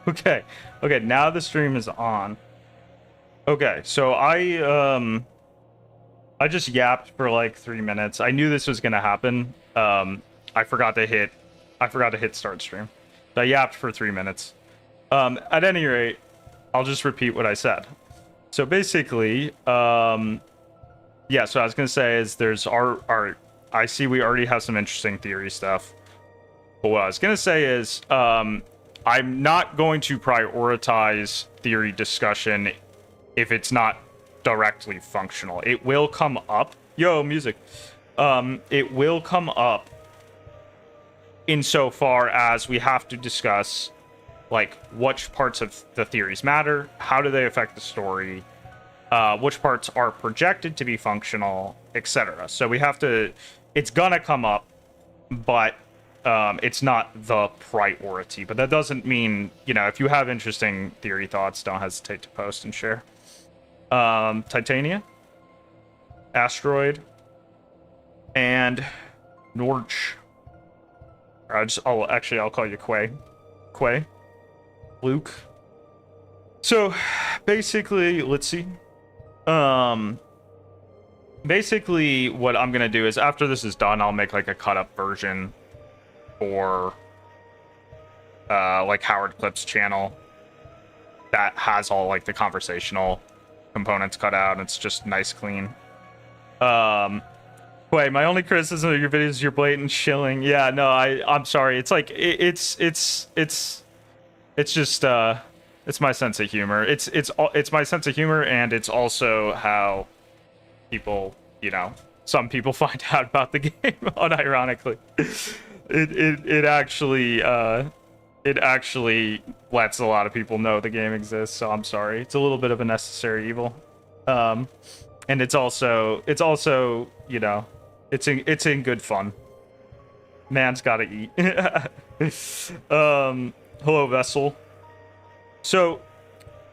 Okay. Okay, now the stream is on. Okay, so I just yapped for like 3 minutes. I knew this was gonna happen. I forgot to hit start stream. So I yapped for 3 minutes. At any rate, I'll just repeat what I said. So basically, yeah, so I was gonna say is there's our I see we already have some interesting theory stuff. But what I was gonna say is I'm not going to prioritize theory discussion if it's not directly functional. It will come up. Yo, music. It will come up insofar as we have to discuss like which parts of the theories matter, how do they affect the story, which parts are projected to be functional, etc. So we have to. It's gonna come up, but it's not the priority. But that doesn't mean, you know, if you have interesting theory thoughts, don't hesitate to post and share. Titania, Asteroid, and Norch. I'll call you Quay. Luke. So basically, let's see. Basically what I'm gonna do is after this is done, I'll make like a cut up version for like Howard Clip's channel that has all like the conversational components cut out. It's just nice, clean. Wait, my only criticism of your videos is your blatant shilling. Yeah, no, I'm sorry. It's like it's just it's my sense of humor. It's my sense of humor, and it's also how people, you know, some people find out about the game unironically. It actually lets a lot of people know the game exists, so I'm sorry. It's a little bit of a necessary evil. And it's also, you know, it's in good fun. Man's gotta eat. Hello, Vessel. So,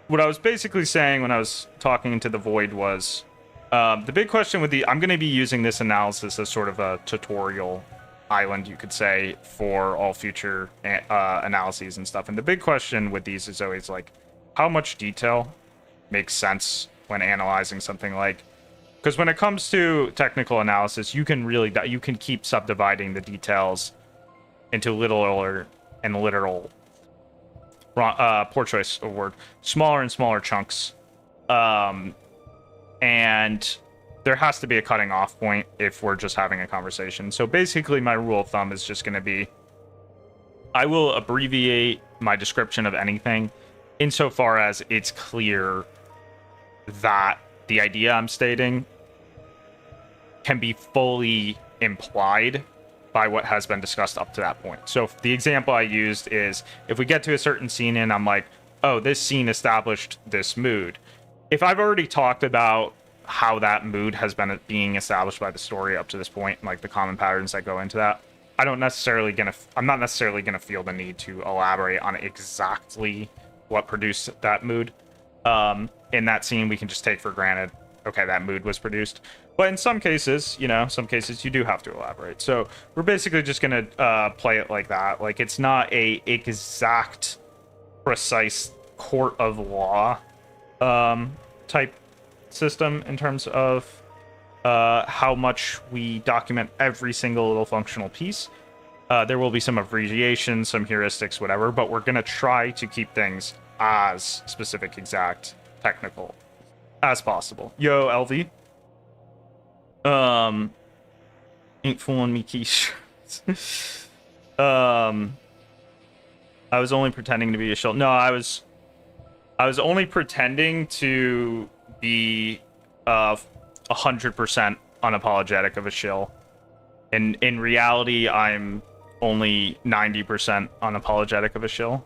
what I was basically saying when I was talking into the void was, the big question with I'm going to be using this analysis as sort of a tutorial island, you could say, for all future analyses and stuff. And the big question with these is always like, how much detail makes sense when analyzing something like, because when it comes to technical analysis, you can keep subdividing the details into littler and literal, poor choice of word, smaller and smaller chunks. And there has to be a cutting off point if we're just having a conversation. So basically my rule of thumb is just going to be, I will abbreviate my description of anything insofar as it's clear that the idea I'm stating can be fully implied by what has been discussed up to that point. So the example I used is, if we get to a certain scene and I'm like, oh, this scene established this mood. If I've already talked about how that mood has been being established by the story up to this point, like the common patterns that go into that, I'm not necessarily gonna feel the need to elaborate on exactly what produced that mood. In that scene, we can just take for granted, okay, that mood was produced. But in some cases, you know, you do have to elaborate. So we're basically just gonna play it like that. Like, it's not a exact, precise court of law type system in terms of how much we document every single little functional piece. There will be some abbreviations, some heuristics, whatever, but we're going to try to keep things as specific, exact, technical as possible. Yo, LV. Ain't fooling me, Keish. I was only pretending to be a shill. No, I was only pretending to be 100% unapologetic of a shill. In reality, I'm only 90% unapologetic of a shill.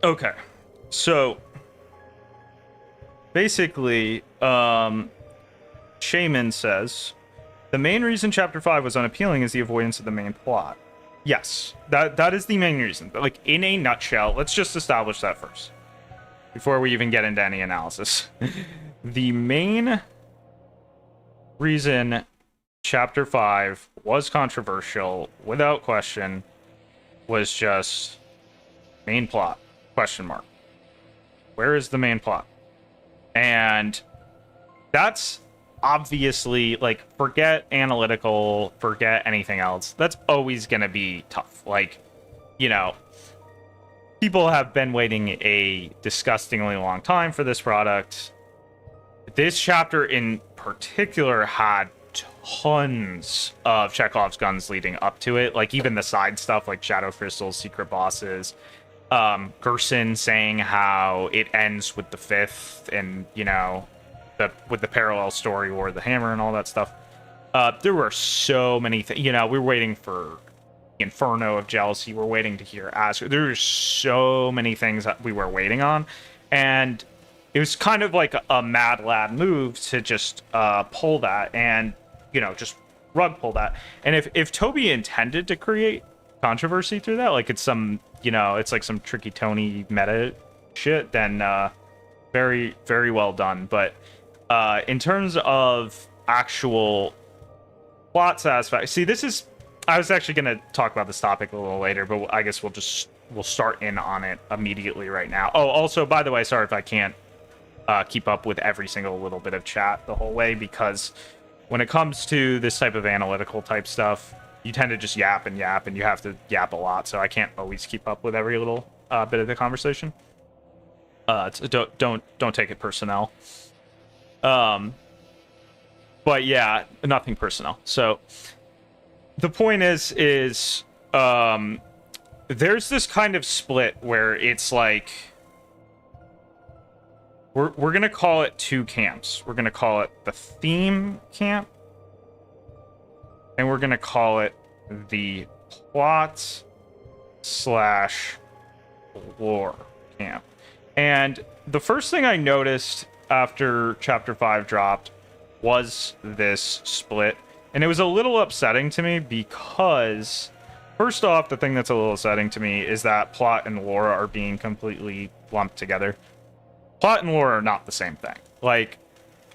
Okay, so basically, Shaman says, the main reason Chapter 5 was unappealing is the avoidance of the main plot. Yes, that is the main reason. But like, in a nutshell, let's just establish that first, before we even get into any analysis. The main reason Chapter 5 was controversial, without question, was just main plot, question mark. Where is the main plot? And that's obviously, like, forget analytical, forget anything else. That's always going to be tough. Like, you know, people have been waiting a disgustingly long time for this product. This chapter in particular had tons of Chekhov's guns leading up to it. Like, even the side stuff, like Shadow Crystals, secret bosses. Gerson saying how it ends with the fifth, and, you know, with the parallel story War of the Hammer and all that stuff. There were so many things. You know, we were waiting for Inferno of Jealousy. We're waiting to hear Azure. There were so many things that we were waiting on, and it was kind of like a mad lad move to just pull that and, you know, just rug pull that. And if Toby intended to create controversy through that, like it's some, you know, it's like some tricky Tony meta shit, then very, very well done. But in terms of actual plot satisfaction, see, this is, I was actually going to talk about this topic a little later, but I guess we'll start in on it immediately right now. Oh, also, by the way, sorry if I can't keep up with every single little bit of chat the whole way, because when it comes to this type of analytical type stuff, you tend to just yap, and you have to yap a lot, so I can't always keep up with every little bit of the conversation. Don't take it personnel. But yeah, nothing personnel. So the point is there's this kind of split where it's like we're gonna call it two camps. We're gonna call it the theme camp, and we're gonna call it the plot / lore camp. And the first thing I noticed after chapter 5 dropped was this split, and it was a little upsetting to me because, first off, the thing that's a little upsetting to me is that plot and lore are being completely lumped together. Plot and lore are not the same thing. Like,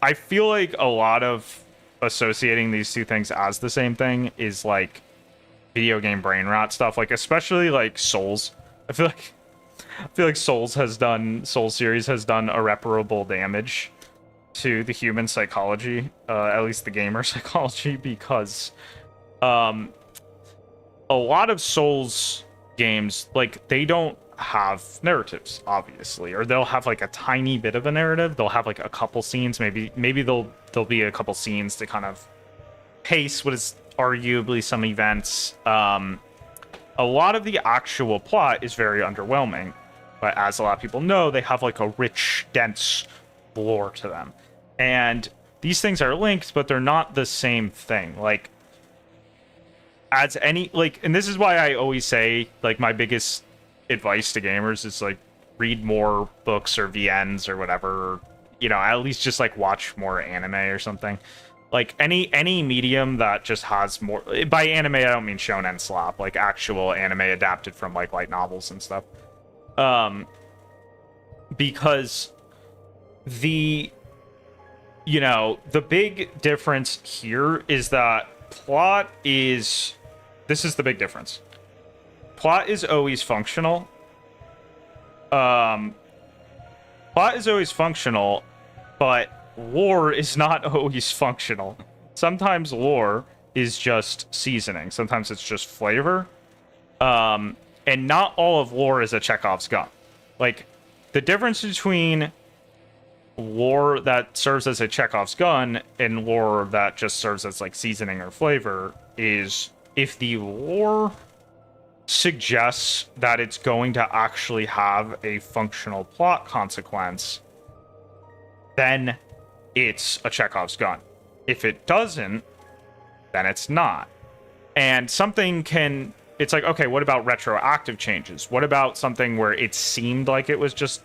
I feel like a lot of associating these two things as the same thing is like video game brain rot stuff, like especially like Souls. I feel like Souls series has done irreparable damage to the human psychology, at least the gamer psychology, because a lot of Souls games, like, they don't have narratives, obviously, or they'll have like a tiny bit of a narrative. They'll have like a couple scenes, maybe there'll be a couple scenes to kind of pace what is arguably some events. A lot of the actual plot is very underwhelming, but as a lot of people know, they have like a rich, dense lore to them, and these things are linked, but they're not the same thing. Like, as any, like, and this is why I always say, like, my biggest advice to gamers is, like, read more books or VNs or whatever, you know, at least just like watch more anime or something. Like, any medium that just has more, by anime I don't mean shonen slop, like actual anime adapted from like light novels and stuff, because the big difference here is that this is the big difference. Plot is always functional. Plot is always functional, but lore is not always functional. Sometimes lore is just seasoning. Sometimes it's just flavor. And not all of lore is a Chekhov's gun. Like, the difference between lore that serves as a Chekhov's gun and lore that just serves as like seasoning or flavor is, if the lore suggests that it's going to actually have a functional plot consequence, then it's a Chekhov's gun. If it doesn't, then it's not. And it's like, okay, what about retroactive changes? What about something where it seemed like it was just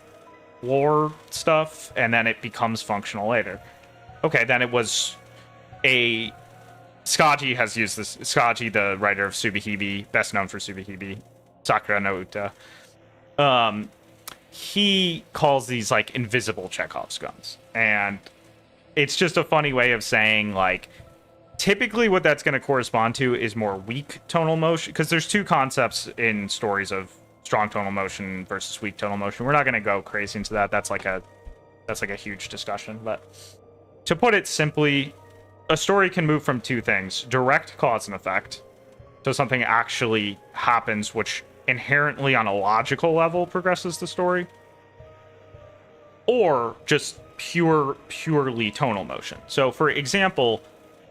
lore stuff and then it becomes functional later? Okay, then it was Skaji has used this. Skaji, the writer of Tsubihime, best known for Tsubihime, Sakura no Uta, he calls these like invisible Chekhov's guns. And it's just a funny way of saying, like, typically what that's going to correspond to is more weak tonal motion, because there's two concepts in stories of strong tonal motion versus weak tonal motion. We're not going to go crazy into that. That's like a huge discussion. But to put it simply, a story can move from two things: direct cause and effect, so something actually happens which inherently on a logical level progresses the story, or just purely tonal motion. So for example,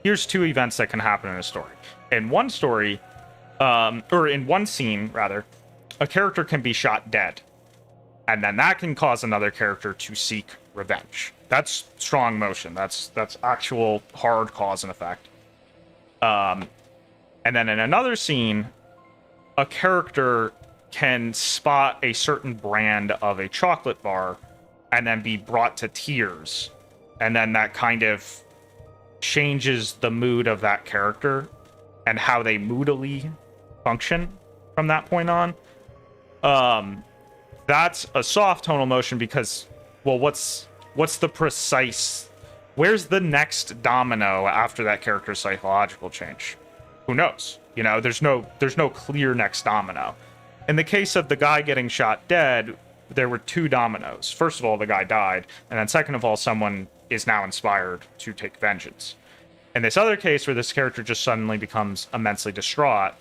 here's two events that can happen in a story. In one story, or in one scene rather, a character can be shot dead, and then that can cause another character to seek revenge. That's strong motion. That's actual hard cause and effect. And then in another scene, a character can spot a certain brand of a chocolate bar and then be brought to tears. And then that kind of changes the mood of that character and how they moodily function from that point on. That's a soft tonal motion because, well, what's the precise... Where's the next domino after that character's psychological change? Who knows? You know, there's no clear next domino. In the case of the guy getting shot dead, there were two dominoes. First of all, the guy died, and then second of all, someone is now inspired to take vengeance. In this other case, where this character just suddenly becomes immensely distraught,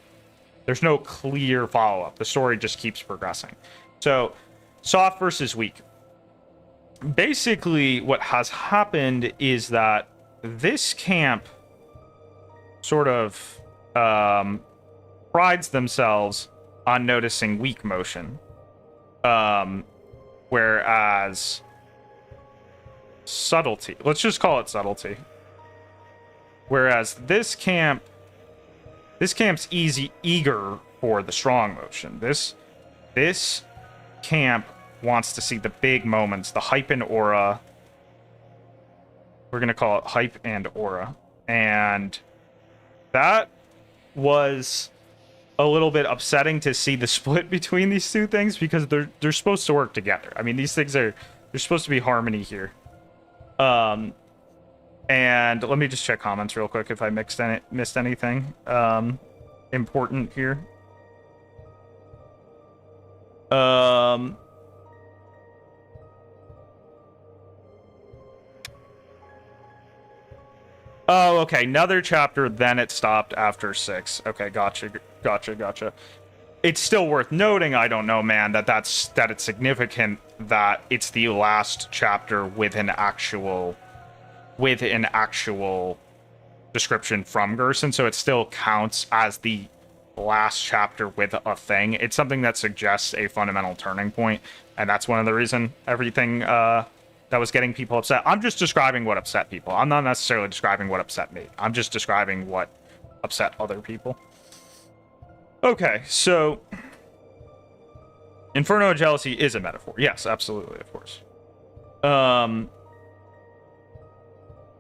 there's no clear follow-up. The story just keeps progressing. So, soft versus weak. Basically, what has happened is that this camp sort of prides themselves on noticing weak motion. Whereas subtlety, let's just call it subtlety. Whereas this camp's eager for the strong motion. This camp wants to see the big moments, the hype and aura. We're going to call it hype and aura. And that was a little bit upsetting to see the split between these two things, because they're supposed to work together. I mean, these things there's supposed to be harmony here. And let me just check comments real quick if I missed anything important here. Oh, okay. Another chapter, then it stopped after 6. Okay, gotcha. It's still worth noting, I don't know, man, that it's significant that it's the last chapter with an actual description from Gerson, so it still counts as the last chapter with a thing. It's something that suggests a fundamental turning point, and that's one of the reason everything that was getting people upset. I'm just describing what upset people. I'm not necessarily describing what upset me. I'm just describing what upset other people. Okay, so Inferno of Jealousy is a metaphor. Yes, absolutely, of course.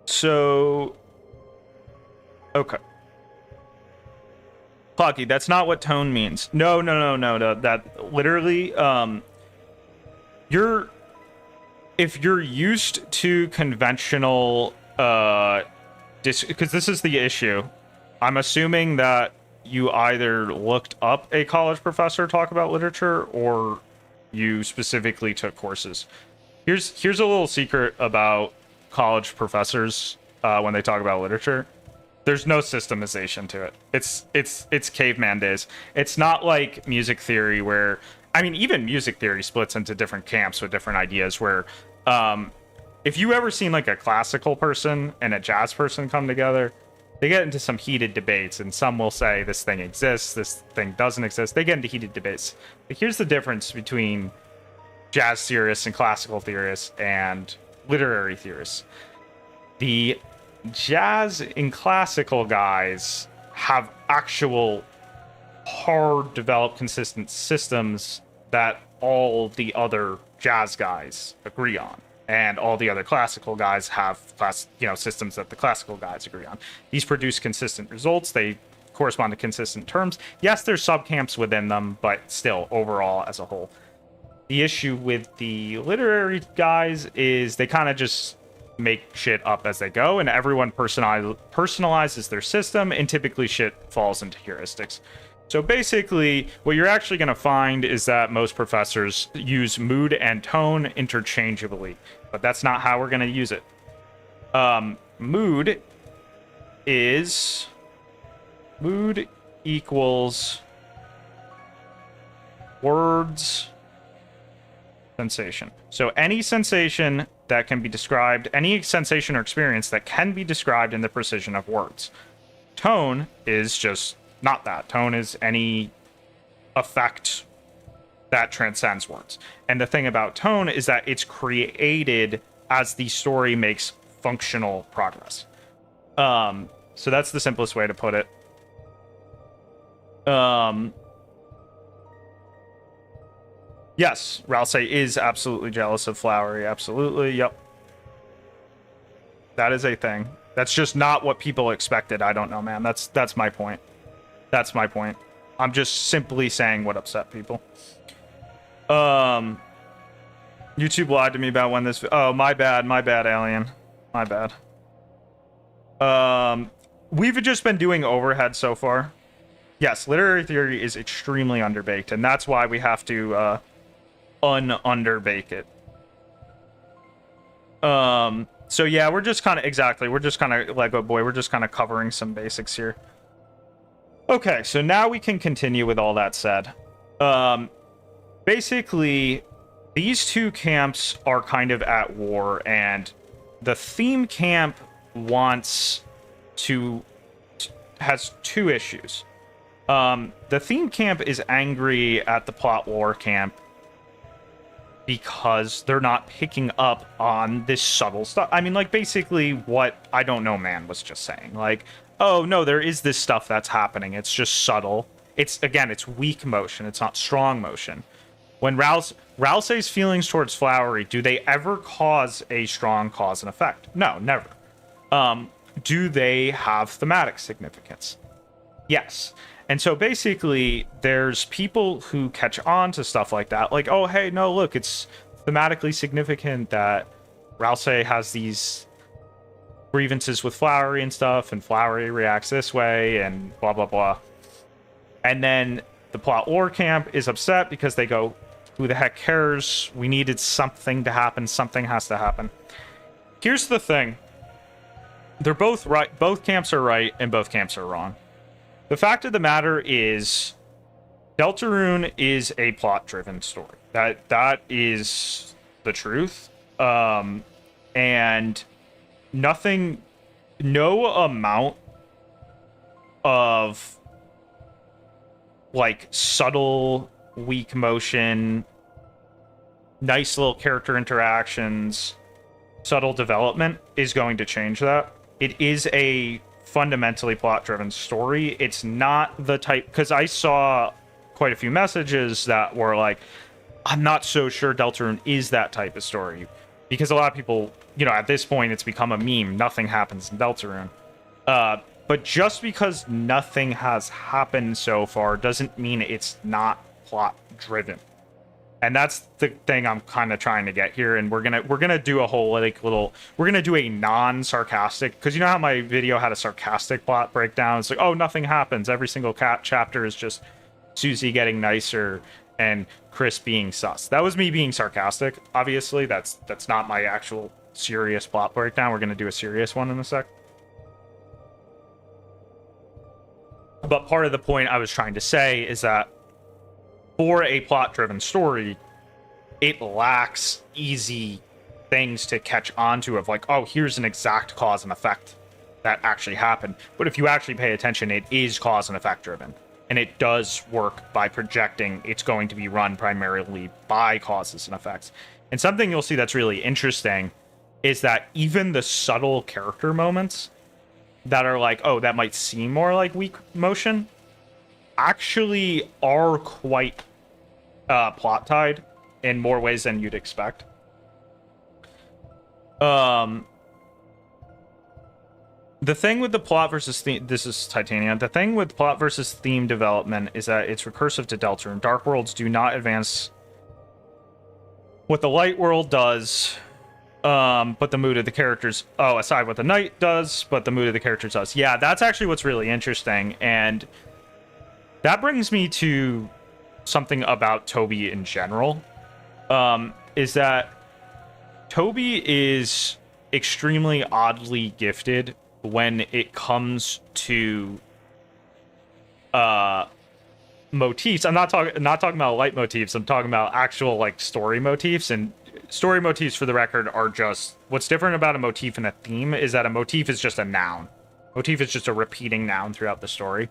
So okay. Clocky, that's not what tone means. No. That literally, if you're used to conventional, because this is the issue. I'm assuming that you either looked up a college professor talk about literature, or you specifically took courses. Here's a little secret about college professors when they talk about literature. There's no systemization to it. It's caveman days. It's not like music theory where, I mean, even music theory splits into different camps with different ideas where, if you ever seen like a classical person and a jazz person come together, they get into some heated debates, and some will say this thing exists, this thing doesn't exist. They get into heated debates. But here's the difference between jazz theorists and classical theorists and literary theorists. The jazz and classical guys have actual hard developed consistent systems that all the other jazz guys agree on, and all the other classical guys have systems that the classical guys agree on. These produce consistent results. They correspond to consistent terms. Yes, there's subcamps within them, but still overall as a whole. The issue with the literary guys is they kind of just make shit up as they go, and everyone personalizes their system, and typically shit falls into heuristics. So basically, what you're actually going to find is that most professors use mood and tone interchangeably, but that's not how we're going to use it. Mood equals words sensation. So any sensation that can be described, any sensation or experience that can be described in the precision of words. Tone is just not that. Tone is any effect that transcends words. And the thing about tone is that it's created as the story makes functional progress. So that's the simplest way to put it. Yes, Ralsei is absolutely jealous of Flowery. Absolutely, yep. That is a thing. That's just not what people expected. I don't know, man. That's my point. That's my point. I'm just simply saying what upset people. YouTube lied to me about when this... Oh, my bad, Alien. My bad. We've just been doing overhead so far. Yes, literary theory is extremely underbaked, and that's why we have to underbake it. So yeah, we're just kind of Lego boy, we're just kind of covering some basics here. Okay, so now we can continue with all that said. Basically, these two camps are kind of at war, and the theme camp has two issues. The theme camp is angry at the plot war camp because they're not picking up on this subtle stuff. I mean, like, basically what I Don't Know Man was just saying. Like, oh, no, there is this stuff that's happening. It's just subtle. It's weak motion. It's not strong motion. When Ralsei's feelings towards Flowery, do they ever cause a strong cause and effect? No, never. Do they have thematic significance? Yes. And so basically, there's people who catch on to stuff like that. Like, oh, hey, no, look, it's thematically significant that Ralsei has these grievances with Flowery and stuff, and Flowery reacts this way, and blah, blah, blah. And then the plot war camp is upset because they go, who the heck cares? We needed something to happen. Something has to happen. Here's the thing. They're both right. Both camps are right, and both camps are wrong. The fact of the matter is, Deltarune is a plot-driven story. That is the truth. And no amount of, like, subtle, weak motion, nice little character interactions, subtle development is going to change that. It is a fundamentally plot-driven story. It's not the type, because I saw quite a few messages that were like, I'm not so sure Deltarune is that type of story, because a lot of people, you know, at this point it's become a meme. Nothing happens in Deltarune. But just because nothing has happened so far doesn't mean it's not plot-driven. And that's the thing I'm kind of trying to get here, and we're gonna do a whole we're gonna do a non-sarcastic, because you know how my video had a sarcastic plot breakdown. It's like, oh, nothing happens. Every single chapter is just Susie getting nicer and Chris being sus. That was me being sarcastic. Obviously, that's not my actual serious plot breakdown. We're gonna do a serious one in a sec. But part of the point I was trying to say is that for a plot-driven story, it lacks easy things to catch onto of like, oh, here's an exact cause and effect that actually happened. But if you actually pay attention, it is cause and effect driven. And it does work by projecting it's going to be run primarily by causes and effects. And something you'll see that's really interesting is that even the subtle character moments that are like, oh, that might seem more like weak motion, actually are quite plot tied in more ways than you'd expect. The thing with the plot versus theme, this is Titania. The thing with plot versus theme development is that it's recursive to Deltarune. Dark worlds do not advance what the light world does. But the mood of the characters, aside what the knight does, but the mood of the characters does. Yeah, that's actually what's really interesting. And that brings me to something about Toby in general, is that Toby is extremely oddly gifted when it comes to motifs. I'm not talking about light motifs. I'm talking about actual like story motifs. And story motifs, for the record, are just what's different about a motif and a theme is that a motif is just a noun. Motif is just a repeating noun throughout the story.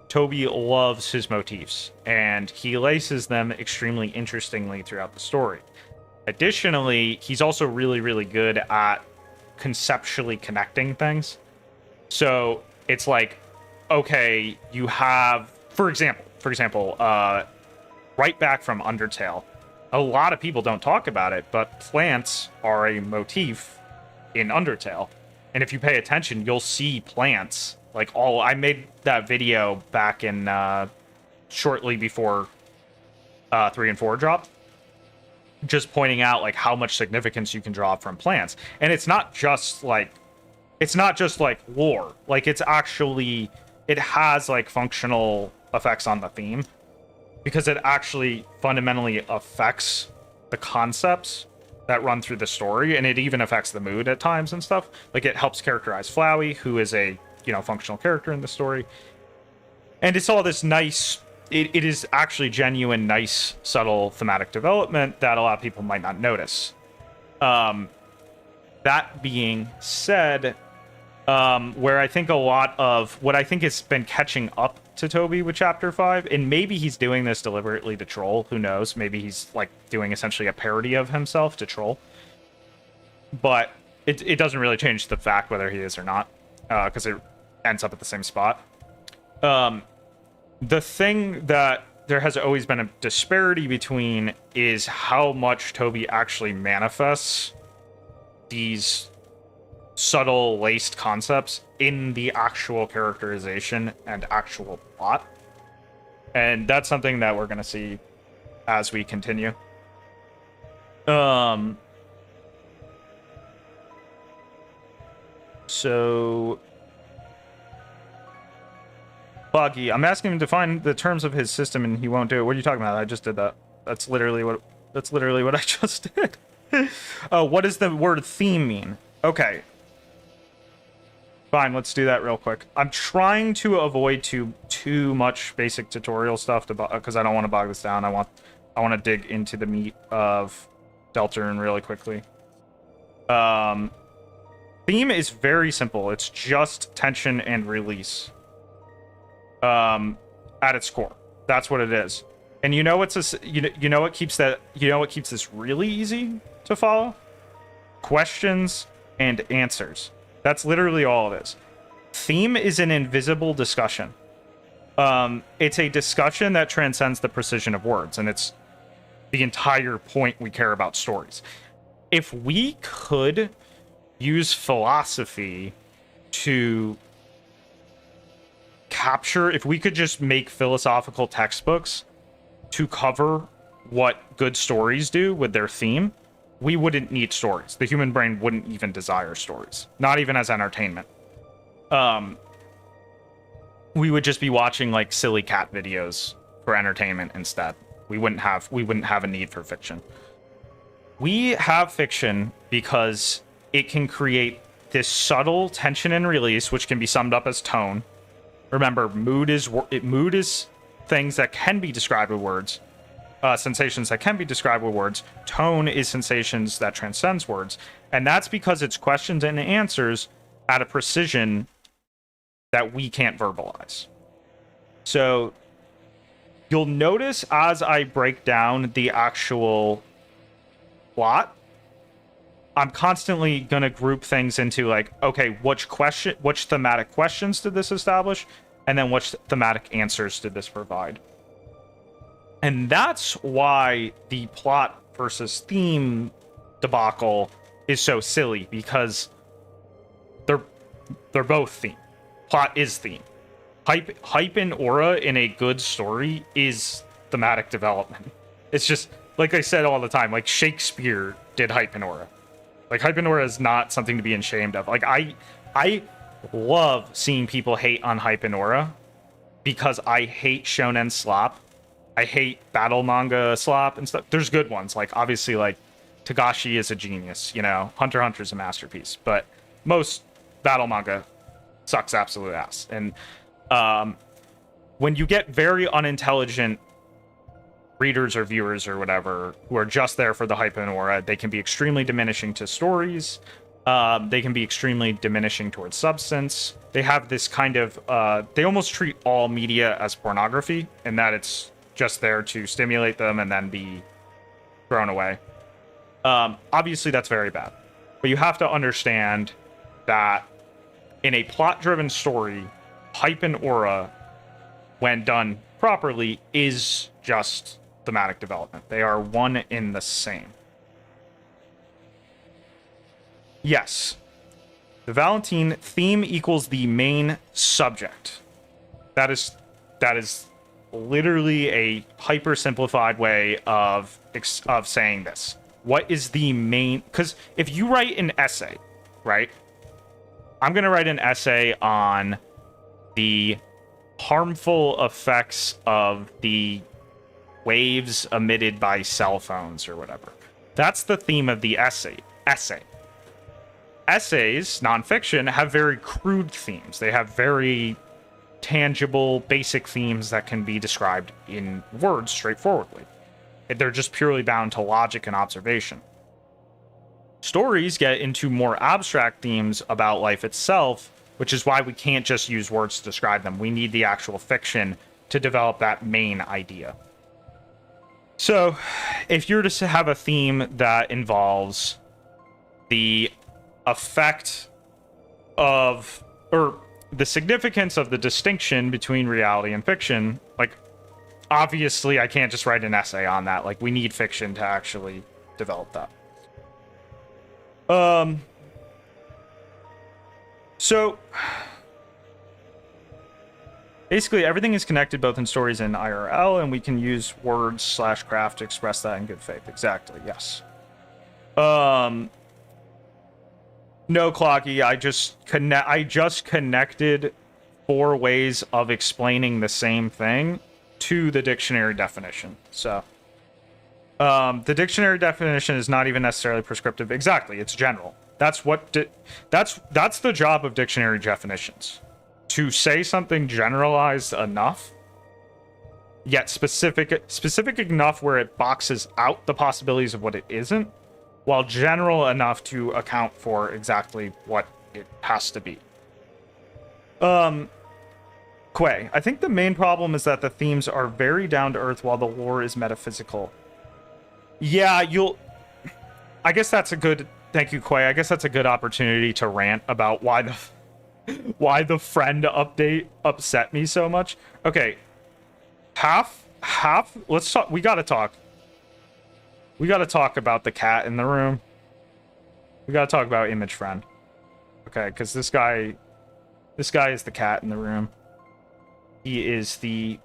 Toby loves his motifs, and he laces them extremely interestingly throughout the story. Additionally, he's also really, really good at conceptually connecting things. So it's like, okay, you have, for example, right back from Undertale. A lot of people don't talk about it, but plants are a motif in Undertale. And if you pay attention, you'll see plants. Like I made that video back in shortly before 3 and 4 dropped, just pointing out like how much significance you can draw from plants. And it's not just like lore. Like it has like functional effects on the theme, because it actually fundamentally affects the concepts that run through the story, and it even affects the mood at times and stuff. Like it helps characterize Flowey, who is a functional character in the story. And it's all this nice, it is actually genuine, nice, subtle thematic development that a lot of people might not notice. That being said, where I think a lot of what I think has been catching up to Toby with Chapter 5, and maybe he's doing this deliberately to troll, who knows? Maybe he's like doing essentially a parody of himself to troll. But it doesn't really change the fact whether he is or not, because it ends up at the same spot. The thing that there has always been a disparity between is how much Toby actually manifests these subtle laced concepts in the actual characterization and actual plot. And that's something that we're going to see as we continue. So Boggy, I'm asking him to find the terms of his system and he won't do it. What are you talking about? I just did that. That's literally what I just did. What does the word theme mean? Okay. Fine, let's do that real quick. I'm trying to avoid too much basic tutorial stuff because I don't want to bog this down. I want to dig into the meat of Deltarune really quickly. Theme is very simple. It's just tension and release. At its core, that's what it is. And you know what keeps this really easy to follow? Questions and answers. That's literally all it is. Theme is an invisible discussion. It's a discussion that transcends the precision of words, and it's the entire point we care about stories. If we could use philosophy to capture, if we could just make philosophical textbooks to cover what good stories do with their theme, we wouldn't need stories. The human brain wouldn't even desire stories, not even as entertainment. We would just be watching like silly cat videos for entertainment instead. We wouldn't have a need for fiction. We have fiction because it can create this subtle tension and release, which can be summed up as tone. Remember, mood is things that can be described with words. Sensations that can be described with words. Tone is sensations that transcends words. And that's because it's questions and answers at a precision that we can't verbalize. So you'll notice as I break down the actual plot, I'm constantly going to group things into like, okay, which thematic questions did this establish? And then which thematic answers did this provide? And that's why the plot versus theme debacle is so silly, because they're both theme. Plot is theme. Hype and aura in a good story is thematic development. It's just, like I said all the time, like Shakespeare did Hypenora. Like, Hypenora is not something to be ashamed of. Like, I love seeing people hate on Hypenora because I hate shonen slop. I hate battle manga slop and stuff. There's good ones. Like, obviously, like, Togashi is a genius, you know. Hunter x Hunter is a masterpiece. But most battle manga sucks absolute ass. And when you get very unintelligent readers or viewers or whatever who are just there for the hype and aura, they can be extremely diminishing to stories. They can be extremely diminishing towards substance. They have this kind of they almost treat all media as pornography, in that it's just there to stimulate them and then be thrown away. Obviously that's very bad, but you have to understand that in a plot-driven story, hype and aura, when done properly, is just thematic development. They are one in the same. Yes, the Valentine theme equals the main subject. That is literally a hyper simplified way of saying this. What is the main? Because if you write an essay, right? I'm gonna write an essay on the harmful effects of the waves emitted by cell phones or whatever. That's the theme of the essay. Essays, nonfiction, have very crude themes. They have very tangible, basic themes that can be described in words straightforwardly. They're just purely bound to logic and observation. Stories get into more abstract themes about life itself, which is why we can't just use words to describe them. We need the actual fiction to develop that main idea. So, if you're to have a theme that involves the effect of, or the significance of the distinction between reality and fiction, like, obviously I can't just write an essay on that. Like, we need fiction to actually develop that. So basically everything is connected both in stories and IRL, and we can use words / craft to express that in good faith. Exactly, yes. No, Clocky, I just connected 4 ways of explaining the same thing to the dictionary definition. So the dictionary definition is not even necessarily prescriptive. Exactly, it's general. That's what that's the job of dictionary definitions. To say something generalized enough, yet specific enough where it boxes out the possibilities of what it isn't, while general enough to account for exactly what it has to be. Quay, I think the main problem is that the themes are very down to earth while the lore is metaphysical. Yeah, I guess that's a good... Thank you, Quay. I guess that's a good opportunity to rant about why the friend update upset me so much. Okay. Half, let's talk. We gotta talk about the cat in the room. We gotta talk about image friend. Okay, because this guy is the cat in the room. He is the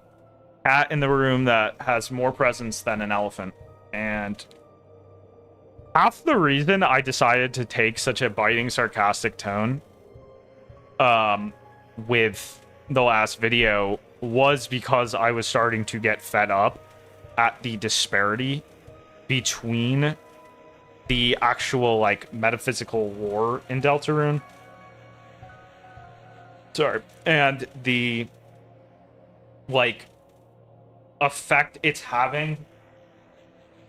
cat in the room that has more presence than an elephant. And half the reason I decided to take such a biting, sarcastic tone with the last video was because I was starting to get fed up at the disparity between the actual, like, metaphysical lore in Deltarune. Sorry. And the, like, effect it's having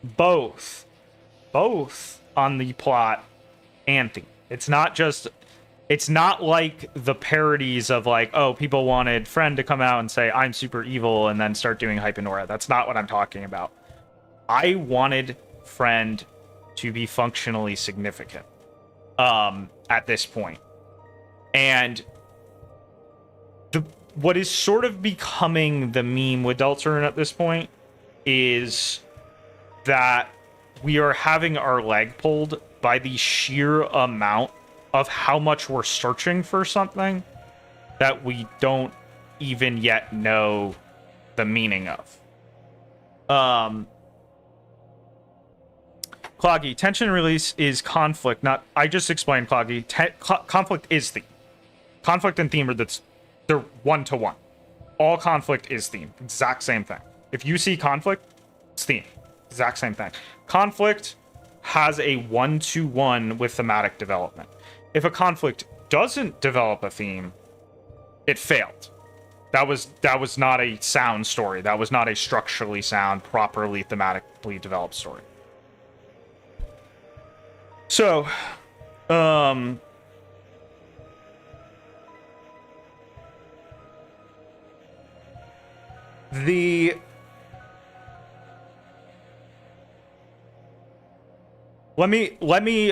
both on the plot and theme. It's not like the parodies of, like, oh, people wanted Friend to come out and say I'm super evil and then start doing hype and aura. That's not what I'm talking about. I wanted Friend to be functionally significant at this point. And what is sort of becoming the meme with Deltarune at this point is that we are having our leg pulled by the sheer amount of how much we're searching for something that we don't even yet know the meaning of. Cloggy, tension release is conflict, not... I just explained, Cloggy. Conflict is theme. Conflict and theme are they're one-to-one. All conflict is theme. Exact same thing. If you see conflict, it's theme. Exact same thing. Conflict has a one-to-one with thematic development. If a conflict doesn't develop a theme, it failed. That was not a sound story. That was not a structurally sound, properly thematically developed story. So, let me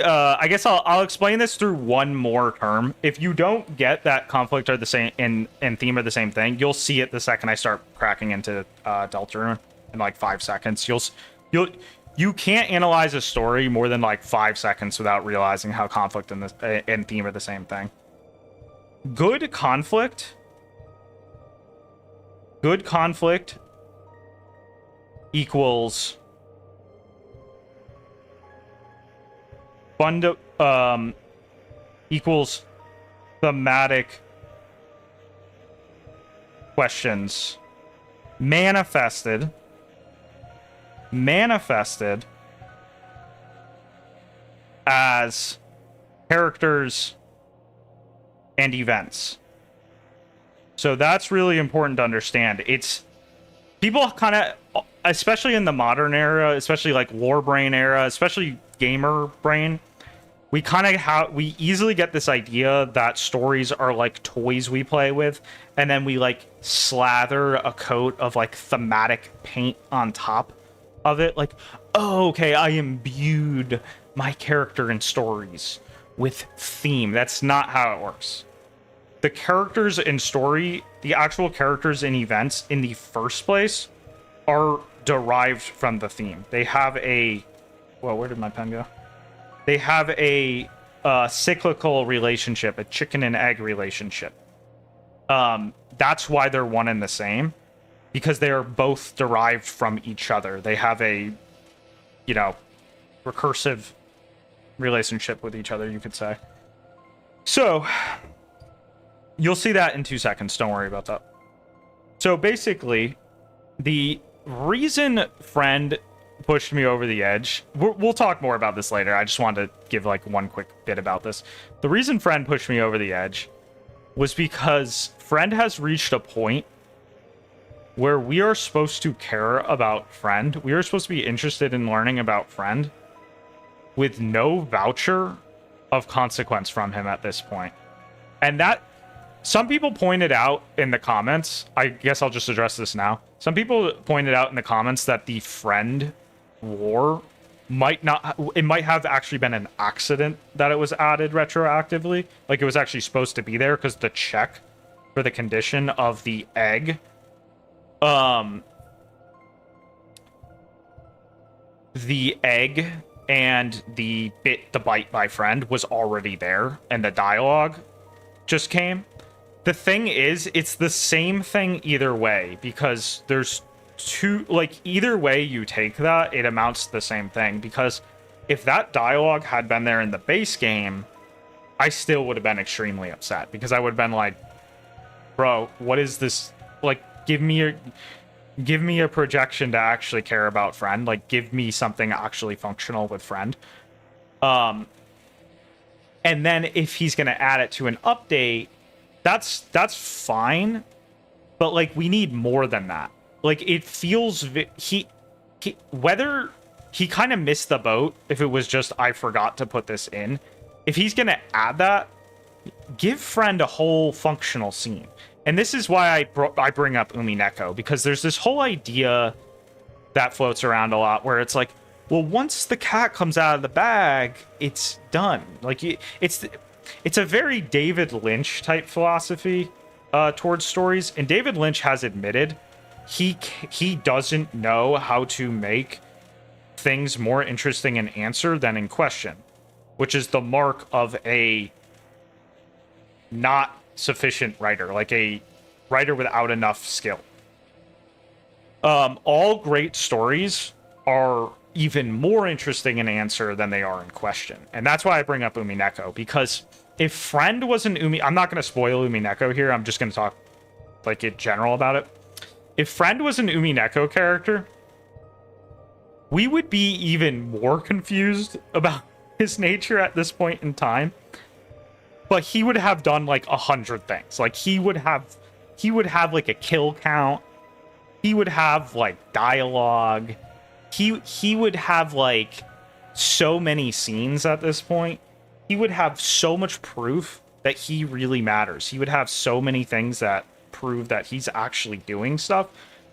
I guess I'll explain this through one more term. If you don't get that conflict are the same and theme are the same thing, you'll see it the second I start cracking into Deltarune in like 5 seconds. You can't analyze a story more than like 5 seconds without realizing how conflict and theme are the same thing. Good conflict equals equals thematic questions manifested as characters and events. So that's really important to understand. It's people kind of, especially in the modern era, especially like lore brain era, especially gamer brain, we easily get this idea that stories are like toys we play with, and then we like slather a coat of like thematic paint on top of it. Like, oh, okay, I imbued my character in stories with theme. That's not how it works. The characters in story, the actual characters in events in the first place are derived from the theme. They have a... Well, where did my pen go? They have a cyclical relationship, a chicken and egg relationship. That's why they're one and the same, because they are both derived from each other. They have a, recursive relationship with each other, you could say. So, you'll see that in 2 seconds. Don't worry about that. So basically, the reason friend pushed me over the edge, we'll talk more about this later. I just wanted to give like one quick bit about this. The reason friend pushed me over the edge was because friend has reached a point where we are supposed to care about friend. We are supposed to be interested in learning about friend with no voucher of consequence from him at this point. And that, some people pointed out in the comments, I guess I'll just address this now. Some people pointed out in the comments that the friend lore might have actually been an accident that it was added retroactively. Like it was actually supposed to be there because the check for the condition of the egg, the egg and the bite by friend was already there, and the dialogue just came. The thing is, it's the same thing either way, because there's two, like, either way you take that, it amounts to the same thing. Because if that dialogue had been there in the base game, I still would have been extremely upset, because I would have been like, bro, what is this? Like, give me a projection to actually care about friend. Like, give me something actually functional with friend. And then if he's going to add it to an update, that's fine, but like we need more than that. Like it feels whether he kind of missed the boat if it was just I forgot to put this in. If he's gonna add that, give friend a whole functional scene. And this is why I bring up Umineko, because there's this whole idea that floats around a lot where it's like, well, once the cat comes out of the bag, it's done. Like it's a very David Lynch type philosophy towards stories, and David Lynch has admitted he doesn't know how to make things more interesting in answer than in question, which is the mark of a not sufficient writer, like a writer without enough skill. All great stories are even more interesting in answer than they are in question. And that's why I bring up Umineko, because if Friend was an I'm not going to spoil Umineko here. I'm just going to talk like in general about it. If Friend was an Umineko character, we would be even more confused about his nature at this point in time. But he would have done like 100 things. Like he would have like a kill count. He would have like dialogue. He would have like so many scenes at this point. He would have so much proof that he really matters. He would have so many things that prove that he's actually doing stuff,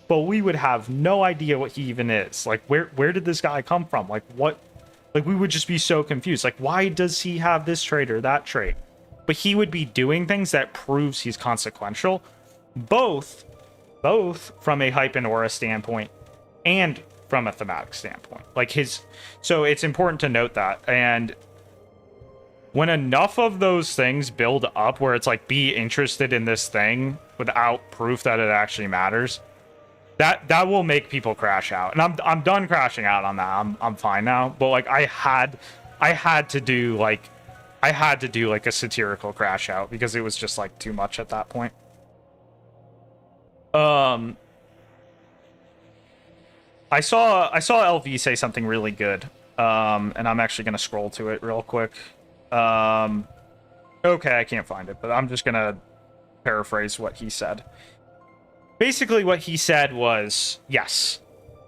but we would have no idea what he even is. Like where did this guy come from? Like what? Like we would just be so confused. Like why does he have this trait or that trait? But he would be doing things that proves he's consequential, both from a hype and aura standpoint and from a thematic standpoint. Like so it's important to note that. And when enough of those things build up where it's like be interested in this thing without proof that it actually matters, that will make people crash out. And I'm done crashing out on that. I'm fine now. But like I had to do like a satirical crash out because it was just like too much at that point. I saw LV say something really good, and I'm actually going to scroll to it real quick. Okay, I can't find it, but I'm just going to paraphrase what he said. Basically, what he said was, yes,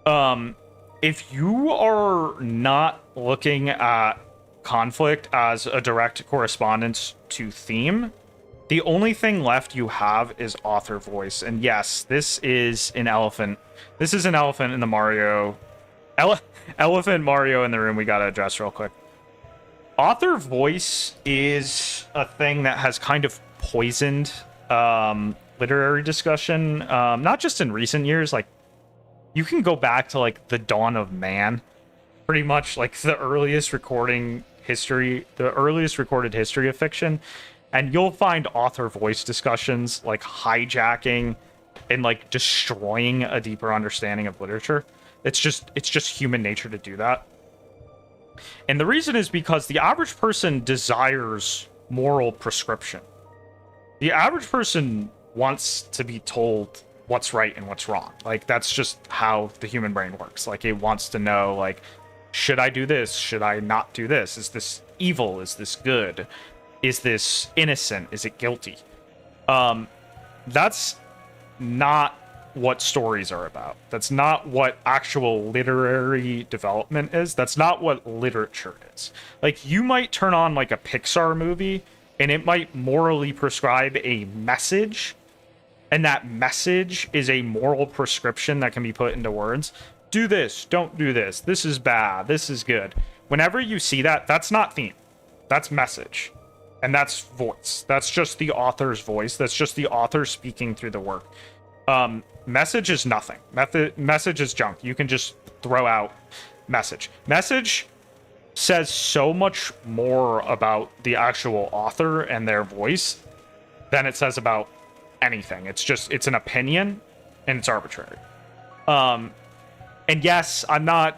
if you are not looking at conflict as a direct correspondence to theme, the only thing left you have is author voice. And yes, this is an elephant. This is an elephant in the Mario... elephant Mario in the room we gotta address real quick. Author voice is a thing that has kind of poisoned literary discussion. Not just in recent years. Like, you can go back to, like, the dawn of man. Pretty much, like, the earliest recorded history of fiction. And you'll find author voice discussions like hijacking and like destroying a deeper understanding of literature. It's just human nature to do that. And the reason is because the average person desires moral prescription. The average person wants to be told what's right and what's wrong. Like that's just how the human brain works. Like it wants to know, like, should I do this? Should I not do this? Is this evil? Is this good? Is this innocent? Is it guilty? That's not what stories are about. That's not what actual literary development is. That's not what literature is. Like, you might turn on, like, a Pixar movie, and it might morally prescribe a message, and that message is a moral prescription that can be put into words. Do this, don't do this. This is bad, this is good. Whenever you see that, that's not theme. That's message. And that's voice. That's just the author's voice. That's just the author speaking through the work. Message is nothing. Message is junk. You can just throw out message. Message says so much more about the actual author and their voice than it says about anything. It's an opinion and it's arbitrary. And yes, I'm not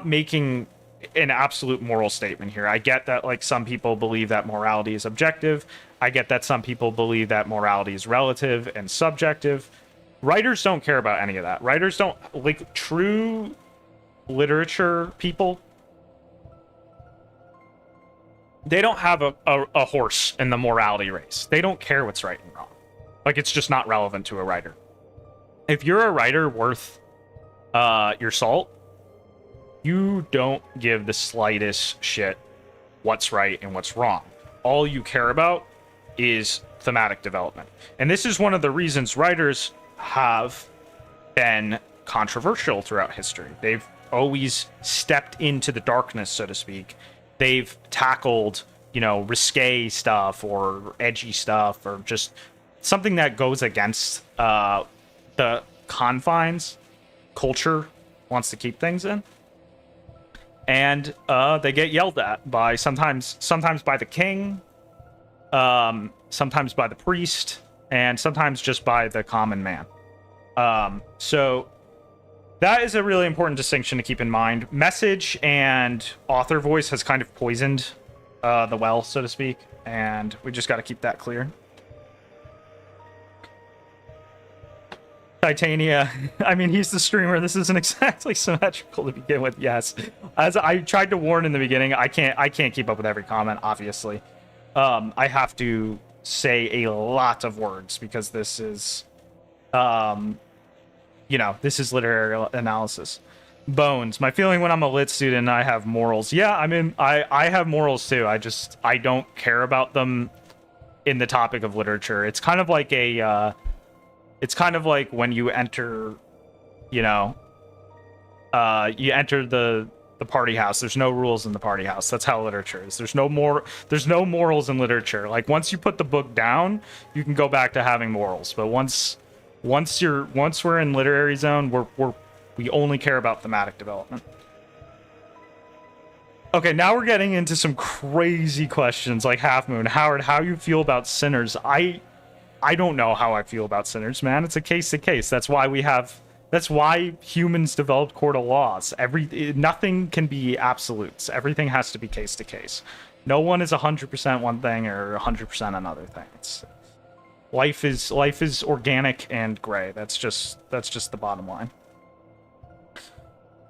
making an absolute moral statement here. I get that, like, some people believe that morality is objective. I get that some people believe that morality is relative and subjective. Writers don't care about any of that. Writers don't, like, true literature people, they don't have a horse in the morality race. They don't care what's right and wrong. Like, it's just not relevant to a writer. If you're a writer worth your salt, you don't give the slightest shit what's right and what's wrong. All you care about is thematic development. And this is one of the reasons writers have been controversial throughout history. They've always stepped into the darkness, so to speak. They've tackled, risque stuff or edgy stuff or just something that goes against the confines culture wants to keep things in. And they get yelled at by sometimes by the king, sometimes by the priest, and sometimes just by the common man. So That is a really important distinction to keep in mind. Message and author voice has kind of poisoned the well, so to speak, and we just got to keep that clear. Titania, I mean, he's the streamer. This isn't exactly symmetrical to begin with. Yes, as I tried to warn in the beginning, I can't keep up with every comment. Obviously, I have to say a lot of words because this is, this is literary analysis. Bones, my feeling when I'm a lit student, I have morals. Yeah, I mean, I have morals too. I don't care about them in the topic of literature. It's kind of like it's kind of like when you enter, you enter the party house. There's no rules in the party house. That's how literature is. There's no morals in literature. Like once you put the book down, you can go back to having morals. But once we're in literary zone, we only care about thematic development. Okay, now we're getting into some crazy questions like Half Moon. Howard, how you feel about Sinners? I don't know how I feel about Sinners, man. It's a case to case. That's why humans developed court of laws. Nothing can be absolutes. Everything has to be case to case. No one is 100% one thing or 100% another thing. Life is organic and gray. That's just the bottom line.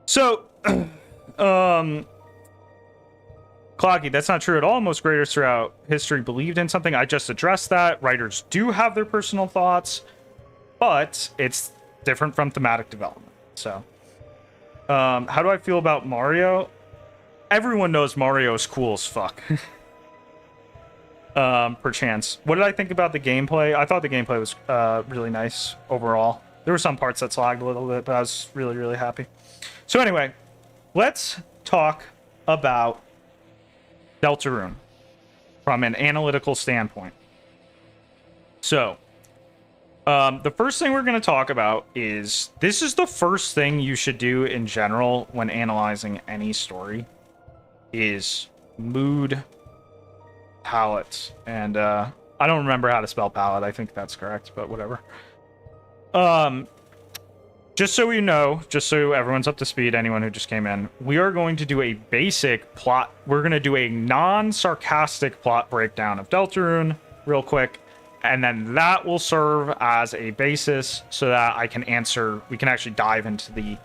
So, Cloggy, that's not true at all. Most graders throughout history believed in something. I just addressed that. Writers do have their personal thoughts, but it's different from thematic development. So, how do I feel about Mario? Everyone knows Mario is cool as fuck. Perchance. What did I think about the gameplay? I thought the gameplay was really nice overall. There were some parts that slagged a little bit, but I was really, really happy. So anyway, let's talk about Deltarune from an analytical standpoint. So, the first thing we're going to talk about is this is the first thing you should do in general when analyzing any story is mood palette. And I don't remember how to spell palette. I think that's correct, but whatever. Just so you know, just so everyone's up to speed, anyone who just came in, we are going to do a basic plot. We're going to do a non-sarcastic plot breakdown of Deltarune real quick, and then that will serve as a basis so that we can actually dive into the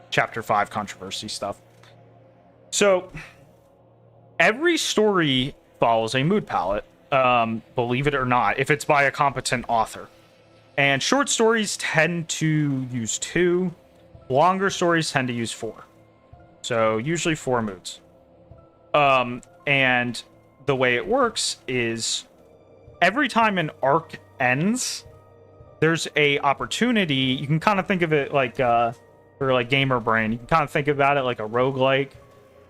Chapter 5 controversy stuff. So, every story follows a mood palette, believe it or not, if it's by a competent author. And short stories tend to use 2. Longer stories tend to use 4. So usually 4 moods. And the way it works is every time an arc ends, there's a opportunity. You can kind of think of it like for like gamer brain. You can kind of think about it like a roguelike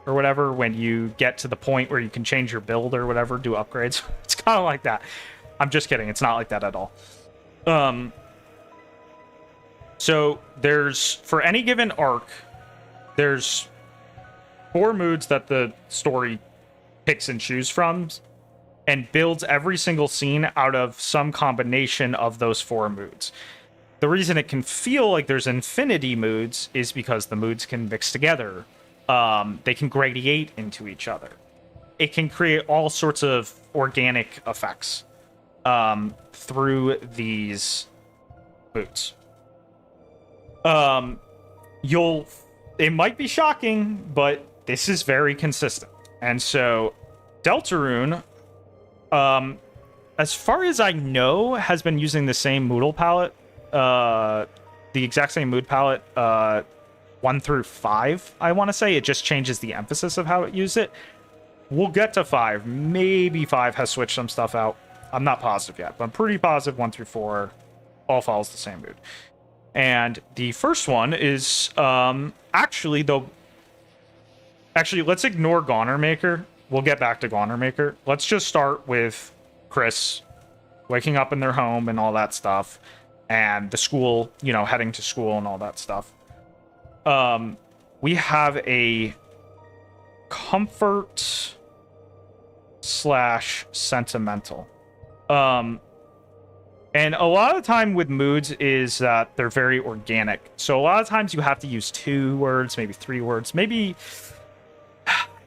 or whatever. When you get to the point where you can change your build or whatever, do upgrades. It's kind of like that. I'm just kidding. It's not like that at all. So there's, for any given arc, there's 4 moods that the story picks and chooses from and builds every single scene out of some combination of those 4 moods. The reason it can feel like there's infinity moods is because the moods can mix together. They can gradiate into each other. It can create all sorts of organic effects through these moods. It might be shocking, but this is very consistent. And so Deltarune, as far as I know, has been using the same Moodle palette, the exact same mood palette, 1 through 5, I want to say. It just changes the emphasis of how it used it. We'll get to 5. Maybe 5 has switched some stuff out. I'm not positive yet, but I'm pretty positive 1 through 4 all follows the same mood. And the first one is actually, let's ignore Goner Maker. We'll get back to Goner Maker. Let's just start with Chris waking up in their home and all that stuff, and the school, heading to school and all that stuff. We have a comfort / sentimental. And a lot of the time with moods is that they're very organic. So a lot of times you have to use 2 words, maybe 3 words. Maybe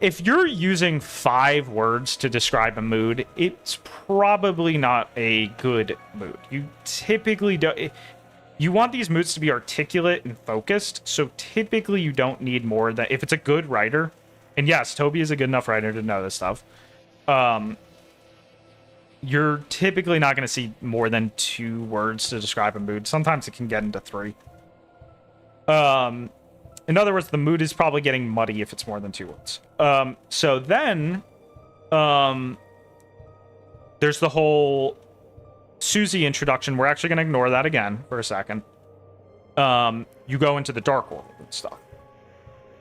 if you're using 5 words to describe a mood, it's probably not a good mood. You typically don't. You want these moods to be articulate and focused. So typically you don't need more than, if it's a good writer, and yes, Toby is a good enough writer to know this stuff. You're typically not going to see more than 2 words to describe a mood. Sometimes it can get into 3. In other words, the mood is probably getting muddy if it's more than 2 words. So then, there's the whole Susie introduction. We're actually going to ignore that again for a second. You go into the dark world and stuff.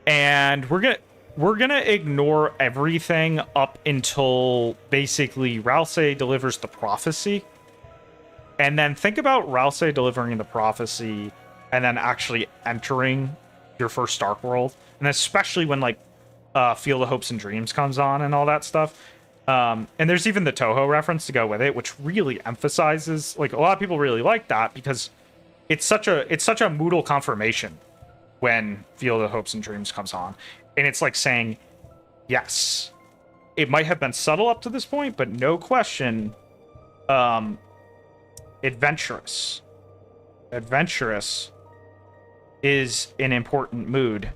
And we're gonna ignore everything up until basically Ralsei delivers the prophecy. And then think about Ralsei delivering the prophecy and then actually entering your first Dark World. And especially when like Field of Hopes and Dreams comes on and all that stuff. And there's even the Toho reference to go with it, which really emphasizes, like, a lot of people really like that because it's such a moodal confirmation when Field of Hopes and Dreams comes on. And it's like saying, yes, it might have been subtle up to this point, but no question, adventurous is an important mood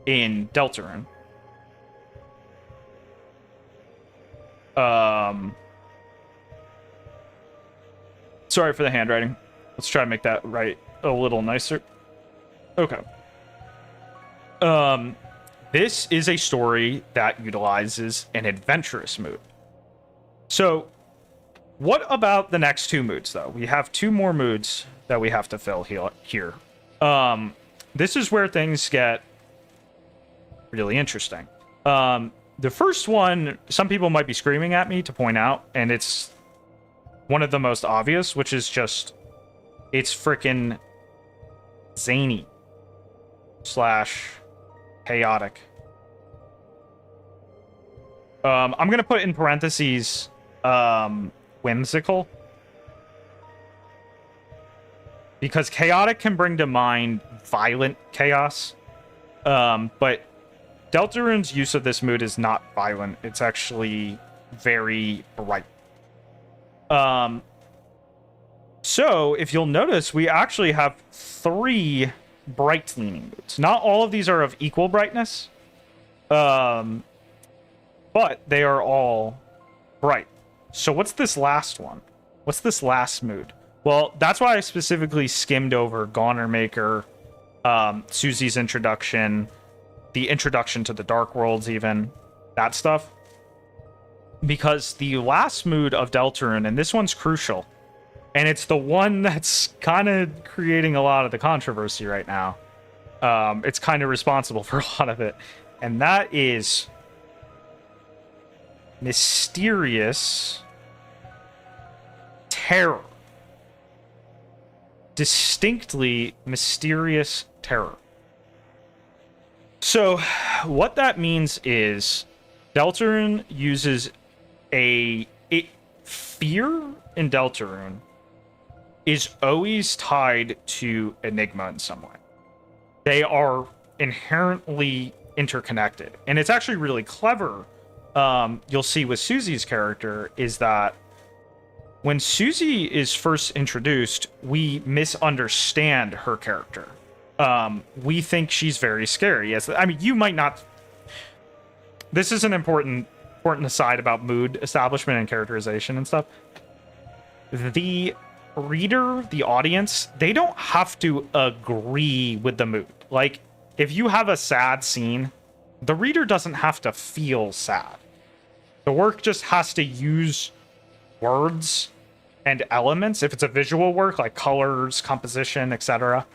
in Deltarune. Sorry for the handwriting. Let's try to make that right a little nicer. Okay. This is a story that utilizes an adventurous mood. So, what about the next 2 moods, though? We have 2 more moods that we have to fill here. This is where things get really interesting. The first one, some people might be screaming at me to point out, and it's one of the most obvious, which is just, it's freaking zany / chaotic. I'm gonna put in parentheses whimsical, because chaotic can bring to mind violent chaos, but Deltarune's use of this mood is not violent. It's actually very bright. So if you'll notice, we actually have 3 bright leaning moods. Not all of these are of equal brightness, but they are all bright. So what's this last one? What's this last mood? Well, that's why I specifically skimmed over Goner Maker, Susie's introduction, the introduction to the Dark Worlds, even that stuff, because the last mood of Deltarune, and this one's crucial, and it's the one that's kind of creating a lot of the controversy right now. It's kind of responsible for a lot of it. And that is mysterious terror. Distinctly mysterious terror. So, what that means is Deltarune uses fear in Deltarune is always tied to Enigma in some way. They are inherently interconnected. And it's actually really clever. You'll see with Susie's character is that when Susie is first introduced, we misunderstand her character. We think she's very scary. I mean, you might not... This is an important aside about mood establishment and characterization and stuff. The reader, the audience, they don't have to agree with the mood. Like, if you have a sad scene, the reader doesn't have to feel sad. The work just has to use words and elements, if it's a visual work, like colors, composition, etc.,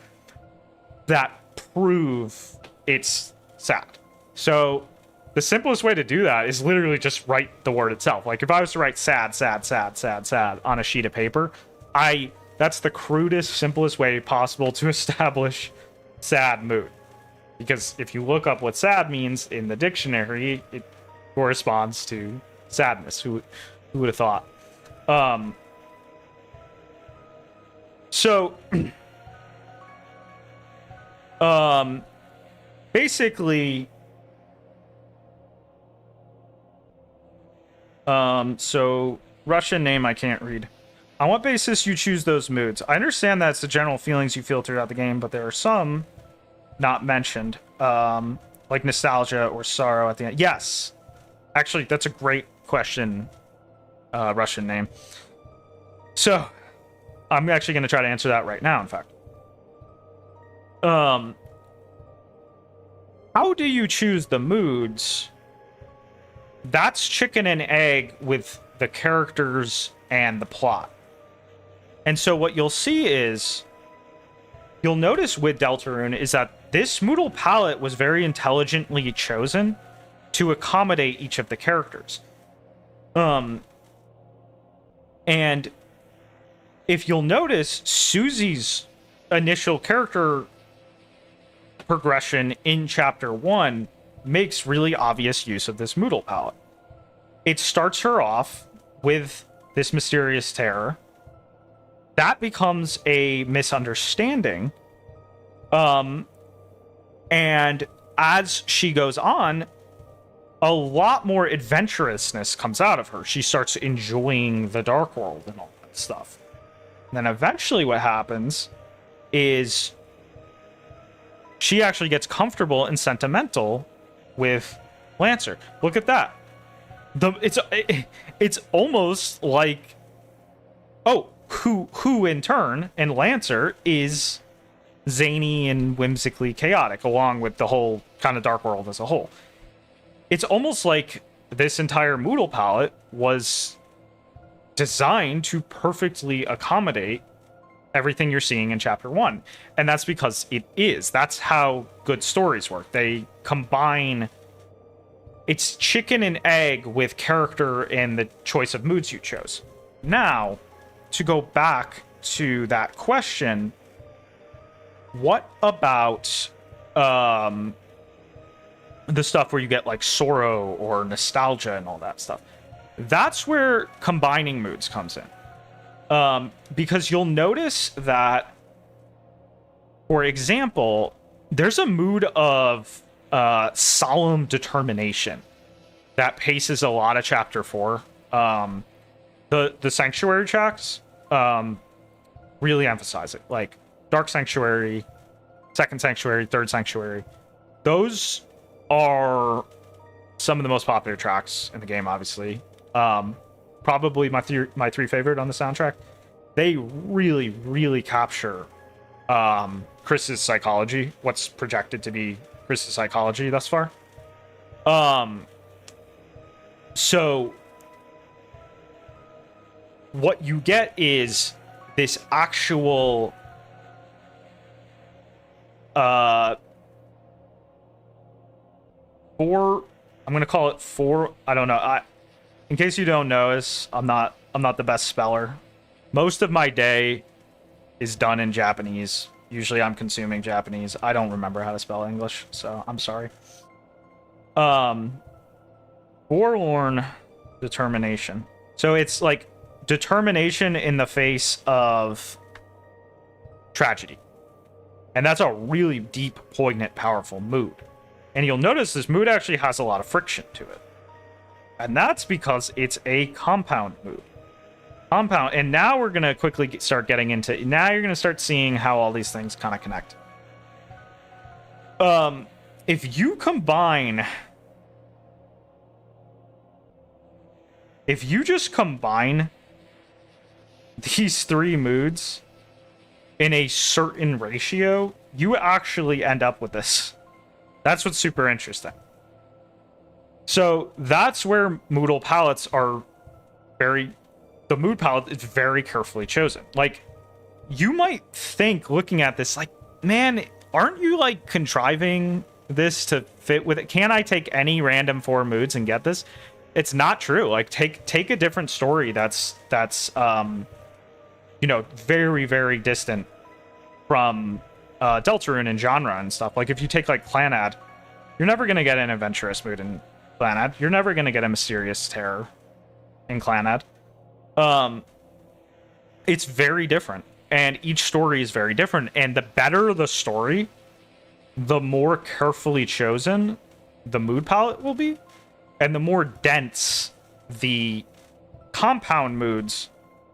that prove it's sad. So the simplest way to do that is literally just write the word itself. Like if I was to write sad, sad, sad, sad, sad on a sheet of paper, that's the crudest, simplest way possible to establish sad mood. Because if you look up what sad means in the dictionary, it corresponds to sadness. Who would have thought? So, basically, so Russian name I can't read. On what basis you choose those moods? I understand that's the general feelings you feel throughout the game, but there are some not mentioned, like nostalgia or sorrow at the end. Yes, actually, that's a great question. Russian name. So, I'm actually going to try to answer that right now. In fact, how do you choose the moods? That's chicken and egg with the characters and the plot. And so what you'll see is, you'll notice with Deltarune is that this Moodle palette was very intelligently chosen to accommodate each of the characters. And if you'll notice, Susie's initial character progression in Chapter 1 makes really obvious use of this Moodle palette. It starts her off with this mysterious terror. That becomes a misunderstanding. And as she goes on, a lot more adventurousness comes out of her. She starts enjoying the Dark World and all that stuff. And then eventually what happens is she actually gets comfortable and sentimental with Lancer. Look at that. It's almost like, oh, who in turn, and Lancer is zany and whimsically chaotic, along with the whole kind of Dark World as a whole. It's almost like this entire Moodle palette was designed to perfectly accommodate everything you're seeing in Chapter 1. And that's because it is. That's how good stories work. They combine... It's chicken and egg with character and the choice of moods you chose. Now, to go back to that question, what about the stuff where you get like sorrow or nostalgia and all that stuff? That's where combining moods comes in. Because you'll notice that, for example, there's a mood of solemn determination that paces a lot of Chapter 4. The Sanctuary tracks really emphasize it. Like Dark Sanctuary, Second Sanctuary, Third Sanctuary. Those are some of the most popular tracks in the game, obviously. Probably my three favorite on the soundtrack. They really, really capture Chris's psychology, what's projected to be Chris's psychology thus far. So what you get is this actual I'm gonna call it four. I don't know. In case you don't know, I'm not the best speller. Most of my day is done in Japanese. Usually I'm consuming Japanese. I don't remember how to spell English, so I'm sorry. Forlorn determination. So it's like determination in the face of tragedy. And that's a really deep, poignant, powerful mood. And you'll notice this mood actually has a lot of friction to it. And that's because it's a compound mood. And now we're going to quickly start getting into... Now you're going to start seeing how all these things kind of connect. If you combine... If you just combine these three moods in a certain ratio, you actually end up with this. That's what's super interesting. So that's where Moodle palettes are very... The mood palette is very carefully chosen. Like, you might think, looking at this, like, man, aren't you, like, contriving this to fit with it? Can I take any random 4 moods and get this? It's not true. Like, take a different story that's you know, very, very distant from Deltarune and genre and stuff. Like, if you take, like, Clanad, you're never going to get an adventurous mood in Clanad. You're never going to get a mysterious terror in Clanad. It's very different. And each story is very different. And the better the story, the more carefully chosen the mood palette will be, and the more dense the compound moods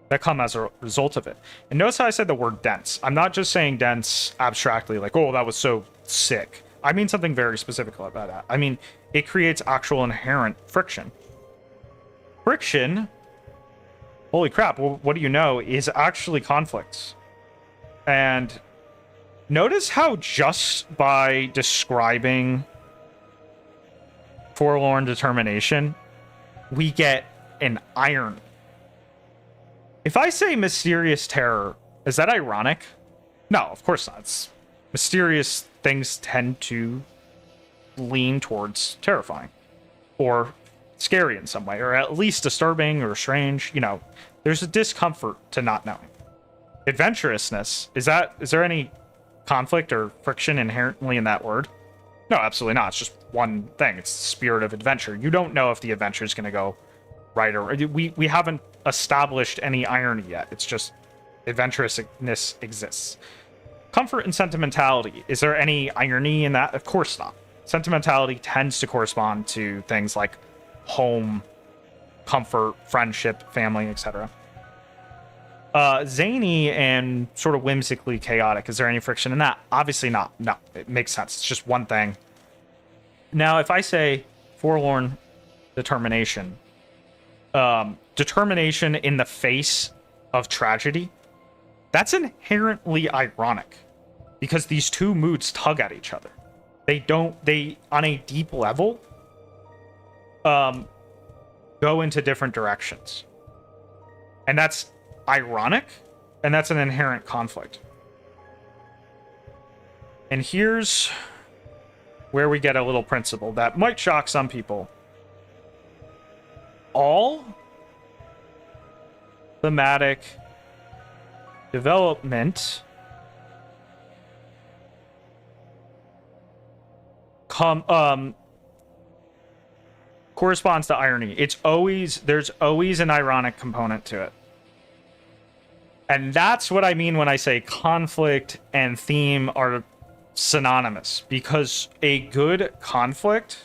that come as a result of it. And notice how I said the word dense. I'm not just saying dense abstractly, like, oh, that was so sick. I mean something very specific about that. I mean, it creates actual inherent friction. Friction, holy crap, what do you know, is actually conflicts. And notice how just by describing forlorn determination, we get an iron. If I say mysterious terror, is that ironic? No, of course not. It's mysterious things tend to lean towards terrifying or scary in some way, or at least disturbing or strange. You know, there's a discomfort to not knowing. Adventurousness, is there any conflict or friction inherently in that word? No, absolutely not. It's just one thing. It's the spirit of adventure. You don't know if the adventure is going to go right or we haven't established any irony yet. It's just adventurousness exists. Comfort and sentimentality. Is there any irony in that? Of course not. Sentimentality tends to correspond to things like home, comfort, friendship, family, etc. Zany and sort of whimsically chaotic. Is there any friction in that? Obviously not. No, it makes sense. It's just one thing. Now, if I say forlorn determination, determination in the face of tragedy, that's inherently ironic because these two moods tug at each other. They on a deep level, go into different directions. And that's ironic, and that's an inherent conflict. And here's where we get a little principle that might shock some people. All thematic development corresponds to irony. There's always an ironic component to it. And that's what I mean when I say conflict and theme are synonymous, because a good conflict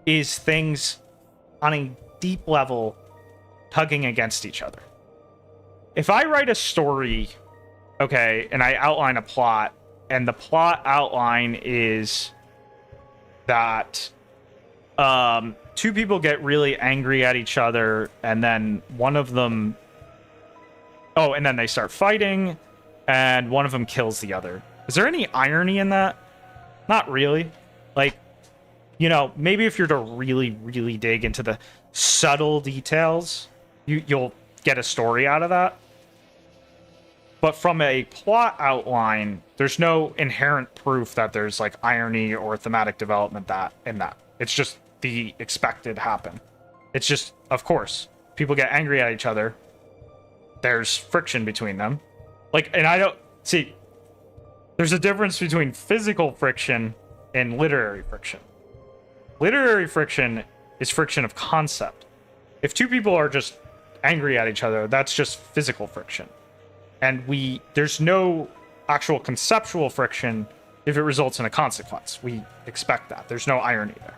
is things on a deep level tugging against each other. If I write a story, okay, and I outline a plot, and the plot outline is that two people get really angry at each other, and then one of them... Oh, and then they start fighting, and one of them kills the other. Is there any irony in that? Not really. Like, you know, maybe if you're to really, really dig into the subtle details, you'll get a story out of that. But from a plot outline, there's no inherent proof that there's like irony or thematic development in that. It's just the expected happen. It's just, of course, people get angry at each other. There's friction between them. Like, and I don't see, there's a difference between physical friction and literary friction. Literary friction is friction of concept. If two people are just angry at each other, that's just physical friction. And there's no actual conceptual friction if it results in a consequence. We expect that. There's no irony there.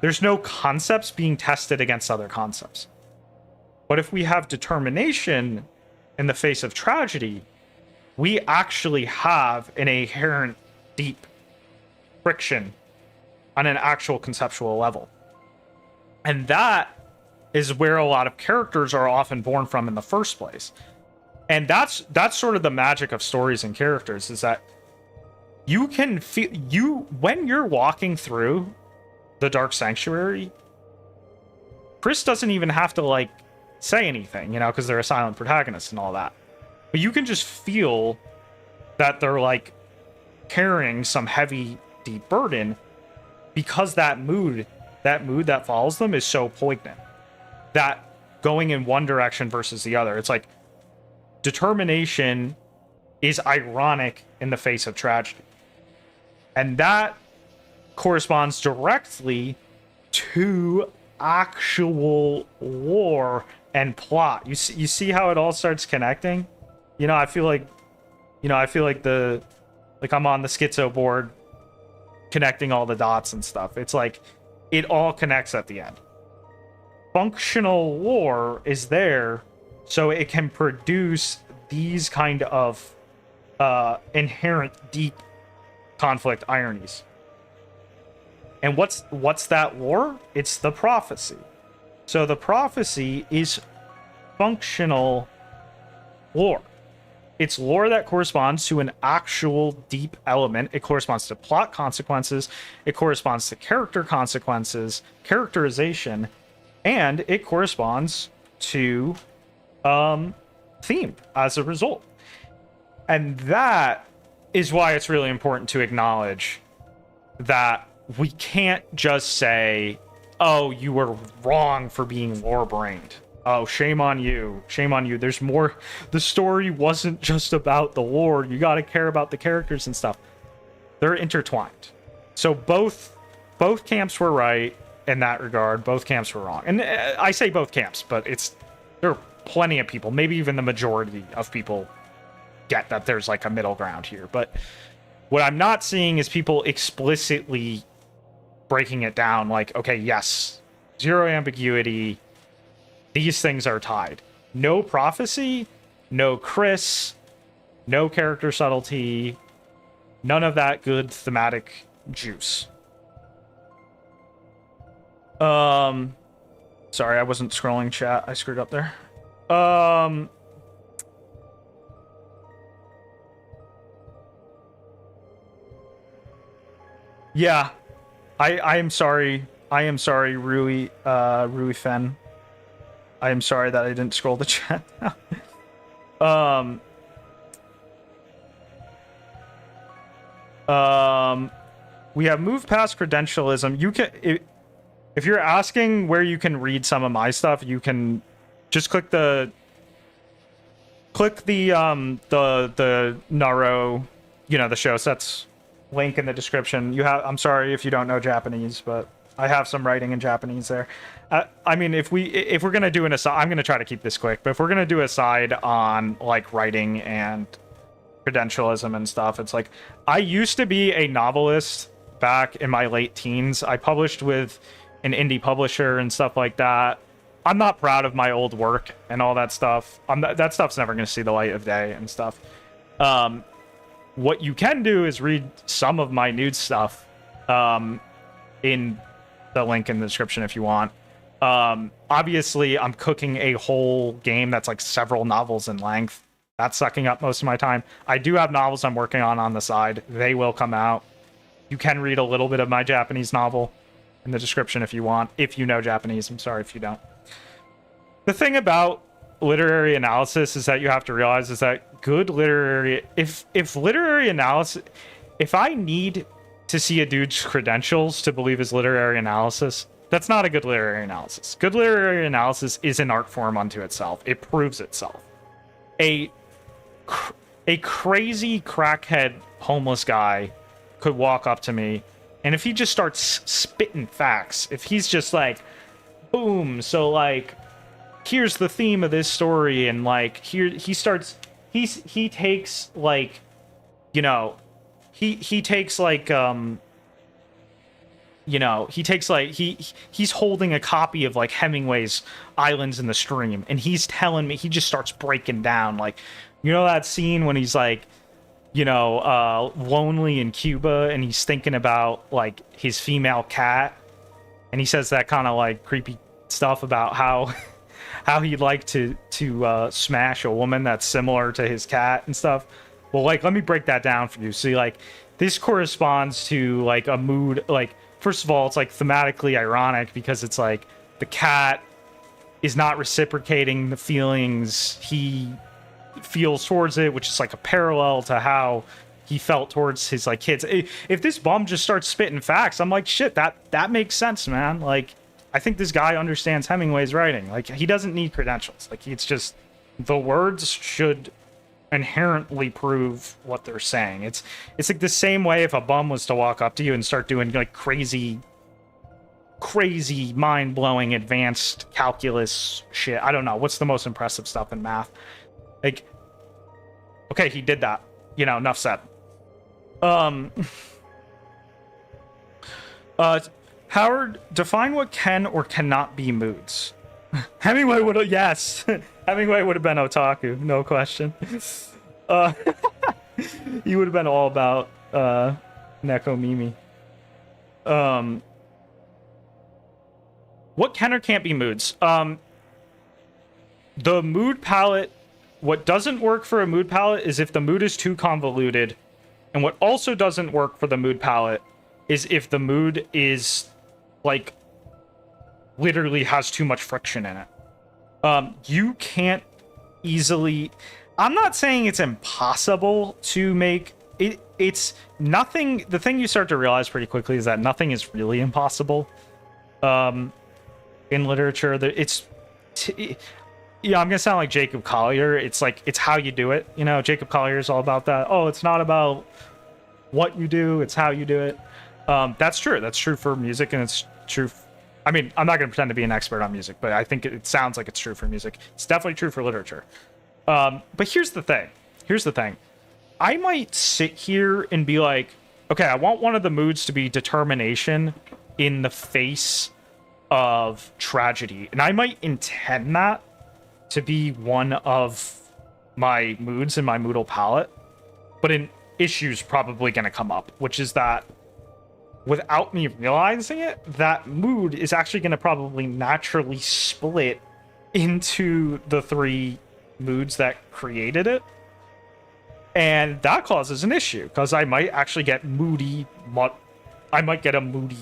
There's no concepts being tested against other concepts. But if we have determination in the face of tragedy, we actually have an inherent deep friction on an actual conceptual level. And that is where a lot of characters are often born from in the first place. And that's sort of the magic of stories and characters, is that you can feel, when you're walking through the Dark Sanctuary, Chris doesn't even have to like say anything, you know, because they're a silent protagonist and all that. But you can just feel that they're like carrying some heavy, deep burden, because that mood that follows them is so poignant. That going in one direction versus the other, it's like determination is ironic in the face of tragedy. And that corresponds directly to actual lore and plot. You see how it all starts connecting? I feel like, I'm on the schizo board connecting all the dots and stuff. It's like it all connects at the end. Functional lore is there so it can produce these kind of inherent deep conflict ironies. And what's that lore? It's the prophecy. So the prophecy is functional lore. It's lore that corresponds to an actual deep element. It corresponds to plot consequences. It corresponds to character consequences, characterization, and it corresponds to theme as a result. And that is why it's really important to acknowledge that we can't just say, oh, you were wrong for being lore-brained. Oh, shame on you. Shame on you. There's more. The story wasn't just about the lore. You got to care about the characters and stuff. They're intertwined. So both camps were right in that regard. Both camps were wrong. And I say both camps, but there are plenty of people, maybe even the majority of people get that there's like a middle ground here. But what I'm not seeing is people explicitly breaking it down like, okay, yes, zero ambiguity. These things are tied. No prophecy, no Chris, no character subtlety, none of that good thematic juice. Sorry, I wasn't scrolling chat. I screwed up there. Yeah. I am sorry. I am sorry, Rui Fen. I am sorry that I didn't scroll the chat. We have moved past credentialism. You can, if you're asking where you can read some of my stuff, you can just click the Naro, the show sets link in the description. I'm sorry if you don't know Japanese, but I have some writing in Japanese there. I mean, if we're gonna do an aside, I'm gonna try to keep this quick. But if we're gonna do a side on like writing and credentialism and stuff, it's like I used to be a novelist back in my late teens. I published with an indie publisher and stuff like that. I'm not proud of my old work and all that stuff. That stuff's never gonna see the light of day and stuff. What you can do is read some of my nude stuff in the link in the description if you want. Obviously, I'm cooking a whole game that's like several novels in length. That's sucking up most of my time. I do have novels I'm working on the side. They will come out. You can read a little bit of my Japanese novel in the description if you want. If you know Japanese, I'm sorry if you don't. The thing about literary analysis is that you have to realize is that good literary... If literary analysis... If I need to see a dude's credentials to believe his literary analysis, that's not a good literary analysis. Good literary analysis is an art form unto itself. It proves itself. A crazy crackhead homeless guy could walk up to me, and if he just starts spitting facts, if he's just like, boom, so like, here's the theme of this story, and like, here he starts, he takes like, he takes like he's holding a copy of like Hemingway's Islands in the Stream, and he's telling me, he just starts breaking down like, that scene when he's like, lonely in Cuba and he's thinking about like his female cat, and he says that kind of like creepy stuff about how he'd like to smash a woman that's similar to his cat and stuff. Well, like, let me break that down for you. See, like, this corresponds to like a mood. Like, first of all, it's like thematically ironic because it's like the cat is not reciprocating the feelings he feels towards it, which is like a parallel to how he felt towards his like kids. If this bum just starts spitting facts, I'm like, shit, that makes sense, man. Like, I think this guy understands Hemingway's writing. Like, he doesn't need credentials. Like, it's just the words should inherently prove what they're saying. It's like the same way if a bum was to walk up to you and start doing like crazy mind-blowing advanced calculus shit. I don't know what's the most impressive stuff in math. Like, Okay, he did that. You know, enough said. Um, Howard, define what can or cannot be moods. Hemingway would have, yes. Hemingway would have been otaku, no question. Uh, he would have been all about Neko Mimi. What can or can't be moods? The mood palette, what doesn't work for a mood palette is if the mood is too convoluted. And what also doesn't work for the mood palette is if the mood is, like, literally has too much friction in it. You can't easily... I'm not saying it's impossible to make... It's nothing... The thing you start to realize pretty quickly is that nothing is really impossible in literature. It's... Yeah, I'm gonna sound like Jacob Collier. It's like, it's how you do it. You know, Jacob Collier is all about that. Oh, it's not about what you do, it's how you do it. That's true. That's true for music, and it's true. I mean, I'm not gonna pretend to be an expert on music, but I think it sounds like it's true for music. It's definitely true for literature. But here's the thing. Here's the thing. I might sit here and be like, okay, I want one of the moods to be determination in the face of tragedy, and I might intend that to be one of my moods in my moodal palette, but an issue's probably going to come up, which is that without me realizing it, that mood is actually going to probably naturally split into the three moods that created it, and that causes an issue because I might actually get moody. I might get a moody,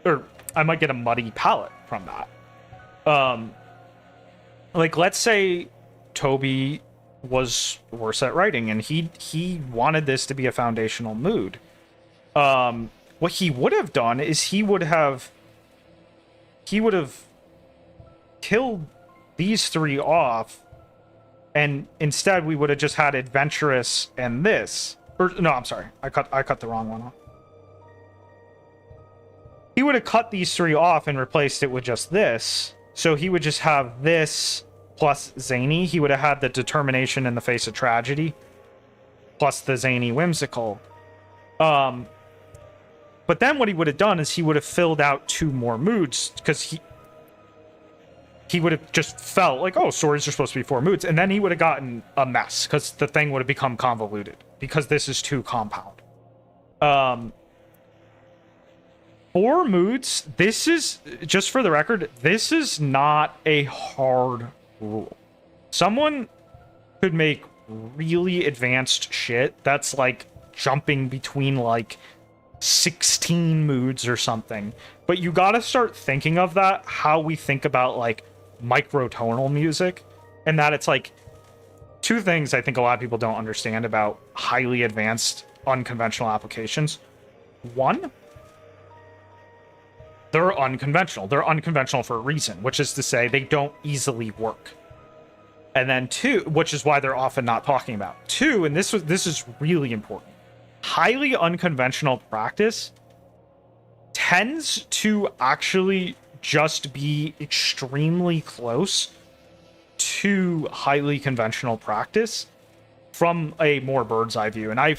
or I might get a muddy palette from that. Like, let's say Toby was worse at writing and he wanted this to be a foundational mood. What he would have done is he would have killed these three off, and instead we would have just had adventurous and this. Or no, I'm sorry. I cut the wrong one off. He would have cut these three off and replaced it with just this. So he would just have this plus zany. He would have had the determination in the face of tragedy plus the zany whimsical. But then what he would have done is he would have filled out two more moods, because he would have just felt like, oh, stories are supposed to be four moods. And then he would have gotten a mess because the thing would have become convoluted because this is too compound. Four moods, this is, just for the record, this is not a hard rule. Someone could make really advanced shit that's like jumping between like 16 moods or something. But you gotta start thinking of that how we think about like microtonal music, and that it's like two things I think a lot of people don't understand about highly advanced unconventional applications. One, they're unconventional. They're unconventional for a reason, which is to say they don't easily work. And then two, which is why they're often not talking about. Two, and this is really important. Highly unconventional practice tends to actually just be extremely close to highly conventional practice from a more bird's eye view. And I'm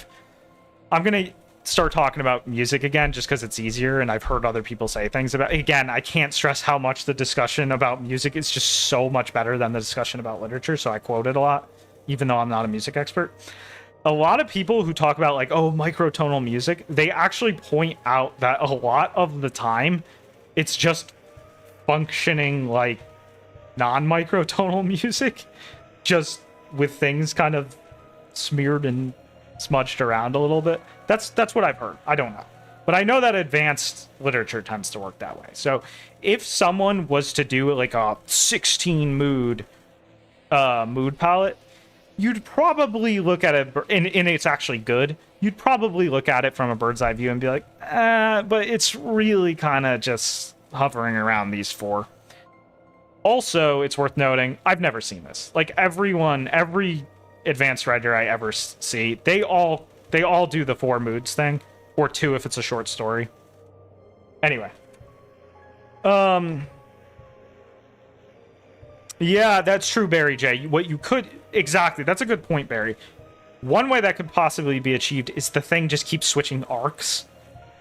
going to start talking about music again just because it's easier, and I've heard other people say things about it. Again, I can't stress how much the discussion about music is just so much better than the discussion about literature, so I quote it a lot, even though I'm not a music expert. A lot of people who talk about like, oh, microtonal music, they actually point out that a lot of the time it's just functioning like non-microtonal music, just with things kind of smeared and smudged around a little bit. That's what I've heard. I don't know. But I know that advanced literature tends to work that way. So if someone was to do like a 16 mood palette, you'd probably look at it, and it's actually good. You'd probably look at it from a bird's eye view and be like, but it's really kind of just hovering around these four. Also, it's worth noting, I've never seen this. Like every advanced writer I ever see, they all do the four moods thing, or two if it's a short story. Anyway, yeah, that's true, Barry J. What you could exactly, that's a good point, Barry. One way that could possibly be achieved is the thing just keeps switching arcs,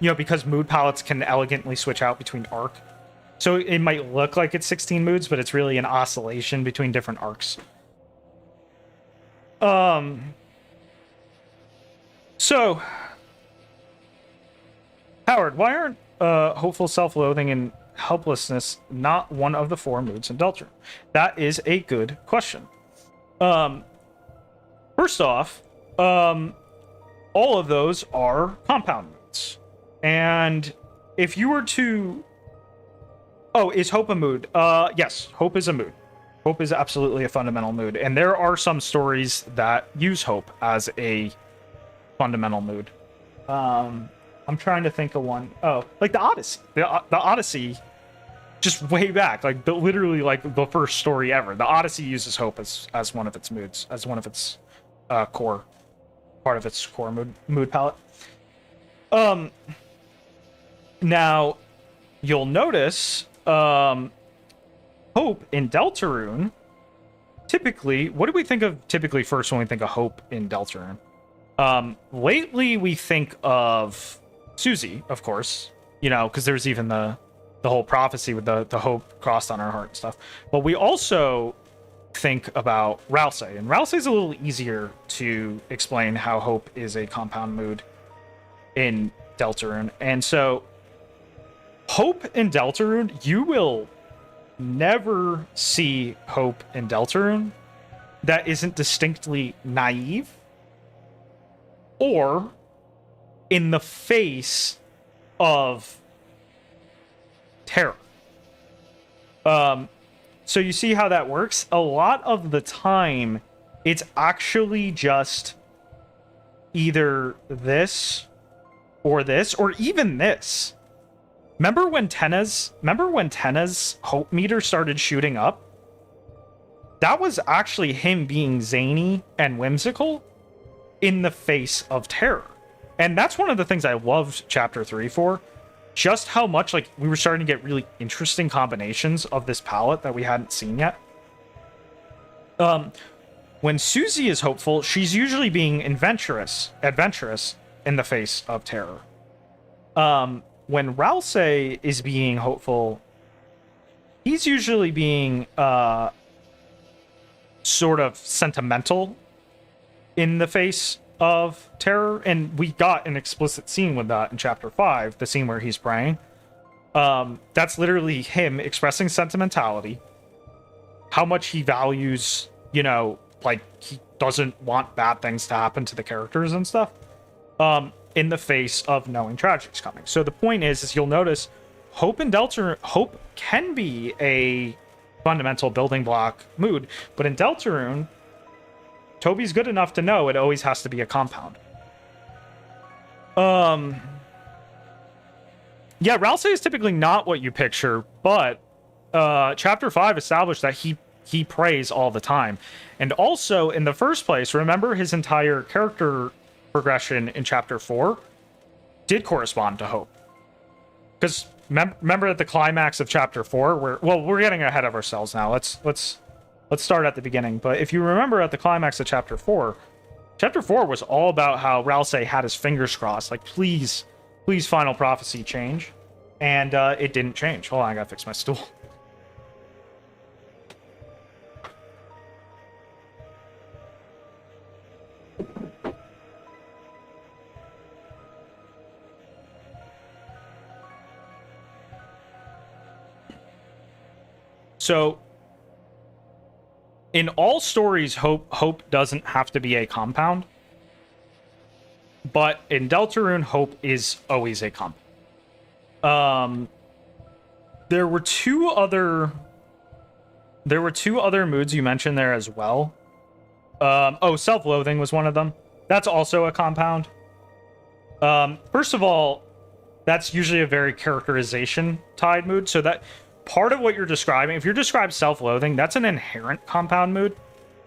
because mood palettes can elegantly switch out between arc. So it might look like it's 16 moods, but it's really an oscillation between different arcs. So, Howard, why aren't hopeful, self-loathing, and helplessness not one of the 4 moods in Deltarune? That is a good question. First off, all of those are compound moods. And if you were to... Oh, is hope a mood? Yes, hope is a mood. Hope is absolutely a fundamental mood. And there are some stories that use hope as a fundamental mood. I'm trying to think of one. Oh, like the Odyssey. The Odyssey, just way back, like literally like the first story ever. The Odyssey uses hope as one of its moods, as one of its core, part of its core mood palette. Now, you'll notice hope in Deltarune. Typically, what do we think of typically first when we think of hope in Deltarune? Lately we think of Susie, of course, because there's even the whole prophecy with the hope crossed on her heart and stuff. But we also think about Ralsei, and Ralsei is a little easier to explain how hope is a compound mood in Deltarune. And so hope in Deltarune, you will never see hope in Deltarune that isn't distinctly naive or in the face of terror. So you see how that works? A lot of the time, it's actually just either this, or even this. Remember when Tenna's hope meter started shooting up? That was actually him being zany and whimsical in the face of terror. And that's one of the things I loved Chapter 3 for. Just how much, like, we were starting to get really interesting combinations of this palette that we hadn't seen yet. When Susie is hopeful, she's usually being adventurous in the face of terror. When Ralsei is being hopeful, he's usually being sort of sentimental in the face of terror, and we got an explicit scene with that in Chapter 5, the scene where he's praying. That's literally him expressing sentimentality, how much he values, like, he doesn't want bad things to happen to the characters and stuff, in the face of knowing tragedy's coming. So the point is you'll notice hope in Deltarune, hope can be a fundamental building block mood, but in Deltarune, Toby's good enough to know it always has to be a compound. Yeah, Ralsei is typically not what you picture, but Chapter 5 established that he prays all the time. And also, in the first place, remember his entire character progression in Chapter 4 did correspond to hope. Because remember at the climax of Chapter 4, we're getting ahead of ourselves now. Let's start at the beginning. But if you remember at the climax of Chapter 4 was all about how Ralsei had his fingers crossed. Like, please, Final Prophecy change. And it didn't change. Hold on, I gotta fix my stool. So, in all stories, hope doesn't have to be a compound. But in Deltarune, hope is always a compound. There were two other moods you mentioned there as well. Self-loathing was one of them. That's also a compound. First of all, that's usually a very characterization-tied mood, so that part of what you're describing, if you're describing self-loathing, that's an inherent compound mood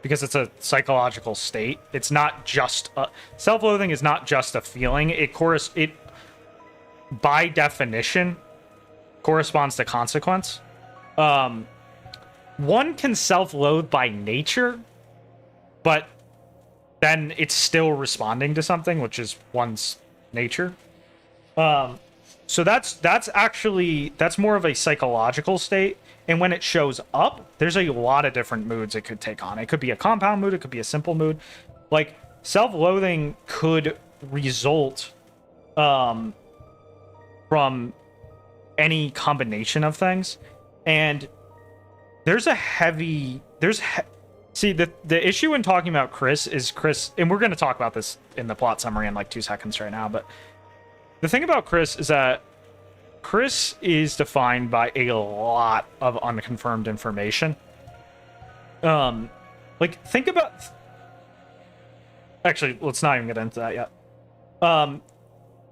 because it's a psychological state. It's not just self-loathing is not just a feeling. It by definition corresponds to consequence. One can self-loathe by nature, but then it's still responding to something, which is one's nature. So that's more of a psychological state. And when it shows up, there's a lot of different moods it could take on. It could be a compound mood, it could be a simple mood. Like, self-loathing could result from any combination of things. And there's a heavy... See, the issue in talking about Chris is Chris... And we're going to talk about this in the plot summary in like 2 seconds right now, but the thing about Chris is that Chris is defined by a lot of unconfirmed information. Like, think about... Actually, let's not even get into that yet.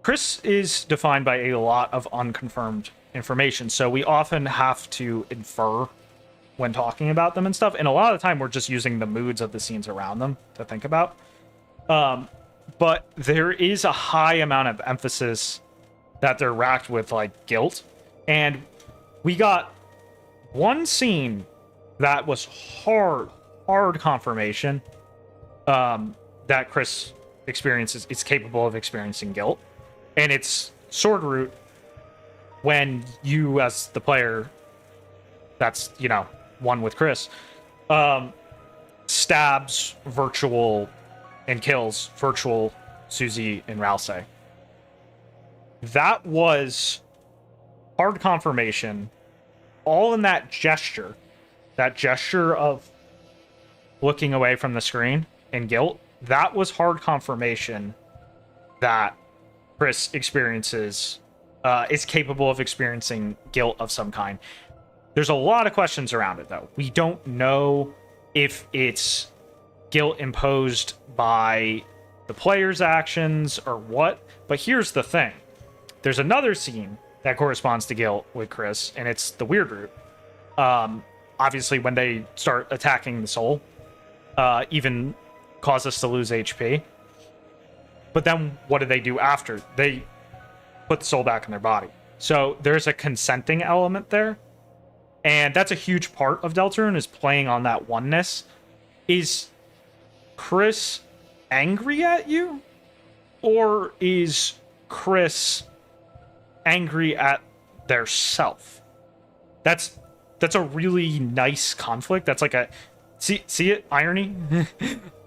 Chris is defined by a lot of unconfirmed information, so we often have to infer when talking about them and stuff, and a lot of the time we're just using the moods of the scenes around them to think about. But there is a high amount of emphasis that they're racked with, like, guilt. And we got one scene that was hard confirmation that Chris experiences, is capable of experiencing guilt. And it's Sword Root when you, as the player that's, you know, one with Chris, stabs virtual and kills virtual Susie and Ralsei. That was hard confirmation, all in that gesture of looking away from the screen and guilt. That was hard confirmation that Chris experiences, is capable of experiencing guilt of some kind. There's a lot of questions around it, though. We don't know if it's guilt imposed by the player's actions or what, but here's the thing. There's another scene that corresponds to guilt with Chris, and it's the Weird Root. Obviously, when they start attacking the soul, even cause us to lose HP. But then what do they do after? They put the soul back in their body. So there's a consenting element there. And that's a huge part of Deltarune, is playing on that oneness. Is Chris angry at you? Or is Chris angry at their self? That's a really nice conflict. That's like a... See it? Irony?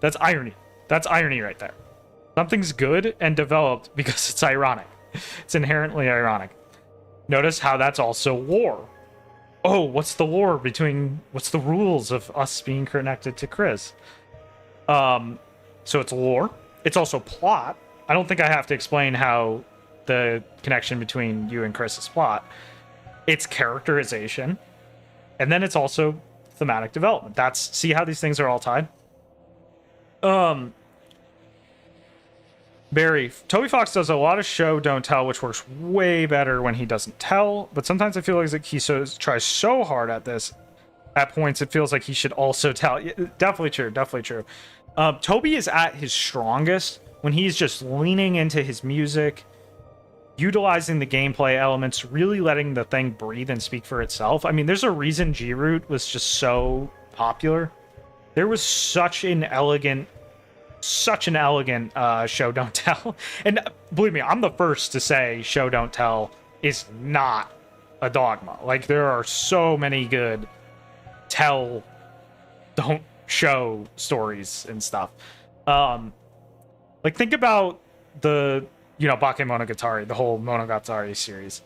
That's irony. That's irony right there. Something's good and developed because it's ironic. It's inherently ironic. Notice how that's also war. Oh, what's the war between... What's the rules of us being connected to Chris? So it's lore. It's also plot. I don't think I have to explain how the connection between you and Chris is plot. It's characterization. And then it's also thematic development. See how these things are all tied? Barry, Toby Fox does a lot of show, don't tell, which works way better when he doesn't tell, but sometimes I feel like he tries so hard at this. At points, it feels like he should also tell. Yeah, definitely true. Toby is at his strongest when he's just leaning into his music, utilizing the gameplay elements, really letting the thing breathe and speak for itself. I mean, there's a reason G-Root was just so popular. There was such an elegant show don't tell. And believe me, I'm the first to say show don't tell is not a dogma. Like, there are so many good tell don't show stories and stuff. Like, think about the, you know, Bakemonogatari, the whole Monogatari series.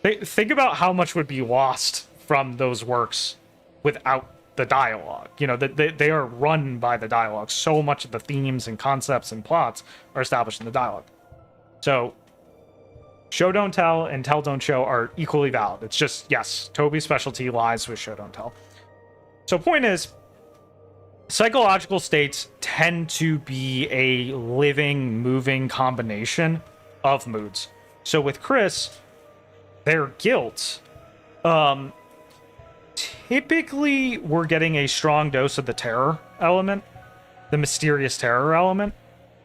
Think about how much would be lost from those works without the dialogue. You know, they are run by the dialogue. So much of the themes and concepts and plots are established in the dialogue. So show don't tell and tell don't show are equally valid. It's just, yes, Toby's specialty lies with show don't tell. So point is, psychological states tend to be a living, moving combination of moods. So with Chris, their guilt, typically we're getting a strong dose of the terror element, the mysterious terror element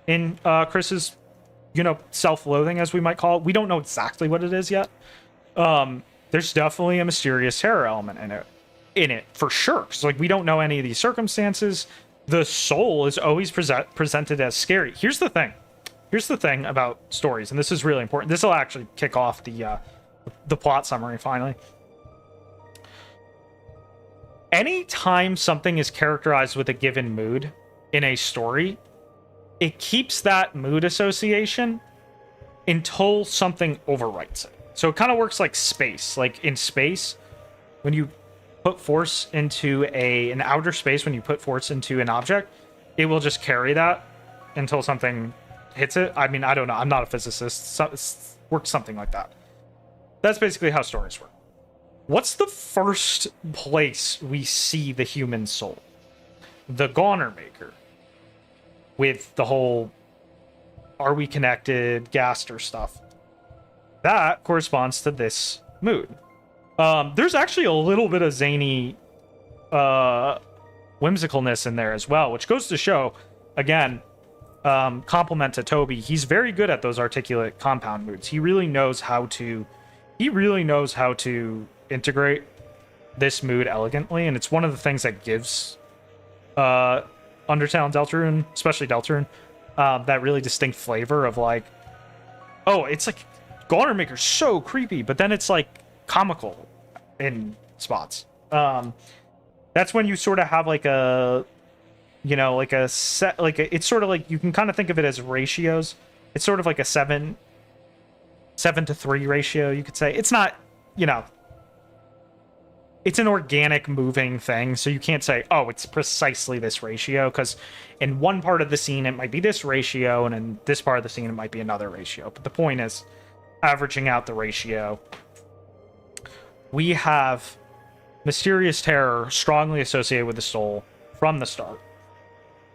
in Chris's, you know, self-loathing, as we might call it. We don't know exactly what it is yet. There's definitely a mysterious terror element in it for sure. Because, like, we don't know any of these circumstances. the soul is always presented as scary. Here's the thing. Here's the thing about stories, and this is really important. This will actually kick off the plot summary finally. Anytime something is characterized with a given mood in a story, it keeps that mood association until something overwrites it. So it kind of works like space. Like in space, when you put force into an outer space, when you put force into an object, it will just carry that until something hits it. I mean, I don't know. I'm not a physicist. So it works something like that. That's basically how stories work. What's the first place we see the human soul? The Goner Maker. With the whole, are we connected, Gaster stuff. That corresponds to this mood. There's actually a little bit of zany whimsicalness in there as well, which goes to show, again, compliment to Toby. He's very good at those articulate compound moods. He really knows how to integrate this mood elegantly, and it's one of the things that gives Undertale and Deltarune, especially Deltarune, that really distinct flavor of like, oh, it's like Goner Maker's so creepy, but then it's like comical in spots. That's when you sort of have like a, you know, like a set, like a, it's sort of like, you can kind of think of it as ratios. It's sort of like a 7-to-3 ratio, you could say. It's not, you know, it's an organic moving thing, so you can't say, oh, it's precisely this ratio, because in one part of the scene it might be this ratio, and in this part of the scene it might be another ratio. But the point is, averaging out the ratio, we have mysterious terror strongly associated with the soul from the start.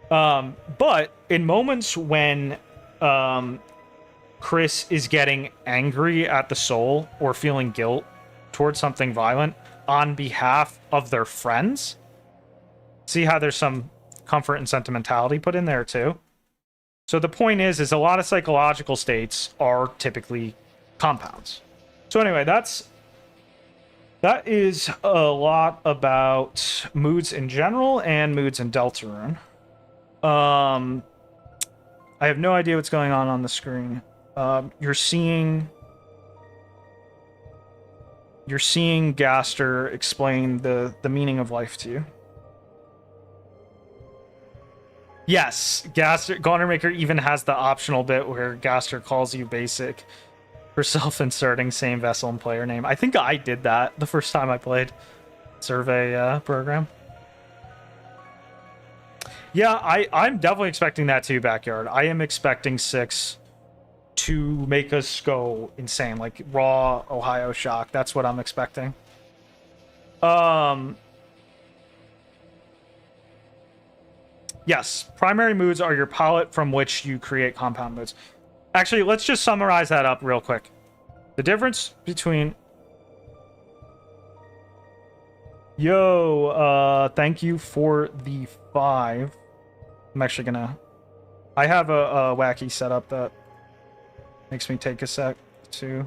But in moments when Chris is getting angry at the soul or feeling guilt towards something violent on behalf of their friends, see how there's some comfort and sentimentality put in there too. So the point is a lot of psychological states are typically compounds. So anyway, that is a lot about moods in general and moods in Deltarune. I have no idea what's going on the screen. You're seeing Gaster explain the meaning of life to you. Yes, Goner Maker even has the optional bit where Gaster calls you basic for self-inserting same vessel and player name. I think I did that the first time I played Survey program. Yeah, I'm definitely expecting that too, Backyard. I am expecting 6 to make us go insane, like raw Ohio shock. That's what I'm expecting. Yes, primary moods are your palette from which you create compound moods. Actually, let's just summarize that up real quick. The difference between... Yo, thank you for the 5. I'm actually gonna... I have a wacky setup that makes me take a sec to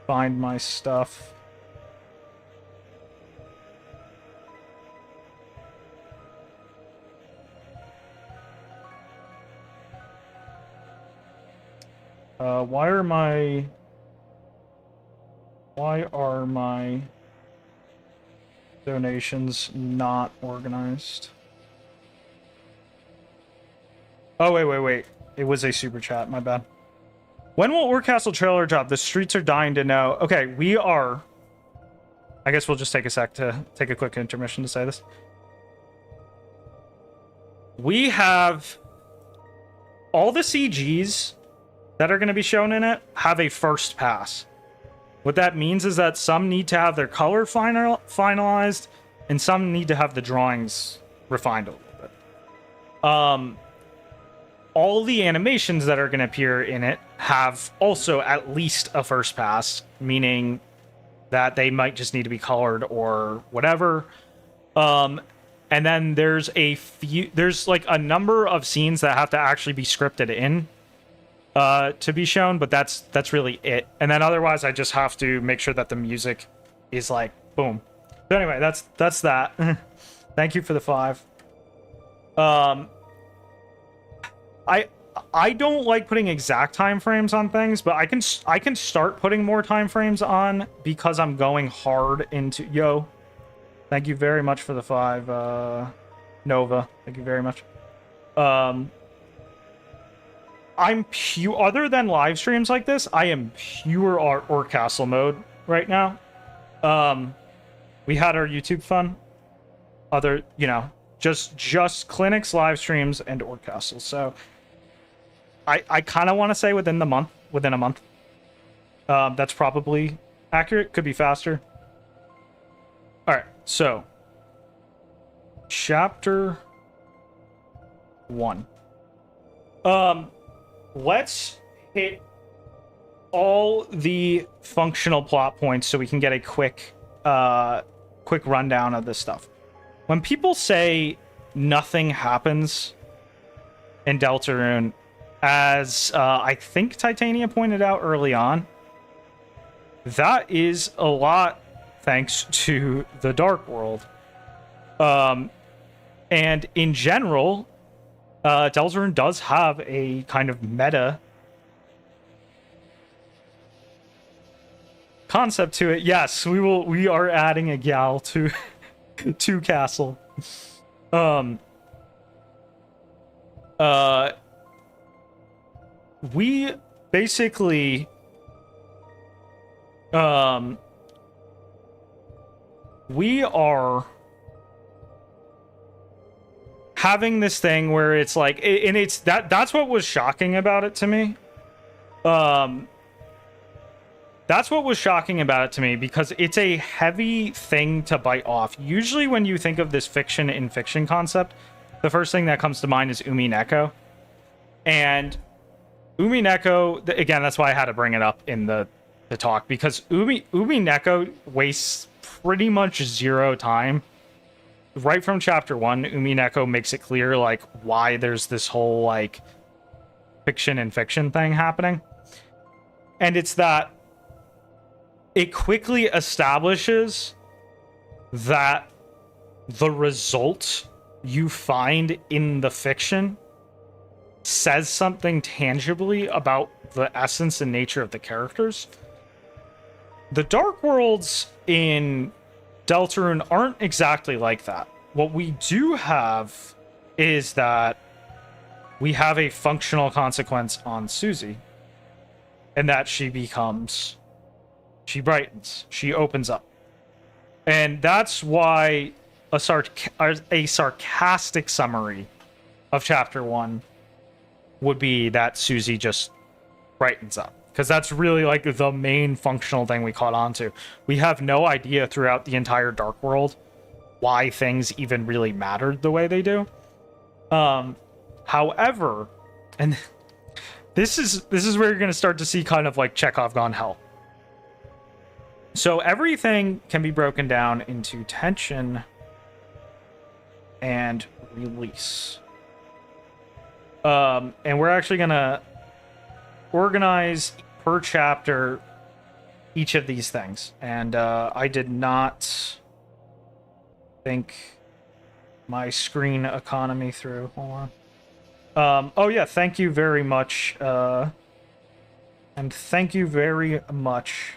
find my stuff. Why are my donations not organized? Oh, wait. It was a super chat, my bad. When will Orcastle trailer drop? The streets are dying to know. Okay, we are... I guess we'll just take a sec to take a quick intermission to say this. We have... all the CGs that are going to be shown in it have a first pass. What that means is that some need to have their color finalized, and some need to have the drawings refined a little bit. All the animations that are going to appear in it have also at least a first pass, meaning that they might just need to be colored or whatever. And then there's like a number of scenes that have to actually be scripted in to be shown, but that's really it. And then otherwise I just have to make sure that the music is like boom. But anyway, that's that. Thank you for the 5. Um, I don't like putting exact time frames on things, but I can start putting more time frames on because I'm going hard into yo. Thank you very much for the 5 Nova. Thank you very much. I'm pure other than live streams like this, I am pure art or castle mode right now. We had our YouTube fun. Other, you know, just clinics, live streams, and or castles. So I kind of want to say within a month. That's probably accurate. Could be faster. All right, so chapter 1. Let's hit all the functional plot points so we can get a quick rundown of this stuff. When people say nothing happens in Deltarune, as I think Titania pointed out early on, that is a lot thanks to the Dark World. And in general, Deltarune does have a kind of meta concept to it. Yes, we are adding a gal to to castle. We basically we are having this thing where it's like, and it's that's what was shocking about it to me. That's what was shocking about it to me, because it's a heavy thing to bite off. Usually when you think of this fiction in fiction concept, the first thing that comes to mind is Umi Neko. And Umi Neko, again, that's why I had to bring it up in the talk, because Umi Neko wastes pretty much zero time. Right from chapter 1, Umi Neko makes it clear, like, why there's this whole, like, fiction and fiction thing happening. And it's that it quickly establishes that the result you find in the fiction says something tangibly about the essence and nature of the characters. The Dark Worlds in Deltarune aren't exactly like that. What we do have is that we have a functional consequence on Susie, and that she brightens, she opens up. And that's why a sarcastic summary of chapter 1 would be that Susie just brightens up, because that's really like the main functional thing we caught on to. We have no idea throughout the entire Dark World why things even really mattered the way they do. However, and this is where you're going to start to see kind of like Chekhov gone hell. So everything can be broken down into tension and release. And we're actually going to organize per chapter each of these things. And I did not think my screen economy through. Hold on. Oh yeah, thank you very much. And thank you very much,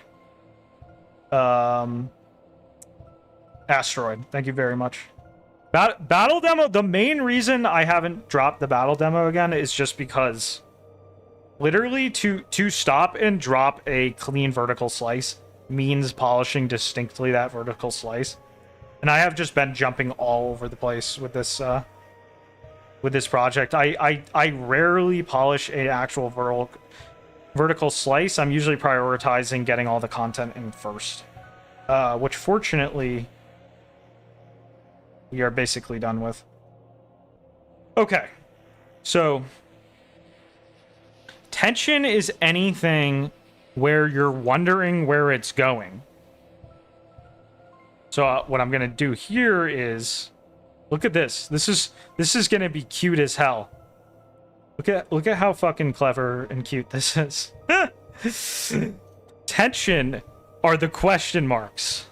Asteroid. Thank you very much. Battle demo, the main reason I haven't dropped the battle demo again is just because literally to stop and drop a clean vertical slice means polishing distinctly that vertical slice. And I have just been jumping all over the place with this project. I rarely polish an actual vertical slice. I'm usually prioritizing getting all the content in first, which fortunately we are basically done with. Okay, so tension is anything where you're wondering where it's going. So what I'm gonna do here is look at this. This is gonna be cute as hell. Look at how fucking clever and cute this is. Tension are the question marks.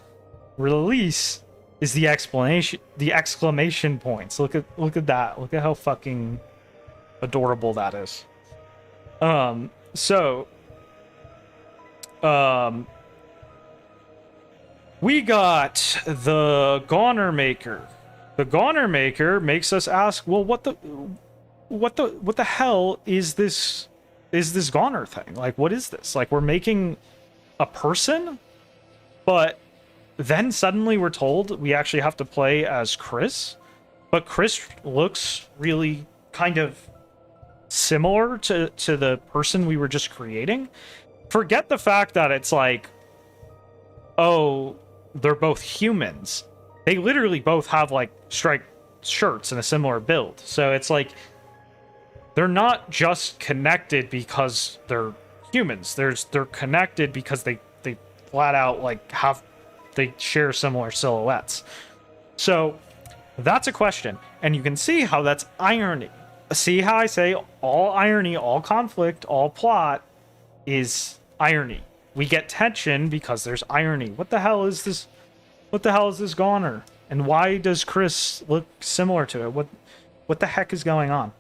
Release is the explanation, the exclamation points. Look at that. Look at how fucking adorable that is. So we got the Goner Maker. The Goner Maker makes us ask, well, what the hell is this Goner thing? Like, what is this? Like, we're making a person, but then suddenly we're told we actually have to play as Chris, but Chris looks really kind of similar to the person we were just creating. Forget the fact that it's like, oh, they're both humans. They literally both have like striped shirts and a similar build. So it's like they're not just connected because they're humans. They're connected because they flat out like they share similar silhouettes. So that's a question, and you can see how that's irony. See how I say all irony, all conflict, all plot is irony. We get tension because there's irony. What the hell is this? What the hell is this Goner? And why does Chris look similar to it? What the heck is going on?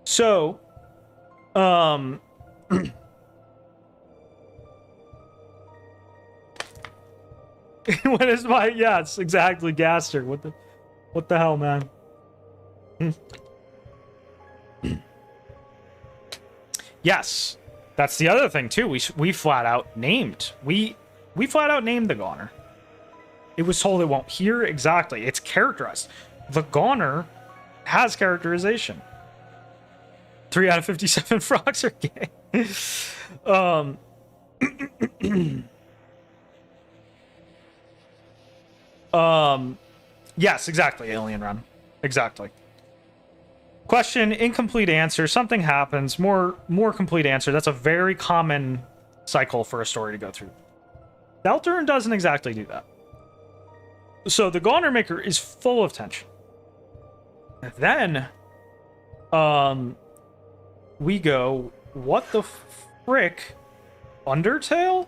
So what is my, yes, exactly, Gaster. What the hell, man? Yes, that's the other thing too. We flat out named. We flat out named the Goner. It was told it won't. Here, exactly. It's characterized. The Goner has characterization. 3 out of 57 frogs are gay. Yes, exactly, Alien Run. Exactly. Question, incomplete answer, something happens, more complete answer. That's a very common cycle for a story to go through. Deltarune doesn't exactly do that. So the Goner Maker is full of tension. And then, we go, what the frick? Undertale?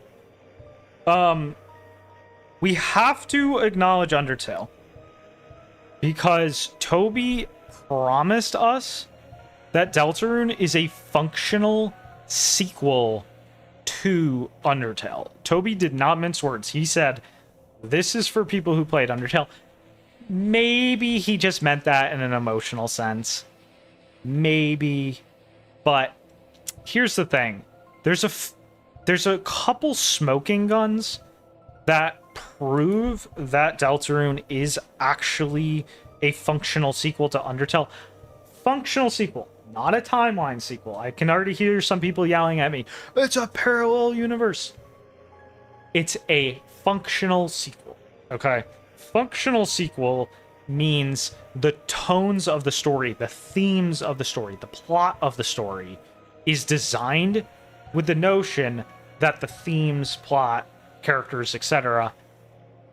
We have to acknowledge Undertale. Because Toby promised us that Deltarune is a functional sequel to Undertale. Toby did not mince words. He said, this is for people who played Undertale. Maybe he just meant that in an emotional sense. Maybe. But here's the thing. There's a couple smoking guns that prove that Deltarune is actually a functional sequel to Undertale. Functional sequel, not a timeline sequel. I can already hear some people yelling at me, it's a parallel universe. It's a functional sequel, okay? Functional sequel means the tones of the story, the themes of the story, the plot of the story is designed with the notion that the themes, plot, characters, etc.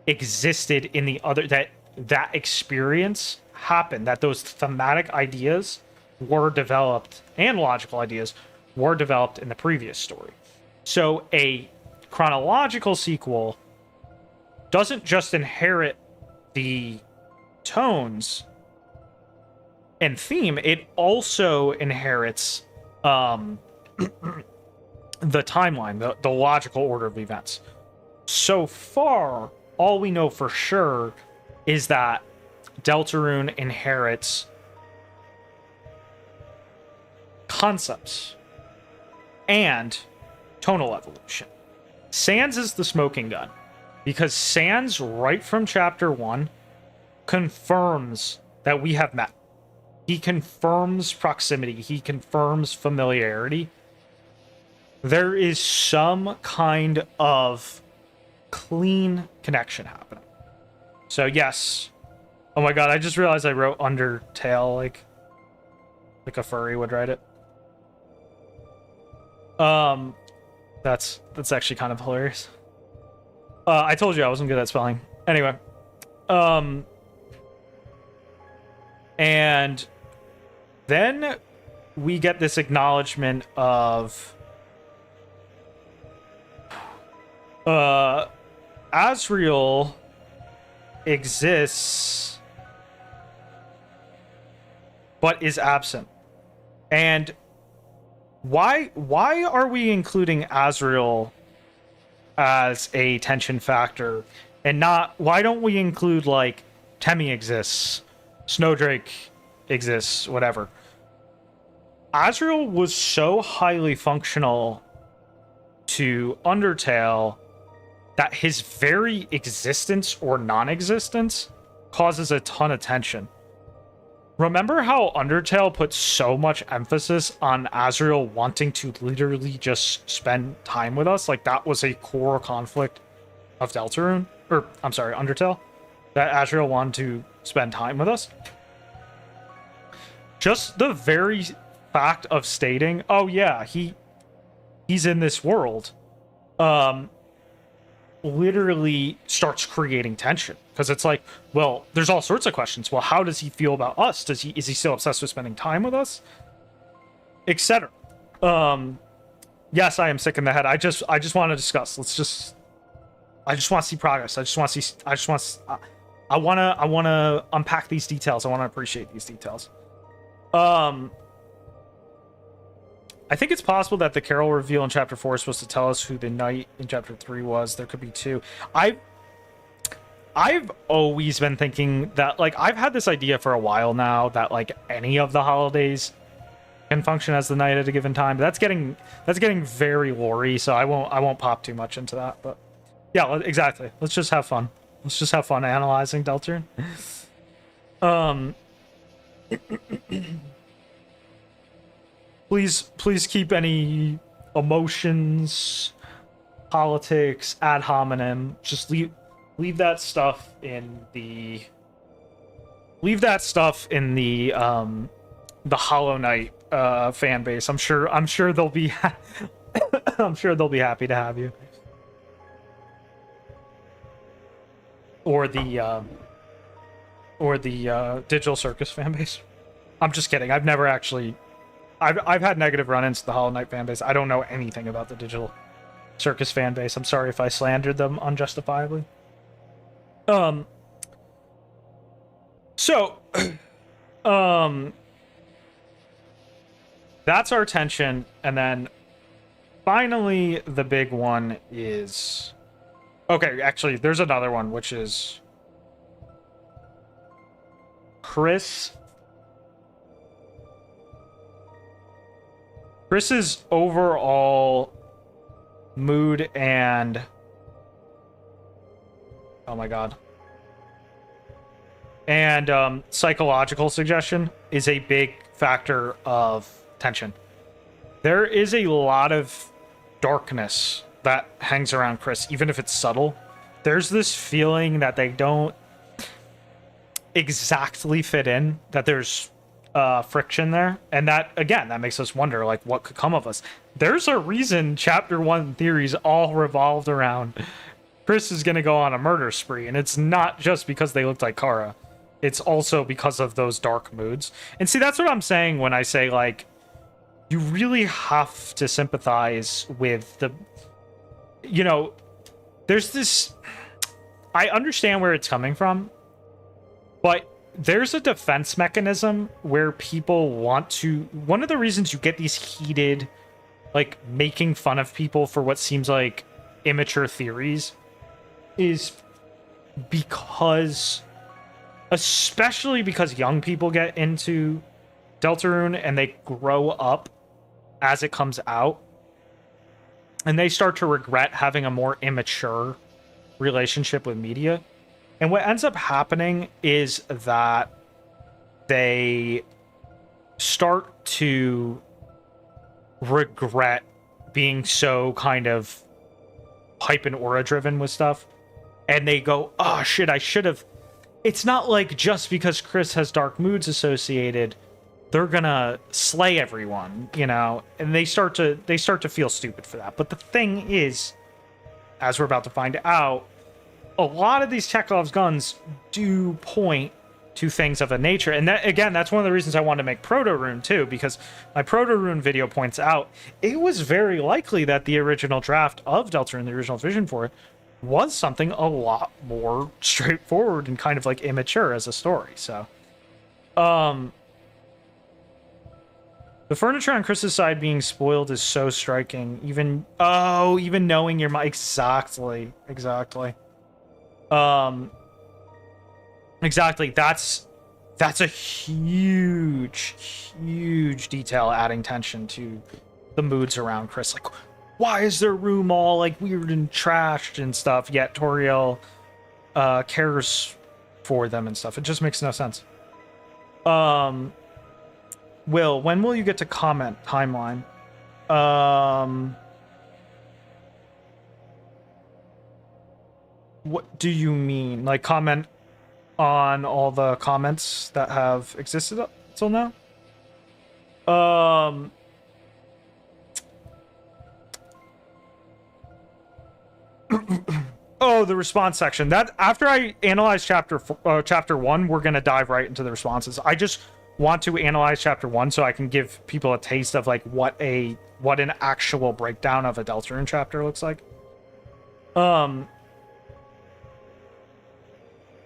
existed in the other, that experience happened, that those thematic ideas were developed and logical ideas were developed in the previous story. So a chronological sequel doesn't just inherit the tones and theme, it also inherits the timeline, the logical order of events. So far, all we know for sure is that Deltarune inherits concepts and tonal evolution. Sans is the smoking gun, because Sans, right from chapter 1, confirms that we have met. He confirms proximity. He confirms familiarity. There is some kind of clean connection happening. So yes. Oh my god, I just realized I wrote Undertale like a furry would write it. That's actually kind of hilarious. I told you I wasn't good at spelling. Anyway. And then we get this acknowledgement of Asriel exists but is absent. And why are we including Asriel as a tension factor and not, why don't we include like Temmie exists, Snowdrake exists, whatever. Asriel was so highly functional to Undertale that his very existence or non-existence causes a ton of tension. Remember how Undertale put so much emphasis on Asriel wanting to literally just spend time with us? Like, that was a core conflict of Deltarune, or I'm sorry, Undertale, that Asriel wanted to spend time with us. Just the very fact of stating, oh yeah, he's in this world, literally starts creating tension, because it's like, well, there's all sorts of questions. Well, how does he feel about us? Is he still obsessed with spending time with us, etc. Yes, I am sick in the head. I just want to discuss. I just want to see progress. I want to unpack these details. I want to appreciate these details. I think it's possible that the Carol reveal in Chapter 4 is supposed to tell us who the knight in Chapter 3 was. There could be two. I've always been thinking that, like, I've had this idea for a while now that, like, any of the holidays can function as the knight at a given time. But that's getting very lore-y, so I won't pop too much into that. But yeah, exactly. Let's just have fun. Let's just have fun analyzing Deltarune. Please keep any emotions, politics, ad hominem. Just leave that stuff in the Hollow Knight fan base. I'm sure they'll be I'm sure they'll be happy to have you. Or the Digital Circus fan base. I'm just kidding. I've never actually. I've had negative run-ins to the Hollow Knight fan base. I don't know anything about the Digital Circus fan base. I'm sorry if I slandered them unjustifiably. So, that's our tension, and then finally the big one is, okay, actually there's another one, which is Chris's overall mood and, oh my god, and psychological suggestion is a big factor of tension. There is a lot of darkness that hangs around Chris, even if it's subtle. There's this feeling that they don't exactly fit in, that there's friction there, and that, again, that makes us wonder, like, what could come of us. There's a reason Chapter 1 theories all revolved around Chris is gonna go on a murder spree, and it's not just because they looked like Kara. It's also because of those dark moods. And see, that's what I'm saying when I say, like, you really have to sympathize with the, you know, there's this, I understand where it's coming from, but there's a defense mechanism where people want to, one of the reasons you get these heated, like, making fun of people for what seems like immature theories is because, especially because young people get into Deltarune and they grow up as it comes out, and they start to regret having a more immature relationship with media. And what ends up happening is that they start to regret being so kind of hype and aura driven with stuff. And they go, oh shit, I should have. It's not like just because Chris has dark moods associated, they're gonna slay everyone, you know? And they start to feel stupid for that. But the thing is, as we're about to find out, a lot of these Chekhov's guns do point to things of a nature. And that, again, that's one of the reasons I wanted to make Proto-Rune too, because my Proto-Rune video points out it was very likely that the original draft of Deltarune, the original vision for it, was something a lot more straightforward and kind of like immature as a story. So, the furniture on Chris's side being spoiled is so striking. Even knowing your mind. Exactly. Exactly. That's a huge detail adding tension to the moods around Chris. Like, why is their room all like weird and trashed and stuff? Yet Toriel cares for them and stuff. It just makes no sense. Will, when will you get to comment timeline? What do you mean? Like comment on all the comments that have existed up till now? Oh, the response section. That after I analyze chapter 1, we're gonna dive right into the responses. I just want to analyze chapter 1 so I can give people a taste of like what an actual breakdown of a Deltarune chapter looks like.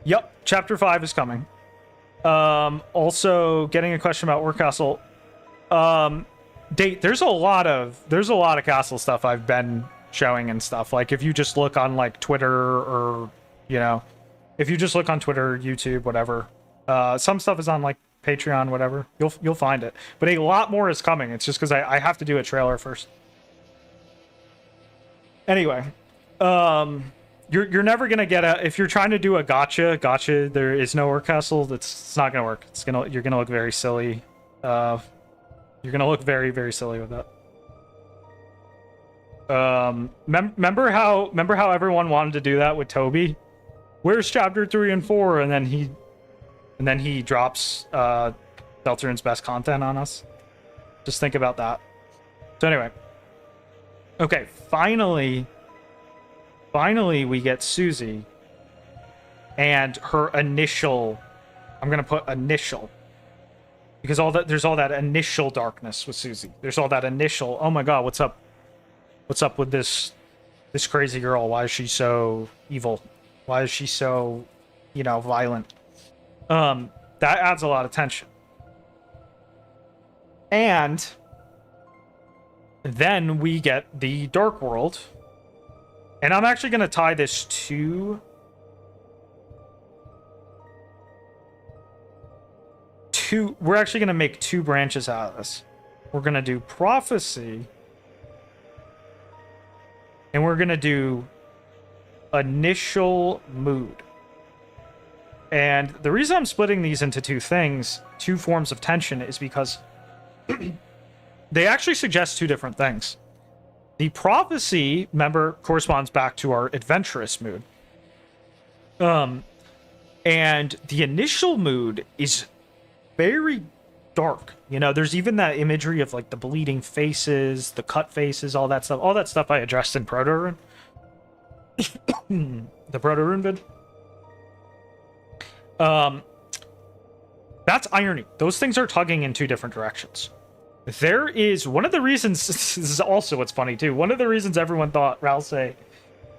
Yep, chapter 5 is coming. Also getting a question about War Castle. Date, there's a lot of castle stuff I've been showing and stuff. Like if you just look on like Twitter or if you just look on Twitter, YouTube, whatever. Some stuff is on like Patreon, whatever. You'll find it. But a lot more is coming. It's just because I have to do a trailer first. Anyway, you're never gonna get if you're trying to do a gotcha. There is no War Castle. It's not gonna work. You're gonna look very silly. You're gonna look very, very silly with that. Remember how everyone wanted to do that with Toby? Where's chapter 3 and 4? And then he drops Deltarune's best content on us. Just think about that. So anyway. Okay, finally we get Susie and her initial, I'm gonna put initial, because there's all that initial darkness with Susie. There's all that initial, oh my god, what's up with this crazy girl? Why is she so evil? Why is she so, violent? That adds a lot of tension. And then we get the Dark World. And I'm actually going to tie this to we're actually going to make 2 branches out of this. We're going to do prophecy. And we're going to do initial mood. And the reason I'm splitting these into 2 forms of tension, is because they actually suggest 2 different things. The prophecy, remember, corresponds back to our adventurous mood. And the initial mood is very dark. There's even that imagery of like the bleeding faces, the cut faces, all that stuff. All that stuff I addressed in Proto-Rune. The Proto-Rune vid. That's irony. Those things are tugging in 2 different directions. There is one of the reasons, this is also what's funny too, one of the reasons everyone thought Ralsei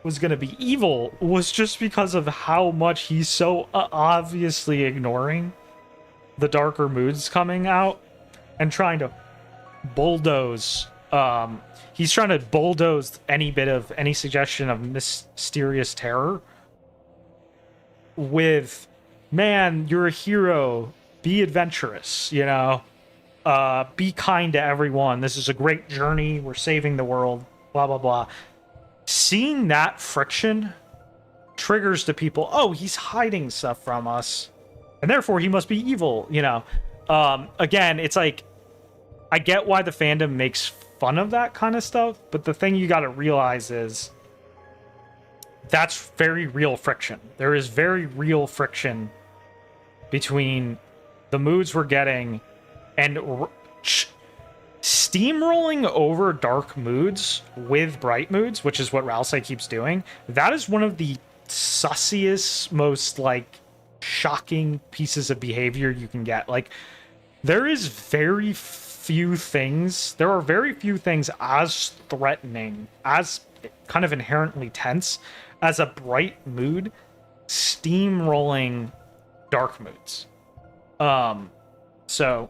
was going to be evil was just because of how much he's so obviously ignoring the darker moods coming out and trying to bulldoze. He's trying to bulldoze any suggestion of mysterious terror with, man, you're a hero, be adventurous, be kind to everyone. This is a great journey. We're saving the world. Blah, blah, blah. Seeing that friction triggers to people, oh, he's hiding stuff from us, and therefore he must be evil, Again, it's like, I get why the fandom makes fun of that kind of stuff, but the thing you gotta realize is that's very real friction. There is very real friction between the moods we're getting and steamrolling over dark moods with bright moods, which is what Ralsei keeps doing. That is one of the sussiest, most like shocking pieces of behavior you can get. Like, there are very few things as threatening, as kind of inherently tense as a bright mood steamrolling dark moods. So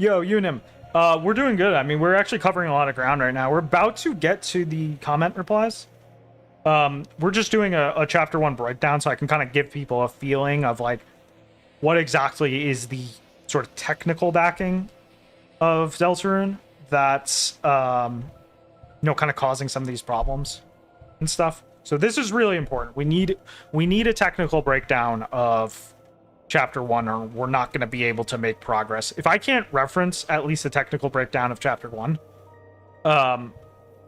Yo, Unim. We're doing good. I mean, we're actually covering a lot of ground right now. We're about to get to the comment replies. We're just doing a chapter 1 breakdown so I can kind of give people a feeling of like what exactly is the sort of technical backing of Deltarune that's kind of causing some of these problems and stuff. So this is really important. We need a technical breakdown of chapter 1 or we're not going to be able to make progress. If I can't reference at least a technical breakdown of chapter 1, we're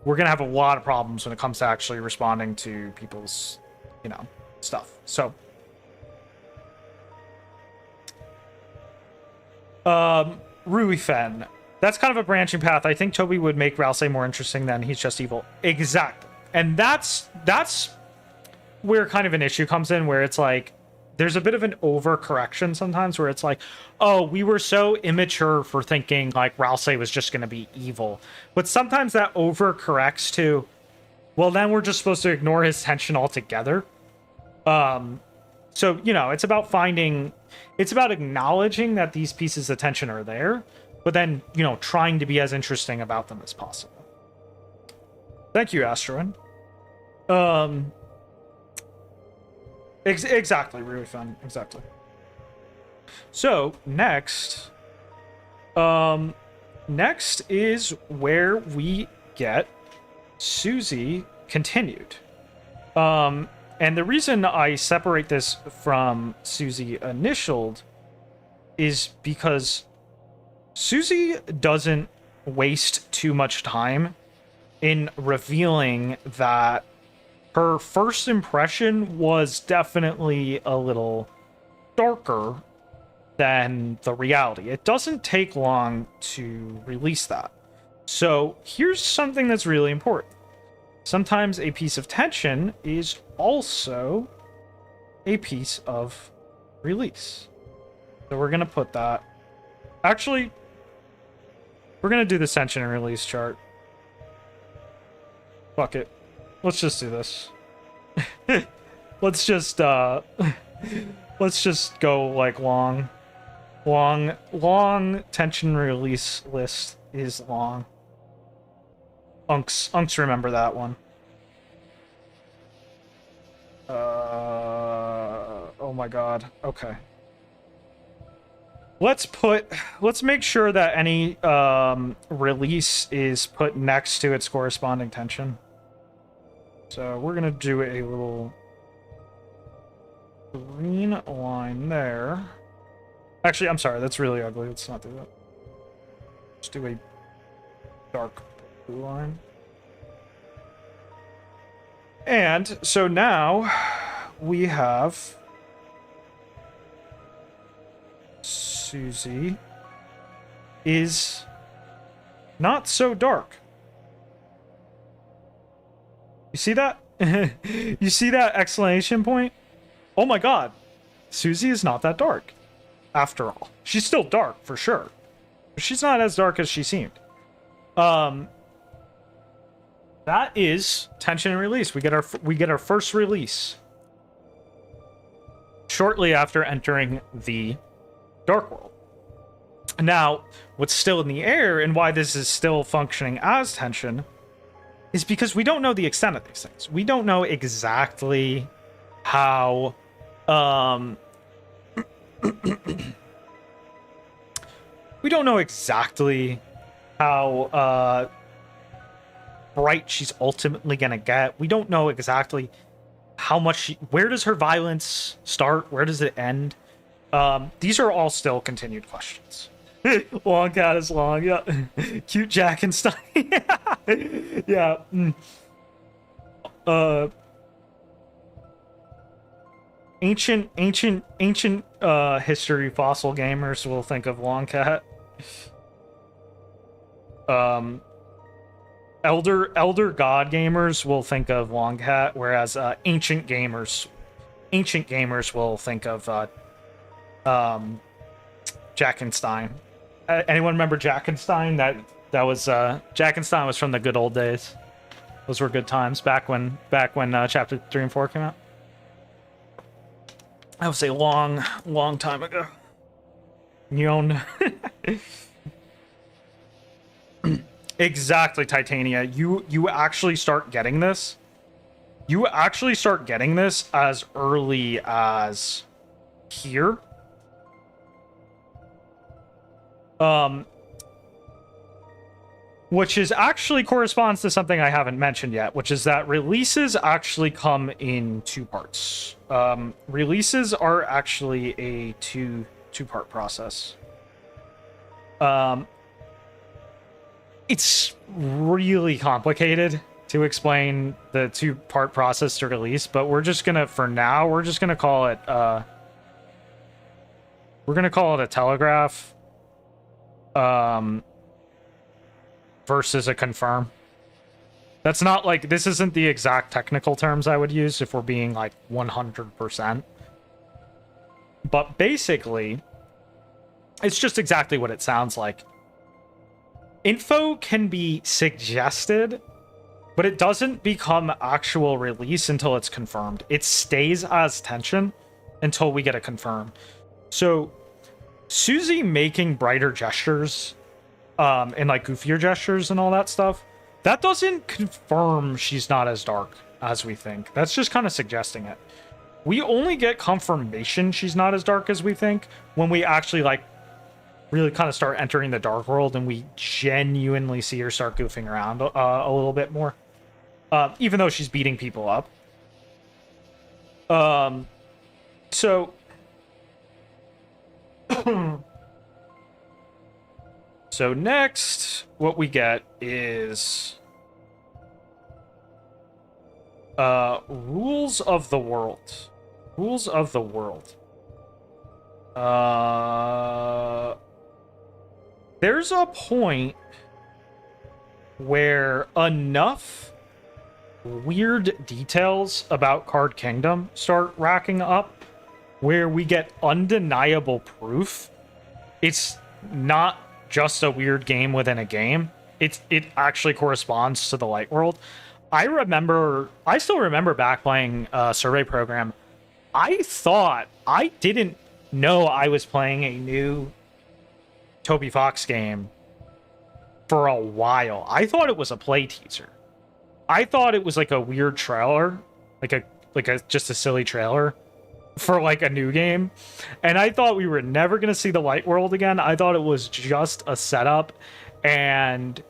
going to have a lot of problems when it comes to actually responding to people's, stuff. So, Ruifen. That's kind of a branching path. I think Toby would make Ralsei more interesting than he's just evil. Exactly. And that's where kind of an issue comes in, where it's like, there's a bit of an overcorrection sometimes where it's like, oh, we were so immature for thinking like Ralsei was just going to be evil. But sometimes that overcorrects to, well, then we're just supposed to ignore his tension altogether. So, it's about acknowledging that these pieces of tension are there, but then, trying to be as interesting about them as possible. Thank you, Astroin. Exactly, really fun. Exactly. So next is where we get Susie continued. And the reason I separate this from Susie initialed is because Susie doesn't waste too much time in revealing that her first impression was definitely a little darker than the reality. It doesn't take long to release that. So here's something that's really important. Sometimes a piece of tension is also a piece of release. So we're going to put that. Actually, we're going to do the tension and release chart. Fuck it. Let's just do this. let's just go like long tension release list is long. Unks remember that one. Oh my god. Okay. Let's make sure that any release is put next to its corresponding tension. So we're gonna do a little green line there. Actually, I'm sorry, that's really ugly. Let's not do that. Let's do a dark blue line. And so now we have Susie is not so dark. You see that? You see that exclamation point? Oh my god. Susie is not that dark. After all. She's still dark, for sure. But she's not as dark as she seemed. That is tension and release. We get our first release. Shortly after entering the Dark World. Now, what's still in the air and why this is still functioning as tension is because we don't know the extent of these things. We don't know exactly how we don't know exactly how bright she's ultimately gonna get. We don't know exactly how much where does her violence start? Where does it end? These are all still continued questions. Long cat is long, yeah. Cute Jack and Stein. Yeah. Ancient history fossil gamers will think of Long Cat. Um, elder god gamers will think of Longhat, whereas ancient gamers will think of Jackenstein. Anyone remember Jackenstein? That was Jackenstein was from the good old days. Those were good times back when chapter 3 and 4 came out. That was a long time ago. You own exactly, Titania. You actually start getting this. You actually start getting this as early as here. Which is actually corresponds to something I haven't mentioned yet, which is that releases actually come in two parts. Releases are actually a two-part process. It's really complicated to explain the two-part process to release, but we're just gonna, for now, we're gonna call it a telegraph. Versus a confirm. That's not like, this isn't the exact technical terms I would use if we're being like 100%. But basically, it's just exactly what it sounds like. Info can be suggested, but it doesn't become actual release until it's confirmed. It stays as tension until we get it confirmed. So, Susie making brighter gestures and like goofier gestures and all that stuff, that doesn't confirm she's not as dark as we think. That's just kind of suggesting it. We only get confirmation she's not as dark as we think when we actually like really kind of start entering the dark world and we genuinely see her start goofing around a little bit more, even though she's beating people up. So So next, what we get is rules of the world. Rules of the world. There's a point where enough weird details about Card Kingdom start racking up where we get undeniable proof it's not just a weird game within a game. It actually corresponds to the light world. I still remember back playing Survey Program. I didn't know I was playing a new Toby Fox game for a while. I thought it was a play teaser. I thought it was like a weird trailer, like a just a silly trailer for like a new game, and I thought we were never going to see the light world again. I thought it was just a setup and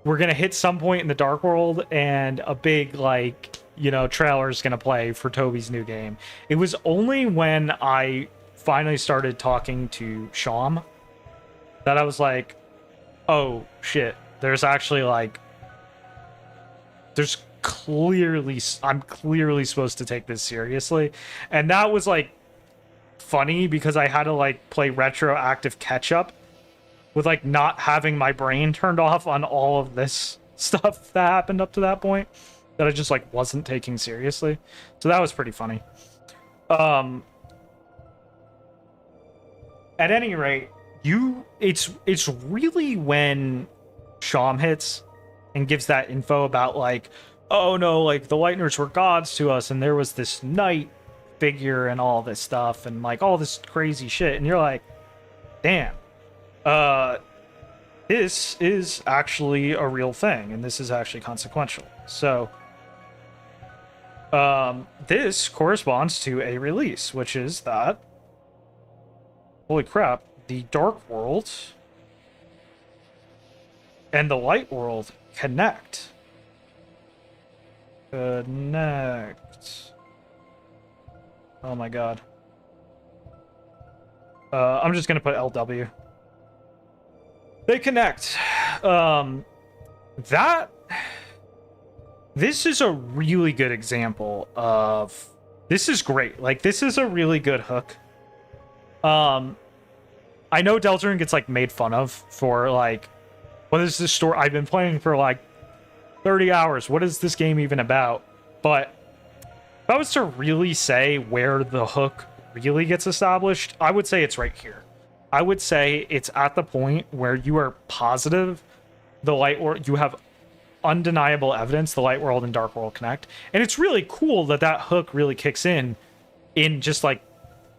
we're going to hit some point in the dark world and a big like, you know, trailer is going to play for Toby's new game. It was only when I finally started talking to Sham that I was like, oh shit, there's actually like, I'm clearly supposed to take this seriously. And that was like funny because I had to like play retroactive catch up with like not having my brain turned off on all of this stuff that happened up to that point that I just like wasn't taking seriously. So that was pretty funny. At any rate, it's really when Sham hits and gives that info about like, oh no, like the Lightners were gods to us and there was this knight figure and all this stuff and like all this crazy shit, and you're like, damn, this is actually a real thing and this is actually consequential. So this corresponds to a release, which is that, holy crap, the dark world and the light world connect. Oh my god. I'm just gonna put LW. They connect. This is a really good example of, this is great. Like, this is a really good hook. I know Deltarune gets like made fun of for like what is this story? I've been playing for like 30 hours. What is this game even about? But if I was to really say where the hook really gets established, I would say it's right here. I would say it's at the point where you are positive the light world, you have undeniable evidence the light world and dark world connect. And it's really cool that that hook really kicks in just like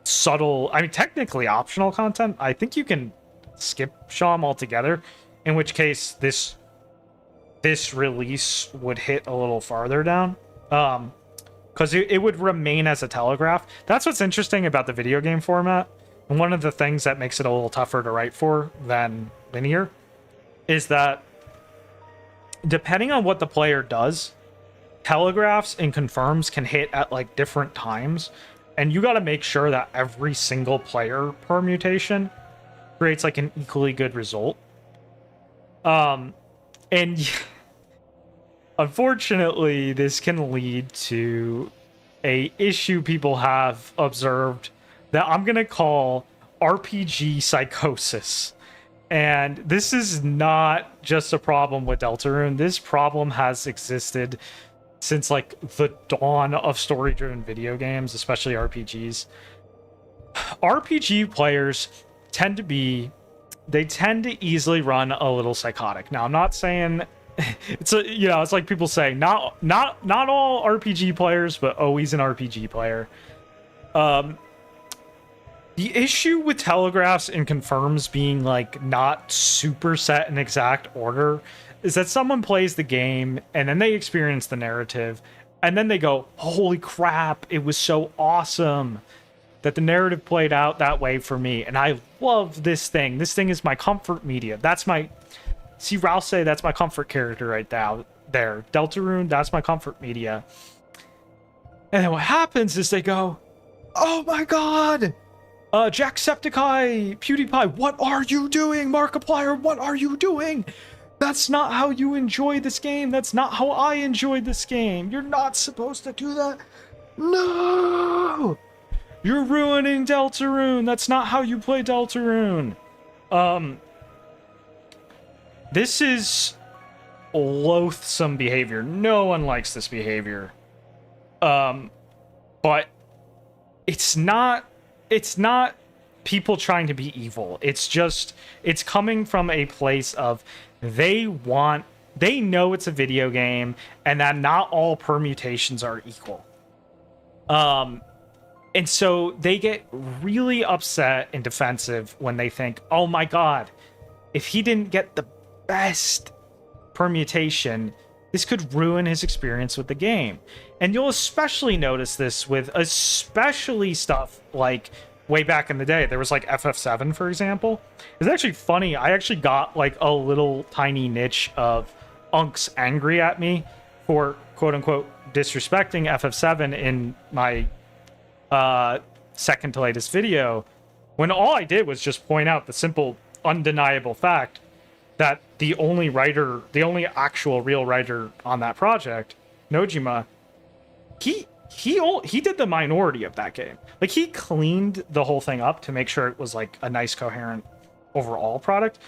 subtle, I mean, technically optional content. I think you can skip Sham altogether, in which case this release would hit a little farther down. Because it would remain as a telegraph. That's what's interesting about the video game format. And one of the things that makes it a little tougher to write for than linear is that depending on what the player does, telegraphs and confirms can hit at like different times. And you got to make sure that every single player permutation creates like an equally good result. And unfortunately, this can lead to a issue people have observed that I'm going to call RPG psychosis. And this is not just a problem with Deltarune. This problem has existed since like the dawn of story-driven video games, especially RPGs. RPG players tend to easily run a little psychotic. Now, I'm not saying it's like people say not all RPG players, but always an RPG player. The issue with telegraphs and confirms being like not super set in exact order is that someone plays the game and then they experience the narrative and then they go, holy crap, it was so awesome that the narrative played out that way for me. And I love this thing. This thing is my comfort media. That's my, see Ralph say that's my comfort character right now. There. Deltarune, that's my comfort media. And then what happens is they go, oh my god! Jacksepticeye, PewDiePie, what are you doing? Markiplier, what are you doing? That's not how you enjoy this game. That's not how I enjoyed this game. You're not supposed to do that. No! You're ruining Deltarune. That's not how you play Deltarune. This is loathsome behavior. No one likes this behavior. But it's not people trying to be evil. It's coming from a place of they know it's a video game and that not all permutations are equal. And so they get really upset and defensive when they think, oh my god, if he didn't get the best permutation, this could ruin his experience with the game. And you'll especially notice this with especially stuff like way back in the day. There was like FF7, for example. It's actually funny. I actually got like a little tiny niche of unks angry at me for quote unquote disrespecting FF7 in my second to latest video, when all I did was just point out the simple, undeniable fact that the only actual real writer on that project, Nojima, he did the minority of that game. Like, he cleaned the whole thing up to make sure it was like a nice, coherent overall product,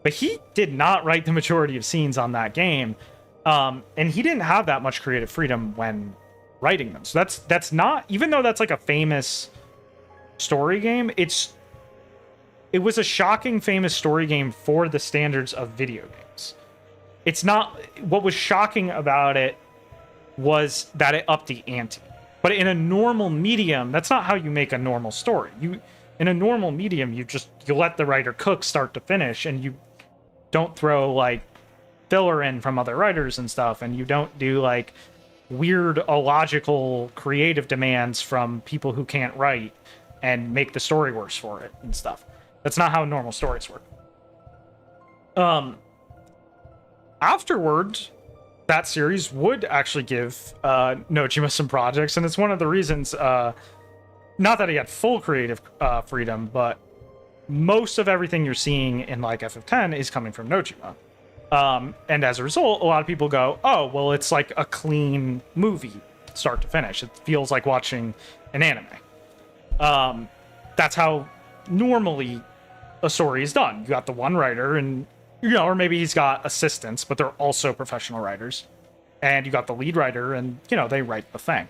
but he did not write the majority of scenes on that game, and he didn't have that much creative freedom when writing them. So that's not, even though that's like a famous story game, it was a shocking famous story game for the standards of video games. It's not, what was shocking about it was that it upped the ante. But in a normal medium, that's not how you make a normal story. In a normal medium, you let the writer cook start to finish, and you don't throw like filler in from other writers and stuff, and you don't do like weird illogical creative demands from people who can't write and make the story worse for it and stuff. That's not how normal stories work. Afterwards, that series would actually give Nojima some projects, and it's one of the reasons, not that he had full creative freedom, but most of everything you're seeing in like FF10 is coming from Nojima. And as a result, a lot of people go, oh, well, it's like a clean movie, start to finish. It feels like watching an anime. That's how normally a story is done. You got the one writer, and or maybe he's got assistants, but they're also professional writers. And you got the lead writer, and they write the thing.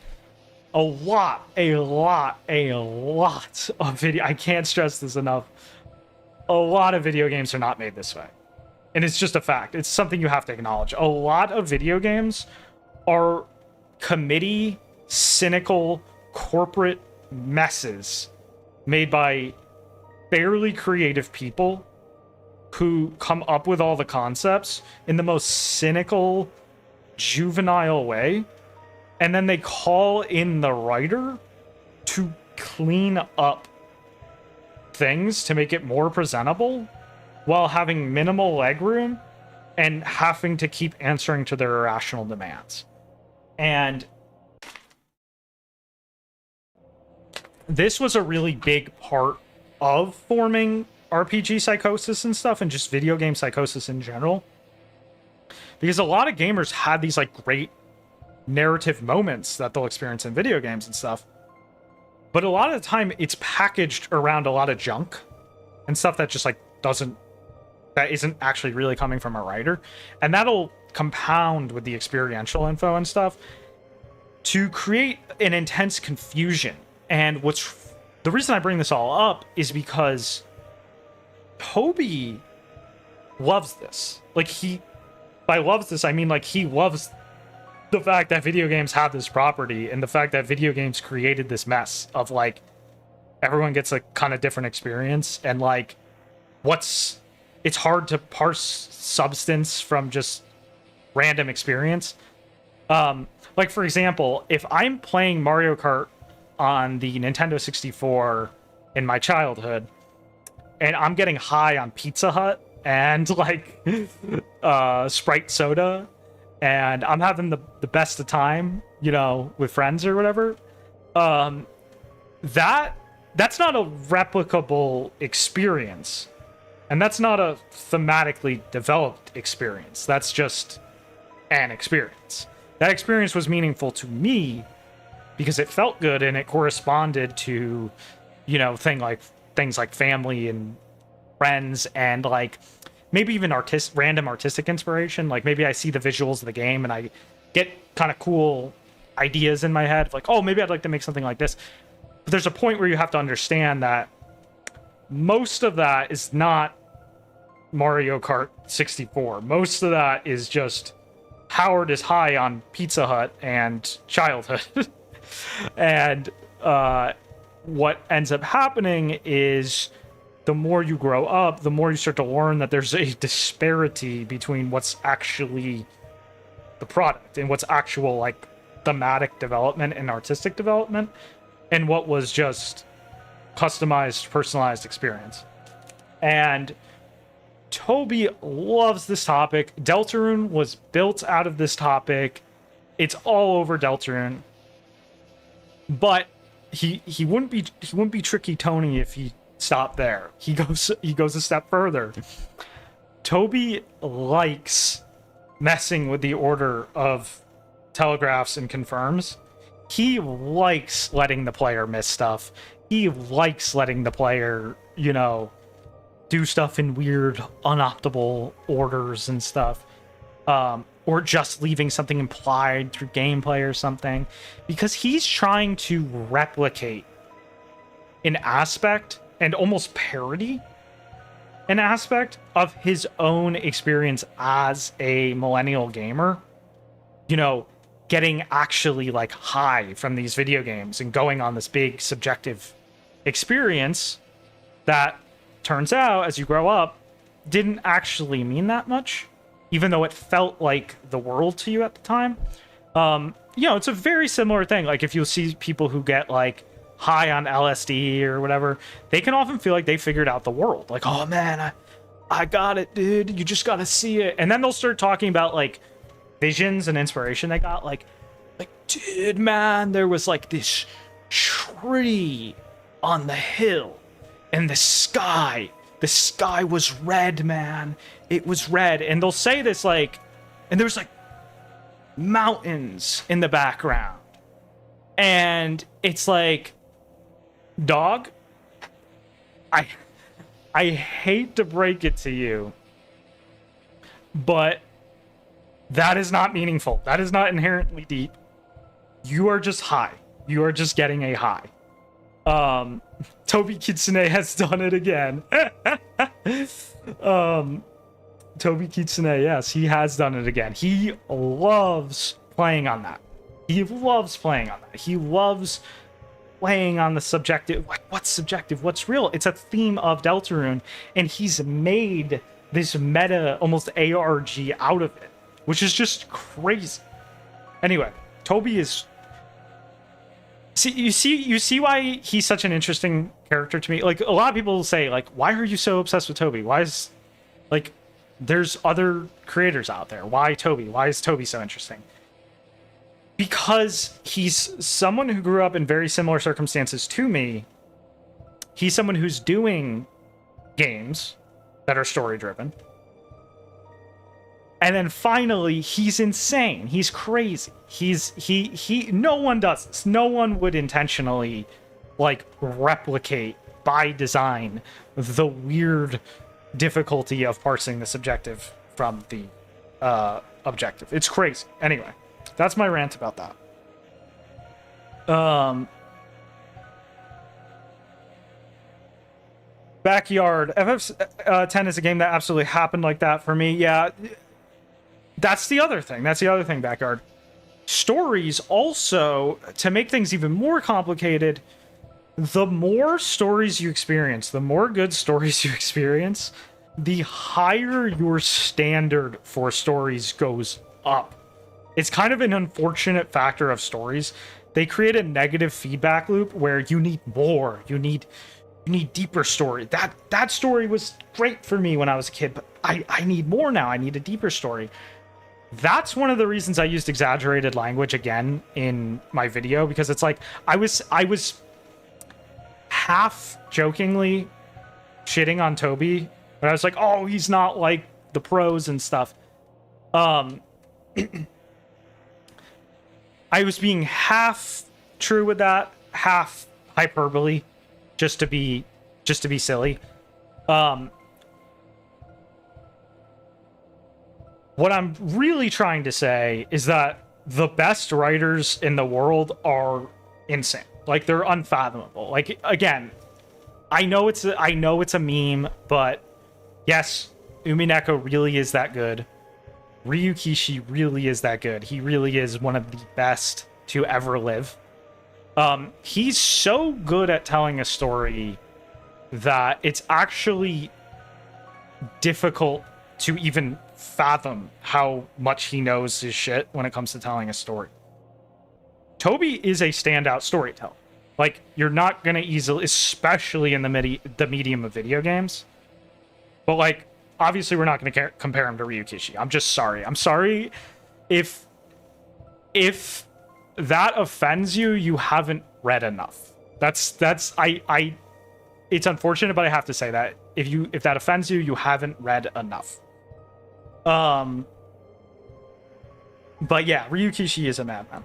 A lot of video. I can't stress this enough. A lot of video games are not made this way. And it's just a fact. It's something you have to acknowledge. A lot of video games are committee, cynical, corporate messes made by fairly creative people who come up with all the concepts in the most cynical, juvenile way. And then they call in the writer to clean up things to make it more presentable while having minimal legroom and having to keep answering to their irrational demands. And this was a really big part of forming RPG psychosis and stuff, and just video game psychosis in general. Because a lot of gamers had these great narrative moments that they'll experience in video games and stuff. But a lot of the time it's packaged around a lot of junk and stuff that just that isn't actually really coming from a writer. And that'll compound with the experiential info and stuff to create an intense confusion. And the reason I bring this all up is because Toby loves this. By loves this, I mean he loves the fact that video games have this property, and the fact that video games created this mess of everyone gets a kind of different experience, and it's hard to parse substance from just random experience. For example, if I'm playing Mario Kart on the Nintendo 64 in my childhood, and I'm getting high on Pizza Hut and Sprite soda, and I'm having the best of time, with friends or whatever, that's not a replicable experience. And that's not a thematically developed experience. That's just an experience. That experience was meaningful to me because it felt good and it corresponded to, things like family and friends and maybe even random artistic inspiration. Maybe I see the visuals of the game and I get kind of cool ideas in my head of maybe I'd like to make something like this. But there's a point where you have to understand that most of that is not Mario Kart 64. Most of that is just Howard is high on Pizza Hut and childhood. And what ends up happening is the more you grow up, the more you start to learn that there's a disparity between what's actually the product and what's actual thematic development and artistic development and what was just customized, personalized experience. And Toby loves this topic. Deltarune was built out of this topic. It's all over Deltarune. But he wouldn't be Tricky Tony if he stopped there. He goes a step further. Toby likes messing with the order of telegraphs and confirms. He likes letting the player miss stuff. He likes letting the player, do stuff in weird, unoptimal orders and stuff. Or just leaving something implied through gameplay or something. Because he's trying to replicate an aspect and almost parody an aspect of his own experience as a millennial gamer. Getting actually high from these video games and going on this big subjective experience that turns out as you grow up didn't actually mean that much, even though it felt like the world to you at the time. It's a very similar thing. If you'll see people who get high on LSD or whatever, they can often feel like they figured out the world. Oh man, I got it, dude. You just got to see it. And then they'll start talking about visions and inspiration they got. Dude, man, there was this tree on the hill and the sky was red, man. It was red. And they'll say this and there's mountains in the background. And it's dog, I hate to break it to you, but that is not meaningful. That is not inherently deep. You are just high. You are just getting a high. Toby Kitsune has done it again. Toby Kitsune, yes, he has done it again. He loves playing on that. He loves playing on that. He loves playing on the subjective. What's subjective? What's real? It's a theme of Deltarune, and he's made this meta, almost ARG out of it, which is just crazy. Anyway, Toby is... You see why he's such an interesting character to me? Like, a lot of people say, like, why are you so obsessed with Toby? Why is... Like, there's other creators out there. Why Toby? Why is Toby so interesting? Because he's someone who grew up in very similar circumstances to me. He's someone who's doing games that are story-driven. And then finally, he's insane. He's crazy. He no one does this. No one would intentionally, like, replicate by design the weird difficulty of parsing the subjective from the objective. It's crazy. Anyway, that's my rant about that. Backyard. FF10 is a game that absolutely happened like that for me. Yeah, that's the other thing. Backyard. Stories also, to make things even more complicated, the more stories you experience, the more good stories you experience, the higher your standard for stories goes up. It's kind of an unfortunate factor of stories. They create a negative feedback loop where you need more, you need deeper story. That story was great for me when I was a kid, but I need more now. I need a deeper story. That's one of the reasons I used exaggerated language again in my video, because it's like I was half jokingly shitting on Toby, but I was like, oh, he's not like the pros and stuff. I was being half true with that, half hyperbole, just to be silly. What I'm really trying to say is that the best writers in the world are insane. Like, they're unfathomable. Like, again, I know it's a meme, but yes, Umineko really is that good. Ryukishi really is that good. He really is one of the best to ever live. He's so good at telling a story that it's actually difficult to even fathom how much he knows his shit when it comes to telling a story. Toby is a standout storyteller. Like, you're not gonna easily, especially in the medium of video games. But, like, obviously we're not gonna compare him to Ryukishi. I'm just sorry. I'm sorry if that offends you. You haven't read enough. That's it's unfortunate, but I have to say that if that offends you, you haven't read enough. But yeah, Ryukishi is a madman.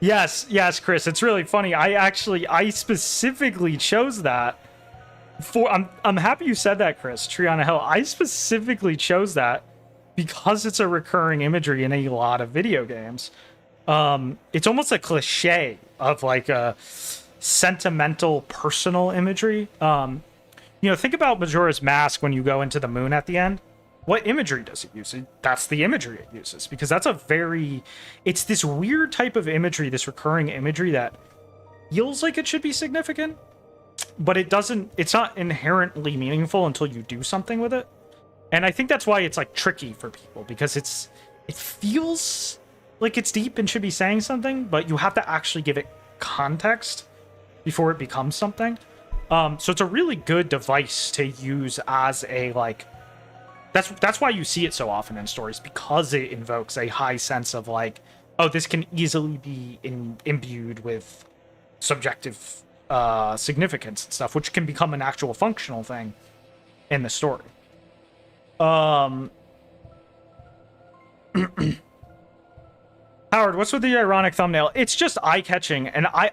Yes, Chris, it's really funny. I specifically chose that for... I'm happy you said that, Chris. Triana Hill. I specifically chose that because it's a recurring imagery in a lot of video games. It's almost a cliche of like a sentimental, personal imagery. Think about Majora's Mask when you go into the moon at the end. What imagery does it use? That's the imagery it uses, because that's it's this weird type of imagery, this recurring imagery that feels like it should be significant, but it's not inherently meaningful until you do something with it. And I think that's why it's like tricky for people, because it feels like it's deep and should be saying something, but you have to actually give it context before it becomes something. So it's a really good device to use as a, like, that's why you see it so often in stories, because it invokes a high sense of like, oh, this can easily be imbued with subjective significance and stuff, which can become an actual functional thing in the story. Howard, what's with the ironic thumbnail? It's just eye-catching, and I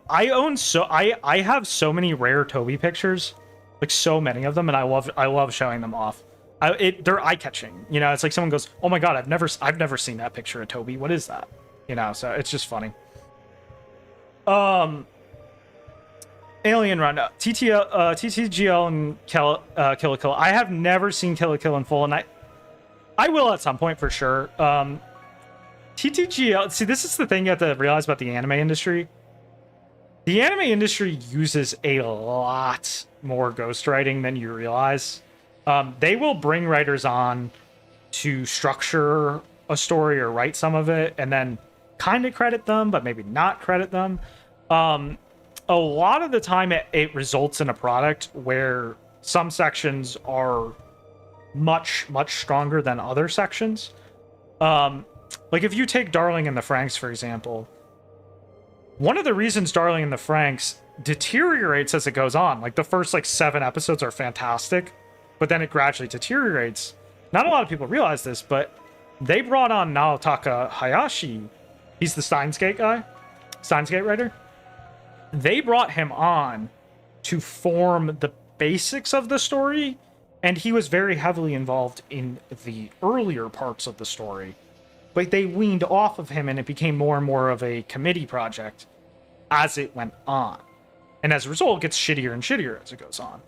have so many rare Toby pictures like so many of them, and I love showing them off. They're eye catching. You know, it's like someone goes, "Oh my god, I've never seen that picture of Toby. What is that?" You know, so it's just funny. Alien Run, TTGL and Kill la Kill. I have never seen Kill la Kill in full, and I will at some point for sure. TTGL, see, this is the thing you have to realize about the anime industry. The anime industry uses a lot more ghostwriting than you realize. They will bring writers on to structure a story or write some of it, and then kind of credit them, but maybe not credit them. A lot of the time it results in a product where some sections are much stronger than other sections. Like if you take Darling in the Franxx, for example, one of the reasons Darling in the Franxx deteriorates as it goes on, like the first like 7 episodes are fantastic, but then it gradually deteriorates. Not a lot of people realize this, but they brought on Naotaka Hayashi. He's the Steins Gate guy, Steins Gate writer. They brought him on to form the basics of the story, and he was very heavily involved in the earlier parts of the story. But they weaned off of him, and it became more and more of a committee project as it went on. And as a result, it gets shittier and shittier as it goes on.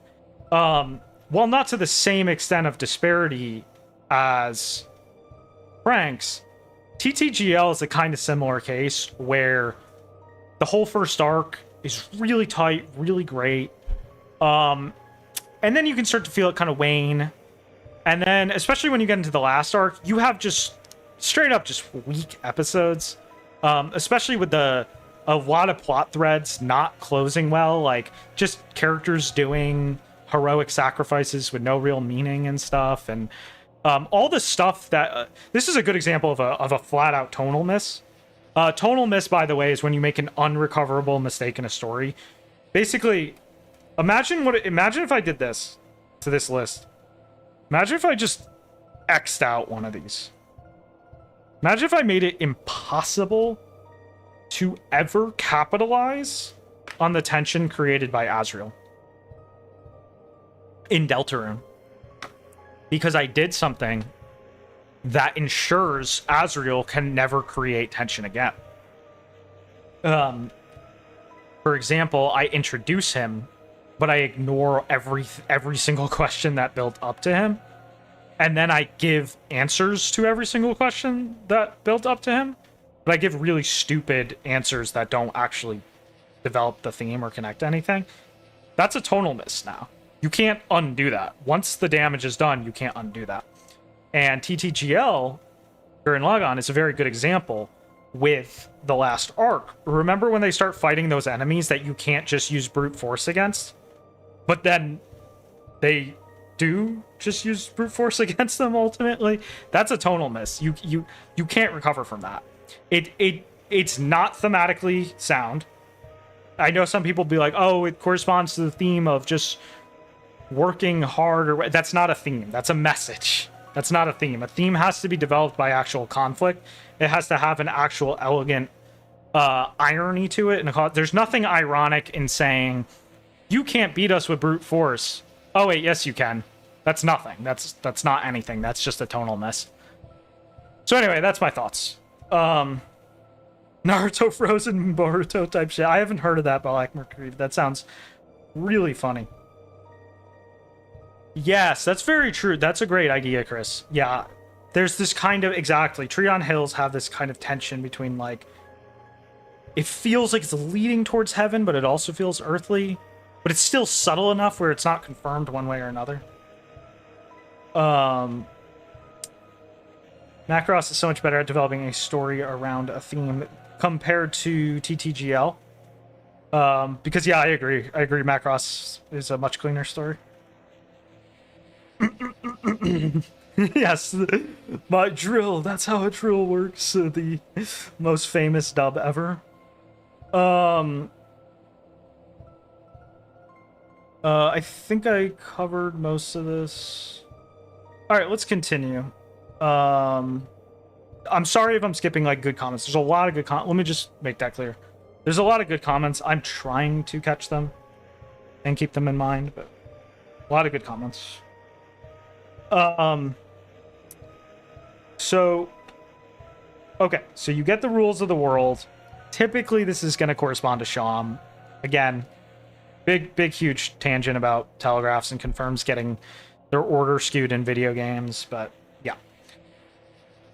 While not to the same extent of disparity as Franxx, TTGL is a kind of similar case where the whole first arc is really tight, really great. And then you can start to feel it kind of wane. And then, especially when you get into the last arc, you have just straight up just weak episodes. Especially with a lot of plot threads not closing well, like just characters doing heroic sacrifices with no real meaning and stuff. And all the stuff that... this is a good example of a flat-out tonal miss. Tonal miss, by the way, is when you make an unrecoverable mistake in a story. Basically, imagine if I did this to this list. Imagine if I just X'd out one of these. Imagine if I made it impossible to ever capitalize on the tension created by Azrael in Deltarune. Because I did something that ensures Azrael can never create tension again. For example, I introduce him, but I ignore every single question that built up to him. And then I give answers to every single question that built up to him. But I give really stupid answers that don't actually develop the theme or connect to anything. That's a tonal miss now. You can't undo that. Once the damage is done, you can't undo that. And TTGL, Gurren Lagann, is a very good example with the last arc. Remember when they start fighting those enemies that you can't just use brute force against? But then they do just use brute force against them ultimately? That's a tonal miss. You can't recover from that. It's not thematically sound. I know some people be like, oh, it corresponds to the theme of just working hard. Or that's not a theme. That's a message. That's not a theme. A theme has to be developed by actual conflict. It has to have an actual elegant irony to it. And there's nothing ironic in saying, you can't beat us with brute force. Oh, wait, yes, you can. That's nothing. That's not anything. That's just a tonal miss. So anyway, that's my thoughts. Naruto Frozen Boruto type shit. I haven't heard of that, Black Mercury. That sounds really funny. Yes, that's very true. That's a great idea, Chris. Yeah, there's this kind of... Exactly. Treon Hills have this kind of tension between, like... It feels like it's leading towards heaven, but it also feels earthly. But it's still subtle enough where it's not confirmed one way or another. Macross is so much better at developing a story around a theme compared to TTGL. Because, yeah, I agree. Macross is a much cleaner story. Yes, my drill. That's how a drill works. The most famous dub ever. I think I covered most of this. All right, let's continue. I'm sorry if I'm skipping like good comments. There's a lot of good comments. Let me just make that clear. There's a lot of good comments. I'm trying to catch them and keep them in mind, but A lot of good comments. So, okay, so you get the rules of the world. Typically, this is going to correspond to Sham. Again, big, huge tangent about telegraphs and confirms getting their order skewed in video games, but yeah.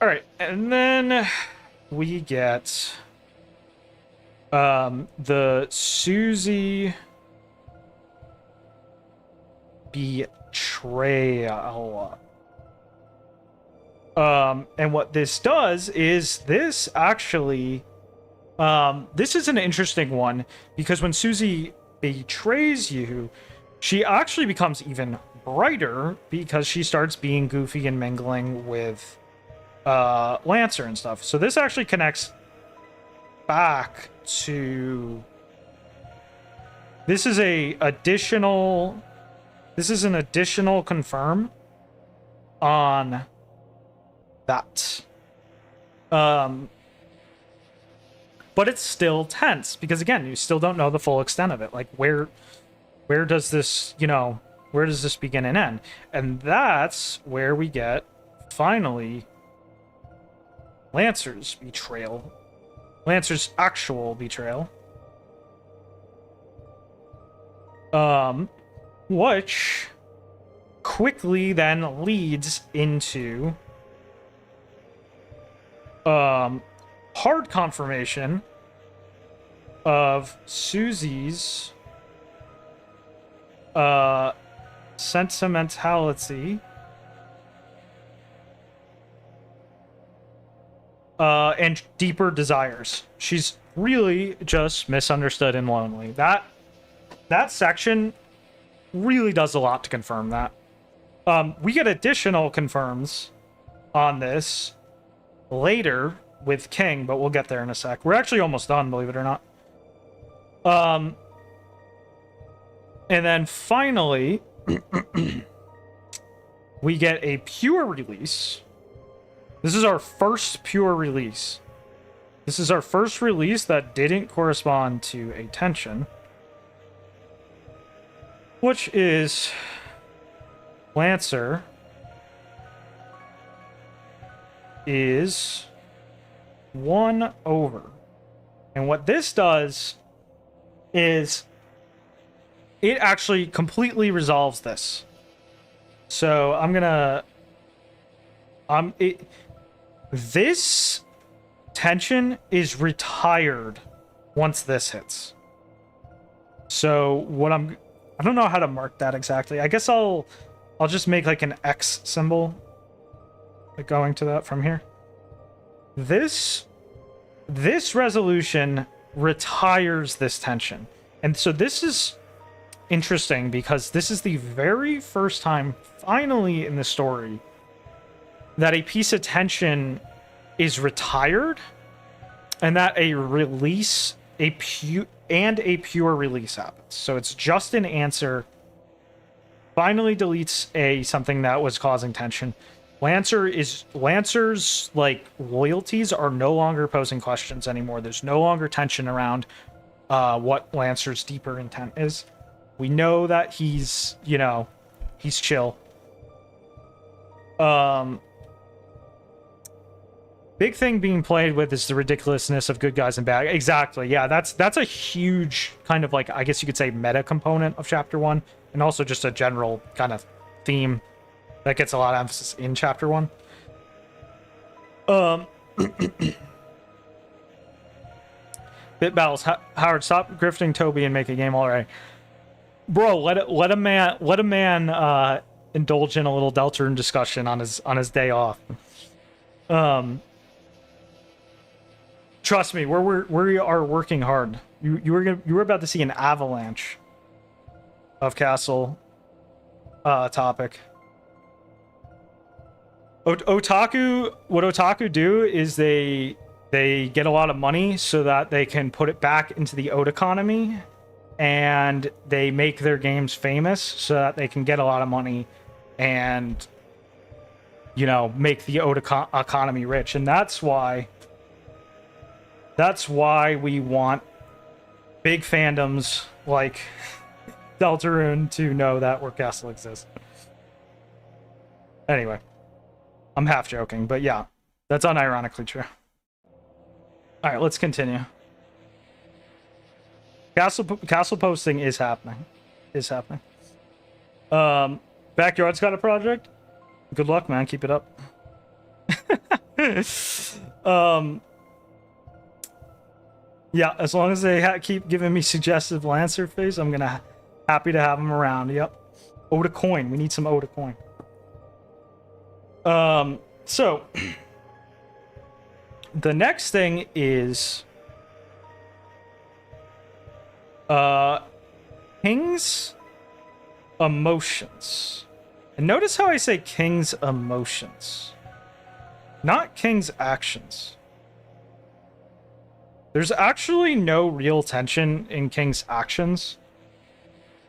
All right, and then we get the Susie betrayal. And what this does is this actually, this is an interesting one because when Susie betrays you, she actually becomes even brighter because she starts being goofy and mingling with Lancer and stuff. So this actually connects back to, this is an additional confirm on that. But it's still tense because again, you still don't know the full extent of it. Like where does this, where does this begin and end? And that's where we get finally Lancer's betrayal. Lancer's actual betrayal. Which quickly then leads into hard confirmation of Susie's sentimentality and deeper desires. She's really just misunderstood and lonely. That section really does a lot to confirm that. We get additional confirms on this later with King, but we'll get there in a sec. We're actually almost done, believe it or not. And then finally, we get a pure release. This is our first pure release. This is our first release that didn't correspond to a tension, which is Lancer is 1 over. And what this does is it actually completely resolves this. So I'm gonna this tension is retired once this hits. So what I don't know how to mark that exactly. I guess I'll just make like an X symbol like going to that from here. This resolution retires this tension. And so this is interesting because this is the very first time finally in the story that a piece of tension is retired and that a release, a pure release happens. So it's just an answer. Finally deletes something that was causing tension. Lancer's like loyalties are no longer posing questions anymore. There's no longer tension around what Lancer's deeper intent is. We know that he's chill. Big thing being played with is the ridiculousness of good guys and bad. Exactly. Yeah, that's a huge kind of like, I guess you could say, meta component of chapter 1, and also just a general kind of theme that gets a lot of emphasis in chapter 1. Bit battles. Howard, stop grifting Toby and make a game already. Bro, let a man indulge in a little Deltarune discussion on his day off. Trust me, we are working hard. You were about to see an avalanche of castle topic. Otaku, what Otaku do is they get a lot of money so that they can put it back into the Ode economy, and they make their games famous so that they can get a lot of money and make the Ode economy rich. And that's why we want big fandoms like Deltarune to know that Orc Castle exists. Anyway, I'm half joking, but yeah, that's unironically true. All right, let's continue. Castle posting is happening. Backyard's got a project. Good luck, man. Keep it up. Yeah, as long as they keep giving me suggestive Lancer face, I'm gonna happy to have them around. Yep. Oda coin. We need some Oda coin. So the next thing is King's emotions. And notice how I say King's emotions, not King's actions. There's actually no real tension in King's actions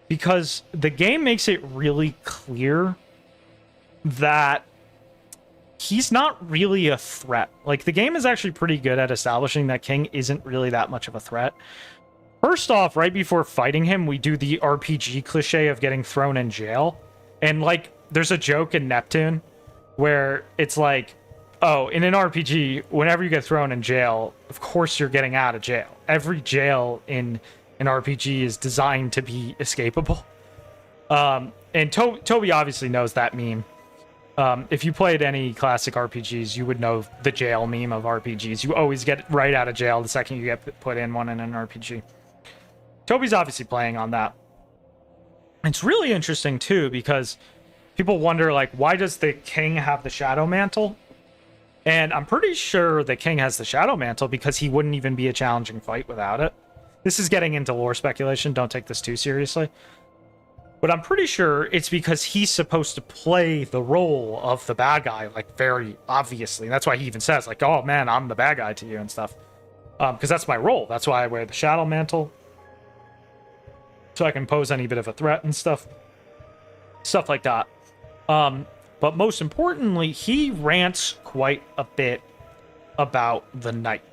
because the game makes it really clear that he's not really a threat. Like, the game is actually pretty good at establishing that King isn't really that much of a threat. First off, right before fighting him, we do the RPG cliche of getting thrown in jail. And, like, there's a joke in Neptune where it's like, oh, in an RPG, whenever you get thrown in jail, of course you're getting out of jail. Every jail in an RPG is designed to be escapable. And Toby obviously knows that meme. If you played any classic RPGs, you would know the jail meme of RPGs. You always get right out of jail the second you get put in one in an RPG. Toby's obviously playing on that. It's really interesting, too, because people wonder, like, why does the King have the Shadow Mantle? And I'm pretty sure the King has the Shadow Mantle because he wouldn't even be a challenging fight without it. This is getting into lore speculation. Don't take this too seriously. But I'm pretty sure it's because he's supposed to play the role of the bad guy, like, very obviously. And that's why he even says, like, oh, man, I'm the bad guy to you and stuff. Because that's my role. That's why I wear the Shadow Mantle. So I can pose any bit of a threat and stuff. Stuff like that. But most importantly, he rants quite a bit about the Knight.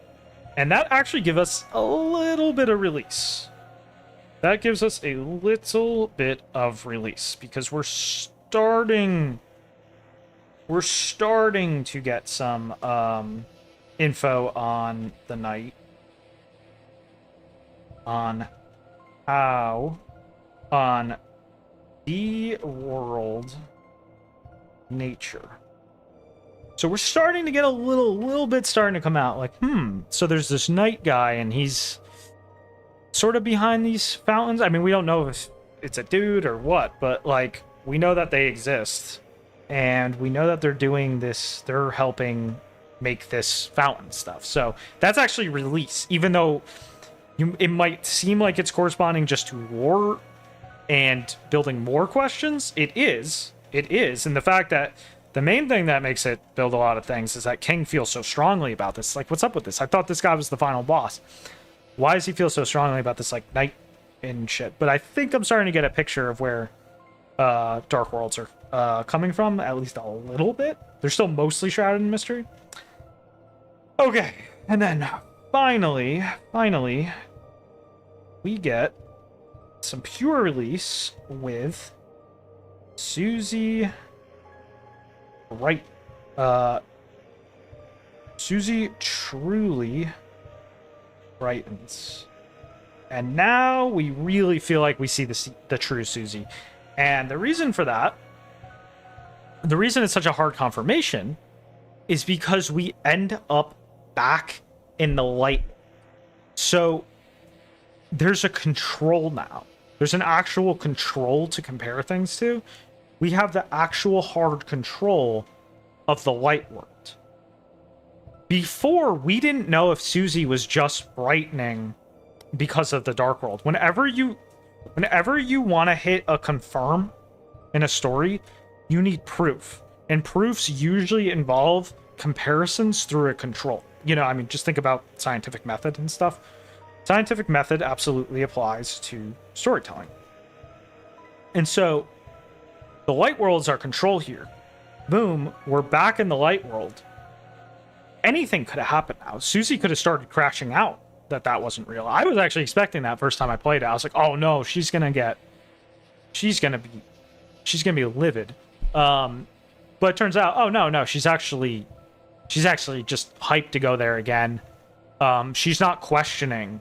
And that actually gives us a little bit of release. That gives us a little bit of release because we're starting to get some info on the Knight, on how, on the world nature. So we're starting to get a little bit starting to come out, like, so there's this Knight guy and he's sort of behind these fountains. I mean, we don't know if it's a dude or what, but, like, we know that they exist and we know that they're doing this, they're helping make this fountain stuff. So that's actually release, even though it might seem like it's corresponding just to lore and building more questions. It is, and the fact that the main thing that makes it build a lot of things is that King feels so strongly about this. Like, what's up with this? I thought this guy was the final boss. Why does he feel so strongly about this, like, Knight and shit? But I think I'm starting to get a picture of where Dark Worlds are coming from, at least a little bit. They're still mostly shrouded in mystery. Okay, and then finally, we get some pure release with Susie Right. Susie truly brightens. And now we really feel like we see the true Susie. And the reason for that, the reason it's such a hard confirmation, is because we end up back in the light. So there's a control now. There's an actual control to compare things to. We have the actual hard control of the light world. Before, we didn't know if Susie was just brightening because of the dark world. Whenever you want to hit a confirm in a story, you need proof. And proofs usually involve comparisons through a control. You know, I mean, just think about scientific method and stuff. Scientific method absolutely applies to storytelling. And so the light world's our control here. Boom, we're back in the light world. Anything could have happened now. Susie could have started crashing out that wasn't real. I was actually expecting that first time I played it. I was like, oh no, she's gonna get she's gonna be livid. But it turns out, oh no, she's actually just hyped to go there again. She's not questioning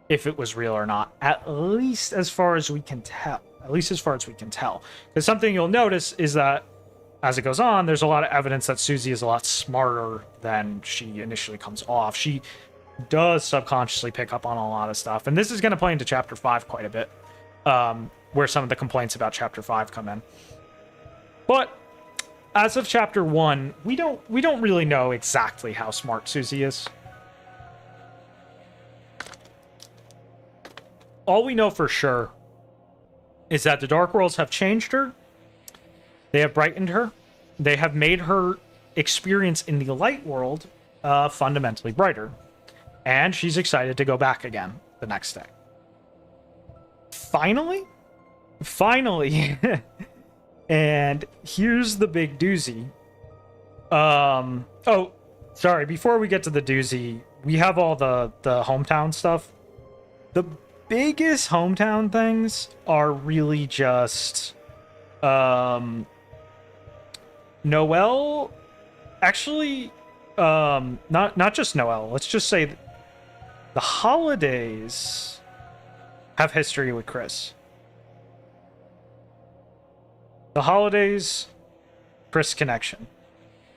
if it was real or not, at least as far as we can tell. Because something you'll notice is that as it goes on, there's a lot of evidence that Susie is a lot smarter than she initially comes off. She does subconsciously pick up on a lot of stuff, and this is going to play into Chapter 5 quite a bit, where some of the complaints about Chapter 5 come in. But as of Chapter 1, we don't really know exactly how smart Susie is. All we know for sure is that the Dark Worlds have changed her. They have brightened her. They have made her experience in the Light World fundamentally brighter. And she's excited to go back again the next day. Finally. And here's the big doozy. Oh, sorry. Before we get to the doozy, we have all the hometown stuff. The biggest hometown things are really just Noelle, actually, not just Noelle. Let's just say the holidays have history with Chris. The holidays, Chris connection.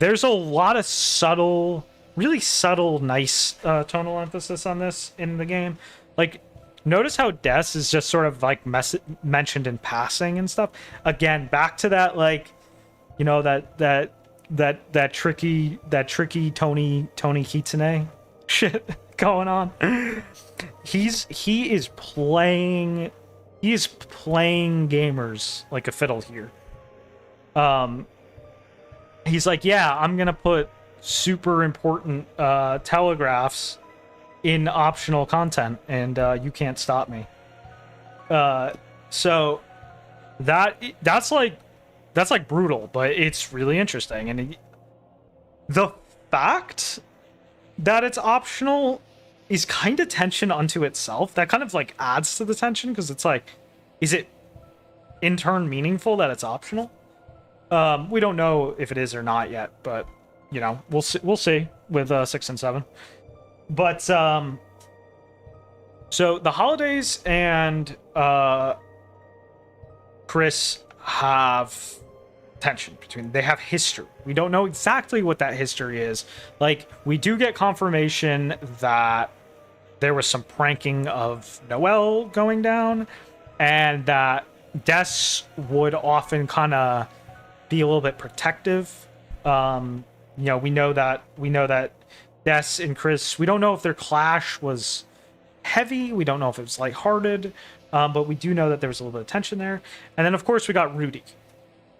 There's a lot of subtle, really subtle, nice tonal emphasis on this in the game. Like, notice how Des is just sort of like mentioned in passing and stuff. Again, back to that, like, you know, that tricky Tony Kitsune shit going on. He is playing gamers like a fiddle here. He's like, yeah, I'm gonna put super important telegraphs in optional content, and you can't stop me. So that's like brutal, but it's really interesting. And the fact that it's optional is kind of tension unto itself. That kind of like adds to the tension, because it's like, is it in turn meaningful that it's optional? We don't know if it is or not yet, but you know, we'll see with 6 and 7. But so the holidays and Chris have tension between. They have history. We don't know exactly what that history is. Like, we do get confirmation that there was some pranking of Noelle going down, and that Des would often kind of be a little bit protective. You know, we know that Des and Chris, we don't know if their clash was heavy. We don't know if it was lighthearted. But we do know that there was a little bit of tension there. And then, of course, we got Rudy.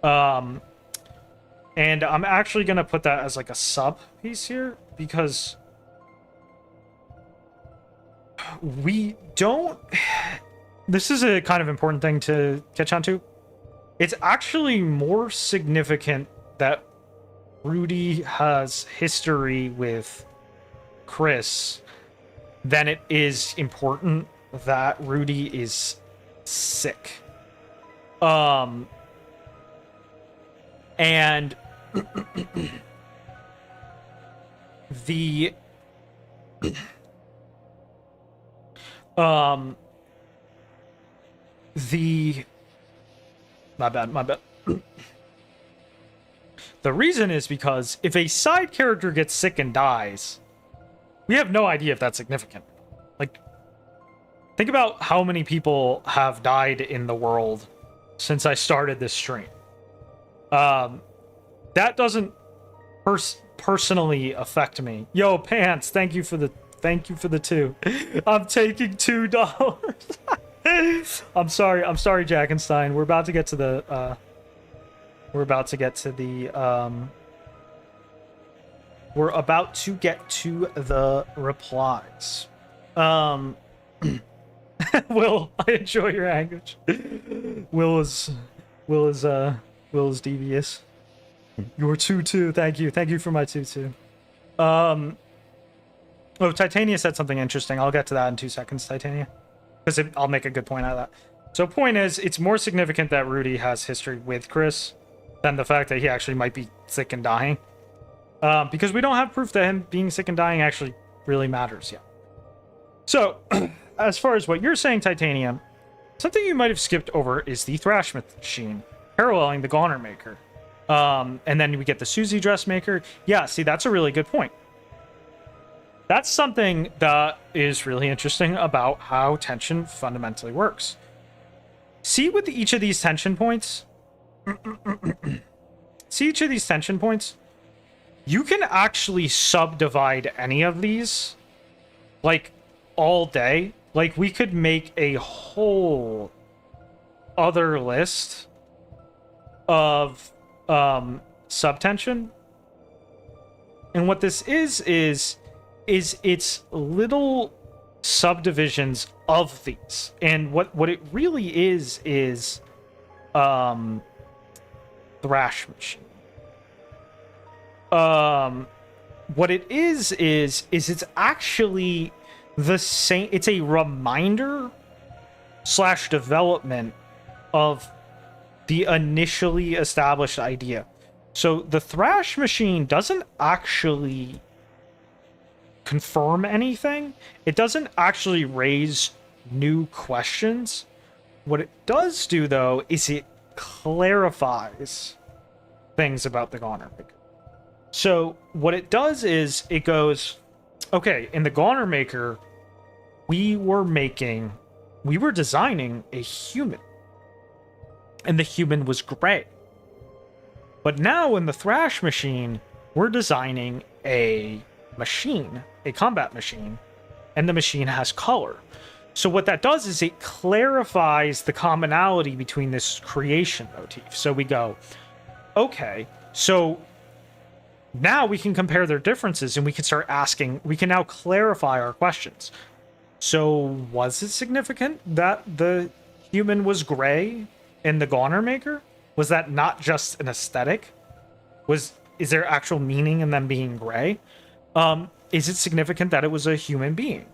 And I'm actually going to put that as like a sub piece here, because we don't... This is a kind of important thing to catch on to. It's actually more significant that Rudy has history with Chris than it is important that Rudy is sick. And the my bad. The reason is because if a side character gets sick and dies, we have no idea if that's significant. Like, think about how many people have died in the world since I started this stream. That doesn't personally affect me. Yo, Pants, thank you for the 2. I'm taking $2. I'm sorry, Jackenstein. We're about to get to the replies. Will, I enjoy your language. Will is devious. Your 2-2. Thank you for my 2-2. Oh, Titania said something interesting. I'll get to that in 2 seconds, Titania, because I'll make a good point out of So point is, it's more significant that Rudy has history with Chris than the fact that he actually might be sick and dying. Because we don't have proof that him being sick and dying actually really matters yet. So, as far as what you're saying, Titanium, something you might have skipped over is the Thrash machine, paralleling the Goner Maker. And then we get the Susie Dressmaker. Yeah, see, that's a really good point. That's something that is really interesting about how tension fundamentally works. See with each of these tension points? See each of these tension points? You can actually subdivide any of these, like, all day. Like, we could make a whole other list of subtension. And what this is it's little subdivisions of these. And what it really is Thrash machine. What it is it's actually the same. It's a reminder / development of the initially established idea. So the Thrash machine doesn't actually confirm anything. It doesn't actually raise new questions. What it does do, though, is it clarifies things about the Goner Maker. So what it does is it goes, okay, in the Goner Maker, we were designing a human. And the human was gray. But now in the Thrash machine, we're designing a machine, a combat machine, and the machine has color. So what that does is it clarifies the commonality between this creation motif. So we go, okay, so now we can compare their differences and we can start asking, we can now clarify our questions. So was it significant that the human was gray in the Goner Maker? Was that not just an aesthetic? Is there actual meaning in them being gray? Is it significant that it was a human being?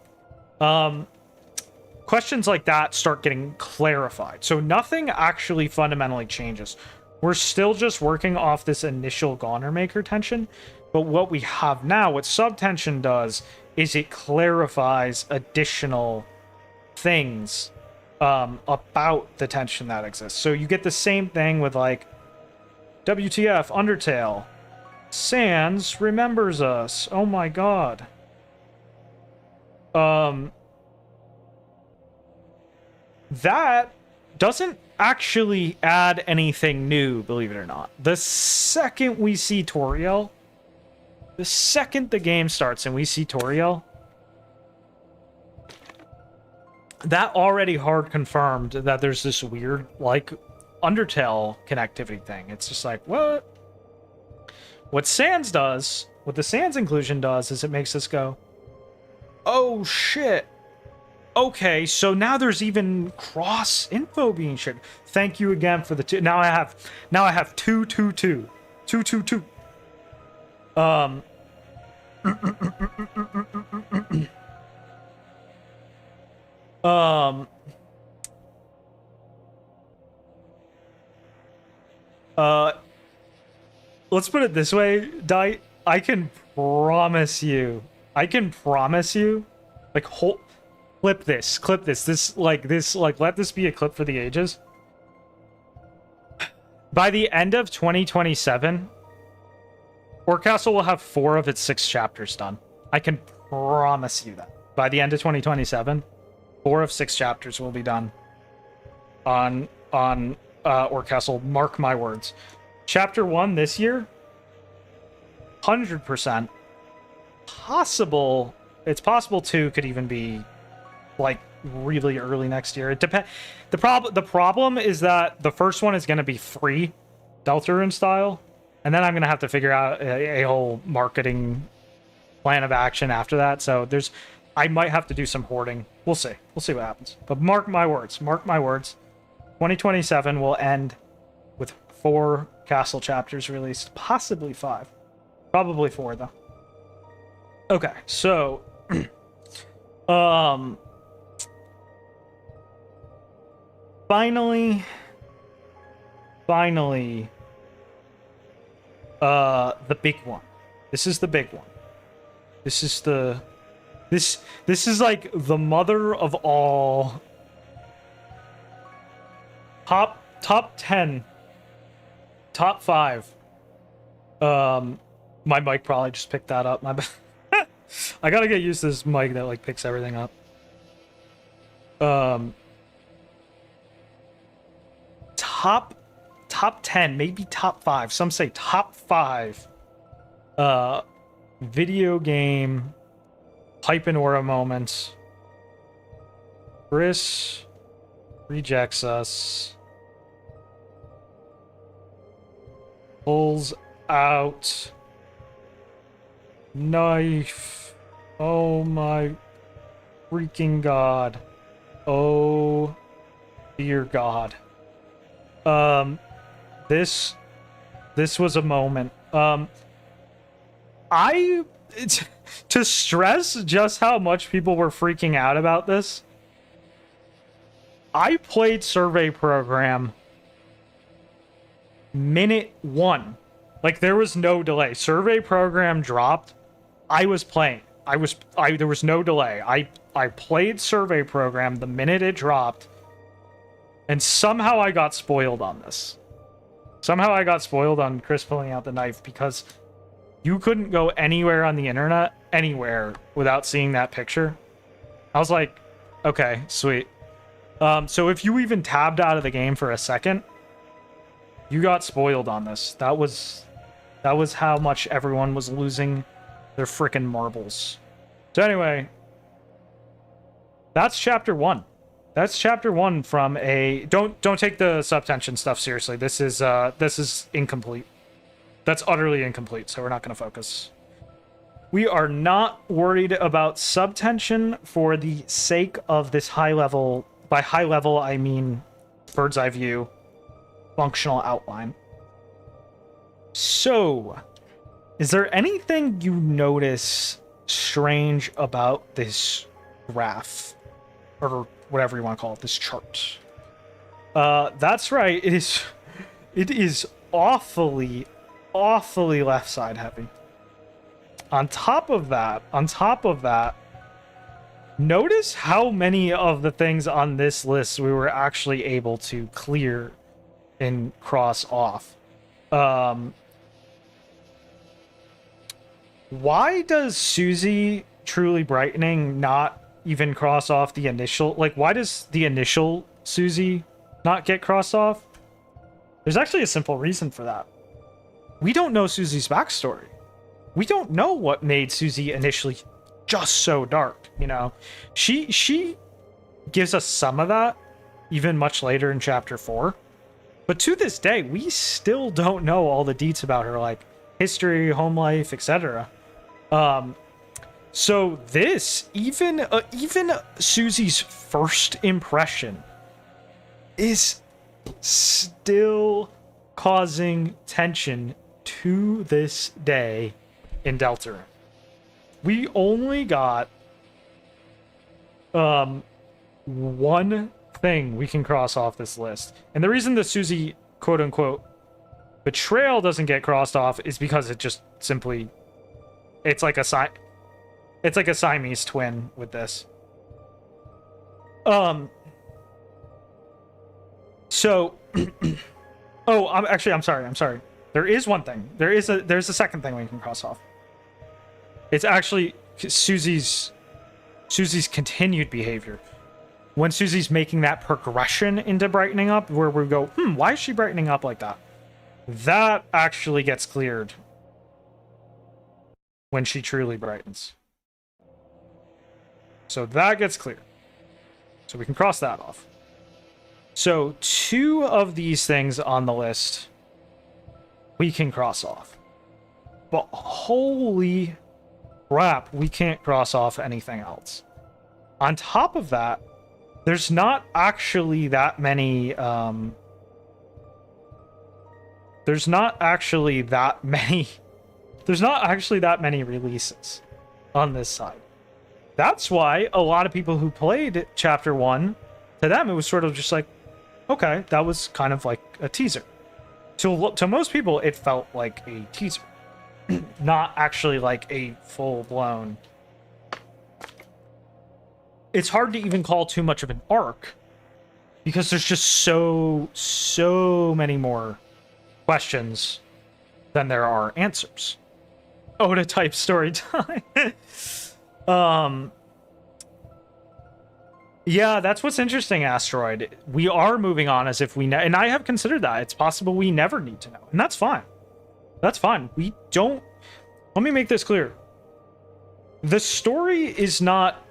Questions like that start getting clarified. So nothing actually fundamentally changes. We're still just working off this initial Goner Maker tension, but what we have now, what subtension does, is it clarifies additional things about the tension that exists. So you get the same thing with, like, WTF, Undertale. Sans remembers us. Oh my god. That doesn't actually add anything new, believe it or not. The second we see Toriel, the second the game starts and we see Toriel, that already hard confirmed that there's this weird, like, Undertale connectivity thing. It's just like, what? What Sans does, what the Sans inclusion does, is it makes us go, oh shit. Okay, so now there's even cross info being shared. Thank you again for the two. Now I have 222. 222. Let's put it this way, Dite. I can promise you, like, clip this, let this be a clip for the ages. By the end of 2027, Orcastle will have 4 of its 6 chapters done. I can promise you that. By the end of 2027, 4 of 6 chapters will be done on Orcastle. Mark my words. Chapter 1 this year, 100% possible. It's possible 2 could even be, like, really early next year. It depends. The problem is that the first one is going to be free, Deltarune style, and then I'm going to have to figure out a whole marketing plan of action after that. So I might have to do some hoarding. We'll see what happens. But mark my words. 2027 will end with 4 Castle chapters released, possibly 5, probably 4 though. Okay, so finally, the big one. This is the big one. This is the this is like the mother of all. Top 10, top 5. My mic probably just picked that up. My bad. I gotta get used to this mic that like picks everything up. Top 10, maybe top 5. Some say top 5. Video game hype and aura moments. Chris rejects us. Pulls out knife. Oh my freaking god. Oh dear god. This was a moment. To stress just how much people were freaking out about this, I played Survey Program minute 1. Like, there was no delay. Survey Program dropped. I was playing. There was no delay. I played Survey Program the minute it dropped, and somehow I got spoiled on this. Somehow I got spoiled on Chris pulling out the knife, because you couldn't go anywhere on the internet, anywhere, without seeing that picture. I was like, okay, sweet. So if you even tabbed out of the game for a second, you got spoiled on this. That was how much everyone was losing their frickin' marbles. So anyway, that's chapter 1. That's chapter 1 from a... Don't take the subtension stuff seriously. This is incomplete. That's utterly incomplete, so we're not going to focus. We are not worried about subtension for the sake of this high level. By high level, I mean bird's eye view, functional outline. So, is there anything you notice strange about this graph? Or whatever you want to call it, this chart. That's right, it is awfully left side heavy. On top of that, notice how many of the things on this list we were actually able to clear and cross off. Why does Susie Truly Brightening not even cross off the initial? Like, why does the initial Susie not get crossed off? There's actually a simple reason for that. We don't know Susie's backstory. We don't know what made Susie initially just so dark, you know? She gives us some of that, even much later in chapter 4. But to this day, we still don't know all the deets about her, like history, home life, etc. So this, even Susie's first impression is still causing tension to this day in Deltarune. We only got one thing we can cross off this list. And the reason the Susie quote-unquote betrayal doesn't get crossed off is because it just simply... It's like a Siamese twin with this. So... Oh, I'm sorry. There is one thing. There's a second thing we can cross off. It's actually Susie's continued behavior. When Susie's making that progression into brightening up, where we go, why is she brightening up like that? That actually gets cleared when she truly brightens. So that gets cleared. So we can cross that off. So 2 of these things on the list we can cross off. But holy crap, we can't cross off anything else. On top of that, there's not actually that many there's not actually that many releases on this side. That's why a lot of people who played chapter 1, to them it was sort of just like, okay, that was kind of like a teaser. To most people, it felt like a teaser, not actually like a full-blown... It's hard to even call too much of an arc, because there's just so many more questions than there are answers. Oda type story time. Yeah, that's what's interesting, Asteroid. We are moving on as if we and I have considered that. It's possible we never need to know. And that's fine. That's fine. We don't... Let me make this clear. The story is not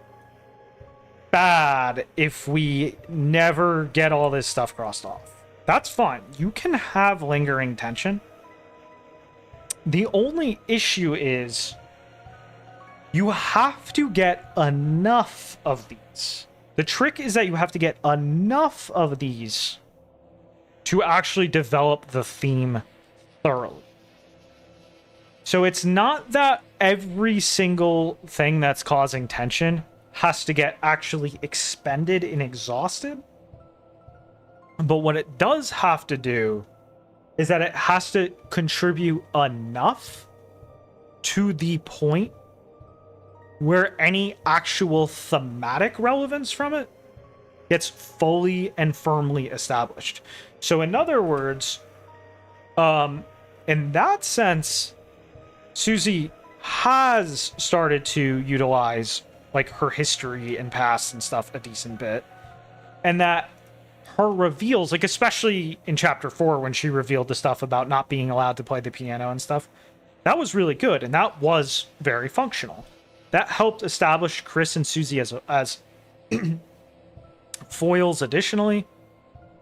bad if we never get all this stuff crossed off. That's fine. You can have lingering tension. The only issue is you have to get enough of these. The trick is that you have to get enough of these to actually develop the theme thoroughly. So it's not that every single thing that's causing tension has to get actually expended and exhausted. But what it does have to do is that it has to contribute enough to the point where any actual thematic relevance from it gets fully and firmly established. So in other words, in that sense, Susie has started to utilize like her history and past and stuff a decent bit. And that her reveals, like especially in chapter 4 when she revealed the stuff about not being allowed to play the piano and stuff, that was really good, and that was very functional. That helped establish Chris and Susie as foils additionally.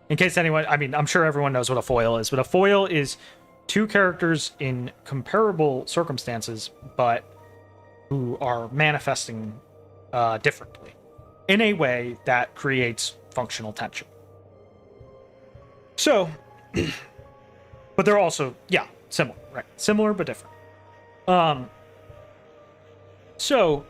In case anyone, I mean, I'm sure everyone knows what a foil is, but a foil is two characters in comparable circumstances, but who are manifesting differently in a way that creates functional tension. So, but they're also, yeah, similar, right? Similar, but different. So,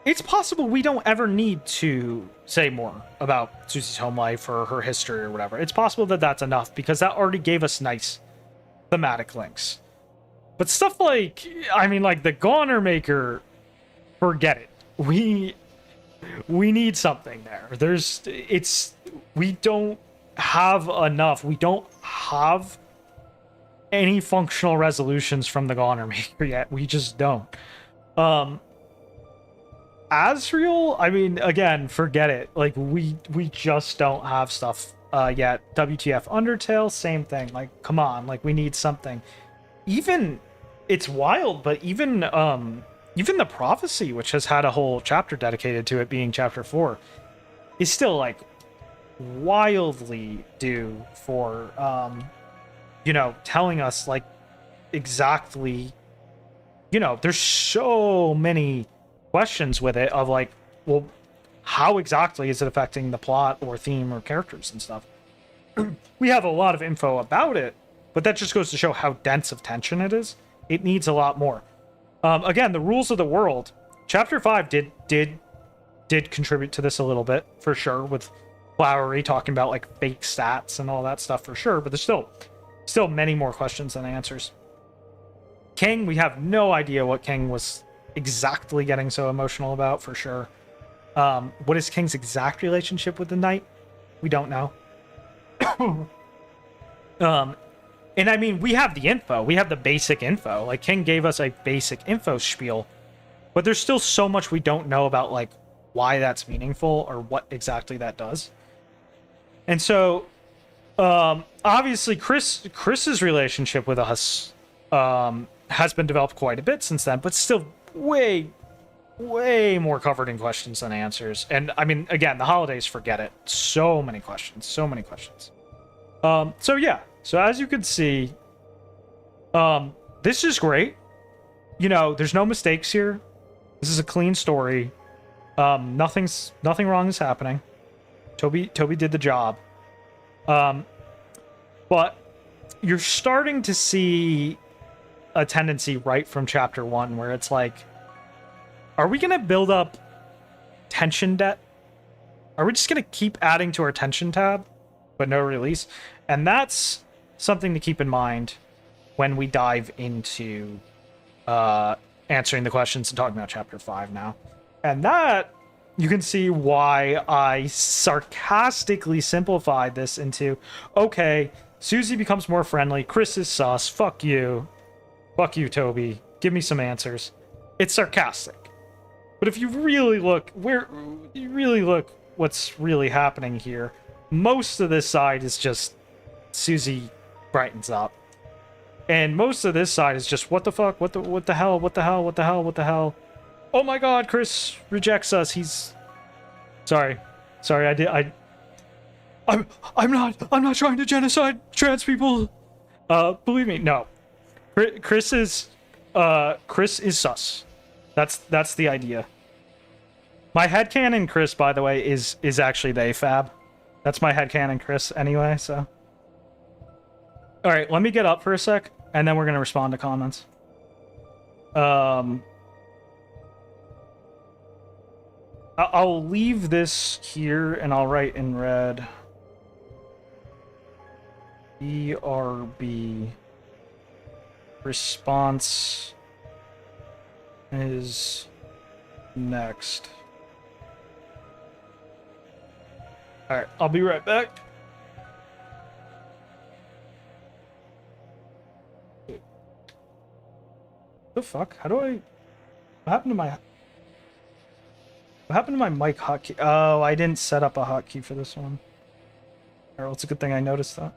it's possible we don't ever need to say more about Susie's home life or her history or whatever. It's possible that that's enough because that already gave us nice thematic links. But stuff like, I mean, like the Goner Maker, forget it. We need something there. We don't have enough. We don't have any functional resolutions from the Goner Maker yet. We just don't. Asriel, I mean, again, forget it. Like, we just don't have stuff yet. WTF Undertale, same thing. Like, come on. Like, we need something. Even, it's wild, but even the Prophecy, which has had a whole chapter dedicated to it being chapter 4, is still, like, wildly due for, telling us, like, exactly, there's so many questions with it of, like, well, how exactly is it affecting the plot or theme or characters and stuff? We have a lot of info about it, but that just goes to show how dense of tension it is. It needs a lot more. Again, the rules of the world. Chapter 5 did contribute to this a little bit, for sure, with Flowery talking about, like, fake stats and all that stuff, for sure, but there's still many more questions than answers. King, we have no idea what King was exactly getting so emotional about, for sure. What is King's exact relationship with the Knight? We don't know. And I mean, we have the info. We have the basic info. Like, King gave us a basic info spiel, but there's still so much we don't know about, like, why that's meaningful or what exactly that does. And so, obviously, Chris's relationship with us has been developed quite a bit since then, but still way more covered in questions than answers. And I mean, again, the holidays, forget it. So many questions. So yeah. So as you can see, this is great. There's no mistakes here. This is a clean story. Nothing wrong is happening. Toby did the job. But you're starting to see a tendency right from chapter 1 where it's like, are we going to build up tension debt? Are we just going to keep adding to our tension tab? but no release. And that's something to keep in mind when we dive into answering the questions and talking about chapter 5 now. And that, you can see why I sarcastically simplified this into, okay, Susie becomes more friendly, Chris is sus, fuck you, Toby, give me some answers. It's sarcastic. But if you really look, what's really happening here, most of this side is just Susie brightens up. And most of this side is just, what the fuck? What the hell? Oh my god, Chris rejects us. He's... Sorry, I'm not trying to genocide trans people. Believe me, no. Chris is sus. That's the idea. My headcanon Chris, by the way, is actually the AFAB. That's my headcanon Chris anyway, so. Alright, let me get up for a sec, and then we're gonna respond to comments. I'll leave this here, and I'll write in red. BRB. Response is next. Alright, I'll be right back. The fuck? How do I... What happened to my mic hotkey? Oh, I didn't set up a hotkey for this one. Alright, well, it's a good thing I noticed that.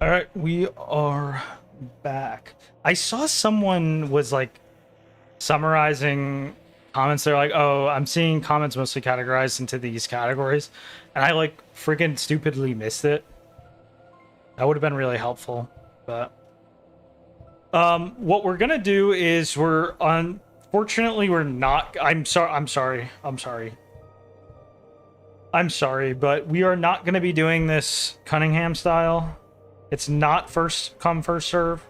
All right, we are back. I saw someone was like summarizing comments. They're like, "Oh, I'm seeing comments mostly categorized into these categories," and I like freaking stupidly missed it. That would have been really helpful, but what we're gonna do is unfortunately we're not. I'm sorry, but we are not gonna be doing this Cunningham style. It's not first come, first serve.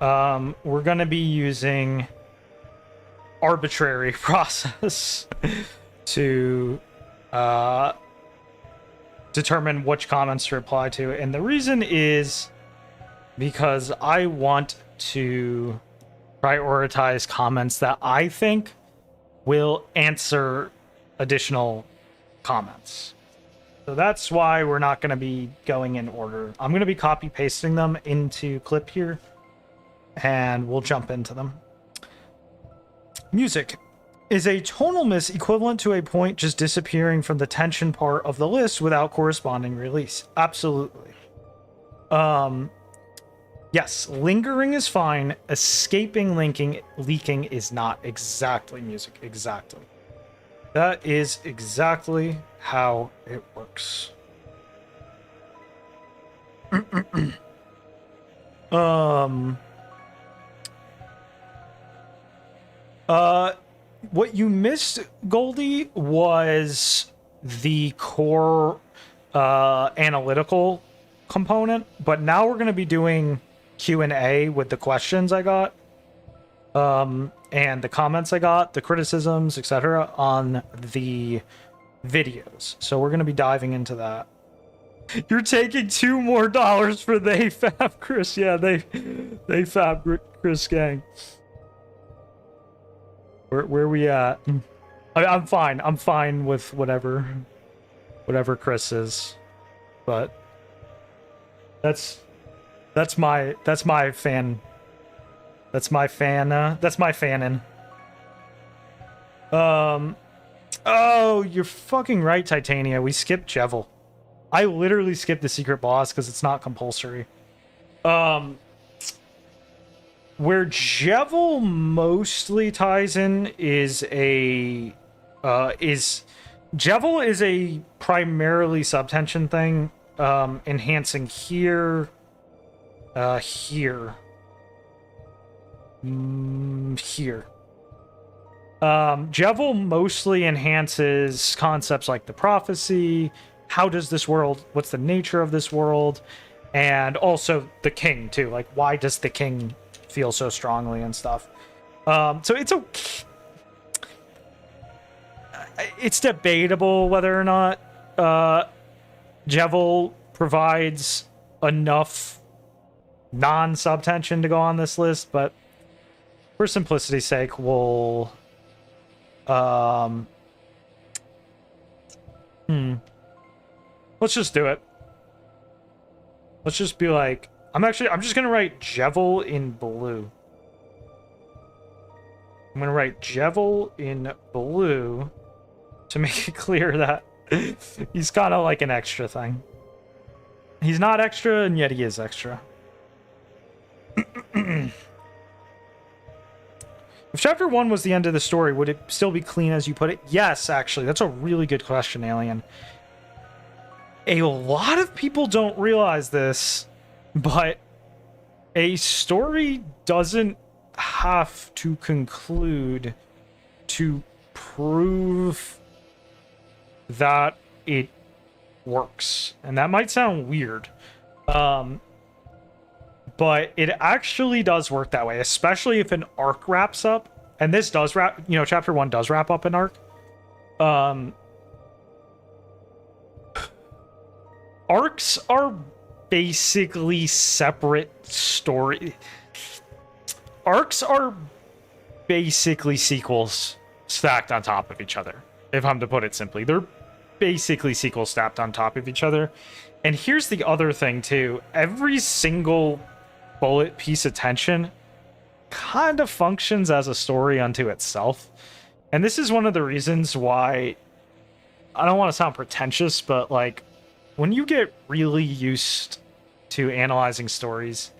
We're gonna be using arbitrary process to determine which comments to reply to. And the reason is because I want to prioritize comments that I think will answer additional comments. So that's why we're not going to be going in order. I'm going to be copy pasting them into clip here, and we'll jump into them. Music. Is a tonal miss equivalent to a point just disappearing from the tension part of the list without corresponding release? Absolutely. Yes, lingering is fine. Escaping leaking is not. Exactly, music. Exactly. That is exactly how it works. What you missed, Goldie, was the core analytical component, but now we're going to be doing Q&A with the questions I got, and the comments I got, the criticisms, etc. on the videos. So we're going to be diving into that. You're taking $2 more for they fab Chris. Yeah, they fab Chris gang. Where we at? I'm fine. I'm fine with whatever Chris is, but that's my fan. That's my fanin. Oh, you're fucking right, Titania. We skipped Jevil. I literally skipped the secret boss because it's not compulsory. Where Jevil mostly ties in is Jevil is a primarily subtension thing, enhancing here, here. Jevil mostly enhances concepts like the prophecy, what's the nature of this world, and also the king too. Like, why does the king feel so strongly and stuff? So it's okay. It's debatable whether or not Jevil provides enough non-subtension to go on this list, but for simplicity's sake, we'll let's just do it. Let's just be like, I'm just gonna write Jevil in blue. I'm gonna write Jevil in blue to make it clear that he's kind of like an extra thing. He's not extra, and yet he is extra. If chapter 1 was the end of the story, would it still be clean as you put it? Yes, actually. That's a really good question, Alien. A lot of people don't realize this, but a story doesn't have to conclude to prove that it works. And that might sound weird. But it actually does work that way, especially if an arc wraps up. And this does wrap, chapter 1 does wrap up an arc. Arcs are basically separate story. Arcs are basically sequels stacked on top of each other, if I'm to put it simply. They're basically sequels stacked on top of each other. And here's the other thing, too. Every single bullet piece of tension kind of functions as a story unto itself. And this is one of the reasons why, I don't want to sound pretentious, but like, when you get really used to analyzing stories,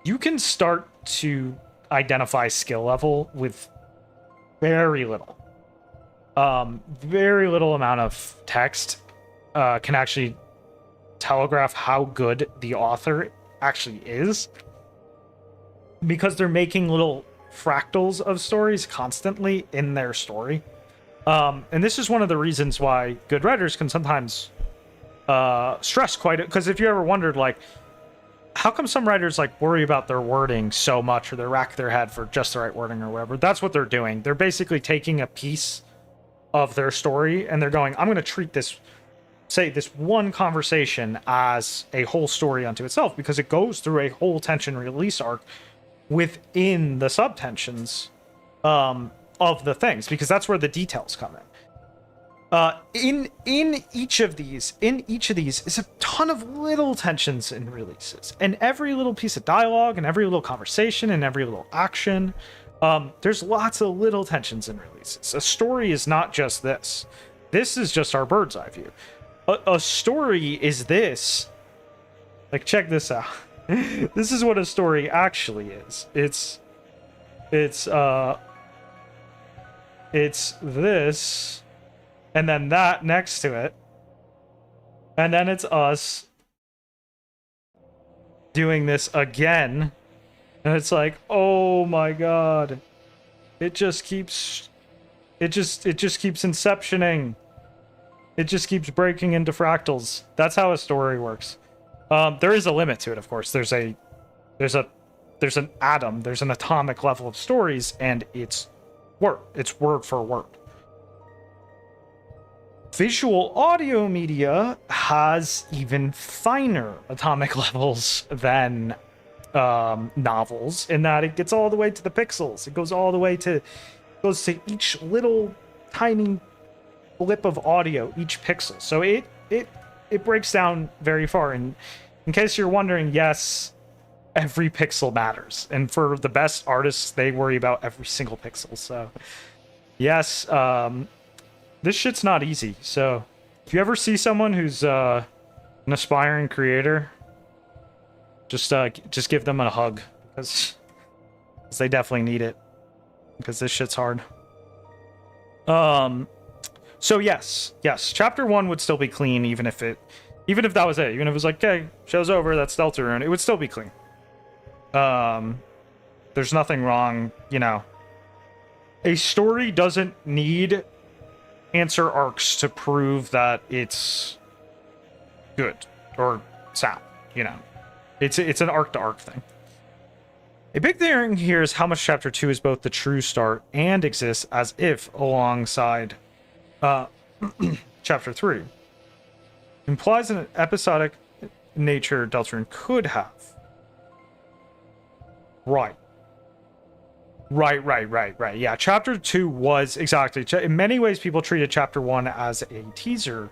you can start to identify skill level with very little. Very little amount of text can actually telegraph how good the author actually is, because they're making little fractals of stories constantly in their story. And this is one of the reasons why good writers can sometimes stress quite, because if you ever wondered, like, how come some writers like worry about their wording so much, or they rack their head for just the right wording or whatever? That's what they're doing. They're basically taking a piece of their story and they're going, I'm going to treat this, say, this one conversation as a whole story unto itself, because it goes through a whole tension release arc within the subtensions of the things, because that's where the details come in. In each of these is a ton of little tensions and releases, and every little piece of dialogue and every little conversation and every little action, there's lots of little tensions and releases. A story is not just this. This is just our bird's eye view. A story is this. Like, check this out. This is what a story actually is. It's this, and then that next to it, and then it's us doing this again, and it's like, oh my god, it just keeps inceptioning. It just keeps breaking into fractals. That's how a story works. There is a limit to it, of course. There's an atom, there's an atomic level of stories, and it's word for word. Visual audio media has even finer atomic levels than novels, in that it gets all the way to the pixels. It goes to each little tiny blip of audio, each pixel. So it breaks down very far. And in case you're wondering, yes, every pixel matters. And for the best artists, they worry about every single pixel. So yes, this shit's not easy. So if you ever see someone who's an aspiring creator, just give them a hug, because they definitely need it, because this shit's hard. So yes, chapter 1 would still be clean, even if that was it. Even if it was like, okay, show's over, that's Deltarune, it would still be clean. There's nothing wrong, you know. A story doesn't need answer arcs to prove that it's good or sound, you know. It's an arc to arc thing. A big thing here is how much chapter 2 is both the true start and exists as if alongside chapter 3. Implies an episodic nature Deltarune could have. Right. Yeah, chapter 2 was exactly. In many ways, people treated chapter 1 as a teaser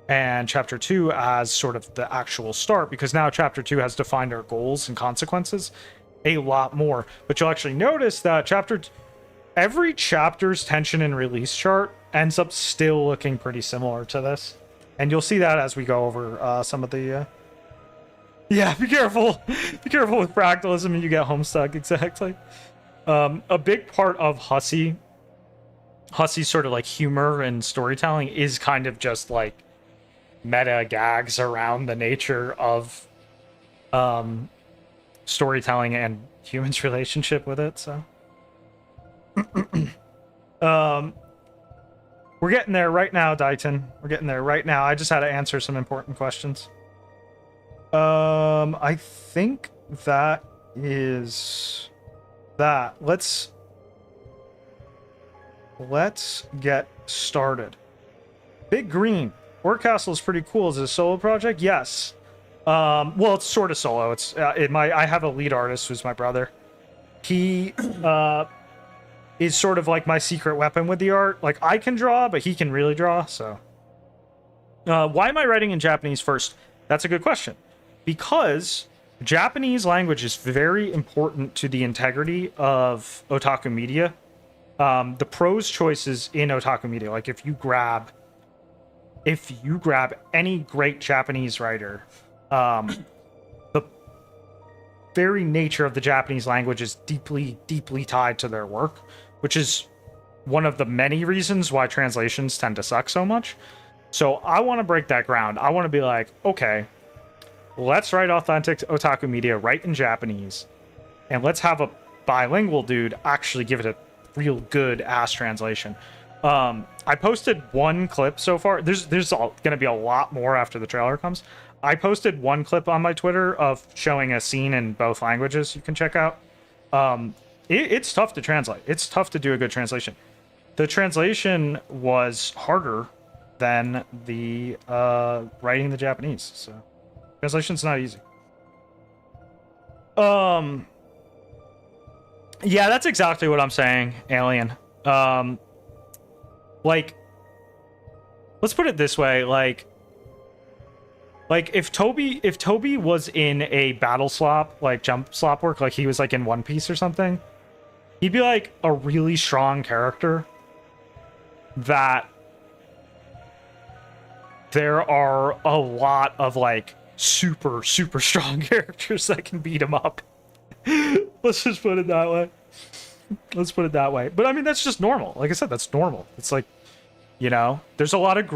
and chapter 2 as sort of the actual start, because now chapter 2 has defined our goals and consequences a lot more. But you'll actually notice that every chapter's tension and release chart ends up still looking pretty similar to this. And you'll see that as we go over some of the... Yeah, be careful. Be careful with fractalism and you get homestuck, exactly. A big part of Hussey's sort of like humor and storytelling is kind of just like meta gags around the nature of storytelling and humans' relationship with it. So we're getting there right now, Dayton. We're getting there right now. I just had to answer some important questions. I think that is that. Let's get started. Big Green. Orc Castle is pretty cool. Is it a solo project? Yes. Well, it's sort of solo. It's I have a lead artist who's my brother. He is sort of like my secret weapon with the art. Like, I can draw, but he can really draw. So, why am I writing in Japanese first? That's a good question. Because Japanese language is very important to the integrity of otaku media. The prose choices in otaku media, like if you grab any great Japanese writer, The very nature of the Japanese language is deeply, deeply tied to their work, which is one of the many reasons why translations tend to suck so much. So I want to break that ground. I want to be like, okay, let's write authentic otaku media right in Japanese, and let's have a bilingual dude actually give it a real good ass translation. I posted one clip so far. There's going to be a lot more after the trailer comes. I posted one clip on my Twitter of showing a scene in both languages you can check out. It's tough to translate. It's tough to do a good translation. The translation was harder than the writing the Japanese. So translation's not easy. Yeah, that's exactly what I'm saying, Alien. Like, let's put it this way, like if Toby was in a battle slop, like jump slop work, like he was like in One Piece or something, he'd be like a really strong character that there are a lot of like super strong characters that can beat him up. Let's just put it that way. Let's put it that way. But I mean, that's just normal. Like I said, that's normal. It's like, you know, there's a lot of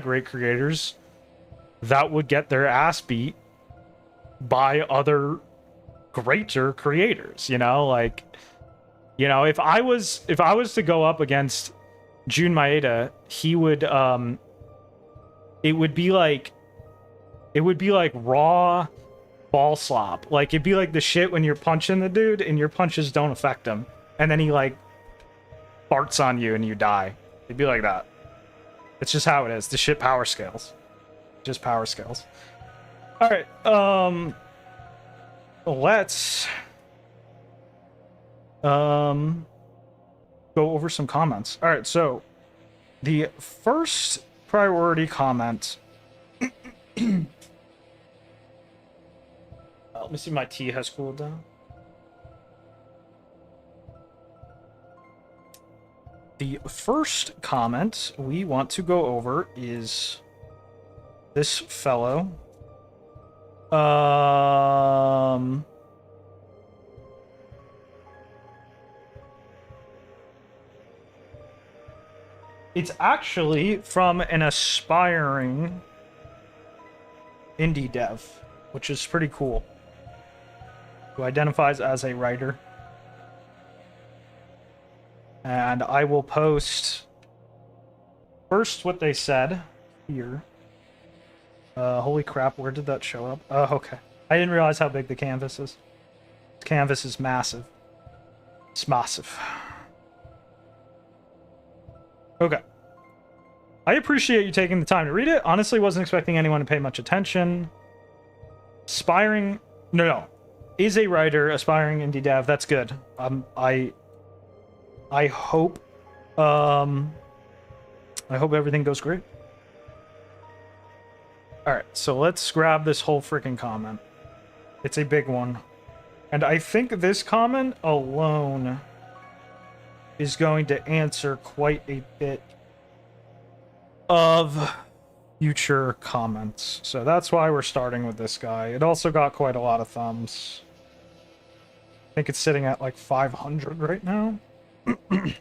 great creators that would get their ass beat by other greater creators, you know? Like, you know, if I was to go up against Jun Maeda, he would it would be like raw ball slop. Like, it'd be like the shit when you're punching the dude and your punches don't affect him, and then he like farts on you and you die. It'd be like that. It's just how it is. The shit power scales. Just power scales. All right. Let's go over some comments. All right. So the first priority comment. Let me see. My tea has cooled down. The first comment we want to go over is this fellow. It's actually from an aspiring indie dev, which is pretty cool, who identifies as a writer. And I will post first what they said here. Holy crap, where did that show up? Oh, okay. I didn't realize how big the canvas is. The canvas is massive. It's massive. Okay. I appreciate you taking the time to read it. Honestly, wasn't expecting anyone to pay much attention. Aspiring... No. Is a writer, aspiring indie dev. That's good. I hope everything goes great. Alright, so let's grab this whole freaking comment. It's a big one. And I think this comment alone is going to answer quite a bit of future comments. So that's why we're starting with this guy. It also got quite a lot of thumbs. I think it's sitting at like 500 right now. Which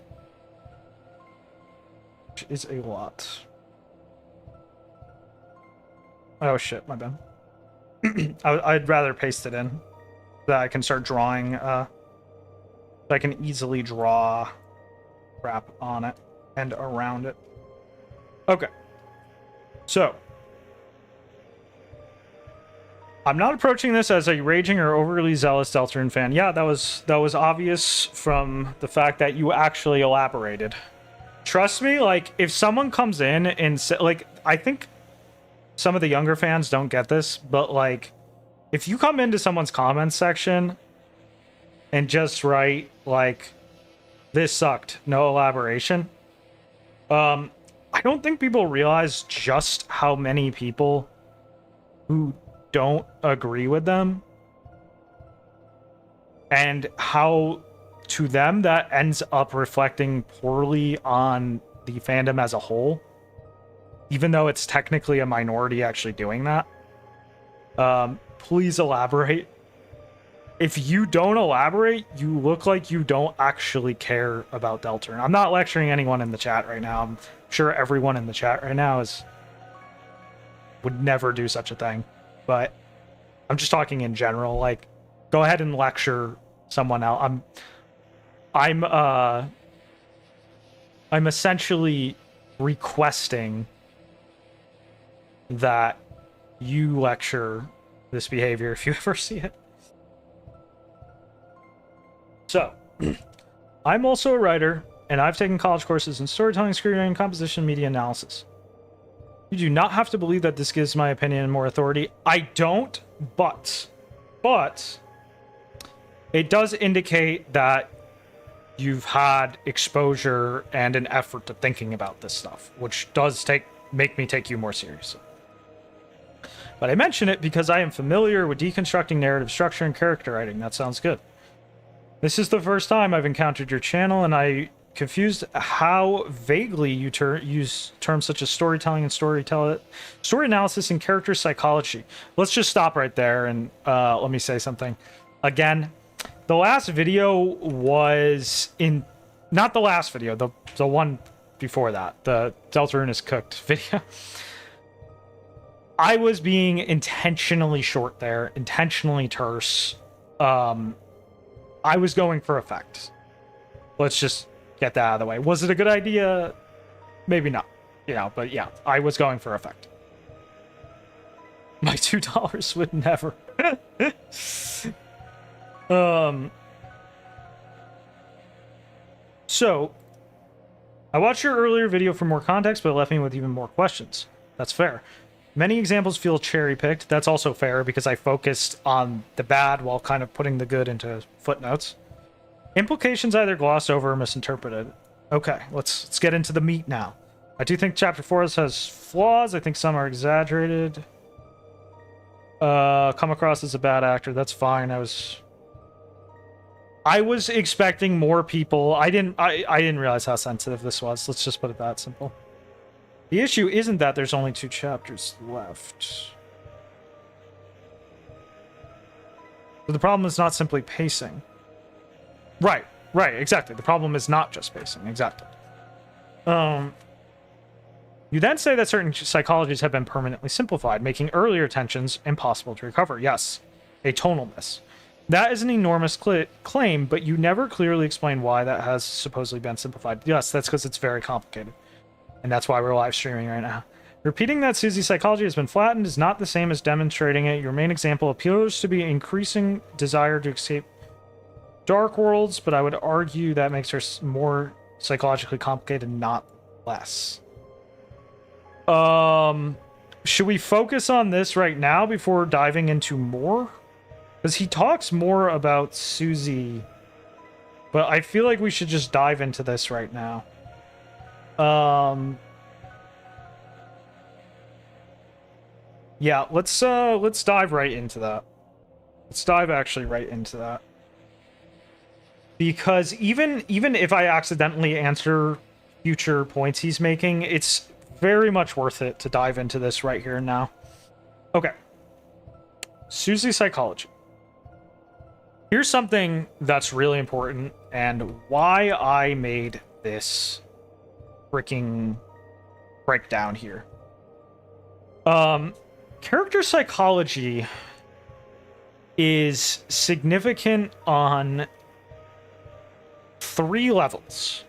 is a lot. Oh shit, my bad. I'd rather paste it in so that I can start drawing, so I can easily draw crap on it and around it. Okay. So, I'm not approaching this as a raging or overly zealous Deltarune fan. Yeah, that was obvious from the fact that you actually elaborated. Trust me, like, if someone comes in and like, I think some of the younger fans don't get this, but like, if you come into someone's comments section and just write like, this sucked, no elaboration, I don't think people realize just how many people who don't agree with them and how to them that ends up reflecting poorly on the fandom as a whole, even though it's technically a minority actually doing that. Please elaborate. If you don't elaborate, you look like you don't actually care about Deltarune. I'm not lecturing anyone in the chat right now. I'm sure everyone in the chat right now would never do such a thing. But I'm just talking in general. Like, go ahead and lecture someone else. I'm essentially requesting that you lecture this behavior if you ever see it. So, I'm also a writer, and I've taken college courses in storytelling, screenwriting, composition, media analysis. You do not have to believe that this gives my opinion more authority. I don't, but it does indicate that you've had exposure and an effort to thinking about this stuff, which does make me take you more seriously. But I mention it because I am familiar with deconstructing narrative structure and character writing. That sounds good. This is the first time I've encountered your channel, and I confused how vaguely you use terms such as storytelling and story analysis and character psychology. Let's just stop right there and let me say something. Again, the last video was not the last video, the one before that, the Deltarune is cooked video. I was being intentionally short there, intentionally terse. I was going for effect. Let's just get that out of the way. Was it a good idea? Maybe not. But yeah, I was going for effect. My $2 would never. So, I watched your earlier video for more context, but it left me with even more questions. That's fair. Many examples feel cherry-picked. That's also fair because I focused on the bad while kind of putting the good into footnotes. Implications either glossed over or misinterpreted. Okay, let's get into the meat now. I do think Chapter 4 has flaws. I think some are exaggerated. Come across as a bad actor. That's fine. I was expecting more people. I didn't realize how sensitive this was. Let's just put it that simple. The issue isn't that there's only 2 chapters left. So the problem is not simply pacing. Right, exactly. The problem is not just pacing, exactly. You then say that certain psychologies have been permanently simplified, making earlier tensions impossible to recover. Yes, a tonal miss. That is an enormous claim, but you never clearly explain why that has supposedly been simplified. Yes, that's because it's very complicated. And that's why we're live streaming right now. Repeating that Susie's psychology has been flattened is not the same as demonstrating it. Your main example appears to be increasing desire to escape dark worlds, but I would argue that makes her more psychologically complicated, not less. Should we focus on this right now before diving into more? Because he talks more about Susie, but I feel like we should just dive into this right now. Yeah, let's dive right into that. Let's dive actually right into that. Because even if I accidentally answer future points he's making, it's very much worth it to dive into this right here and now. Okay. Susie's psychology. Here's something that's really important and why I made this freaking breakdown here. Character psychology is significant on 3 levels.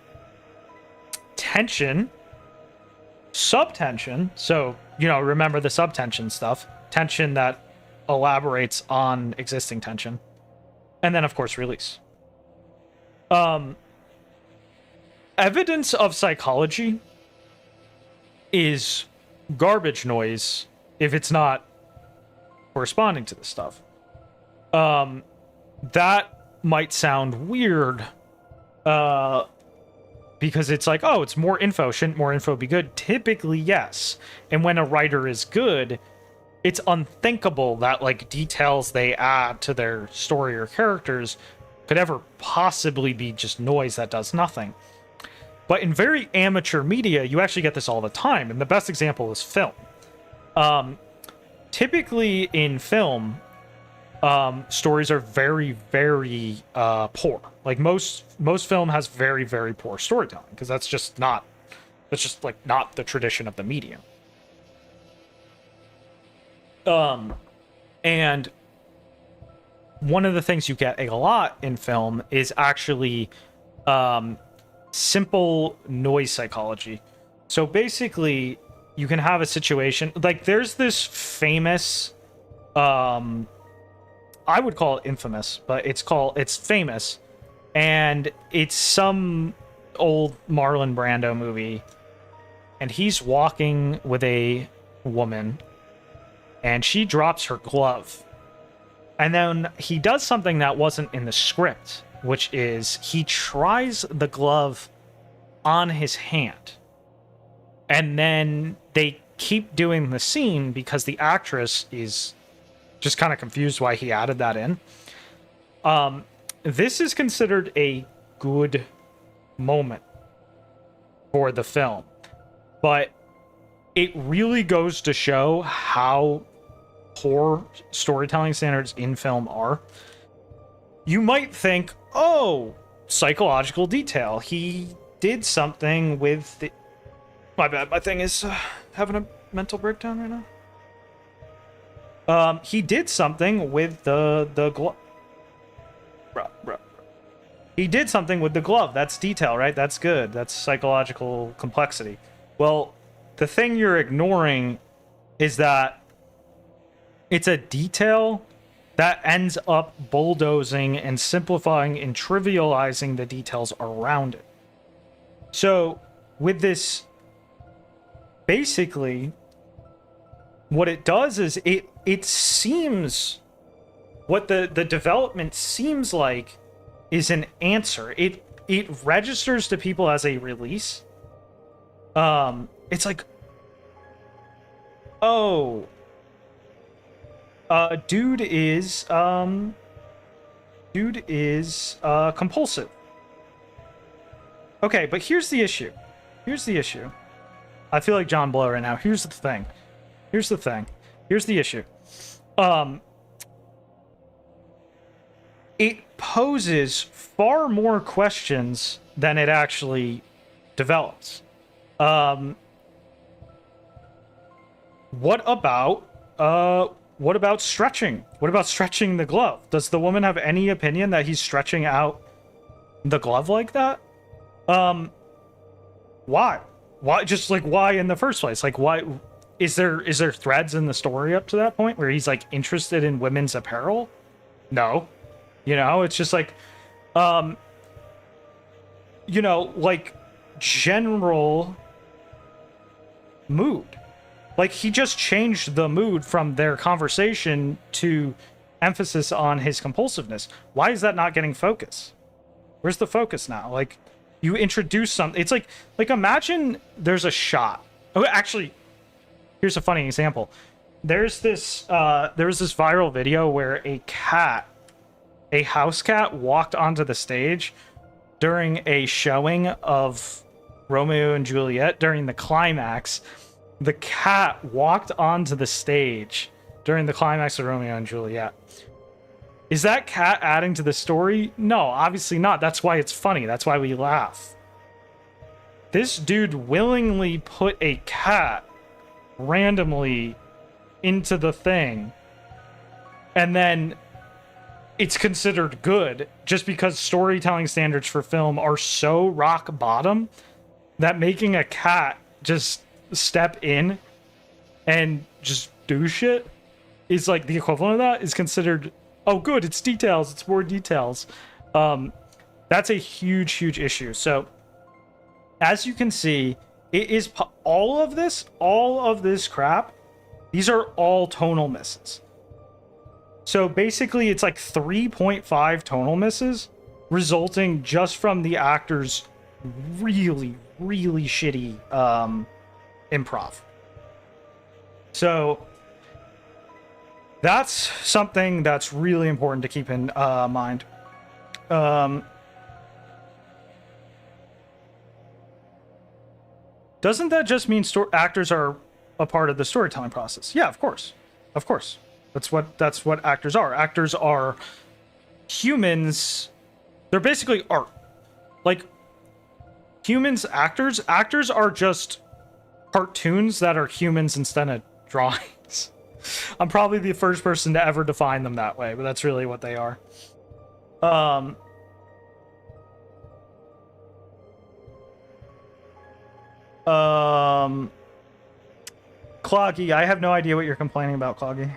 Tension, subtension, so, remember the subtension stuff. Tension that elaborates on existing tension. And then, of course, release. Evidence of psychology is garbage noise if it's not corresponding to this stuff. That might sound weird, because it's like, oh, it's more info. Shouldn't more info be good? Typically, yes. And when a writer is good, it's unthinkable that details they add to their story or characters could ever possibly be just noise that does nothing. But in very amateur media, you actually get this all the time, and the best example is film. typically in film, stories are very, very poor. Like most film has very, very poor storytelling because that's just not the tradition of the medium. And one of the things you get a lot in film is actually simple noise psychology. So basically, you can have a situation like there's this famous, I would call it infamous, but it's famous, and it's some old Marlon Brando movie, and he's walking with a woman, and she drops her glove. And then he does something that wasn't in the script, which is he tries the glove on his hand. And then they keep doing the scene because the actress is just kind of confused why he added that in. This is considered a good moment for the film, but it really goes to show how poor storytelling standards in film are. You might think, oh, psychological detail. He did something with the... My bad, my thing is having a mental breakdown right now. He did something with the glove. He did something with the glove. That's detail, right? That's good. That's psychological complexity. Well, the thing you're ignoring is that it's a detail that ends up bulldozing and simplifying and trivializing the details around it. So, with this, basically, what it does is it seems... What the development seems like is an answer. It registers to people as a release. It's like, oh... dude is compulsive. Okay, but here's the issue. I feel like John Blow right now. Here's the thing. Here's the issue. It poses far more questions than it actually develops. What about stretching? What about stretching the glove? Does the woman have any opinion that he's stretching out the glove like that? Why? Why? Just like why in the first place? Like why? Is there threads in the story up to that point where he's like interested in women's apparel? No. It's just like, like general mood. Like, he just changed the mood from their conversation to emphasis on his compulsiveness. Why is that not getting focus? Where's the focus now? Like, you introduce something. It's like imagine there's a shot. Oh, actually, here's a funny example. There was this viral video where a house cat walked onto the stage during a showing of Romeo and Juliet during the climax. The cat walked onto the stage during the climax of Romeo and Juliet. Is that cat adding to the story? No, obviously not. That's why it's funny. That's why we laugh. This dude willingly put a cat randomly into the thing, and then it's considered good just because storytelling standards for film are so rock bottom that making a cat just step in and just do shit is like the equivalent of that is considered, oh good, it's details, it's more details. That's a huge issue. So as you can see, it is all of this crap, these are all tonal misses. So basically it's like 3.5 tonal misses resulting just from the actors really shitty improv. So that's something that's really important to keep in mind. Doesn't that just mean actors are a part of the storytelling process? Yeah, of course. Of course. That's what actors are. Actors are humans. They're basically art. Like humans, actors are just cartoons that are humans instead of drawings. I'm probably the first person to ever define them that way, but that's really what they are. Cloggy, I have no idea what you're complaining about, Cloggy.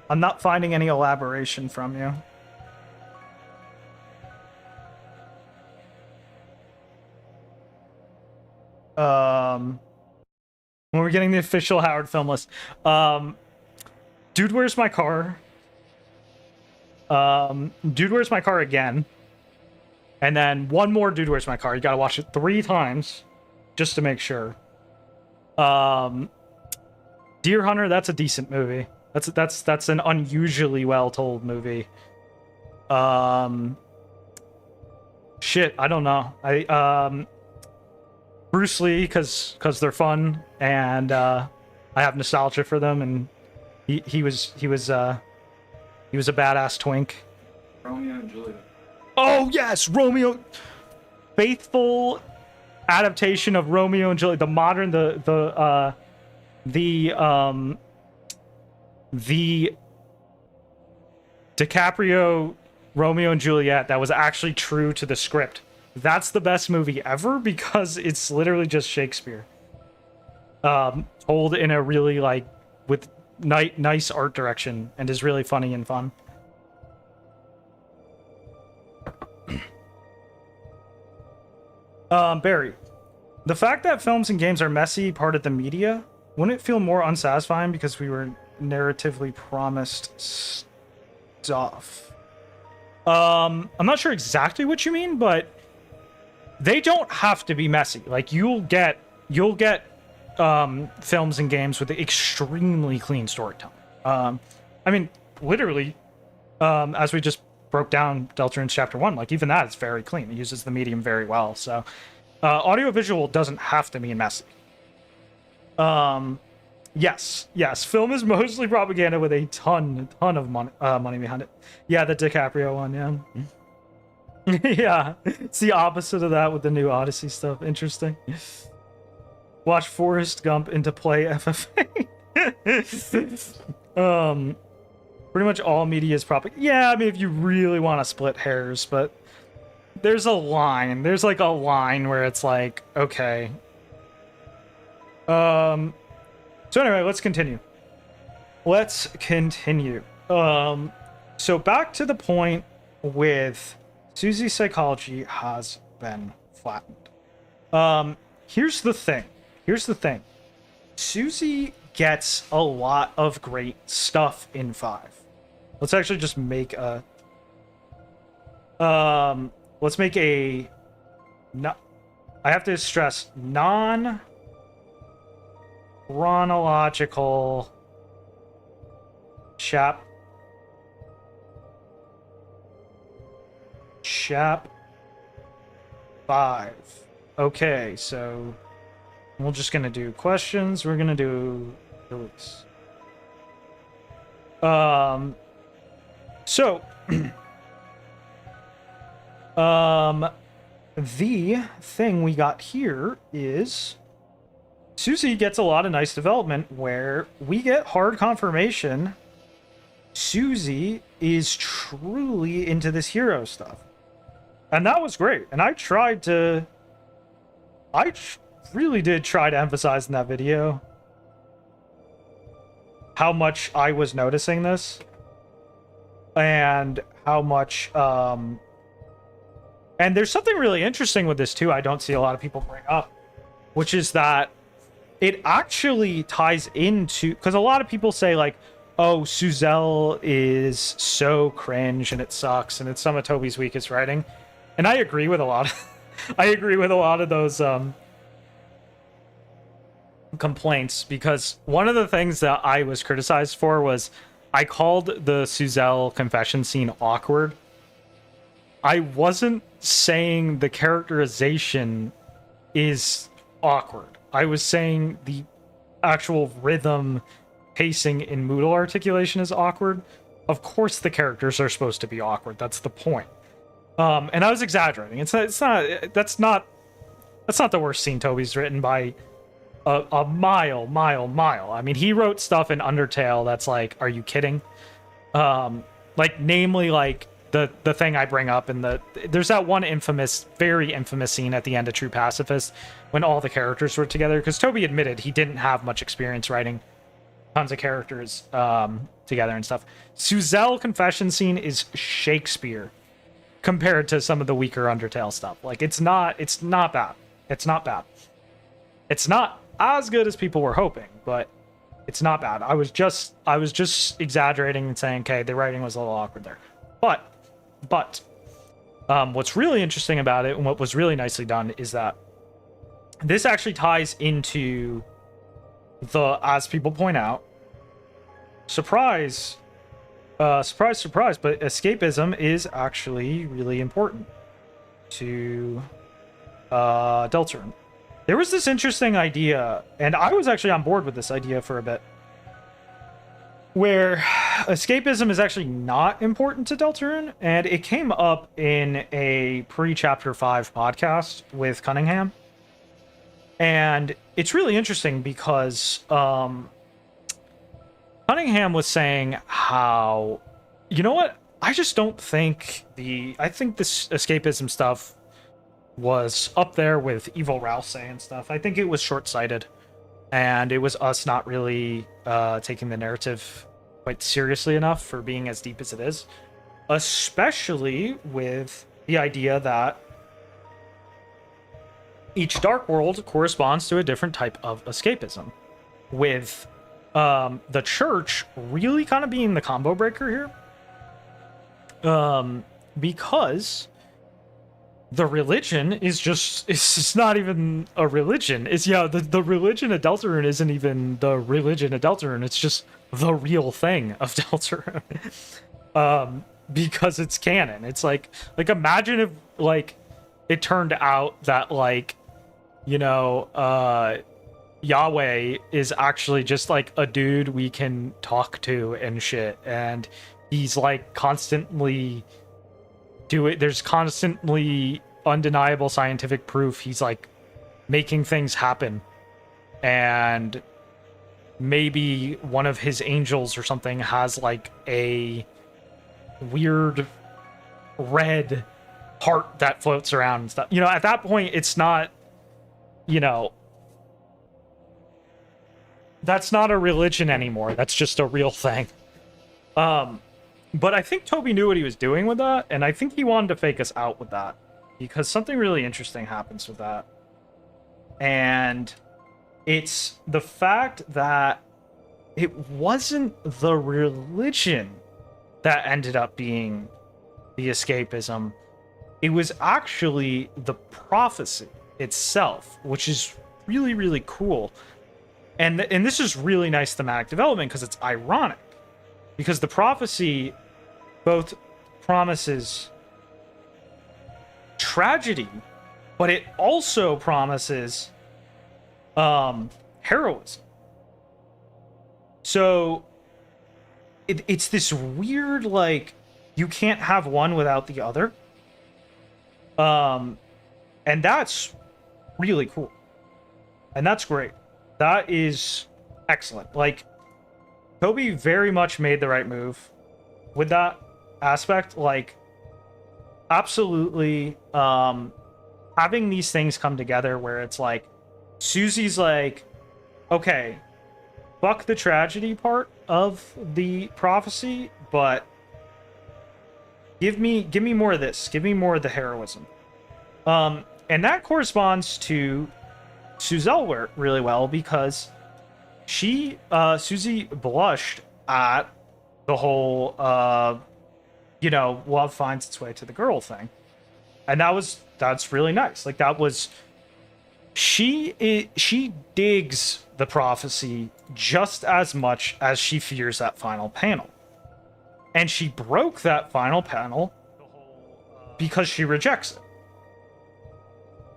I'm not finding any elaboration from you. When we're getting the official Howard film list. Dude, Where's My Car? Dude, Where's My Car again? And then one more Dude, Where's My Car? You gotta watch it 3 times just to make sure. Deer Hunter, that's a decent movie. That's an unusually well told movie. Shit, I don't know. Bruce Lee, because they're fun, and I have nostalgia for them, and he was a badass twink. Romeo and Juliet. Oh yes, Romeo. Faithful adaptation of Romeo and Juliet, the modern, the DiCaprio Romeo and Juliet that was actually true to the script. That's the best movie ever because it's literally just Shakespeare. Told in a really with nice art direction and is really funny and fun. Barry, the fact that films and games are messy part of the media, wouldn't it feel more unsatisfying because we were narratively promised stuff? I'm not sure exactly what you mean, but they don't have to be messy. Like you'll get films and games with extremely clean storytelling. I mean, literally, as we just broke down Deltarune's Chapter 1, like even that is very clean. It uses the medium very well. So audiovisual doesn't have to mean messy. Yes, film is mostly propaganda with a ton of money behind it. Yeah, the DiCaprio one, yeah. Yeah, it's the opposite of that with the new Odyssey stuff. Interesting. Watch Forrest Gump into play FFA. Pretty much all media is propaganda. Yeah, I mean, if you really want to split hairs, but there's a line. There's like a line where it's like, okay. So anyway, let's continue. So back to the point with Susie's psychology has been flattened. Here's the thing. Susie gets a lot of great stuff in 5. Let's actually just make a... let's make a... I have to stress, non-chronological chap 5. Okay, so we're just gonna do questions. We're gonna do release. So the thing we got here is Susie gets a lot of nice development where we get hard confirmation Susie is truly into this hero stuff. And that was great. And I really did try to emphasize in that video how much I was noticing this. And how much, and there's something really interesting with this too, I don't see a lot of people bring up, which is that it actually ties into, because a lot of people say like, oh, Suzelle is so cringe and it sucks and it's some of Toby's weakest writing. And I agree with a lot of those complaints, because one of the things that I was criticized for was I called the Suzelle confession scene awkward. I wasn't saying the characterization is awkward. I was saying the actual rhythm, pacing, and modal articulation is awkward. Of course, the characters are supposed to be awkward. That's the point. And I was exaggerating. That's not the worst scene Toby's written by a mile. I mean, he wrote stuff in Undertale that's like, are you kidding? Like, namely, like the thing I bring up in there's that one very infamous scene at the end of True Pacifist when all the characters were together, because Toby admitted he didn't have much experience writing tons of characters together and stuff. Suzel confession scene is Shakespeare compared to some of the weaker Undertale stuff. Like, it's not bad. It's not bad. It's not as good as people were hoping, but it's not bad. I was just exaggerating and saying, okay, the writing was a little awkward there. But what's really interesting about it and what was really nicely done is that this actually ties into as people point out, surprise, but escapism is actually really important to Deltarune. There was this interesting idea, and I was actually on board with this idea for a bit, where escapism is actually not important to Deltarune, and it came up in a pre-Chapter 5 podcast with Cunningham. And it's really interesting because Cunningham was saying how, you know what, I just don't think I think this escapism stuff was up there with Evil Rouse and stuff. I think it was short-sighted, and it was us not really taking the narrative quite seriously enough for being as deep as it is, especially with the idea that each Dark World corresponds to a different type of escapism, with the church really kind of being the combo breaker here, because the religion it's just not even a religion. It's the religion of Deltarune isn't even the religion of Deltarune. It's just the real thing of Deltarune. Because it's canon. It's like imagine if like it turned out that like, you know, Yahweh is actually just like a dude we can talk to and shit, and he's like constantly there's constantly undeniable scientific proof he's like making things happen, and maybe one of his angels or something has like a weird red heart that floats around and stuff. You know, at that point it's not, you know, that's not a religion anymore. That's just a real thing. But I think Toby knew what he was doing with that, and I think he wanted to fake us out with that, because something really interesting happens with that. And it's the fact that it wasn't the religion that ended up being the escapism. It was actually the prophecy itself, which is really, really cool. And this is really nice thematic development because it's ironic. Because the prophecy both promises tragedy, but it also promises heroism. So it's this weird, like, you can't have one without the other. And that's really cool. And that's great. That is excellent. Like, Toby very much made the right move with that aspect. Like, absolutely, having these things come together where it's like, Susie's like, okay, fuck the tragedy part of the prophecy, but give me more of this. Give me more of the heroism. And that corresponds to Suzel really well, because Susie blushed at the whole, you know, love finds its way to the girl thing. And that's really nice. Like, that was, she digs the prophecy just as much as she fears that final panel. And she broke that final panel because she rejects it.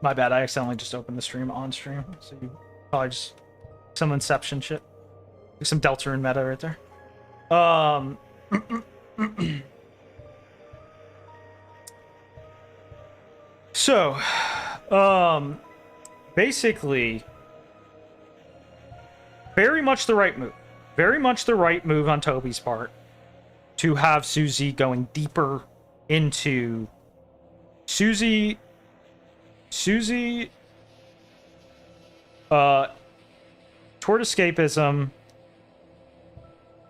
My bad, I accidentally just opened the stream on stream, so you probably just Some Inception shit. Some Deltarune meta right there. Um, so, basically, very much the right move. Very much the right move on Toby's part to have Susie going deeper into Susie, toward escapism.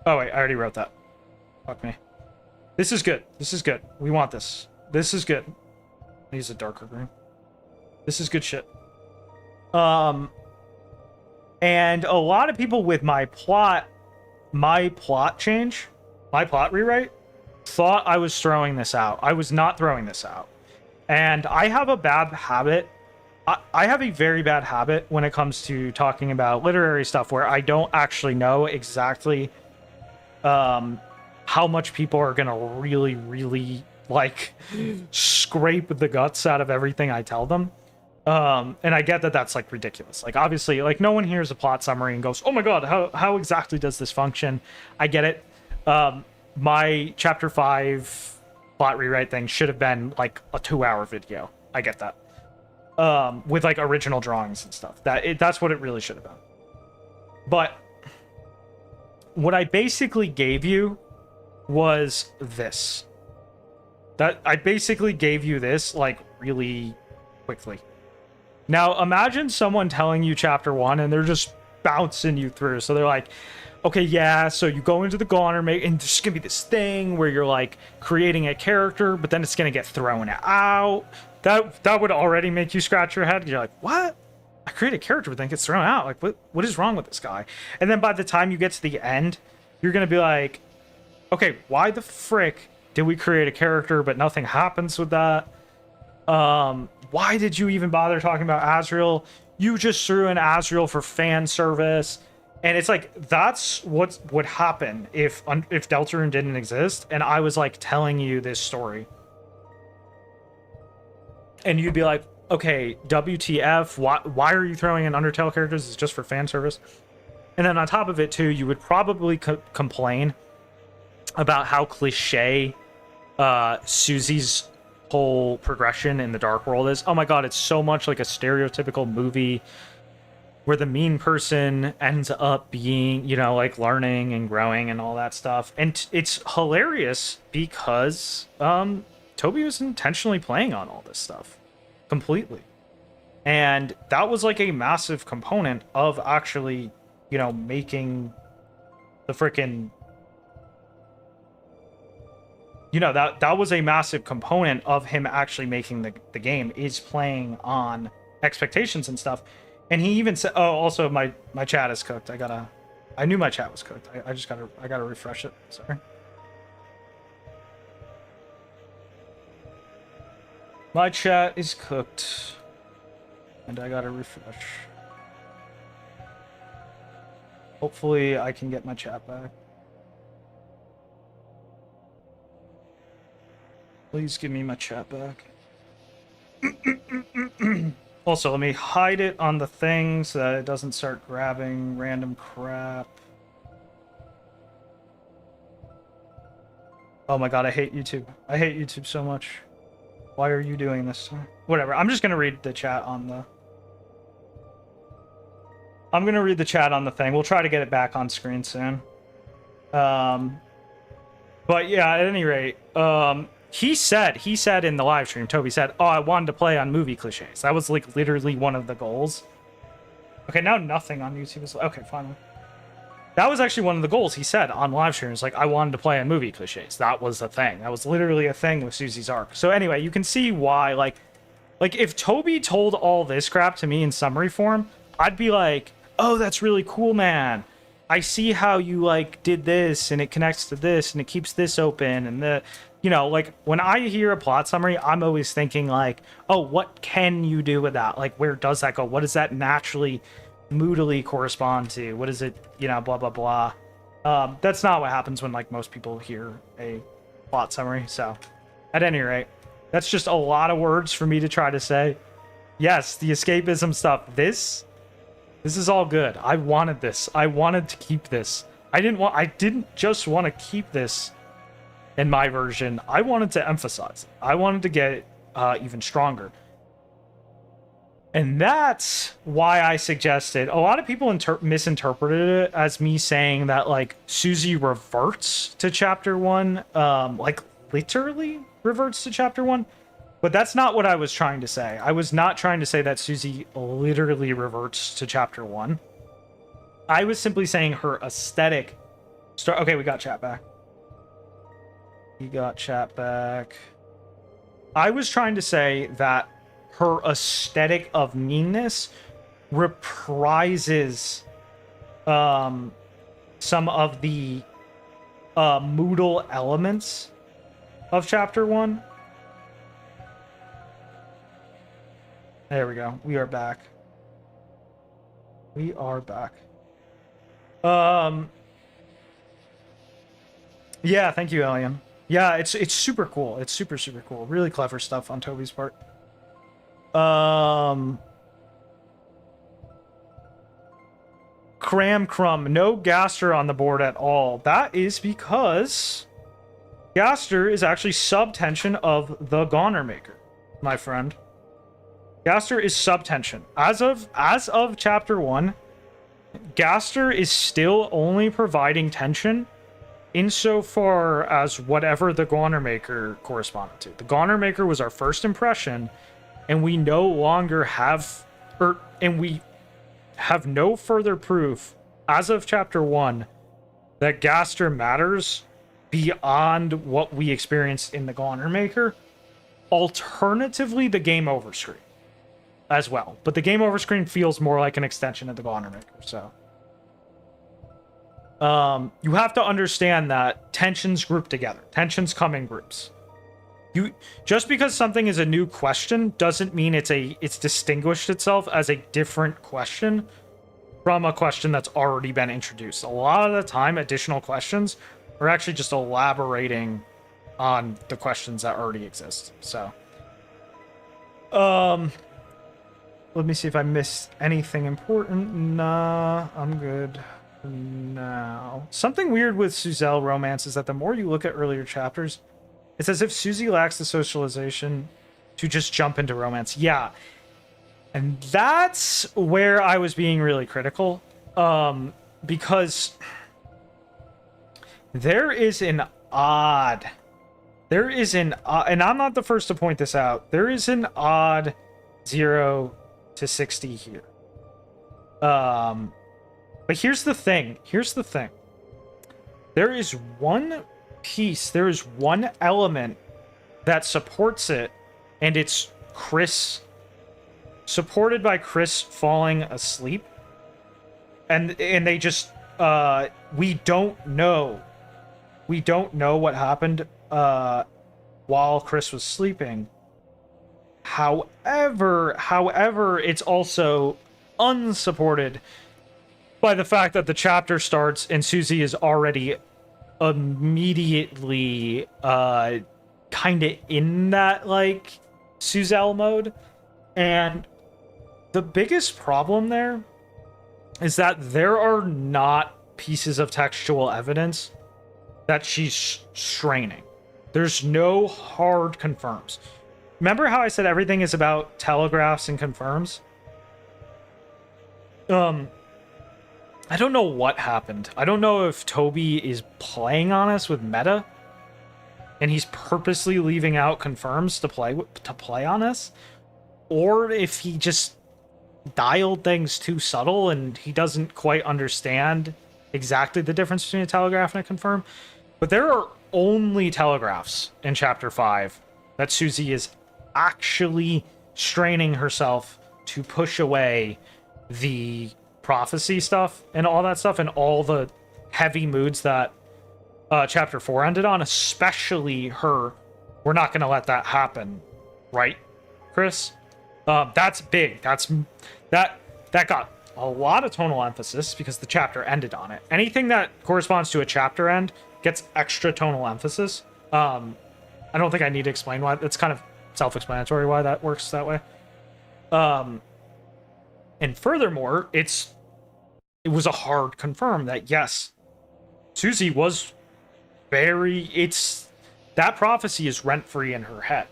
Oh wait, I already wrote that. Fuck me. This is good. This is good. We want this. This is good. I'll use a darker green. This is good shit. And a lot of people with my plot rewrite, thought I was throwing this out. I was not throwing this out. And I have a bad habit. I have a very bad habit when it comes to talking about literary stuff where I don't actually know exactly how much people are gonna really, really like scrape the guts out of everything I tell them. And I get that that's like ridiculous. Like obviously, like no one hears a plot summary and goes, "Oh my god, how exactly does this function?" I get it. My chapter 5 plot rewrite thing should have been like a 2-hour video. I get that. With like original drawings and stuff. That's what it really should have been. But what I basically gave you was this. That I basically gave you this like really quickly. Now imagine someone telling you chapter 1 and they're just bouncing you through. So they're like, okay, yeah, so you go into the Goner, and there's gonna be this thing where you're like creating a character, but then it's gonna get thrown out. That would already make you scratch your head. You're like, what? I create a character, but then it gets thrown out. Like, what is wrong with this guy? And then by the time you get to the end, you're gonna be like, okay, why the frick did we create a character, but nothing happens with that? Why did you even bother talking about Azrael? You just threw in Azrael for fan service. And it's like, that's what would happen if Deltarune didn't exist, and I was like telling you this story. And you'd be like, okay, WTF, why are you throwing in Undertale characters? It's just for fan service. And then on top of it too, you would probably complain about how cliche Susie's whole progression in the Dark World is. Oh my god, it's so much like a stereotypical movie where the mean person ends up being, you know, like learning and growing and all that stuff. And it's hilarious because Toby was intentionally playing on all this stuff completely. And that was like a massive component of actually, you know, making the freaking, you know, that was a massive component of him actually making the game, is playing on expectations and stuff. And he even said, oh, also my chat is cooked. I knew my chat was cooked. I gotta refresh it. Sorry. My chat is cooked. And I gotta refresh. Hopefully I can get my chat back. Please give me my chat back. Also, let me hide it on the thing so that it doesn't start grabbing random crap. Oh my god, I hate YouTube. I hate YouTube so much. Why are you doing this? Whatever, I'm just gonna read the chat on the... I'm gonna read the chat on the thing. We'll try to get it back on screen soon. But yeah, at any rate, he said in the live stream, Toby said, oh, I wanted to play on movie cliches. That was like literally one of the goals. Okay, now nothing on YouTube is... Okay, finally. That was actually one of the goals he said on live streams. Like, I wanted to play on movie cliches. That was the thing. That was literally a thing with Susie's arc. So anyway, you can see why, like if Toby told all this crap to me in summary form, I'd be like, oh, that's really cool, man. I see how you like did this and it connects to this and it keeps this open and the... You know, like, when I hear a plot summary, I'm always thinking, like, oh, what can you do with that? Like, where does that go? What does that naturally, moodily correspond to? What is it, you know, blah, blah, blah. That's not what happens when, like, most people hear a plot summary. So, at any rate, that's just a lot of words for me to try to say. Yes, the escapism stuff. This This is all good. I wanted this. I wanted to keep this. I didn't just want to keep this in my version. I wanted to emphasize it. I wanted to get it even stronger. And that's why I suggested, a lot of people misinterpreted it as me saying that like Susie reverts to chapter 1, like literally reverts to chapter 1. But that's not what I was trying to say. I was not trying to say that Susie literally reverts to chapter 1. I was simply saying her aesthetic okay, we got chat back. I was trying to say that her aesthetic of meanness reprises some of the moodle elements of chapter 1. There we go. We are back. Yeah, thank you, Alien. Yeah, it's super cool. It's super cool. Really clever stuff on Toby's part. Crumb, no Gaster on the board at all. That is because Gaster is actually sub-tension of the Goner Maker, my friend. Gaster is sub-tension. As of chapter 1, Gaster is still only providing tension insofar as whatever the Goner Maker corresponded to. The Goner Maker was our first impression, and we no longer have, and we have no further proof as of chapter 1 that Gaster matters beyond what we experienced in the Goner Maker. Alternatively, the game over screen as well, but the game over screen feels more like an extension of the Goner Maker. So you have to understand that tensions group together. Tensions come in groups. Just because something is a new question doesn't mean it's distinguished itself as a different question from a question that's already been introduced. A lot of the time, additional questions are actually just elaborating on the questions that already exist. So, let me see if I missed anything important. Nah, I'm good now. Something weird with Suzelle romance is that the more you look at earlier chapters, it's as if Susie lacks the socialization to just jump into romance. Yeah. And that's where I was being really critical. Because there is an odd, and I'm not the first to point this out, there is an odd 0 to 60 here. But here's the thing. There is one piece, there is one element that supports it, and it's Chris, supported by Chris falling asleep. And they just, we don't know what happened while Chris was sleeping. However, it's also unsupported by the fact that the chapter starts and Susie is already immediately kind of in that like Suzelle mode. And the biggest problem there is that there are not pieces of textual evidence that she's straining. There's no hard confirms. Remember how I said everything is about telegraphs and confirms? I don't know what happened. I don't know if Toby is playing on us with meta, and he's purposely leaving out confirms to play on us, or if he just dialed things too subtle and he doesn't quite understand exactly the difference between a telegraph and a confirm. But there are only telegraphs in chapter 5 that Susie is actually straining herself to push away the prophecy stuff and all that stuff and all the heavy moods that chapter 4 ended on, especially her. We're not going to let that happen, right, Chris? That's big. That got a lot of tonal emphasis because the chapter ended on it. Anything that corresponds to a chapter end gets extra tonal emphasis. I don't think I need to explain why. It's kind of self-explanatory why that works that way. And furthermore, it was a hard confirm that yes, Susie was that prophecy is rent-free in her head.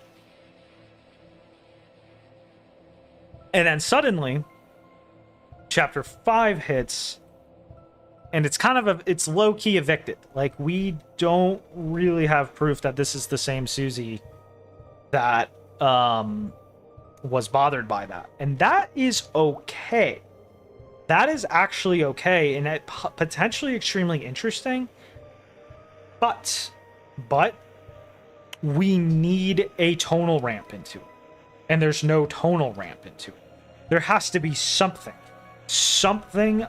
And then suddenly, chapter 5 hits, and it's kind of it's low-key evicted. Like, we don't really have proof that this is the same Susie that was bothered by that. And that is okay. That is actually okay, and potentially extremely interesting. But we need a tonal ramp into it. And there's no tonal ramp into it. There has to be something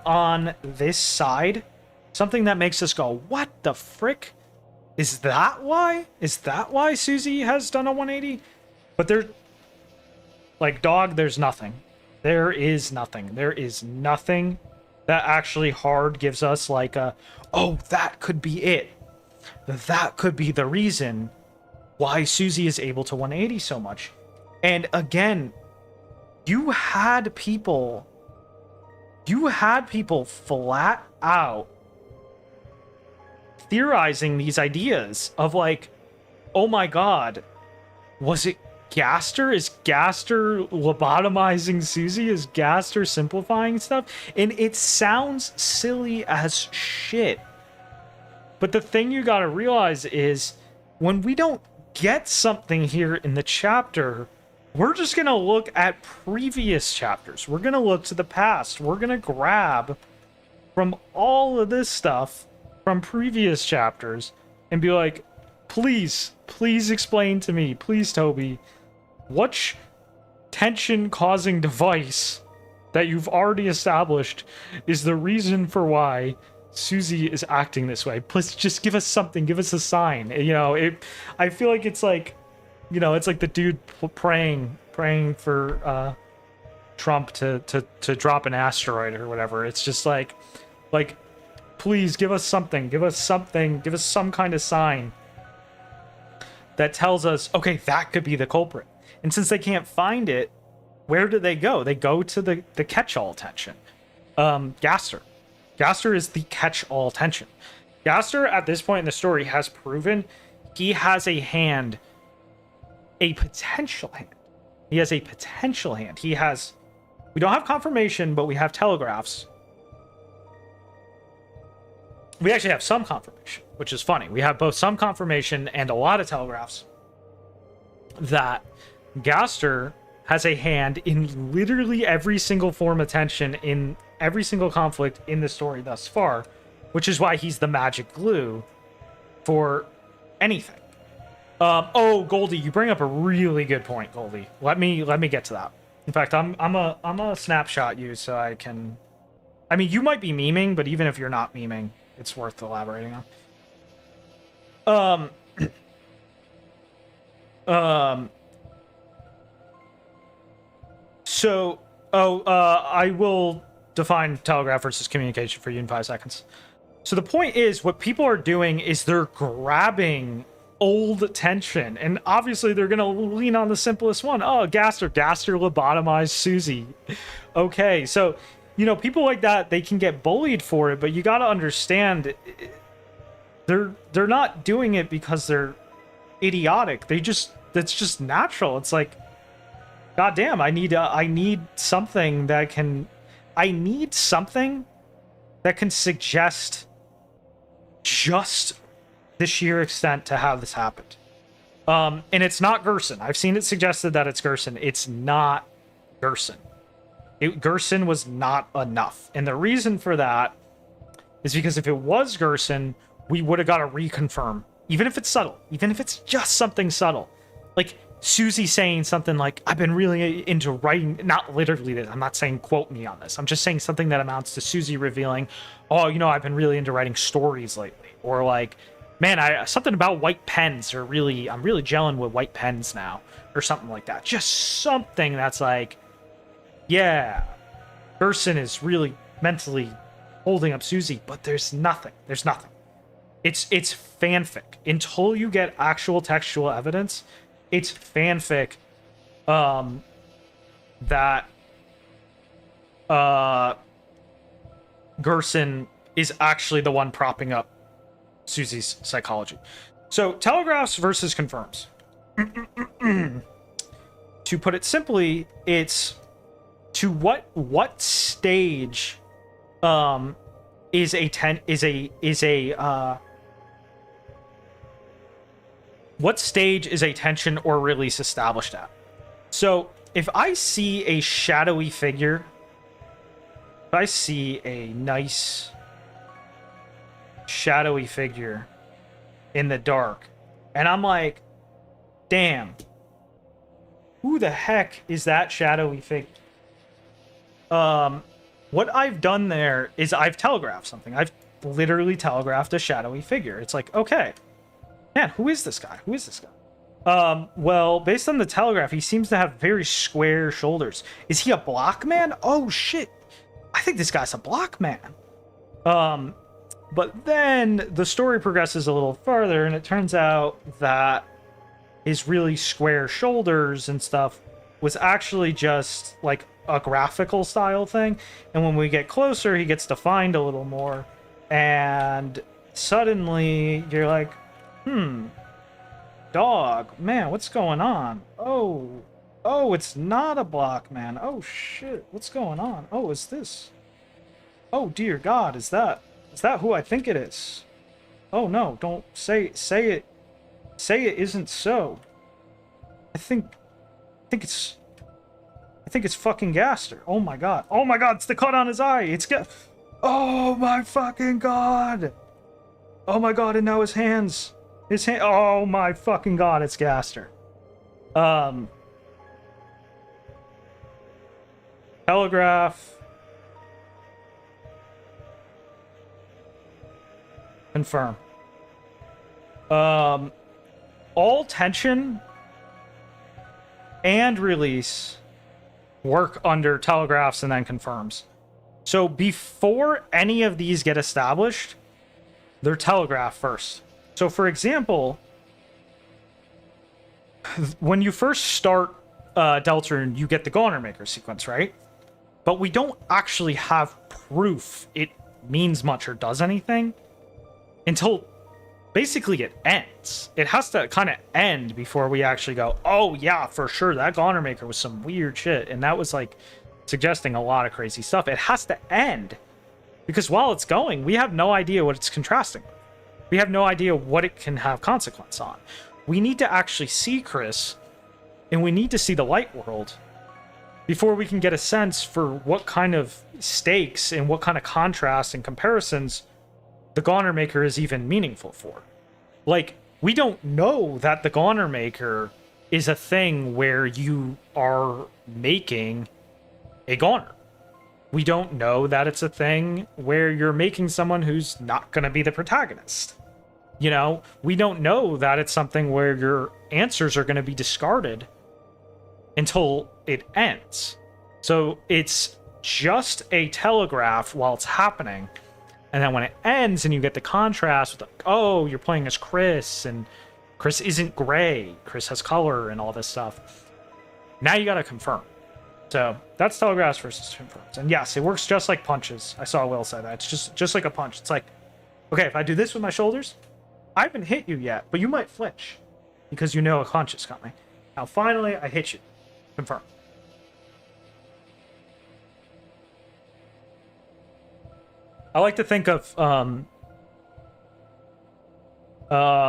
on this side, something that makes us go, what the frick? Is that why Susie has done a 180? But there's nothing. There is nothing that actually hard gives us like that could be it. That could be the reason why Susie is able to 180 so much. And again, you had people flat out theorizing these ideas of like, oh my god, was it Gaster? Is Gaster lobotomizing Susie? Is Gaster simplifying stuff? And it sounds silly as shit. But the thing you gotta realize is when we don't get something here in the chapter, we're just gonna look at previous chapters. We're gonna look to the past. We're gonna grab from all of this stuff from previous chapters and be like, please explain to me, please, Toby, which tension-causing device that you've already established is the reason for why Susie is acting this way. Please just give us something, give us a sign. I feel like it's like, it's like the dude praying for Trump to drop an asteroid or whatever. It's just like please give us something, give us some kind of sign that tells us, okay, that could be the culprit. And since they can't find it, where do they go? They go to the catch-all tension. Gaster is the catch-all tension. Gaster, at this point in the story, has proven he has a hand, a potential hand. He has a potential hand. We don't have confirmation, but we have telegraphs. We actually have some confirmation, which is funny. We have both some confirmation and a lot of telegraphs that Gaster has a hand in literally every single form of tension in every single conflict in the story thus far, which is why he's the magic glue for anything. Goldie, you bring up a really good point, Goldie. Let me get to that. In fact, I'm a snapshot you so I can. I mean, you might be memeing, but even if you're not memeing, it's worth elaborating on. I will define telegraph versus communication for you in 5 seconds. So the point is, what people are doing is they're grabbing old tension, and obviously they're going to lean on the simplest one. Oh, Gaster lobotomized Susie. Okay, so, people like that, they can get bullied for it, but you got to understand, they're not doing it because they're idiotic. That's just natural. It's like, goddamn, I need something that can suggest just the sheer extent to how this happened. And it's not Gerson. I've seen it suggested that it's Gerson. It's not Gerson. Gerson was not enough. And the reason for that is because if it was Gerson, we would have got to reconfirm. Even if it's subtle. Even if it's just something subtle. Like Susie saying something like, I've been really into writing, not literally this, I'm not saying quote me on this. I'm just saying something that amounts to Susie revealing, I've been really into writing stories lately. Or like, man, something about white pens I'm really gelling with white pens now, or something like that. Just something that's like, yeah, Gerson is really mentally holding up Susie, but there's nothing. It's fanfic. Until you get actual textual evidence, it's fanfic that Gerson is actually the one propping up Susie's psychology. So telegraphs versus confirms. To put it simply, it's to what stage is what stage is a tension or release established at? So if I see a shadowy figure, if I see a nice shadowy figure in the dark, and I'm like, damn, who the heck is that shadowy figure? What I've done there is I've telegraphed something. I've literally telegraphed a shadowy figure. It's like, okay, man, who is this guy? Who is this guy? Well, based on the telegraph, he seems to have very square shoulders. Is he a block man? Oh shit, I think this guy's a block man. But then the story progresses a little further, and it turns out that his really square shoulders and stuff was actually just like a graphical style thing. And when we get closer, he gets defined a little more. And suddenly you're like, dog, man, what's going on? Oh, it's not a block man. Oh shit, what's going on? Oh, is this? Oh dear God, is that who I think it is? Oh no, don't say it. Say it isn't so. I think it's fucking Gaster. Oh my god. Oh my god, it's the cut on his eye. Oh my fucking god. Oh my god, and now his hands. Oh my fucking god, it's Gaster. Telegraph. Confirm. All tension and release work under telegraphs and then confirms. So before any of these get established, they're telegraphed first. So for example, when you first start Deltarune, you get the Goner Maker sequence, right? But we don't actually have proof it means much or does anything until basically it ends. It has to kind of end before we actually go, oh yeah, for sure, that Goner Maker was some weird shit, and that was like suggesting a lot of crazy stuff. It has to end, because while it's going, we have no idea what it's contrasting with. We have no idea what it can have consequence on. We need to actually see Chris, and we need to see the light world before we can get a sense for what kind of stakes and what kind of contrast and comparisons the Goner Maker is even meaningful for. Like, we don't know that the Goner Maker is a thing where you are making a Goner. We don't know that it's a thing where you're making someone who's not going to be the protagonist. You know, we don't know that it's something where your answers are going to be discarded until it ends. So it's just a telegraph while it's happening. And then when it ends and you get the contrast with, like, oh, you're playing as Chris, and Chris isn't gray, Chris has color and all this stuff. Now you got to confirm. So that's telegraphs versus confirms. And yes, it works just like punches. I saw Will say that. It's just like a punch. It's like, okay, if I do this with my shoulders, I haven't hit you yet, but you might flinch because you know a punch is coming. Now finally, I hit you. Confirm. I like to think of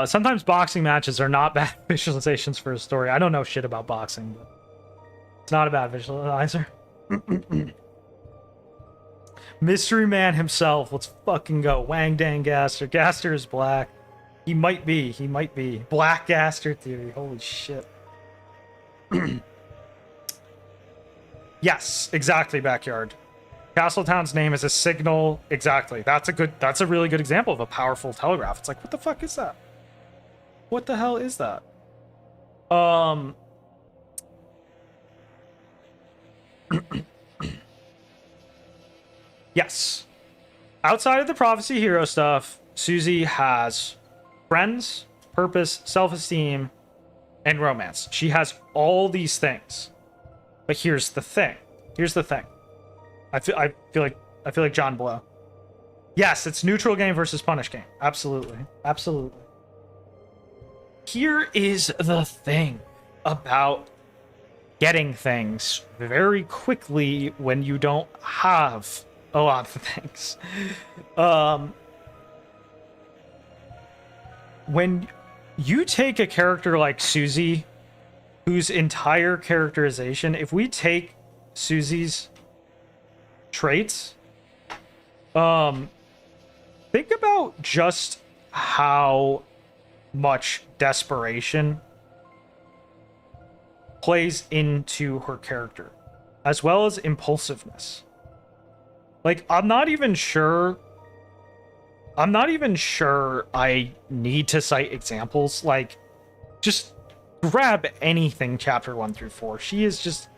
sometimes boxing matches are not bad visualizations for a story. I don't know shit about boxing, but it's not a bad visualizer. Mystery Man himself. Let's fucking go. Wang Dang Gaster. Gaster is black. He might be. Black Gaster theory. Holy shit. Yes, exactly, Backyard. Castletown's name is a signal. Exactly. That's a really good example of a powerful telegraph. It's like, what the fuck is that? What the hell is that? Yes. Outside of the prophecy hero stuff, Susie has friends, purpose, self-esteem, and romance. She has all these things. But here's the thing. I feel like John Blow. Yes, it's neutral game versus punish game. Absolutely. Absolutely. Here is the thing about getting things very quickly when you don't have a lot of things. When you take a character like Susie, whose entire characterization, if we take Susie's traits, think about just how much desperation plays into her character, as well as impulsiveness. Like, I'm not even sure I need to cite examples. Like, just grab anything chapter 1 through 4. She is just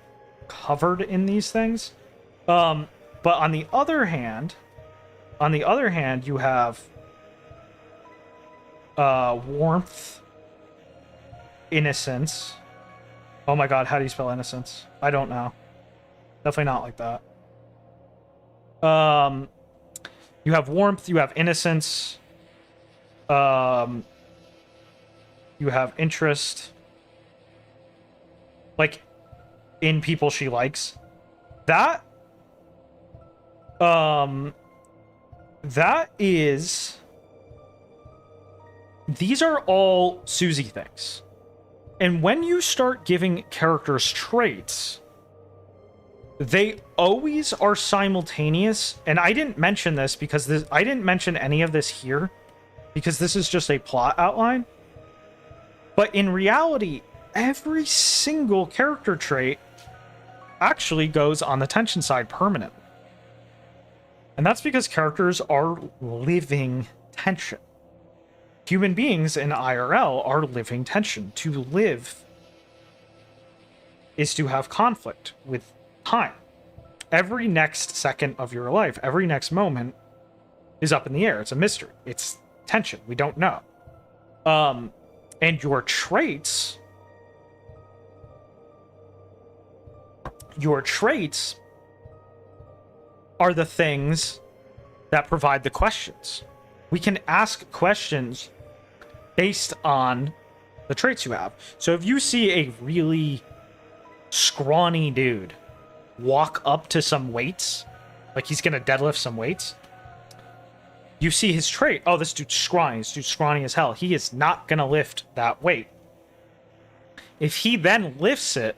covered in these things. But on the other hand, you have warmth, innocence. Oh my god, how do you spell innocence? I don't know. Definitely not like that. You have warmth, you have innocence, you have interest, like, in people she likes. That is... These are all Susie things. And when you start giving characters traits, they always are simultaneous. And I didn't mention this because I didn't mention any of this here because this is just a plot outline. But in reality, every single character trait actually goes on the tension side permanently. And that's because characters are living tension. Human beings in IRL are living tension. To live is to have conflict with time. Every next second of your life, every next moment is up in the air. It's a mystery. It's tension. We don't know. And your traits are the things that provide the questions. We can ask questions based on the traits you have. So if you see a really scrawny dude walk up to some weights, like he's gonna deadlift some weights, you see his trait. Oh, this dude's scrawny. This dude's scrawny as hell. He is not gonna lift that weight. If he then lifts it,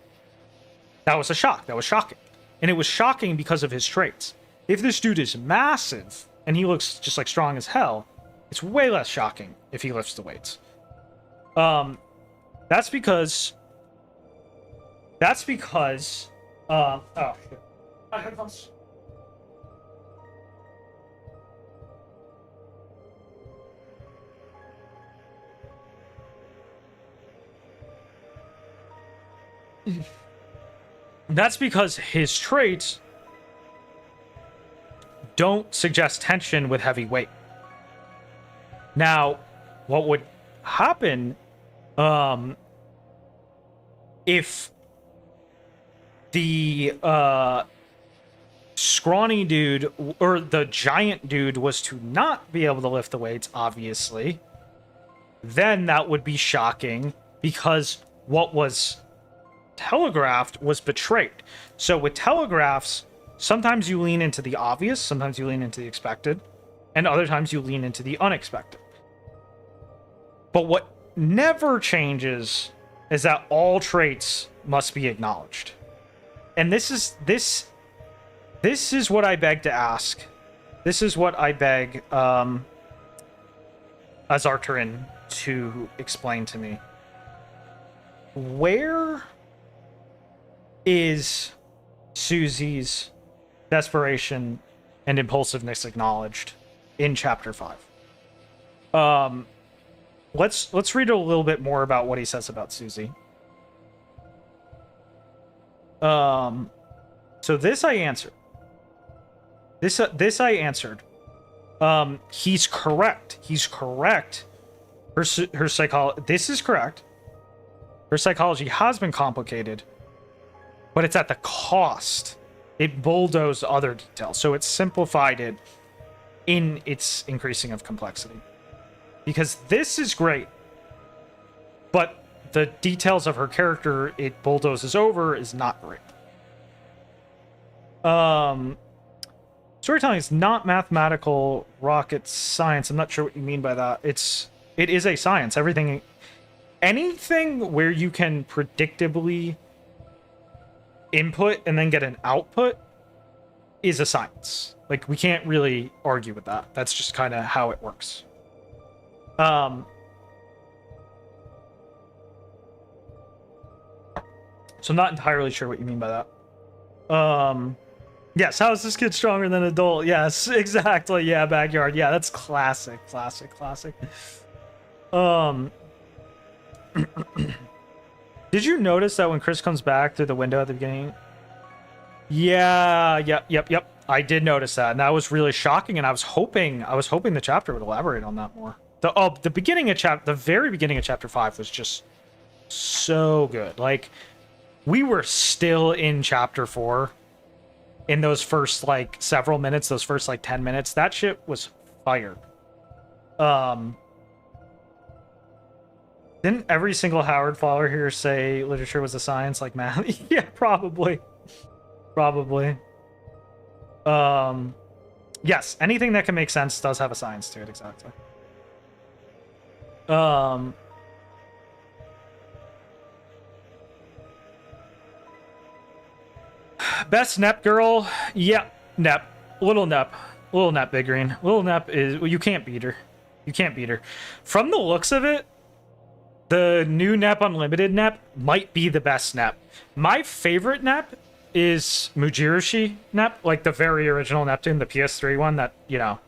that was a shock. That was shocking. And it was shocking because of his traits. If this dude is massive and he looks just like strong as hell, it's way less shocking if he lifts the weights. That's because oh shit. My headphones. That's because his traits don't suggest tension with heavy weight. Now, what would happen if the scrawny dude or the giant dude was to not be able to lift the weights, obviously, then that would be shocking because what was telegraphed was betrayed. So with telegraphs, sometimes you lean into the obvious, sometimes you lean into the expected, and other times you lean into the unexpected. But what never changes is that all traits must be acknowledged. And this is what I beg to ask. This is what I beg Azartarin to explain to me. Where is Susie's desperation and impulsiveness acknowledged in chapter 5? Let's read a little bit more about what he says about Susie. So this I answered. This I answered. He's correct. He's correct. Her psychology. This is correct. Her psychology has been complicated, but it's at the cost it bulldozed other details. So it simplified it in its increasing of complexity. Because this is great, but the details of her character it bulldozes over is not great. Storytelling is not mathematical rocket science. I'm not sure what you mean by that. It is a science. Anything where you can predictably input and then get an output is a science. Like, we can't really argue with that. That's just kind of how it works. So I'm not entirely sure what you mean by that. Yes, how is this kid stronger than an adult? Yes, exactly. Yeah, backyard. Yeah, that's classic. Did you notice that when Chris comes back through the window at the beginning? Yeah, yep. I did notice that, and that was really shocking, and I was hoping the chapter would elaborate on that more. The very beginning of chapter 5 was just so good. Like, we were still in chapter 4 in those first like several minutes, those first like 10 minutes. That shit was fire. Didn't every single Howard follower here say literature was a science like math? Yeah, probably. Yes, anything that can make sense does have a science to it, exactly. Best Nep girl? Yeah, Nep. Little Nep, Big Green. Little Nep is... Well, you can't beat her. From the looks of it, the new Nep Unlimited Nep might be the best Nep. My favorite Nep is Mujiroshi Nep, like the very original Neptune, the PS3 one that, you know,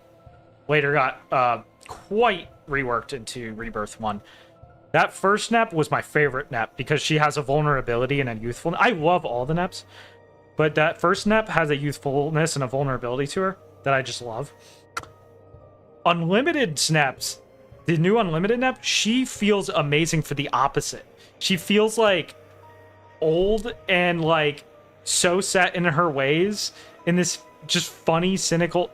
later got quite reworked into Rebirth 1. That first Nep was my favorite Nep because she has a vulnerability and a youthfulness. I love all the Neps, but that first Nep has a youthfulness and a vulnerability to her that I just love. Unlimited Snaps, the new Unlimited Nep, she feels amazing for the opposite. She feels like old and like so set in her ways in this just funny, cynical...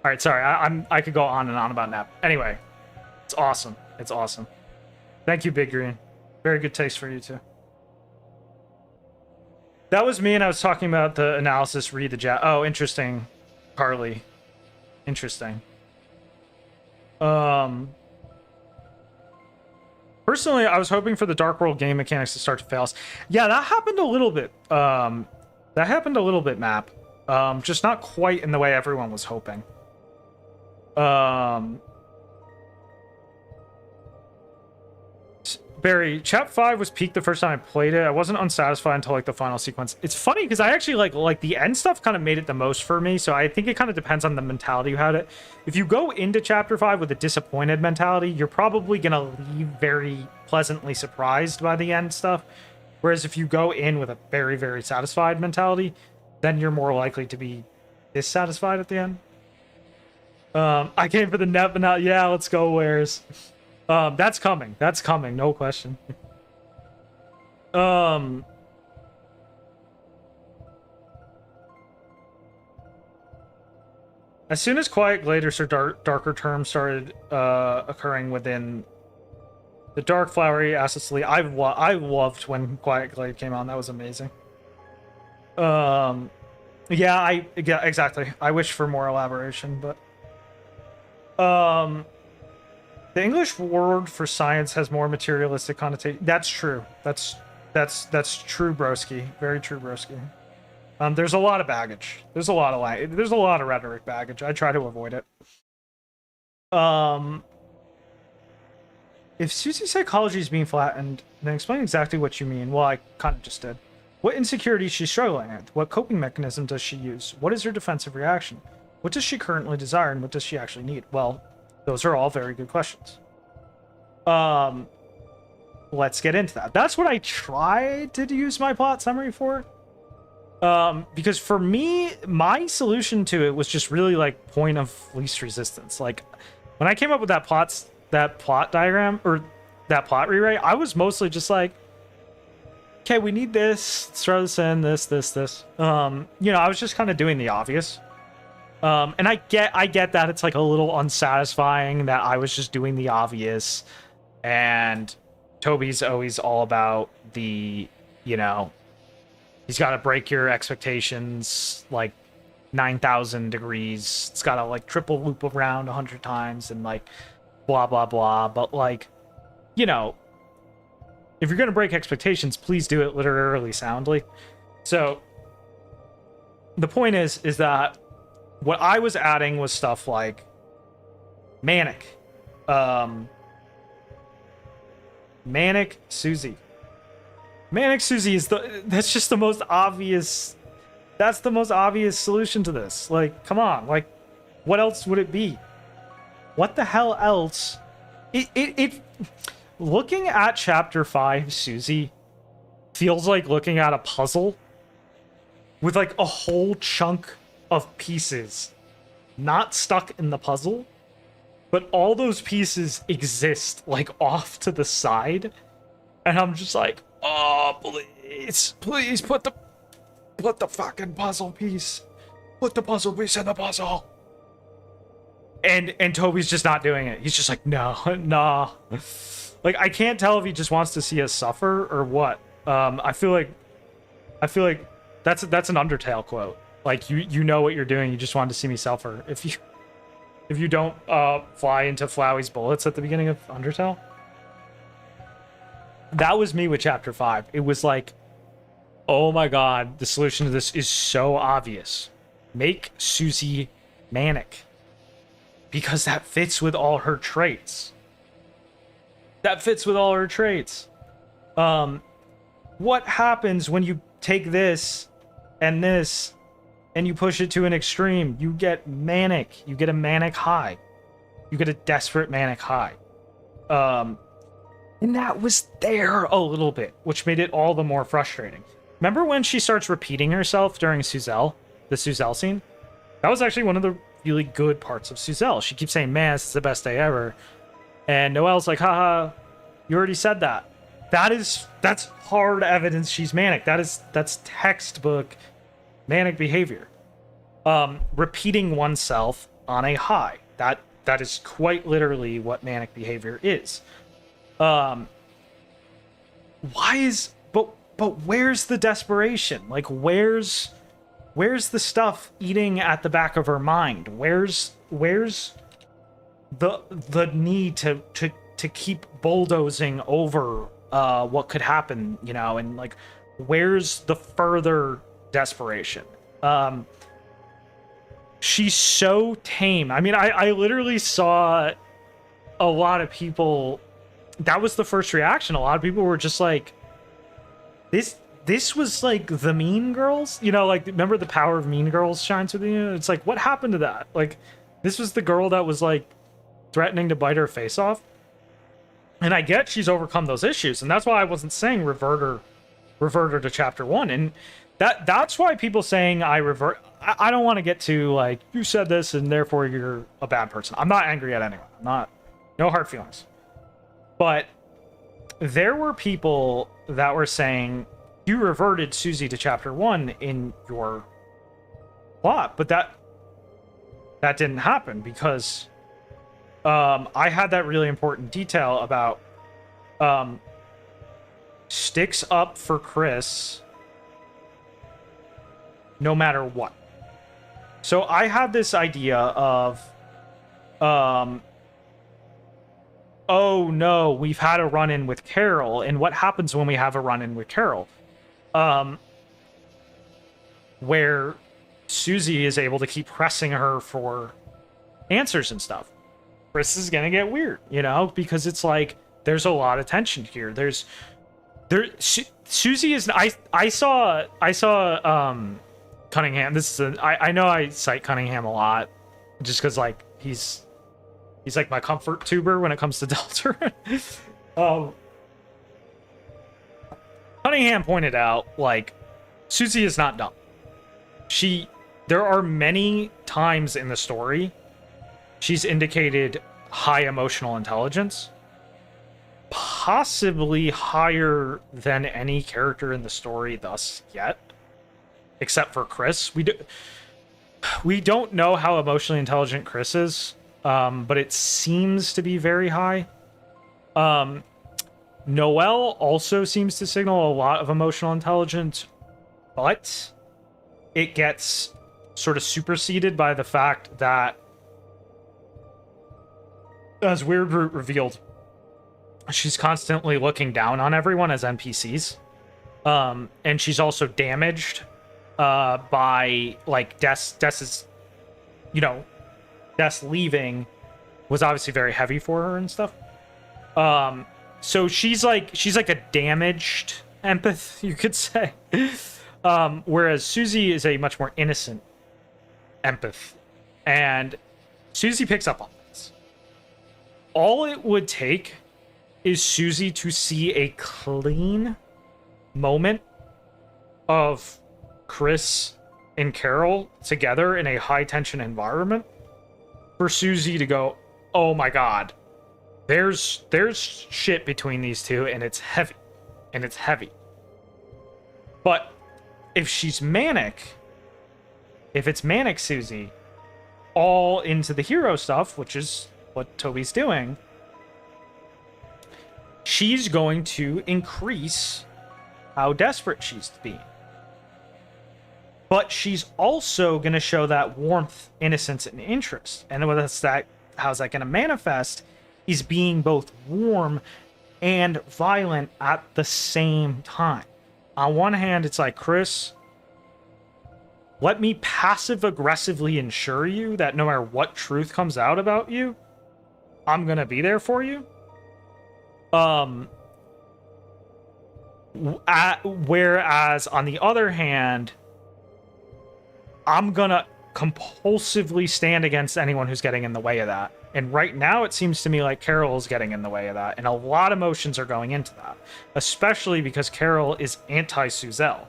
All right, sorry, I could go on and on about Nep. Anyway, it's awesome. Thank you, Big Green. Very good taste for you too. That was me, and I was talking about the analysis. Read the chat. Oh, interesting, Carly. Interesting. Personally, I was hoping for the Dark World game mechanics to start to fail us. Yeah, that happened a little bit. Map. Just not quite in the way everyone was hoping. Barry, Chap 5 was peaked the first time I played it. I wasn't unsatisfied until like the final sequence. It's funny because I actually like the end stuff kind of made it the most for me. So I think it kind of depends on the mentality you had it. If you go into Chapter 5 with a disappointed mentality, you're probably gonna leave very pleasantly surprised by the end stuff. Whereas if you go in with a very, very satisfied mentality, then you're more likely to be dissatisfied at the end. I came for the net, but now, yeah, let's go, Wares. That's coming, no question. As soon as Quiet Gladius or darker terms started occurring within the Dark Flowery Assets League, I loved when Quiet Glade came on. That was amazing. Yeah, exactly. I wish for more elaboration, but the English word for science has more materialistic connotation. That's true. That's true, broski. Very true, broski. There's a lot of baggage. There's a lot of rhetoric baggage. I try to avoid it. If Susie's psychology is being flattened, then explain exactly what you mean. Well, I kind of just did. What insecurity is she struggling with? What coping mechanism does she use? What is her defensive reaction? What does she currently desire, and what does she actually need? Well, those are all very good questions. Let's get into that. That's what I tried to use my plot summary for. Because for me, my solution to it was just really like point of least resistance. Like when I came up with that plot diagram or that plot rewrite, I was mostly just like, okay, we need this. Let's throw this in, this. You know, I was just kind of doing the obvious. And I get that it's like a little unsatisfying that I was just doing the obvious, and Toby's always all about the, you know, he's got to break your expectations like 9,000 degrees. It's got to like triple loop around 100 times and like blah blah blah. But like, you know, if you're gonna break expectations, please do it literally soundly. So the point is that what I was adding was stuff like Manic. Manic Susie. Manic Susie is that's just the most obvious. That's the most obvious solution to this. Like, come on. Like, what else would it be? What the hell else? It looking at chapter 5, Susie, feels like looking at a puzzle with like a whole chunk of pieces not stuck in the puzzle, but all those pieces exist like off to the side, and I'm just like, oh, please put the fucking puzzle piece, put the puzzle piece in the puzzle. And Toby's just not doing it. He's just like, no, nah. Like, I can't tell if he just wants to see us suffer or what. I feel like that's an Undertale quote. Like, you know what you're doing. You just wanted to see me suffer. If you don't fly into Flowey's bullets at the beginning of Undertale. That was me with chapter 5. It was like, oh my god, the solution to this is so obvious. Make Susie manic. Because that fits with all her traits. What happens when you take this and you push it to an extreme? You get manic. You get a manic high. You get a desperate manic high. And that was there a little bit, which made it all the more frustrating. Remember when she starts repeating herself during the Suzelle scene? That was actually one of the really good parts of Suzelle. She keeps saying, man, this is the best day ever. And Noelle's like, haha, you already said that. That's hard evidence she's manic. That's textbook manic behavior. Repeating oneself on a high. That is quite literally what manic behavior is. But where's the desperation? Like, where's the stuff eating at the back of her mind? Where's the need to keep bulldozing over what could happen, you know, and like, where's the further desperation? She's so tame. I mean, I literally saw a lot of people, that was the first reaction. A lot of people were just like, this was like the Mean Girls, you know, like, remember the power of Mean Girls shines within you? It's like, what happened to that? Like, this was the girl that was like threatening to bite her face off. And I get she's overcome those issues, and that's why I wasn't saying revert her to chapter 1. And that's why people saying I don't want to get to like, you said this and therefore you're a bad person. I'm not angry at anyone. No hard feelings. But there were people that were saying you reverted Susie to chapter 1 in your plot, but that didn't happen because I had that really important detail about sticks up for Chris no matter what. So I had this idea of oh no, we've had a run-in with Carol, and what happens when we have a run-in with Carol? Where Susie is able to keep pressing her for answers and stuff. Chris is gonna get weird, you know, because it's like there's a lot of tension here. Susie is. I saw Cunningham. I know I cite Cunningham a lot, just because like he's like my comfort tuber when it comes to Deltarune. Cunningham pointed out, like, Susie is not dumb. There are many times in the story she's indicated high emotional intelligence. possibly higher than any character in the story thus yet, except for Chris. We don't know how emotionally intelligent Chris is, but it seems to be very high. Noelle also seems to signal a lot of emotional intelligence, but it gets sort of superseded by the fact that, as Weirdroot revealed, she's constantly looking down on everyone as NPCs. And she's also damaged by, like, Dess's, Des leaving was obviously very heavy for her and stuff. So she's like a damaged empath, you could say. Whereas Susie is a much more innocent empath. And Susie picks up on this. All it would take is Susie to see a clean moment of Chris and Carol together in a high tension environment for Susie to go, oh my god, there's shit between these two, and it's heavy. But if she's manic, if it's manic Susie, all into the hero stuff, which is what Toby's doing, she's going to increase how desperate she's being. But she's also going to show that warmth, innocence, and interest. And how's that going to manifest is being both warm and violent at the same time. On one hand, it's like, Chris, let me passive-aggressively ensure you that no matter what truth comes out about you, I'm going to be there for you. Whereas, on the other hand, I'm going to compulsively stand against anyone who's getting in the way of that. And right now, it seems to me like Carol is getting in the way of that. And a lot of emotions are going into that. Especially because Carol is anti-Suzelle.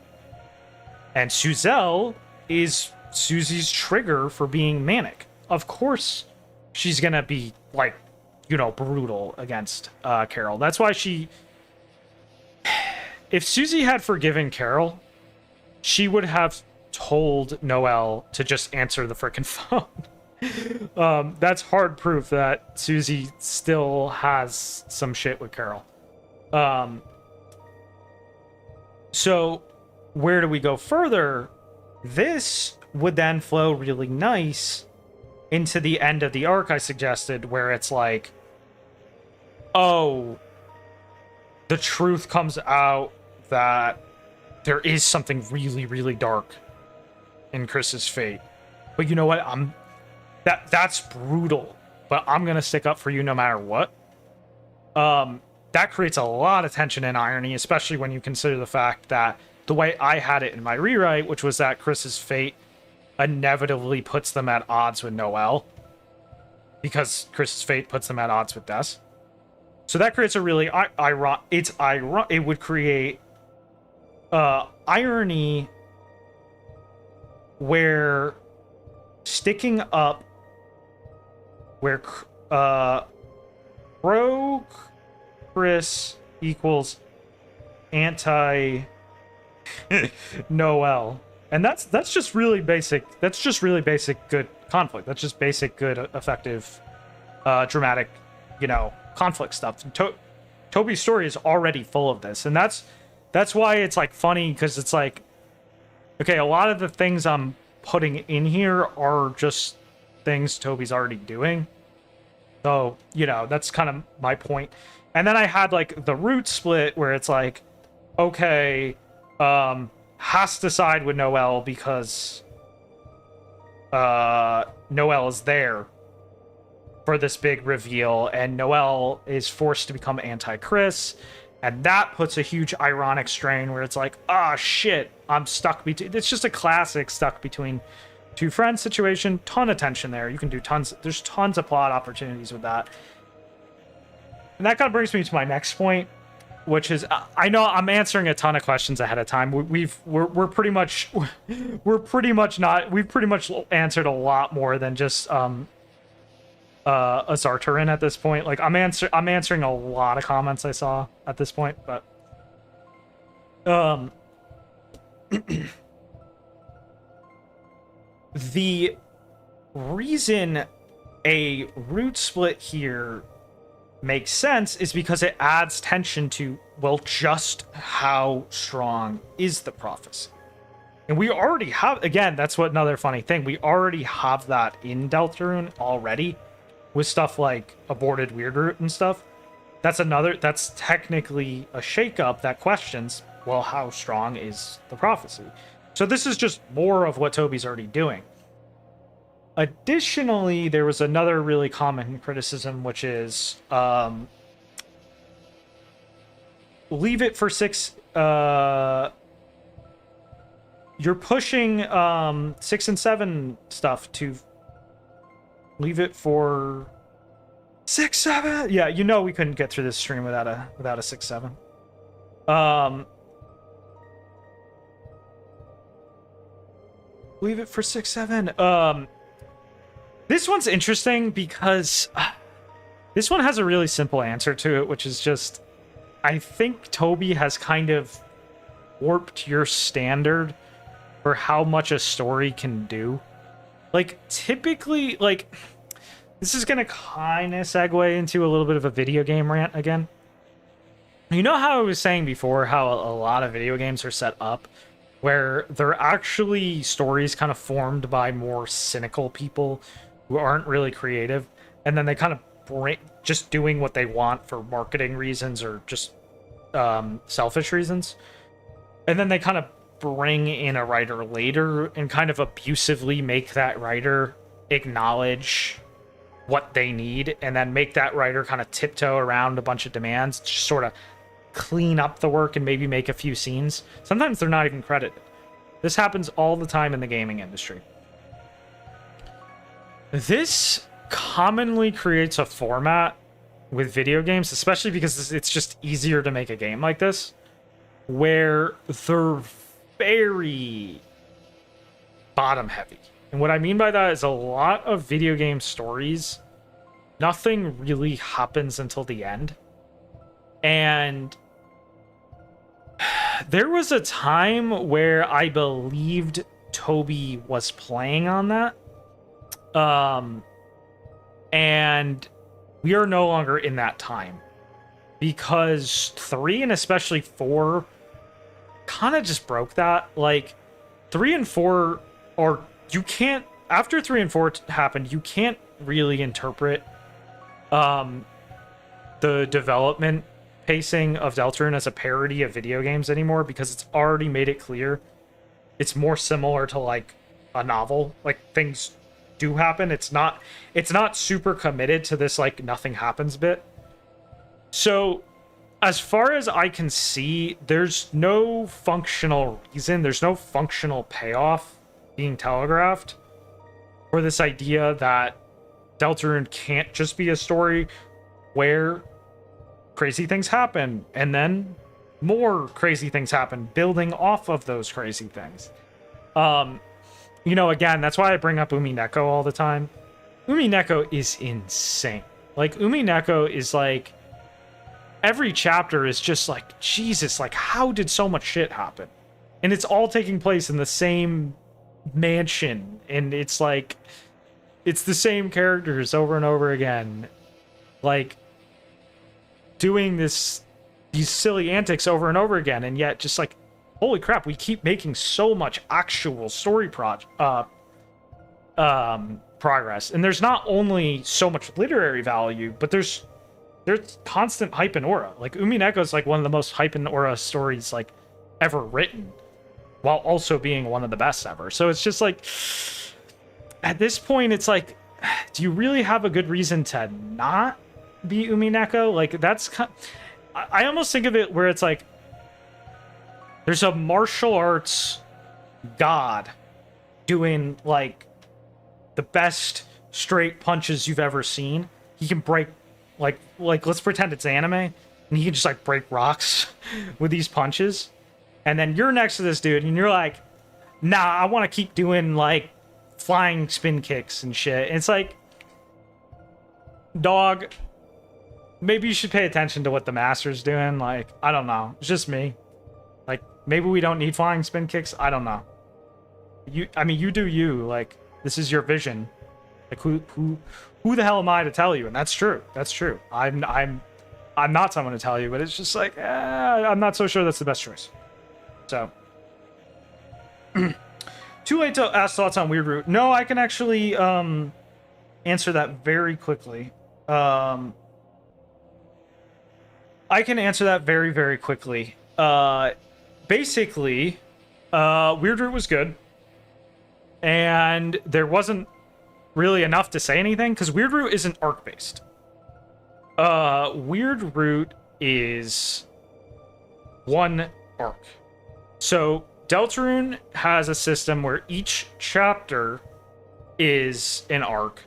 And Suzelle is Susie's trigger for being manic. Of course, she's going to be, like, brutal against Carol. That's why she... If Susie had forgiven Carol, she would have told Noelle to just answer the frickin' phone. That's hard proof that Susie still has some shit with Carol. So where do we go further? This would then flow really nice into the end of the arc I suggested, where it's like, oh, the truth comes out that there is something really, really dark in Chris's fate. But you know what? That's brutal, but I'm gonna stick up for you no matter what. That creates a lot of tension and irony, especially when you consider the fact that the way I had it in my rewrite, which was that Chris's fate inevitably puts them at odds with Noelle, because Chris's fate puts them at odds with Des. So that creates a really it would create irony where sticking up where pro Chris equals anti Noelle. And that's just really basic. That's just really basic good conflict. That's just basic good effective dramatic, conflict stuff. Toby's story is already full of this, and that's why it's like funny, because it's like, okay, a lot of the things I'm putting in here are just things Toby's already doing. So, that's kind of my point. And then I had like the root split where it's like, okay, has to side with Noelle because Noelle is there for this big reveal, and Noelle is forced to become anti-Chris, and that puts a huge ironic strain where it's like, shit, I'm stuck between... It's just a classic stuck between two friends situation. Ton of tension there. You can do there's tons of plot opportunities with that. And that kind of brings me to my next point, which is, I know I'm answering a ton of questions ahead of time. We've pretty much answered a lot more than just a Zartarin at this point. Like I'm answering a lot of comments I saw at this point, but the reason a root split here makes sense is because it adds tension to, well, just how strong is the prophecy. And we already have, again, that's what another funny thing, we already have that in Deltarune already with stuff like aborted weird root and stuff. That's technically a shakeup that questions, well, how strong is the prophecy? So this is just more of what Toby's already doing. Additionally, there was another really common criticism, which is leave it for 6. You're pushing 6 and 7 stuff to leave it for 6, 7. Yeah, you know we couldn't get through this stream without a 6, 7. Leave it for 6, 7. This one's interesting because this one has a really simple answer to it, which is just, I think Toby has kind of warped your standard for how much a story can do. Like, typically, like, this is going to kind of segue into a little bit of a video game rant again. You know how I was saying before how a lot of video games are set up where they're actually stories kind of formed by more cynical people who aren't really creative, and then they kind of break just doing what they want for marketing reasons or just selfish reasons, and then they kind of bring in a writer later and kind of abusively make that writer acknowledge what they need, and then make that writer kind of tiptoe around a bunch of demands, just sort of clean up the work and maybe make a few scenes. Sometimes they're not even credited. This happens all the time in the gaming industry. This commonly creates a format with video games, especially because it's just easier to make a game like this, where they're very bottom heavy. And what I mean by that is a lot of video game stories, nothing really happens until the end. And there was a time where I believed Toby was playing on that. And we are no longer in that time, because 3 and especially 4 kind of just broke that. Like 3 and 4, or you can't, after 3 and 4 happened, you can't really interpret the development pacing of Deltarune as a parody of video games anymore, because it's already made it clear it's more similar to like a novel. Like things do happen. It's not super committed to this like nothing happens bit. So as far as I can see, there's no functional reason, there's no functional payoff being telegraphed for this idea that Deltarune can't just be a story where crazy things happen and then more crazy things happen building off of those crazy things. You know, again, that's why I bring up Umineko all the time. Umineko is insane. Like, Umineko is like, every chapter is just like, Jesus, like, how did so much shit happen? And it's all taking place in the same mansion. And it's like, it's the same characters over and over again. Like, doing these silly antics over and over again. And yet, just like, holy crap, we keep making so much actual story progress. And there's not only so much literary value, but there's constant hype and aura. Like, Umineko is like one of the most hype and aura stories like ever written, while also being one of the best ever. So it's just like, at this point, it's like, do you really have a good reason to not be Umineko? Like, that's I almost think of it where it's like, there's a martial arts god doing like the best straight punches you've ever seen. He can break like let's pretend it's anime, and he can just like break rocks with these punches. And then you're next to this dude and you're like, nah, I want to keep doing like flying spin kicks and shit. And it's like, Dog, maybe you should pay attention to what the master's doing. Like, I don't know. It's just me. Like, maybe we don't need flying spin kicks. I don't know. I mean, you do you. Like, this is your vision. Like, who the hell am I to tell you? And that's true. That's true. I'm not someone to tell you, but it's just like, I'm not so sure that's the best choice. So, too late to ask thoughts on Weird Root. No, I can actually answer that very quickly. I can answer that very, very quickly. Basically, Weird Root was good, and there wasn't really enough to say anything because Weird Root isn't arc based. Weird Root is one arc. So Deltarune has a system where each chapter is an arc,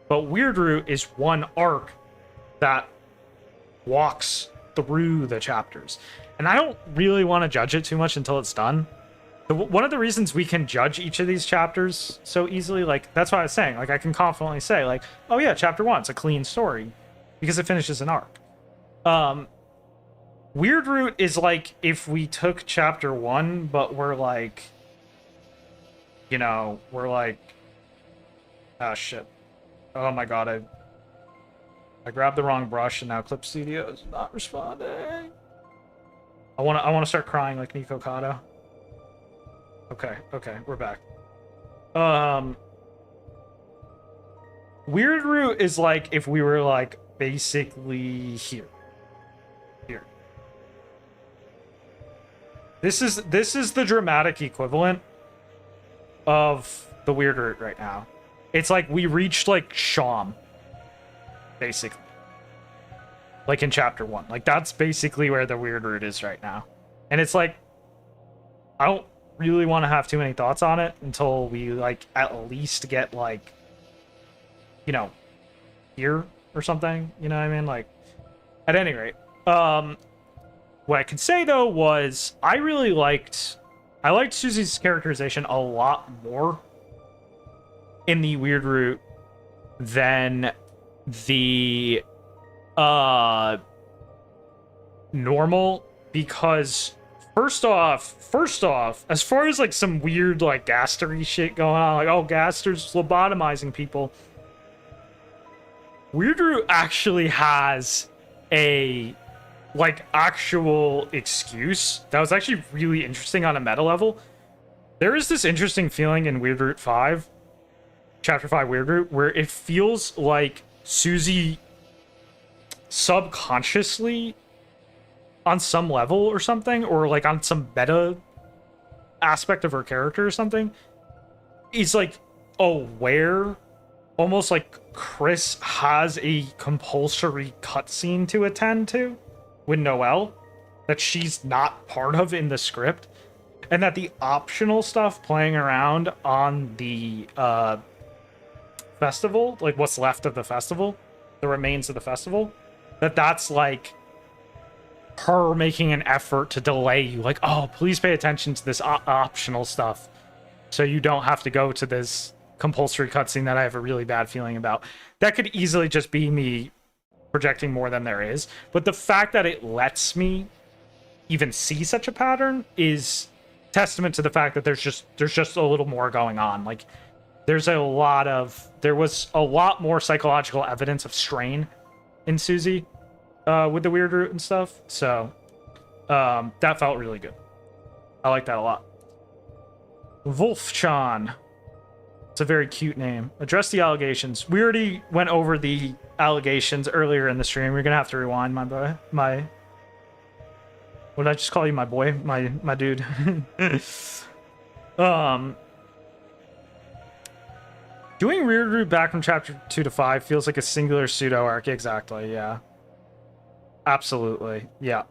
but Weird Root is one arc that walks through the chapters. And I don't really want to judge it too much until it's done. One of the reasons we can judge each of these chapters so easily, like, that's why I was saying, like, I can confidently say, like, oh yeah, chapter 1's a clean story because it finishes an arc. Weird Root is like if we took chapter 1, but we're like, you know, we're like, ah, shit. Oh my god, I grabbed the wrong brush and now Clip Studio is not responding. I want to start crying like Nico Kato. Okay, we're back. Weird Root is like if we were like basically here. This is the dramatic equivalent of the Weird Root right now. It's like we reached like Sham, basically. Like in chapter 1. Like that's basically where the Weird Root is right now. And it's like, I don't really want to have too many thoughts on it until we like at least get like, you know, here or something. You know what I mean? Like, at any rate, what I could say though was I liked Susie's characterization a lot more in the Weird Root than the normal, because first off, as far as like some weird like Gastery shit going on, like, oh, Gaster's lobotomizing people, Weird Root actually has a like actual excuse that was actually really interesting on a meta level. There is this interesting feeling in Weird Root 5, chapter 5 Weird Root, where it feels like Susie subconsciously on some level or something, or like on some meta aspect of her character or something, is like aware, almost like Chris has a compulsory cutscene to attend to with Noelle that she's not part of in the script, and that the optional stuff playing around on the festival, like what's left of the festival, the remains of the festival, that's like her making an effort to delay you, like, oh, please pay attention to this optional stuff so you don't have to go to this compulsory cutscene that I have a really bad feeling about. That could easily just be me projecting more than there is, but the fact that it lets me even see such a pattern is testament to the fact that there's just a little more going on. Like, there was a lot more psychological evidence of strain in Susie with the Weird Root and stuff. So that felt really good. I like that a lot. Wolfchan. It's a very cute name. Address the allegations. We already went over the allegations earlier in the stream. We're gonna have to rewind, my boy. What did I just call you, my boy? My dude. Doing Weird Root back from chapter 2 to 5 feels like a singular pseudo arc. Exactly, yeah. Absolutely. Yeah.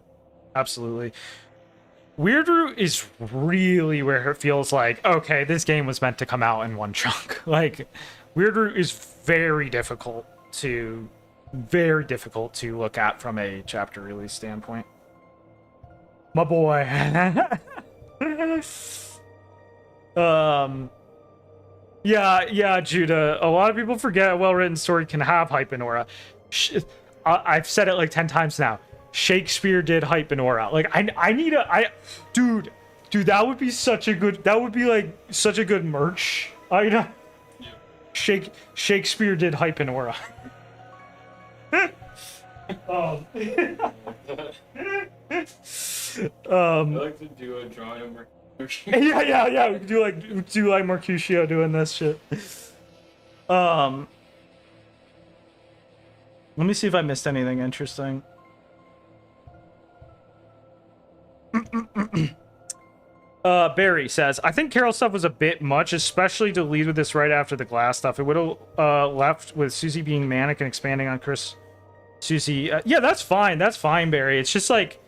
Absolutely. Weird Root is really where it feels like, okay, this game was meant to come out in one chunk. Like, Weird Root is very difficult to look at from a chapter release standpoint. My boy. Yeah, Judah. A lot of people forget a well-written story can have hype and aura. I've said it like 10 times now. Shakespeare did hype and aura. Like I need dude, that would be such a good, that would be like such a good merch item. Shakespeare did hype and aura. I like to do a drawing of Mercutio. yeah. We could do like Mercutio doing this shit. Let me see if I missed anything interesting. Barry says, I think Carol stuff was a bit much, especially to lead with this right after the glass stuff. It would have left with Susie being manic and expanding on Chris. Susie, yeah, that's fine. That's fine, Barry. It's just like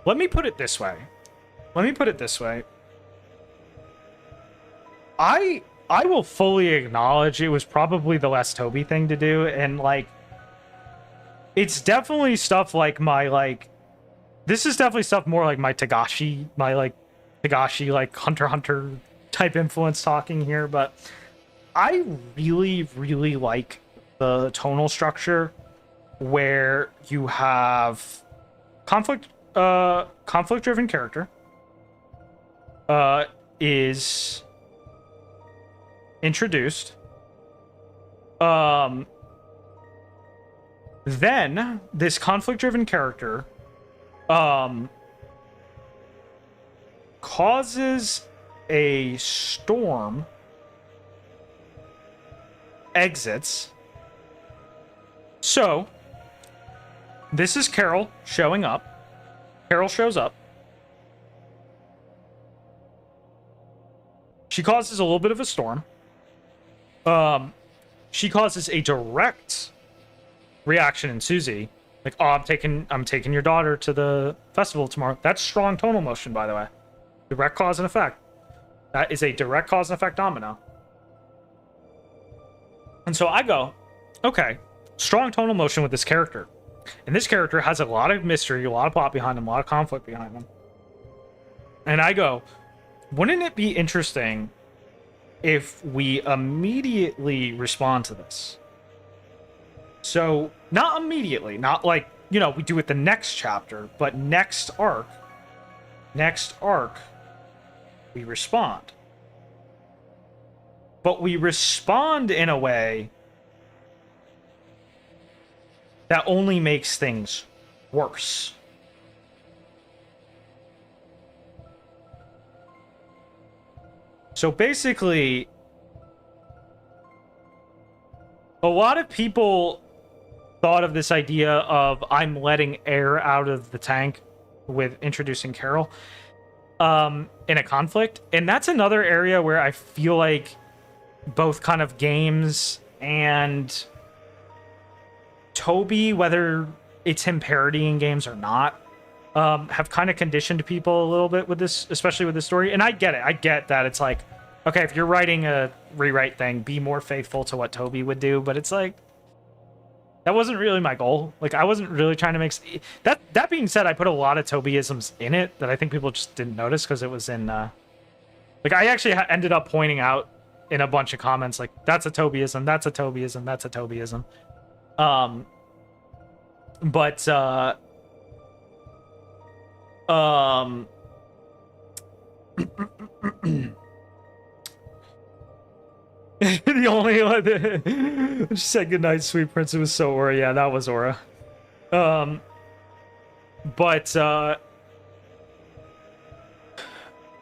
let me put it this way. I will fully acknowledge it was probably the less Toby thing to do, and like it's definitely stuff like this is definitely stuff more like my Tagashi like Hunter x Hunter type influence talking here, but I really like the tonal structure where you have conflict driven character is introduced. Then this conflict-driven character causes a storm, exits. So this is Carol showing up. Carol shows up. She causes a little bit of a storm. She causes a direct reaction in Susie, like, oh, I'm taking your daughter to the festival tomorrow. That's strong tonal motion, by the way. Direct cause and effect. That is a direct cause and effect domino. And so I go, okay, strong tonal motion with this character. And this character has a lot of mystery, a lot of plot behind him, a lot of conflict behind him. And I go, wouldn't it be interesting if we immediately respond to this? So, not immediately, not like, we do it the next chapter, but next arc, we respond. But we respond in a way that only makes things worse. So basically, a lot of people thought of this idea of I'm letting air out of the tank with introducing Carol in a conflict. And that's another area where I feel like both kind of games and Toby, whether it's him parodying games or not, have kind of conditioned people a little bit with this, especially with this story. And I get it. I get that it's like, okay, if you're writing a rewrite thing, be more faithful to what Toby would do. But it's like, that wasn't really my goal. Like, I wasn't really trying to make... That being said, I put a lot of Tobyisms in it that I think people just didn't notice because it was in... Like, I actually ended up pointing out in a bunch of comments, like, that's a Tobyism, that's a Tobyism, that's a Tobyism. The only one she said goodnight, sweet prince. It was so Aura. Yeah, that was Aura.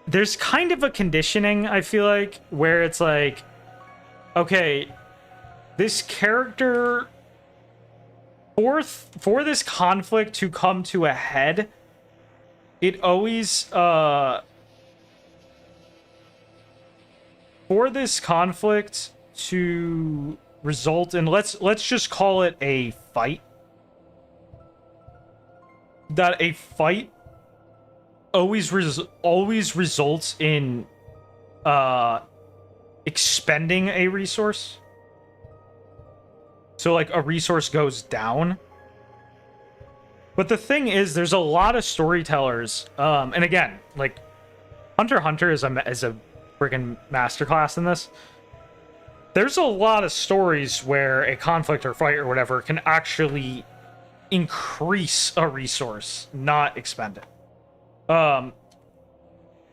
There's kind of a conditioning, I feel like, where it's like, okay, this character, for this conflict to come to a head, it always, for this conflict to result in, let's just call it a fight, that a fight always results in expending a resource. So like a resource goes down. But the thing is, there's a lot of storytellers, and again, like Hunter x Hunter is a freaking masterclass in this. there's a lot of stories where a conflict or fight or whatever can actually increase a resource, not expend it.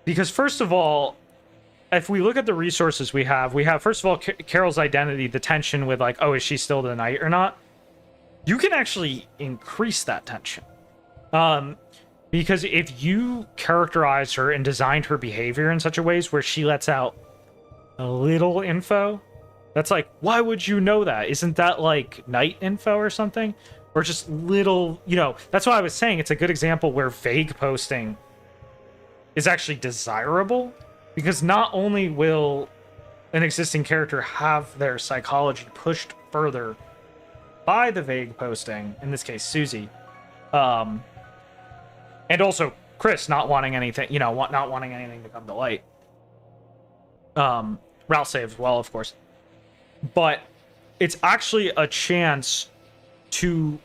Because first of all, if we look at the resources we have first of all Carol's identity, the tension with like, oh, is she still the knight or not? You can actually increase that tension. Because if you characterize her and designed her behavior in such a ways where she lets out a little info, that's like, why would you know that? Isn't that like knight info or something? Or just little, that's why I was saying it's a good example where vague posting is actually desirable, because not only will an existing character have their psychology pushed further by the vague posting, in this case Susie, and also Chris not wanting anything, not wanting anything to come to light. Route save as well, of course. But it's actually a chance to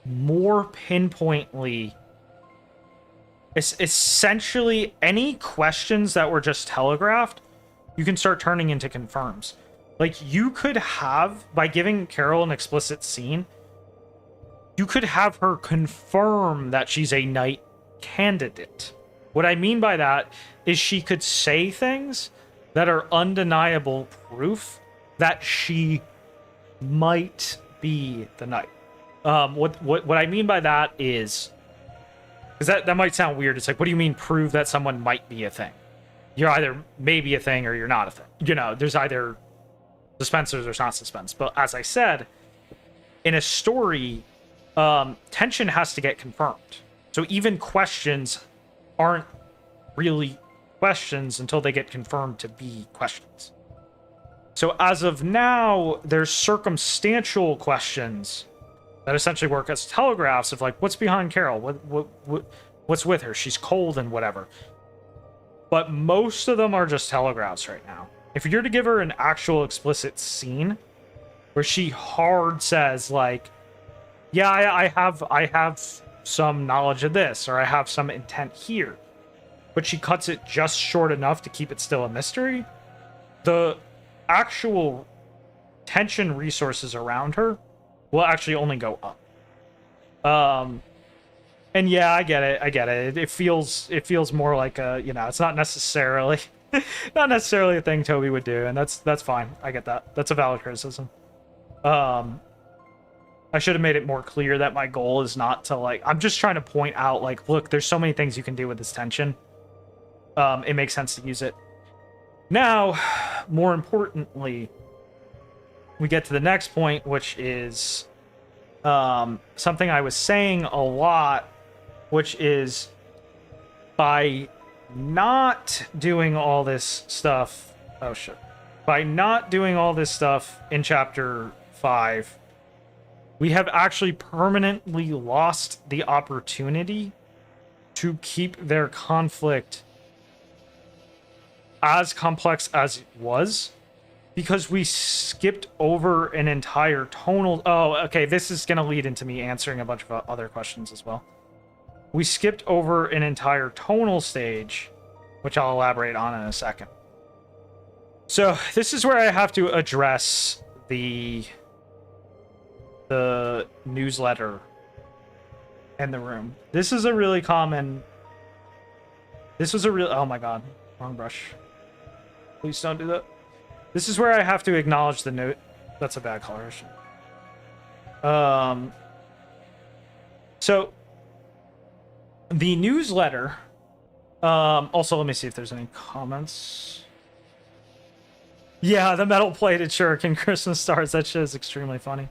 more pinpointly, essentially any questions that were just telegraphed, you can start turning into confirms. Like, you could have, by giving Carol an explicit scene, you could have her confirm that she's a knight candidate. What I mean by that is she could say things that are undeniable proof that she might be the knight. What I mean by that is, because that might sound weird. It's like, what do you mean prove that someone might be a thing? You're either maybe a thing or you're not a thing. There's either suspense or there's not suspense. But as I said, in a story, tension has to get confirmed. So even questions aren't really questions until they get confirmed to be questions. So as of now, there's circumstantial questions that essentially work as telegraphs of like, what's behind Carol? What's with her? She's cold and whatever. But most of them are just telegraphs right now. If you're to give her an actual explicit scene where she hard says like, yeah, I have some knowledge of this, or I have some intent here, but she cuts it just short enough to keep it still a mystery, the actual tension resources around her will actually only go up. And yeah, I get it. It feels more like a, it's not necessarily a thing Toby would do, and that's fine. I get that. That's a valid criticism. I should have made it more clear that my goal is not to like, I'm just trying to point out like, look, there's so many things you can do with this tension. It makes sense to use it. Now, more importantly, we get to the next point, which is something I was saying a lot, which is by not doing all this stuff. Oh shit. By not doing all this stuff in chapter 5, we have actually permanently lost the opportunity to keep their conflict as complex as it was, because we skipped over an entire tonal... Oh, okay, this is going to lead into me answering a bunch of other questions as well. We skipped over an entire tonal stage, which I'll elaborate on in a second. So this is where I have to address the newsletter in the room. This is a really common... Oh my god, wrong brush. Please don't do that. This is where I have to acknowledge the note. That's a bad coloration. So the newsletter. Also, let me see if there's any comments. Yeah, the metal-plated shuriken Christmas stars. That shit is extremely funny.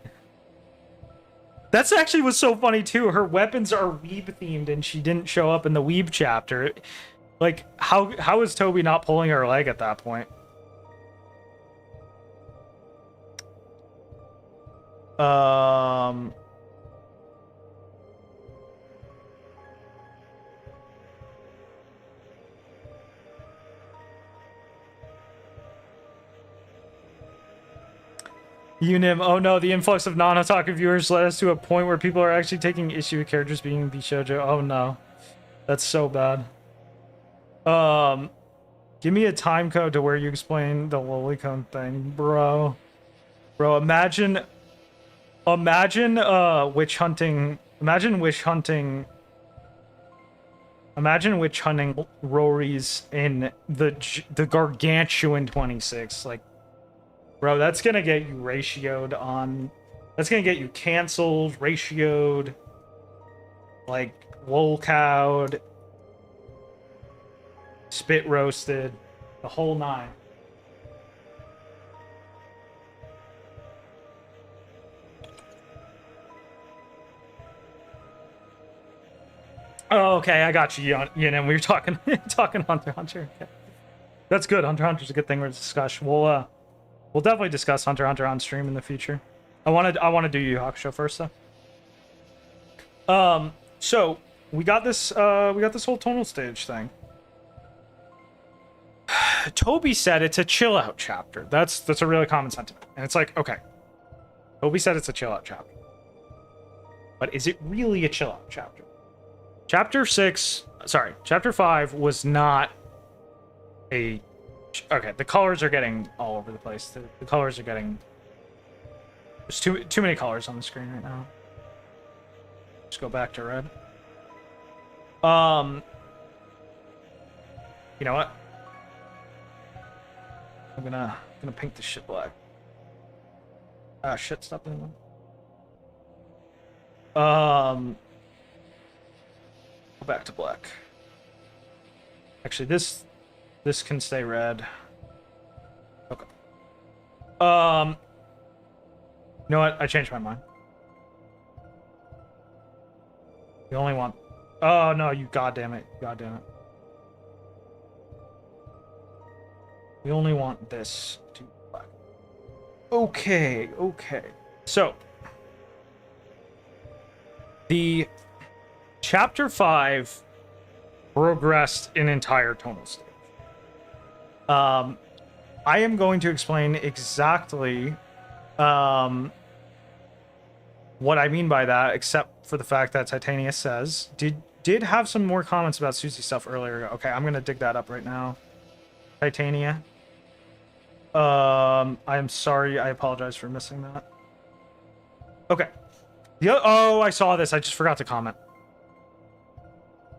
That's actually what's so funny too. Her weapons are weeb themed, and she didn't show up in the weeb chapter. Like, how is Toby not pulling her leg at that point? Unim, oh no, the influx of non-otaku viewers led us to a point where people are actually taking issue with characters being Bishoujo. Oh no. That's so bad. Give me a time code to where you explain the lolicone thing, bro. Bro, imagine witch hunting. Imagine witch hunting Rory's in the gargantuan 26. Like, bro, that's gonna get you ratioed on. That's gonna get you canceled, ratioed, like lolcowed, spit roasted, the whole nine. Oh, okay, I got you. You know, we were talking talking Hunter x Hunter. Okay. That's good. Hunter x Hunter's a good thing to discuss. We'll definitely discuss Hunter x Hunter on stream in the future. I want to do Yu Yu Hakusho first though. So we got this whole tonal stage thing. Toby said it's a chill out chapter. That's a really common sentiment. And it's like, okay. Toby said it's a chill out chapter. But is it really a chill out chapter? Chapter 5 was not a... Okay, the colors are getting all over the place. The colors are getting... There's too many colors on the screen right now. Just go back to red. You know what? I'm gonna paint this shit black. Ah, shit, stop doing that. Go back to black. Actually, this can stay red. Okay. You know what? I changed my mind. We only want... Oh, no, you goddamn it. Goddamn it. We only want this to be black. Okay, okay. So, the Chapter 5 progressed an entire tonal stage. I am going to explain exactly what I mean by that, except for the fact that Titania says did have some more comments about Susie stuff earlier. Okay, I'm gonna dig that up right now. Titania. I am sorry. I apologize for missing that. Okay. Oh, I saw this. I just forgot to comment.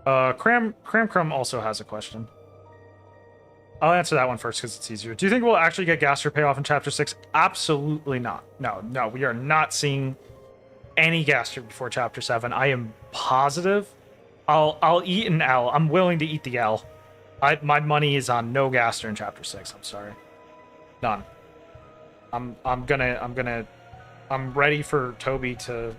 Cram Crumb also has a question. I'll answer that one first because it's easier. Do you think we'll actually get Gaster payoff in Chapter 6? Absolutely not. No, we are not seeing any Gaster before Chapter 7. I am positive. I'll eat an L. I'm willing to eat the L. My money is on no Gaster in Chapter 6. I'm sorry. None. I'm ready for Toby to...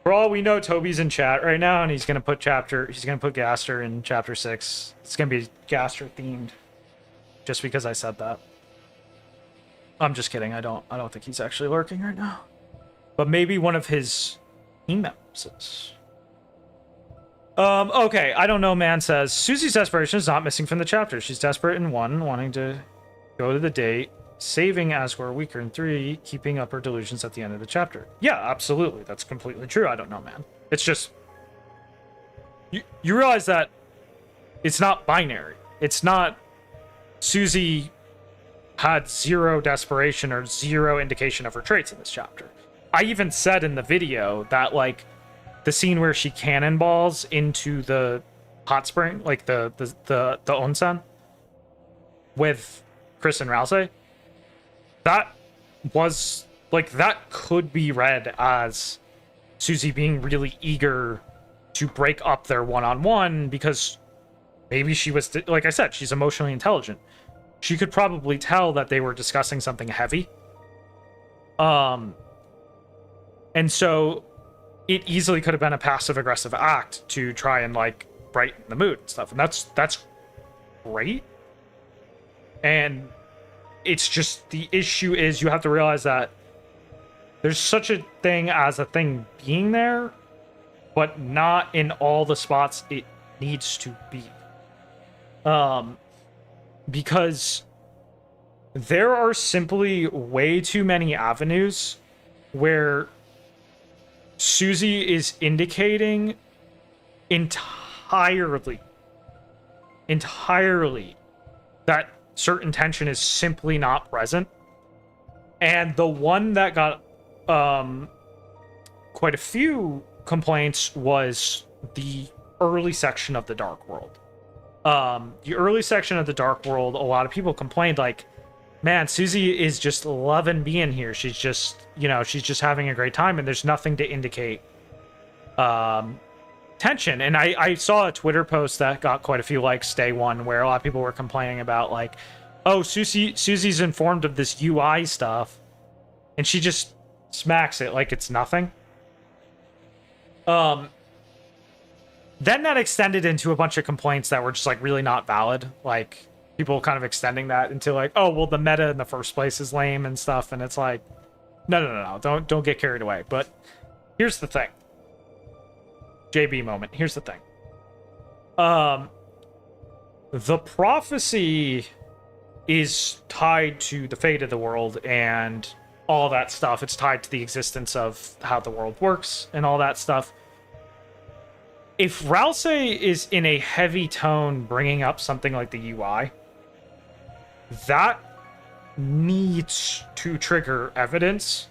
For all we know, Toby's in chat right now, and he's gonna put Gaster in Chapter 6. It's gonna be Gaster themed, just because I said that. I'm just kidding. I don't think he's actually lurking right now. But maybe one of his team members is. Okay, I don't know, man says Susie's desperation is not missing from the chapter. She's desperate in 1, wanting to go to the date, saving as we're weaker in 3, keeping up her delusions at the end of the chapter. Yeah, absolutely. That's completely true. I don't know, man. It's just... You realize that it's not binary. It's not Susie had 0 desperation or 0 indication of her traits in this chapter. I even said in the video that, like, the scene where she cannonballs into the hot spring, like the onsen with Chris and Rousey, that was, like, that could be read as Susie being really eager to break up their one-on-one because maybe she was, like I said, she's emotionally intelligent. She could probably tell that they were discussing something heavy. And so it easily could have been a passive-aggressive act to try and, like, brighten the mood and stuff. And that's great. And it's just, the issue is you have to realize that there's such a thing as a thing being there, but not in all the spots it needs to be. Because there are simply way too many avenues where Susie is indicating entirely entirely that certain tension is simply not present. And the one that got quite a few complaints was the early section of the Dark World. The early section of the Dark World, a lot of people complained, like, man, Susie is just loving being here. She's just, she's just having a great time, and there's nothing to indicate tension. And I saw a Twitter post that got quite a few likes day one, where a lot of people were complaining about, like, oh, Susie's informed of this UI stuff, and she just smacks it like it's nothing. Then that extended into a bunch of complaints that were just, like, really not valid. Like, people kind of extending that into, like, oh, well, the meta in the first place is lame and stuff. And it's like, no. Don't get carried away. But here's the thing. JB moment. Here's the thing. The prophecy is tied to the fate of the world and all that stuff. It's tied to the existence of how the world works and all that stuff. If Ralse is in a heavy tone bringing up something like the UI, that needs to trigger evidence.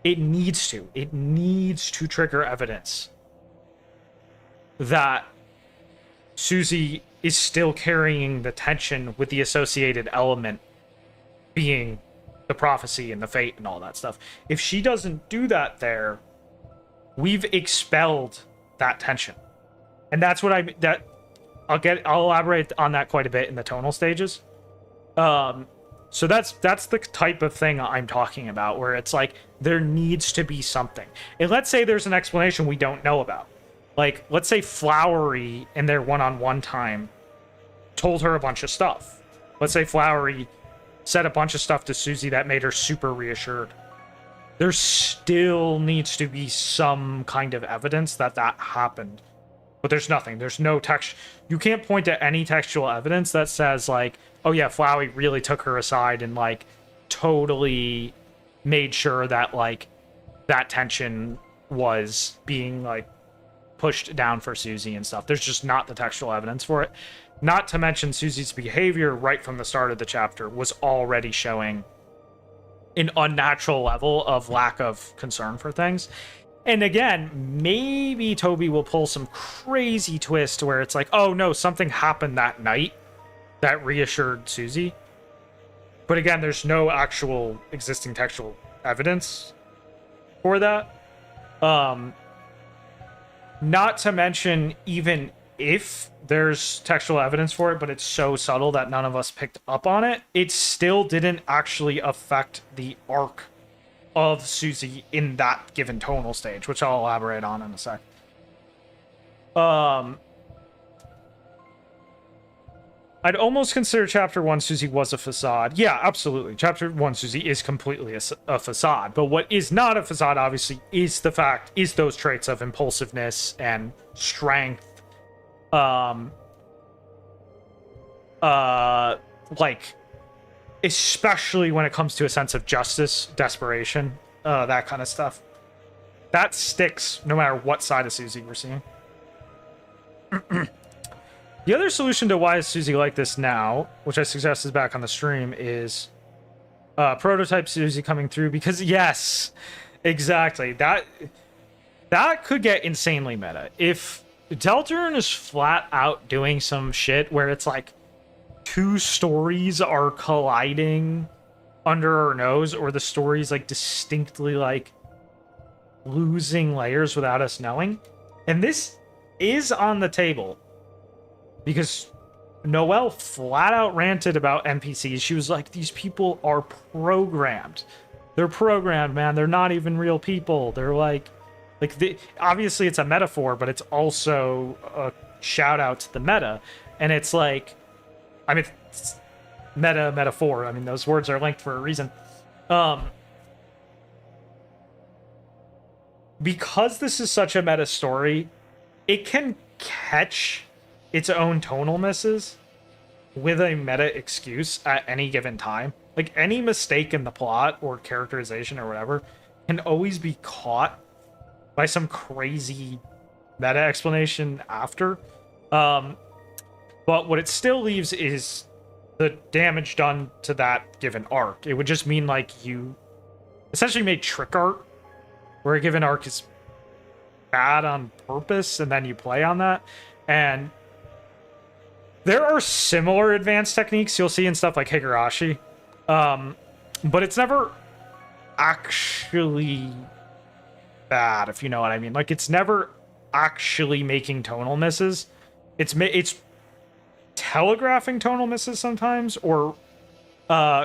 It needs to trigger evidence that Susie is still carrying the tension with the associated element being the prophecy and the fate and all that stuff. If she doesn't do that there, we've expelled that tension. And that's what I'll elaborate on that quite a bit in the tonal stages. So that's the type of thing I'm talking about, where it's like there needs to be something. And let's say there's an explanation we don't know about. Like, let's say Flowery in their one-on-one time told her a bunch of stuff. Let's say Flowery said a bunch of stuff to Susie that made her super reassured. There still needs to be some kind of evidence that happened. But there's nothing. There's no text. You can't point to any textual evidence that says, like, oh yeah, Flowey really took her aside and, like, totally made sure that, like, that tension was being, like, pushed down for Susie and stuff. There's just not the textual evidence for it. Not to mention Susie's behavior right from the start of the chapter was already showing an unnatural level of lack of concern for things. And again, maybe Toby will pull some crazy twist where it's like, oh no, something happened that night that reassured Susie. But again, there's no actual existing textual evidence for that. Not to mention, even if there's textual evidence for it, but it's so subtle that none of us picked up on it, it still didn't actually affect the arc of Susie in that given tonal stage, which I'll elaborate on in a sec. I'd almost consider Chapter 1 Susie was a facade. Yeah, absolutely. Chapter 1 Susie is completely a facade. But what is not a facade, obviously, is those traits of impulsiveness and strength. Like, especially when it comes to a sense of justice, desperation, that kind of stuff. That sticks no matter what side of Susie we're seeing. The other solution to why is Susie like this now, which I suggested back on the stream, is prototype Susie coming through, because yes, exactly. That could get insanely meta. If Deltarune is flat out doing some shit where it's like two stories are colliding under our nose, or the stories like distinctly like losing layers without us knowing. And this is on the table because Noelle flat out ranted about NPCs. She was like, these people are programmed. They're programmed, man. They're not even real people. They're obviously it's a metaphor, but it's also a shout out to the meta. And it's like, I mean, it's metaphor. I mean, those words are linked for a reason. Because this is such a meta story, it can catch its own tonal misses with a meta excuse at any given time. Like, any mistake in the plot or characterization or whatever can always be caught by some crazy meta explanation after. But what it still leaves is the damage done to that given arc. It would just mean like you essentially made trick art, where a given arc is bad on purpose, and then you play on that. And there are similar advanced techniques you'll see in stuff like Higurashi, but it's never actually bad, if you know what I mean. Like, it's never actually making tonal misses. It's telegraphing tonal misses sometimes, or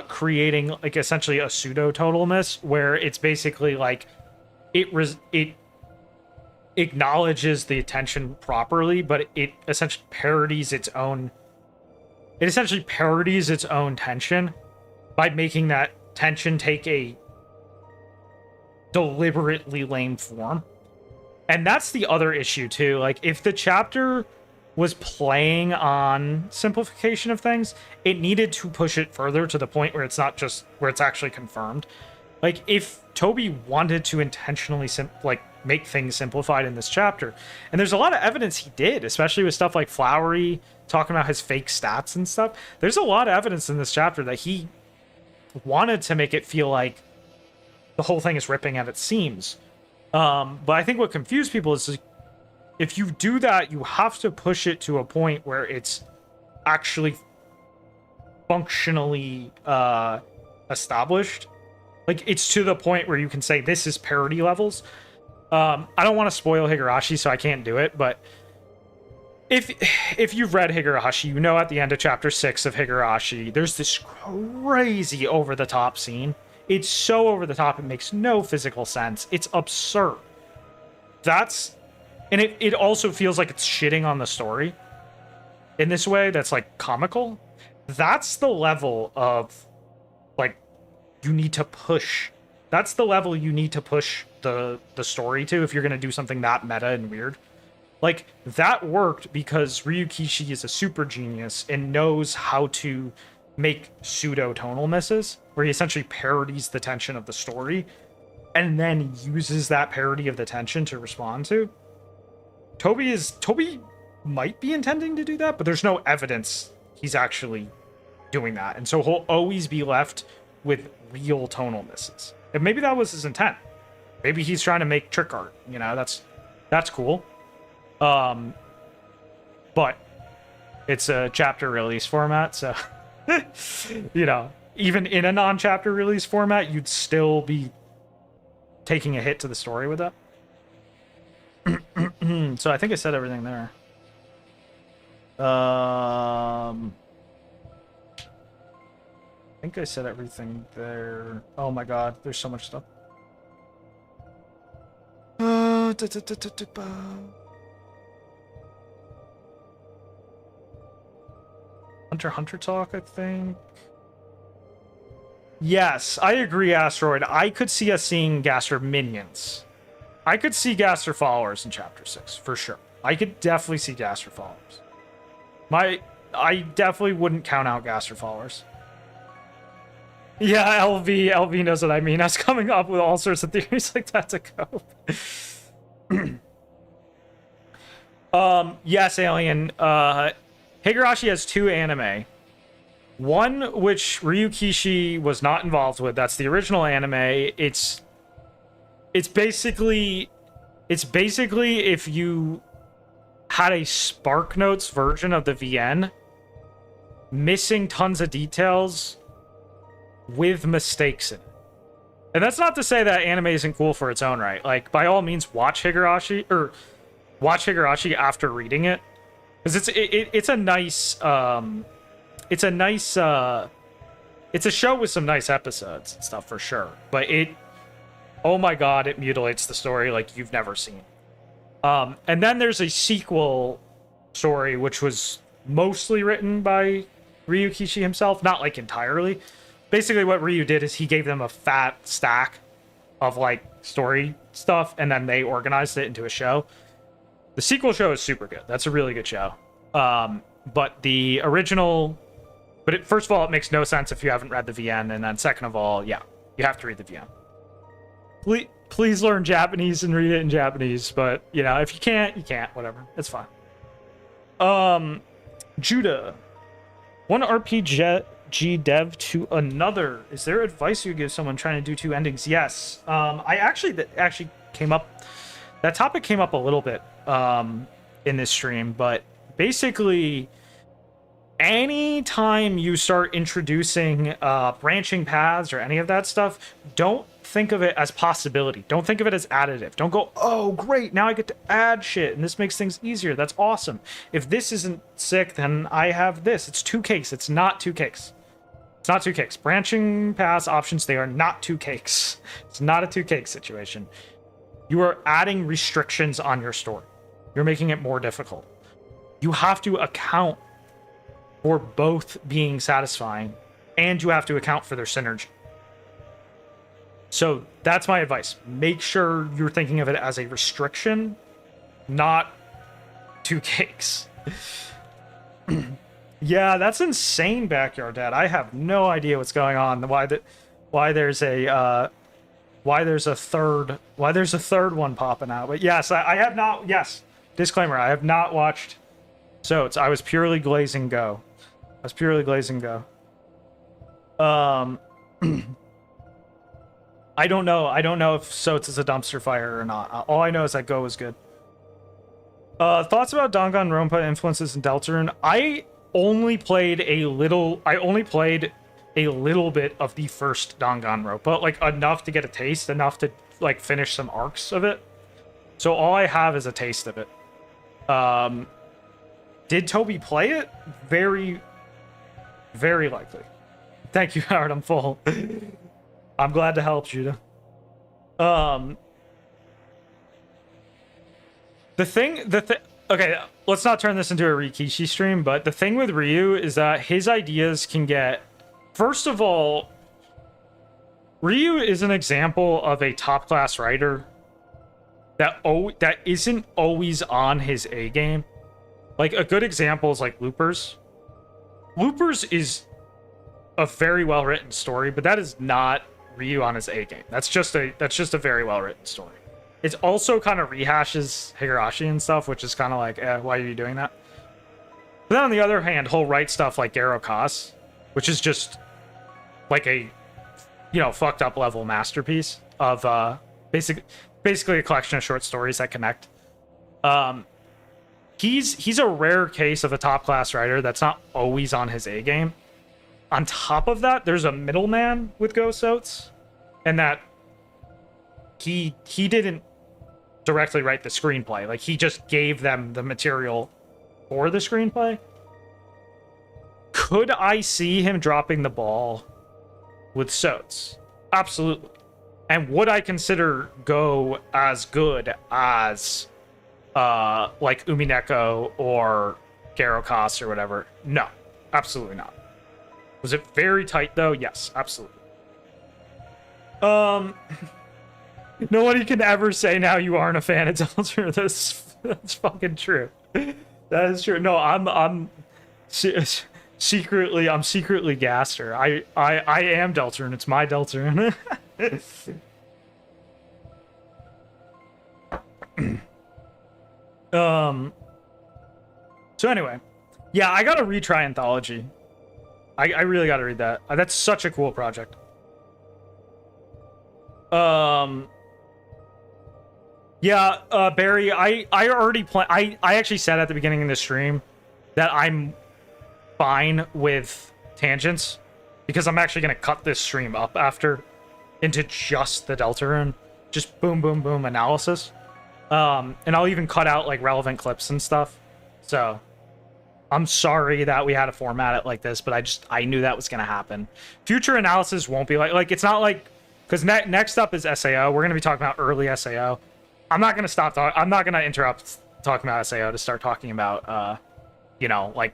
creating like essentially a pseudo tonal miss, where it's basically like it acknowledges the attention properly, but it essentially parodies its own. It essentially parodies its own tension by making that tension take a deliberately lame form. And that's the other issue too. Like, if the chapter was playing on simplification of things, it needed to push it further to the point where it's not just where it's actually confirmed. Like, if Toby wanted to intentionally make things simplified in this chapter, and there's a lot of evidence he did, especially with stuff like Flowery talking about his fake stats and stuff. There's a lot of evidence in this chapter that he wanted to make it feel like the whole thing is ripping at its seams. But I think what confused people is, if you do that, you have to push it to a point where it's actually functionally established. Like, it's to the point where you can say this is parody levels. I don't want to spoil Higurashi, so I can't do it, but if you've read Higurashi, you know at the end of chapter 6 of Higurashi, there's this crazy over-the-top scene. It's so over-the-top, it makes no physical sense. It's absurd. And it also feels like it's shitting on the story in this way that's, like, comical. That's the level of, like, you need to push. That's the level you need to push the story to if you're going to do something that meta and weird. Like, that worked because Ryukishi is a super genius and knows how to make pseudo-tonal misses, where he essentially parodies the tension of the story and then uses that parody of the tension to respond to. Toby might be intending to do that, but there's no evidence he's actually doing that. And so he'll always be left with real tonal misses. And maybe that was his intent. Maybe he's trying to make trick art, you know, that's cool. But it's a chapter release format, so you know, even in a non-chapter release format, you'd still be taking a hit to the story with that. So I think I said everything there. I think I said everything there. Oh my god, there's so much stuff. Hunter talk, I think. Yes, I agree, Asteroid. I could see us seeing Gaster minions. I could see Gaster followers in Chapter 6, for sure. I could definitely see Gaster followers. I definitely wouldn't count out Gaster followers. Yeah, LV knows what I mean. I was coming up with all sorts of theories like that to cope. Yes, Alien. Higurashi has 2 anime. One which Ryukishi was not involved with. That's the original anime. It's basically if you had a SparkNotes version of the VN, missing tons of details with mistakes in it. And that's not to say that anime isn't cool for its own right. Like, by all means, watch Higurashi after reading it, because it's a show with some nice episodes and stuff for sure. But oh my god, it mutilates the story like you've never seen. And then there's a sequel story which was mostly written by Ryukishi himself, not like entirely. Basically what Ryu did is he gave them a fat stack of like story stuff, and then they organized it into a show. The sequel show is super good. That's a really good show. But the original... first of all, it makes no sense if you haven't read the VN, and then second of all, yeah, you have to read the VN. Please learn Japanese and read it in Japanese, but, you know, if you can't, you can't. Whatever. It's fine. Judah. One RPG dev to another. Is there advice you give someone trying to do two endings? Yes. I actually came up. That topic came up a little bit in this stream, but basically, anytime you start introducing branching paths or any of that stuff, don't think of it as possibility. Don't think of it as additive. Don't go, oh, great, now I get to add shit, and this makes things easier. That's awesome. If this isn't sick, then I have this. It's two cakes. It's not two cakes. It's not two cakes. Branching paths options, they are not two cakes. It's not a two cake situation. You are adding restrictions on your story. You're making it more difficult. You have to account for both being satisfying, and you have to account for their synergy. So that's my advice. Make sure you're thinking of it as a restriction, not two cakes. Yeah, that's insane, Backyard Dad. I have no idea what's going on. Why there's a third one popping out. But yes, I have not. Yes, disclaimer: I have not watched Soats. I was purely glazing Go. I don't know if Soats is a dumpster fire or not. All I know is that Go is good. Thoughts about Danganronpa influences in Deltarune? I only played a little bit of the first Danganronpa, like enough to get a taste, enough to like finish some arcs of it. So all I have is a taste of it. Did Toby play it? Very, very likely. Thank you, Howard. I'm full. I'm glad to help, Judah. Okay, let's not turn this into a Rikishi stream, but the thing with Ryu is that his ideas can get... First of all, Ryu is an example of a top-class writer that isn't always on his A game. Like, a good example is like Loopers. Loopers is a very well-written story, but that is not Ryu on his A game. That's just a very well-written story. It also kind of rehashes Higurashi and stuff, which is kind of like, why are you doing that? But then on the other hand, he'll write stuff like Garo Kass, which is just like a, fucked up level masterpiece of basically a collection of short stories that connect. He's a rare case of a top class writer that's not always on his A game. On top of that, there's a middleman with Ghost Oats, and that he didn't directly write the screenplay. Like, he just gave them the material for the screenplay. Could I see him dropping the ball with Soats? Absolutely. And would I consider Go as good as like Umineko or Garo Kass or whatever? No, absolutely not. Was it very tight though? Yes, absolutely. Nobody can ever say now you aren't a fan of Deltarune. That's fucking true. That is true. No, I'm secretly Gaster. I am Deltarune. It's my Deltarune. So anyway, yeah, I gotta retry Anthology. I really gotta read that. That's such a cool project. Yeah, Barry, I already I actually said at the beginning of the stream that I'm fine with tangents because I'm actually gonna cut this stream up after into just the Deltarune, just boom, boom, boom analysis. And I'll even cut out like relevant clips and stuff. So I'm sorry that we had to format it like this, but I knew that was gonna happen. Future analysis won't be like it's not like, because next up is SAO. We're gonna be talking about early SAO. I'm not gonna stop talking. I'm not gonna interrupt talking about SAO to start talking about like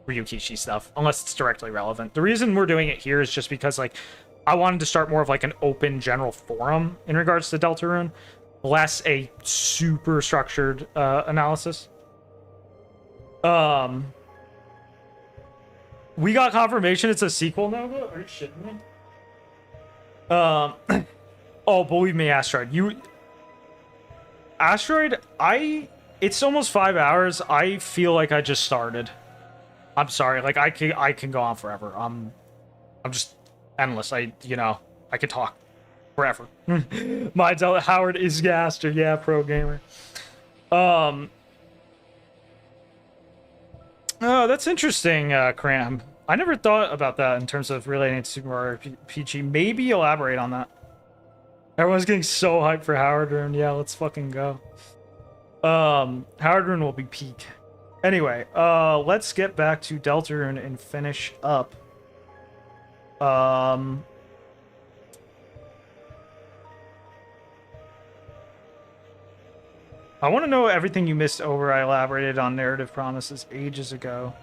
Ryukishi stuff unless it's directly relevant. The reason we're doing it here is just because like I wanted to start more of like an open general forum in regards to Deltarune, less a super structured analysis. We got confirmation it's a sequel, Nova? Are you shitting me? Oh, believe me, Asteroid, it's almost 5 hours. I feel like I just started. I'm sorry. Like I can go on forever. I'm just endless. I could talk forever. Mine's Howard is Gaster. Yeah, pro gamer. Oh, that's interesting, Cram. I never thought about that in terms of relating to Super Mario RPG. Maybe elaborate on that. Everyone's getting so hyped for Howard Rune. Yeah, let's fucking go. Howard Rune will be peak. Anyway, let's get back to Deltarune and finish up. I want to know everything you missed over. I elaborated on narrative promises ages ago.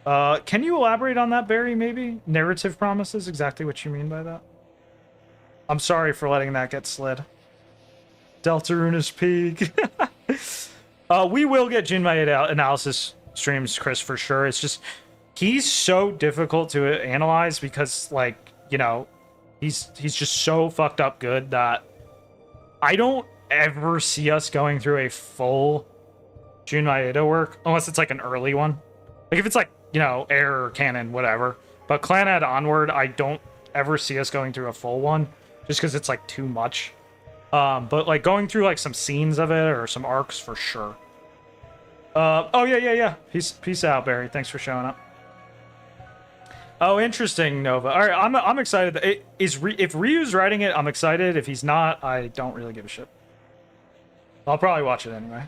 Can you elaborate on that, Barry, maybe? Narrative promises, exactly what you mean by that? I'm sorry for letting that get slid. Deltarune is peak. We will get Jinmei analysis streams, Chris, for sure. It's just, he's so difficult to analyze because, like, you know, he's just so fucked up good that I don't ever see us going through a full Junmai work unless it's like an early one. Like if it's like, you know, Air or Canon, whatever. But Clanad onward, I don't ever see us going through a full one just because it's like too much. But like going through like some scenes of it or some arcs for sure. Oh yeah. Peace out, Barry. Thanks for showing up. Oh, interesting, Nova. All right, I'm excited. If Ryu's writing it, I'm excited. If he's not, I don't really give a shit. I'll probably watch it anyway.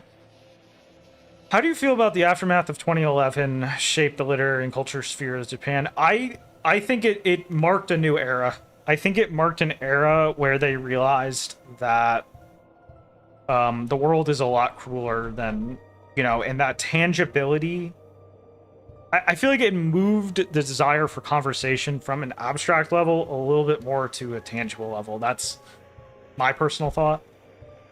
How do you feel about the aftermath of 2011 shaped the literary and culture sphere of Japan? I think it marked a new era. I think it marked an era where they realized that the world is a lot crueler than, you know, and that tangibility. I feel like it moved the desire for conversation from an abstract level a little bit more to a tangible level. That's my personal thought.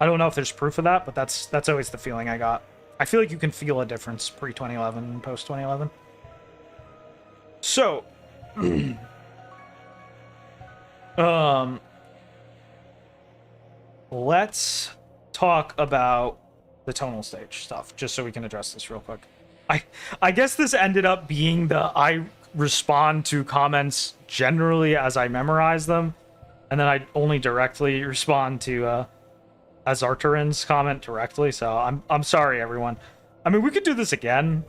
I don't know if there's proof of that, but that's always the feeling I got. I feel like you can feel a difference pre-2011 and post-2011. So, let's talk about the tonal stage stuff, just so we can address this real quick. I guess this ended up being I respond to comments generally as I memorize them, and then I only directly respond to Azartarin's comment directly. So I'm sorry, everyone. I mean, we could do this again,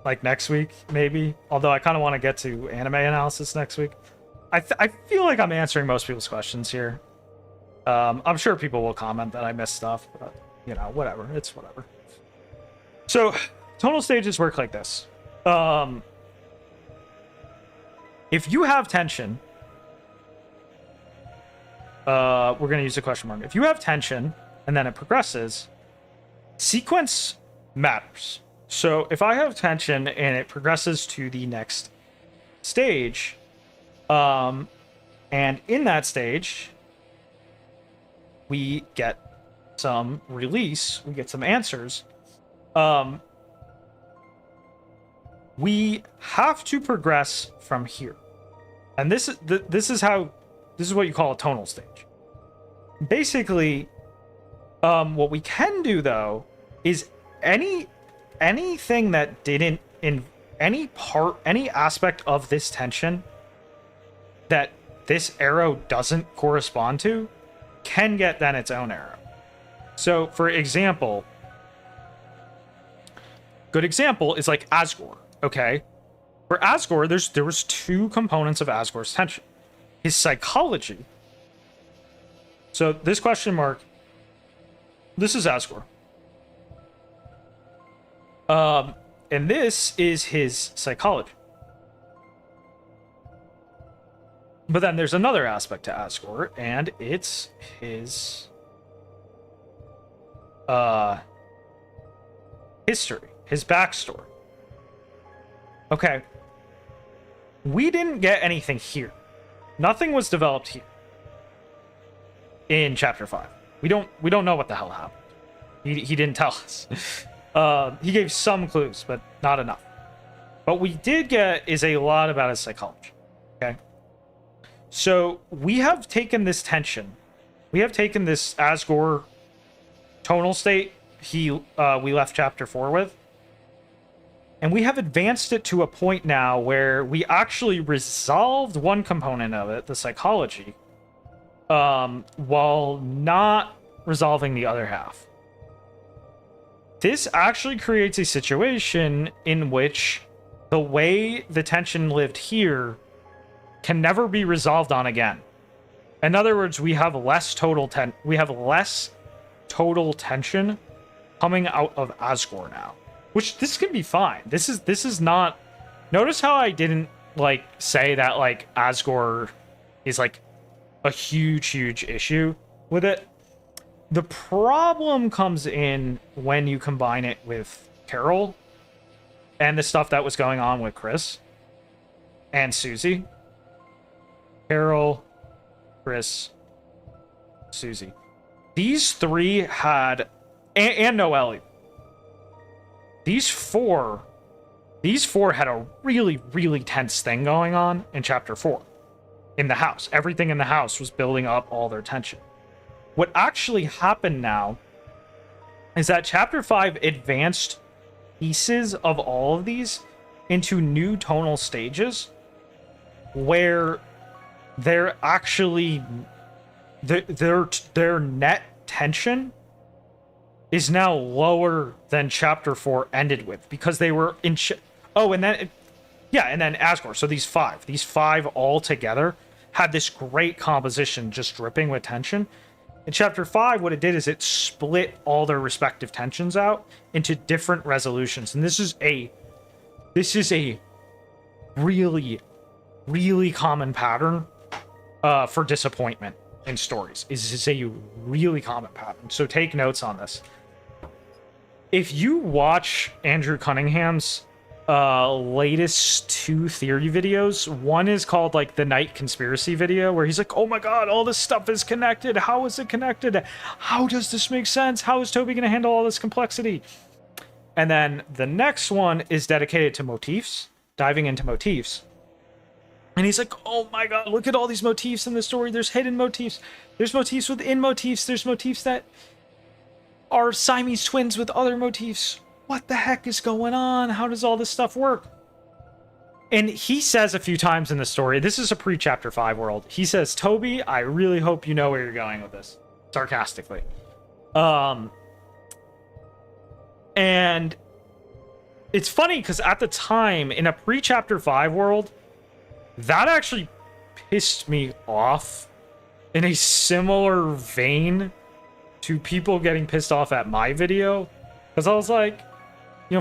like next week, maybe. Although I kind of want to get to anime analysis next week. I feel like I'm answering most people's questions here. I'm sure people will comment that I missed stuff, but you know, whatever. It's whatever. So. Tonal stages work like this. If you have tension, we're going to use a question mark. If you have tension and then it progresses, sequence matters. So if I have tension and it progresses to the next stage, and in that stage, we get some release, we get some answers. We have to progress from here, and this is what you call a tonal stage. Basically, what we can do though is anything that didn't in any aspect of this tension that this arrow doesn't correspond to can get then its own arrow. So, for example, good example is like Asgore. Okay, for Asgore, there was two components of Asgore's tension. His psychology. So this question mark, this is Asgore. And this is his psychology. But then there's another aspect to Asgore, and it's his history, his backstory. Okay. We didn't get anything here. Nothing was developed here. In chapter 5. We don't know what the hell happened. He didn't tell us. He gave some clues, but not enough. What we did get is a lot about his psychology. Okay? So we have taken this tension. We have taken this Asgore tonal state we left chapter 4 with. And we have advanced it to a point now where we actually resolved one component of it, the psychology, while not resolving the other half. This actually creates a situation in which the way the tension lived here can never be resolved on again. In other words, we have less total tension coming out of Asgore now. Which this can be fine. This is not. Notice how I didn't like say that like Asgore is like a huge issue with it. The problem comes in when you combine it with Carol and the stuff that was going on with Chris and Susie. Carol, Chris, Susie. These three had and Noelle. These four had a really tense thing going on in chapter 4 in the house. Everything in the house was building up all their tension. What actually happened now is that chapter 5 advanced pieces of all of these into new tonal stages where they're actually their net tension is now lower than chapter 4 ended with, because they were in and then Asgore. So these five all together had this great composition just dripping with tension. In chapter 5, what it did is it split all their respective tensions out into different resolutions. And this is a really common pattern for disappointment in stories. Is a really common pattern. So take notes on this. If you watch Andrew Cunningham's latest 2 theory videos, one is called like the Night Conspiracy video, where he's like, oh my god, all this stuff is connected. How is it connected? How does this make sense? How is Toby going to handle all this complexity? And then the next one is dedicated to motifs, diving into motifs. And he's like, oh my god, look at all these motifs in the story. There's hidden motifs. There's motifs within motifs. There's motifs that are Siamese twins with other motifs. What the heck is going on? How does all this stuff work? And he says a few times in the story, this is a pre-chapter 5 world, he says, Toby, I really hope you know where you're going with this. Sarcastically. And it's funny because at the time, in a pre-chapter 5 world, that actually pissed me off in a similar vein to people getting pissed off at my video. Because I was like,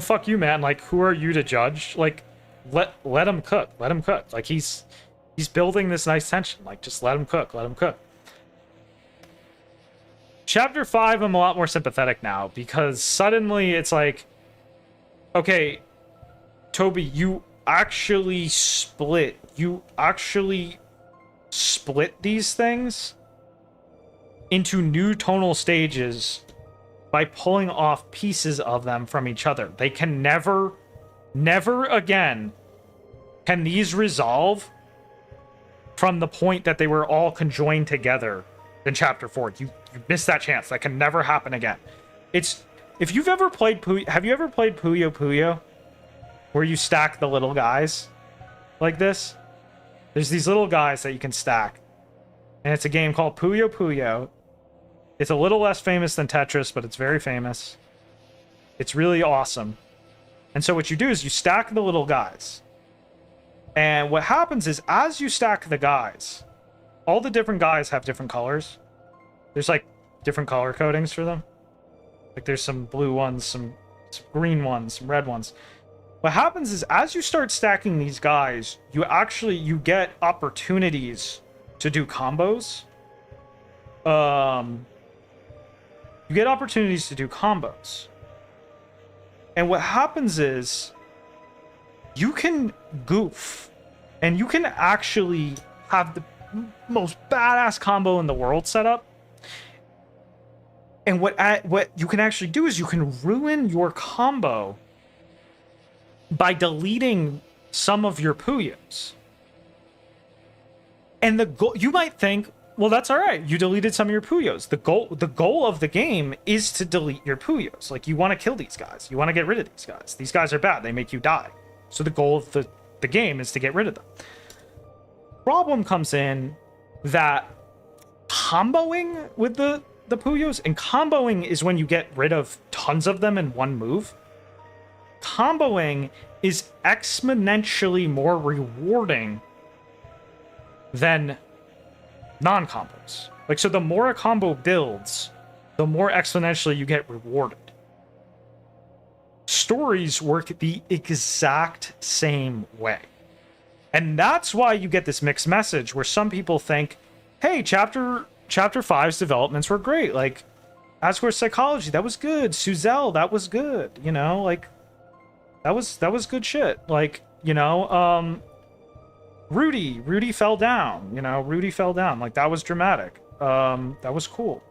fuck you, man. Like, who are you to judge? Like, let him cook. Let him cook. Like, he's building this nice tension. Like, just let him cook. Let him cook. Chapter 5, I'm a lot more sympathetic now, because suddenly it's like, okay, Toby, you actually split these things into new tonal stages by pulling off pieces of them from each other. They can never again can these resolve from the point that they were all conjoined together in chapter 4. You missed that chance. That can never happen again. If you've ever played have you ever played Puyo Puyo, where you stack the little guys like this? There's these little guys that you can stack, and it's a game called Puyo Puyo. It's a little less famous than Tetris, but it's very famous. It's really awesome. And so what you do is you stack the little guys. And what happens is, as you stack the guys, all the different guys have different colors. There's like different color codings for them. Like there's some blue ones, some green ones, some red ones. What happens is, as you start stacking these guys, you get opportunities to do combos. You get opportunities to do combos. And what happens is, you can goof, and you can actually have the most badass combo in the world set up. And what you can actually do is you can ruin your combo by deleting some of your Puyos. And the goal, you might think, well, that's all right. You deleted some of your Puyos. The goal of the game is to delete your Puyos. Like, you want to kill these guys. You want to get rid of these guys. These guys are bad. They make you die. So the goal of the game is to get rid of them. Problem comes in that comboing with the Puyos, and comboing is when you get rid of tons of them in one move. Comboing is exponentially more rewarding than non-combos. Like, so the more a combo builds, the more exponentially you get rewarded. Stories work the exact same way. And that's why you get this mixed message where some people think, hey, chapter 5's developments were great. Like, Asgore's psychology, that was good. Suzel, that was good. You know, like, that was good shit. Like, you know, Rudy fell down. You know, Rudy fell down. Like, that was dramatic. That was cool.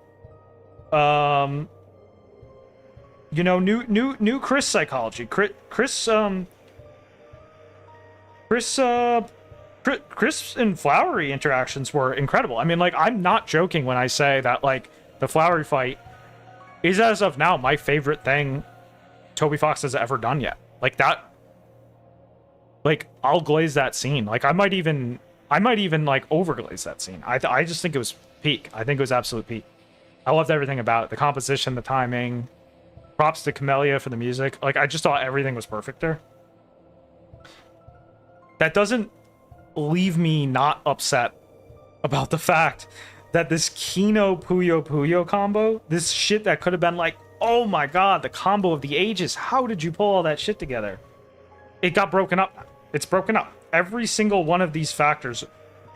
You know, new Chris psychology. Chris and Flowery interactions were incredible. I mean, like, I'm not joking when I say that, like, the Flowery fight is, as of now, my favorite thing Toby Fox has ever done yet. Like, that, like, I'll glaze that scene. Like, I might even like overglaze that scene. I just think it was peak. I think it was absolute peak. I loved everything about it. The composition, the timing. Props to Camellia for the music. Like, I just thought everything was perfect there. That doesn't leave me not upset about the fact that this Kino Puyo combo, this shit that could have been like, oh my god, the combo of the ages, how did you pull all that shit together? It got broken up. It's broken up. Every single one of these factors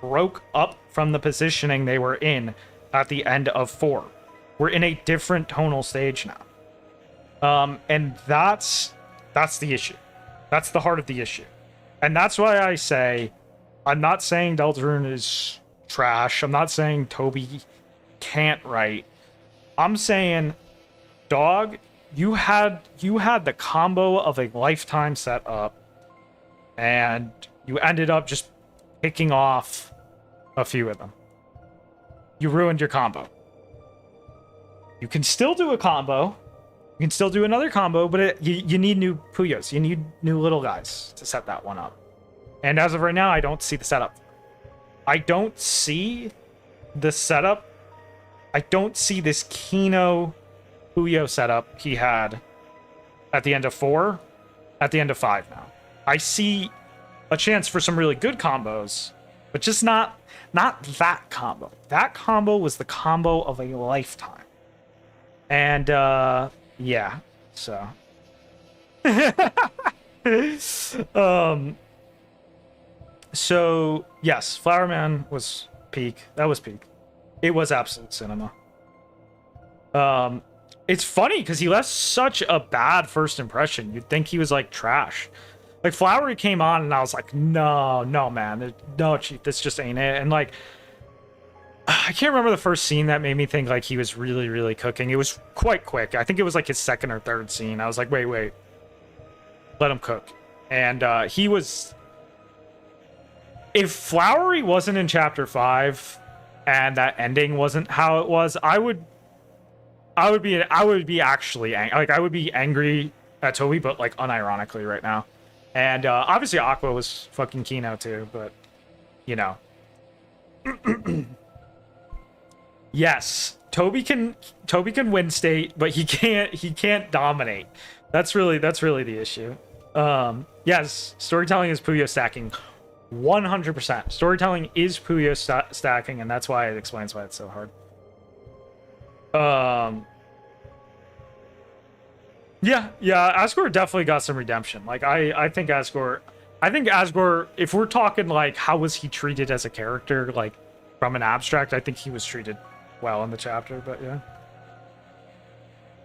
broke up from the positioning they were in at the end of 4. We're in a different tonal stage now. And that's the issue. That's the heart of the issue. And that's why I say, I'm not saying Deltarune is trash. I'm not saying Toby can't write. I'm saying, dog, you had the combo of a lifetime setup, and you ended up just picking off a few of them. You ruined your combo. You can still do a combo. You can still do another combo, but you need new Puyos. You need new little guys to set that one up. And as of right now, I don't see the setup. I don't see the setup. I don't see this Kino Puyo setup he had at the end of 4, at the end of 5 now. I see a chance for some really good combos, but just not that combo. That combo was the combo of a lifetime. And, yeah, so. So, yes, Flower Man was peak. That was peak. It was absolute cinema. It's funny because he left such a bad first impression. You'd think he was, like, trash. Like, Flowery came on, and I was like, no, man. No, Chief, this just ain't it. And, like, I can't remember the first scene that made me think, like, he was really, really cooking. It was quite quick. I think it was, like, his second or third scene. I was like, wait. Let him cook. And he was... If Flowery wasn't in Chapter 5 and that ending wasn't how it was, I would be actually like, I would be angry at Toby, but, like, unironically right now. And obviously Aqua was fucking Kino too, but, you know. Yes, Toby can win state, but he can't dominate. That's really the issue. Yes, storytelling is Puyo stacking. 100%. Storytelling is Puyo stacking, and that's why it explains why it's so hard. Yeah, Asgore definitely got some redemption. Like, I think Asgore, if we're talking, like, how was he treated as a character, like, from an abstract, I think he was treated well in the chapter, but yeah.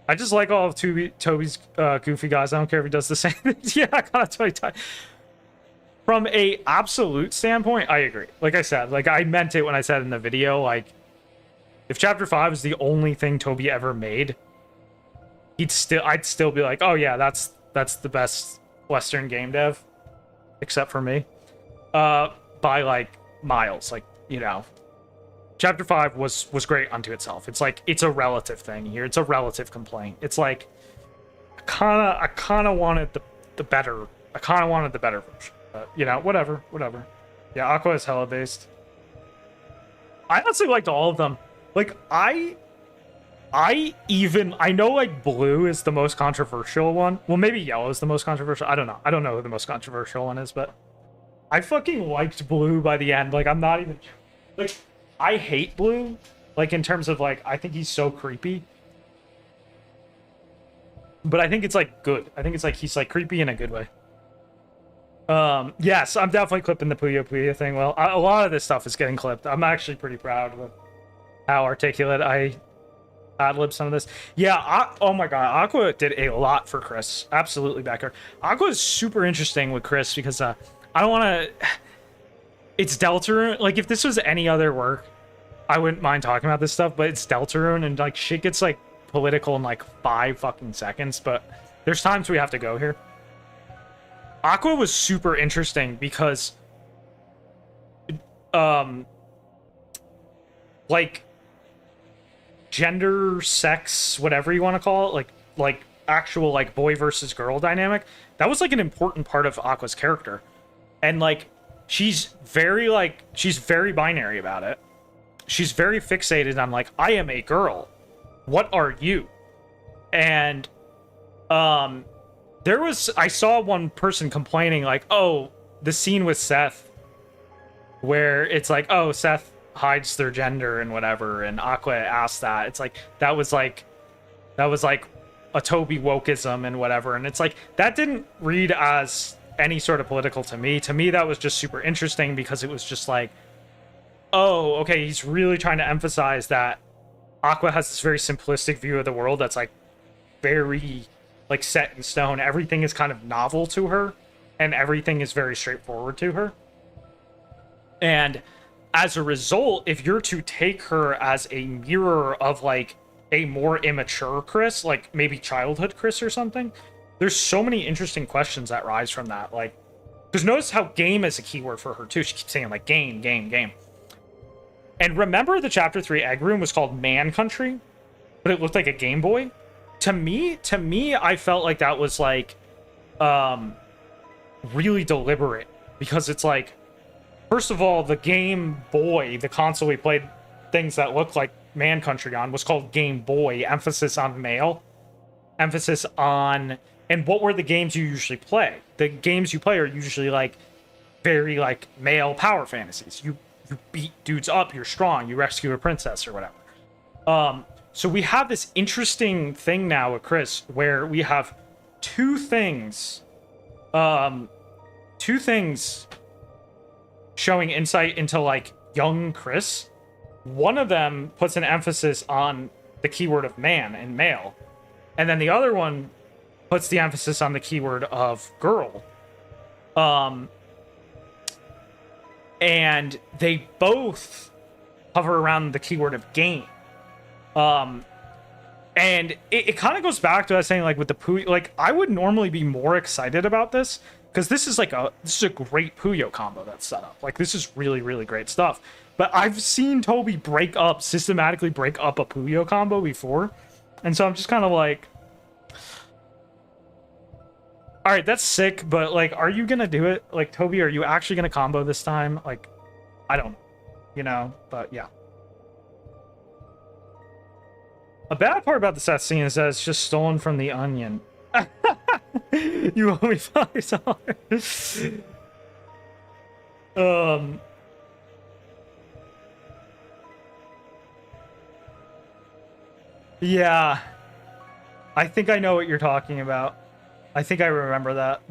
I just like all of Toby's goofy guys. I don't care if he does the same things. Yeah, I gotta tell you. From a absolute standpoint, I agree. Like I said, like, I meant it when I said in the video, like, if Chapter 5 is the only thing Toby ever made, I'd still be like, oh yeah, that's the best Western game dev, except for me, by, like, miles. Like, you know, Chapter 5 was great unto itself. It's like it's a relative thing here. It's a relative complaint. It's like I kind of wanted the better. I kind of wanted the better version. But, you know, whatever. Yeah, Aqua is hella based. I honestly liked all of them. Like I know like blue is the most controversial one. Well, maybe yellow is the most controversial. I don't know. I don't know who the most controversial one is, but I fucking liked blue by the end. Like I'm not even like I hate blue. Like in terms of like I think he's so creepy. But I think it's like good. I think it's like he's like creepy in a good way. Yes, I'm definitely clipping the Puyo Puyo thing. Well, a lot of this stuff is getting clipped. I'm actually pretty proud of how articulate I ad-lib some of this. Yeah, oh my god, Aqua did a lot for Chris. Absolutely backer. Aqua is super interesting with Chris because I don't want to. It's Deltarune. Like if this was any other work, I wouldn't mind talking about this stuff. But it's Deltarune, and like shit gets like political in like 5 fucking seconds. But there's times we have to go here. Aqua was super interesting because, like, gender, sex, whatever you want to call it, like actual like boy versus girl dynamic, that was like an important part of Aqua's character, and like she's very binary about it. She's very fixated on like I am a girl. What are you? And I saw one person complaining like, oh, the scene with Seth where it's like, oh, Seth hides their gender and whatever, and Aqua asked that. It's like that was like a Toby wokeism and whatever, and it's like that didn't read as any sort of political to me. To me, that was just super interesting because it was just like, oh, okay, he's really trying to emphasize that Aqua has this very simplistic view of the world that's like very like set in stone. Everything is kind of novel to her, and everything is very straightforward to her. And as a result, if you're to take her as a mirror of like a more immature Chris, like maybe childhood Chris or something, there's so many interesting questions that rise from that. Like, because notice how game is a keyword for her too. She keeps saying like game. And remember the chapter 3 egg room was called Man Country, but it looked like a Game Boy? To me, I felt like that was like really deliberate, because it's like, first of all, the Game Boy, the console we played things that looked like Man Country on, was called Game Boy, emphasis on male, emphasis on, and what were the games you usually play? The games you play are usually like very like male power fantasies. You beat dudes up, you're strong, you rescue a princess or whatever. So we have this interesting thing now with Chris where we have two things showing insight into like young Chris. One of them puts an emphasis on the keyword of man and male, and then the other one puts the emphasis on the keyword of girl. And they both hover around the keyword of game. And it kind of goes back to us saying, like, with the Puyo, like, I would normally be more excited about this, because this is a great Puyo combo that's set up. Like, this is really, really great stuff. But I've seen Toby systematically break up a Puyo combo before. And so I'm just kind of like, all right, that's sick, but like, are you gonna do it? Like, Toby, are you actually gonna combo this time? Like, I don't, but yeah. A bad part about the Seth scene is that it's just stolen from the Onion. You owe me $5. Yeah. I think I know what you're talking about. I think I remember that.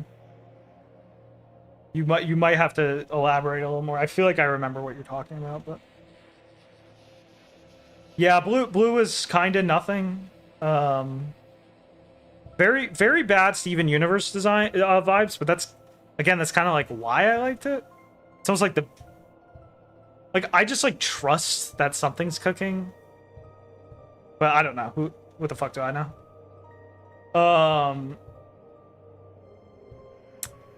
You might have to elaborate a little more. I feel like I remember what you're talking about, but yeah, blue is kind of nothing. Very, very bad Steven Universe design vibes, but that's kind of like why I liked it. It's almost like I just like trust that something's cooking, but I don't know what the fuck do I know.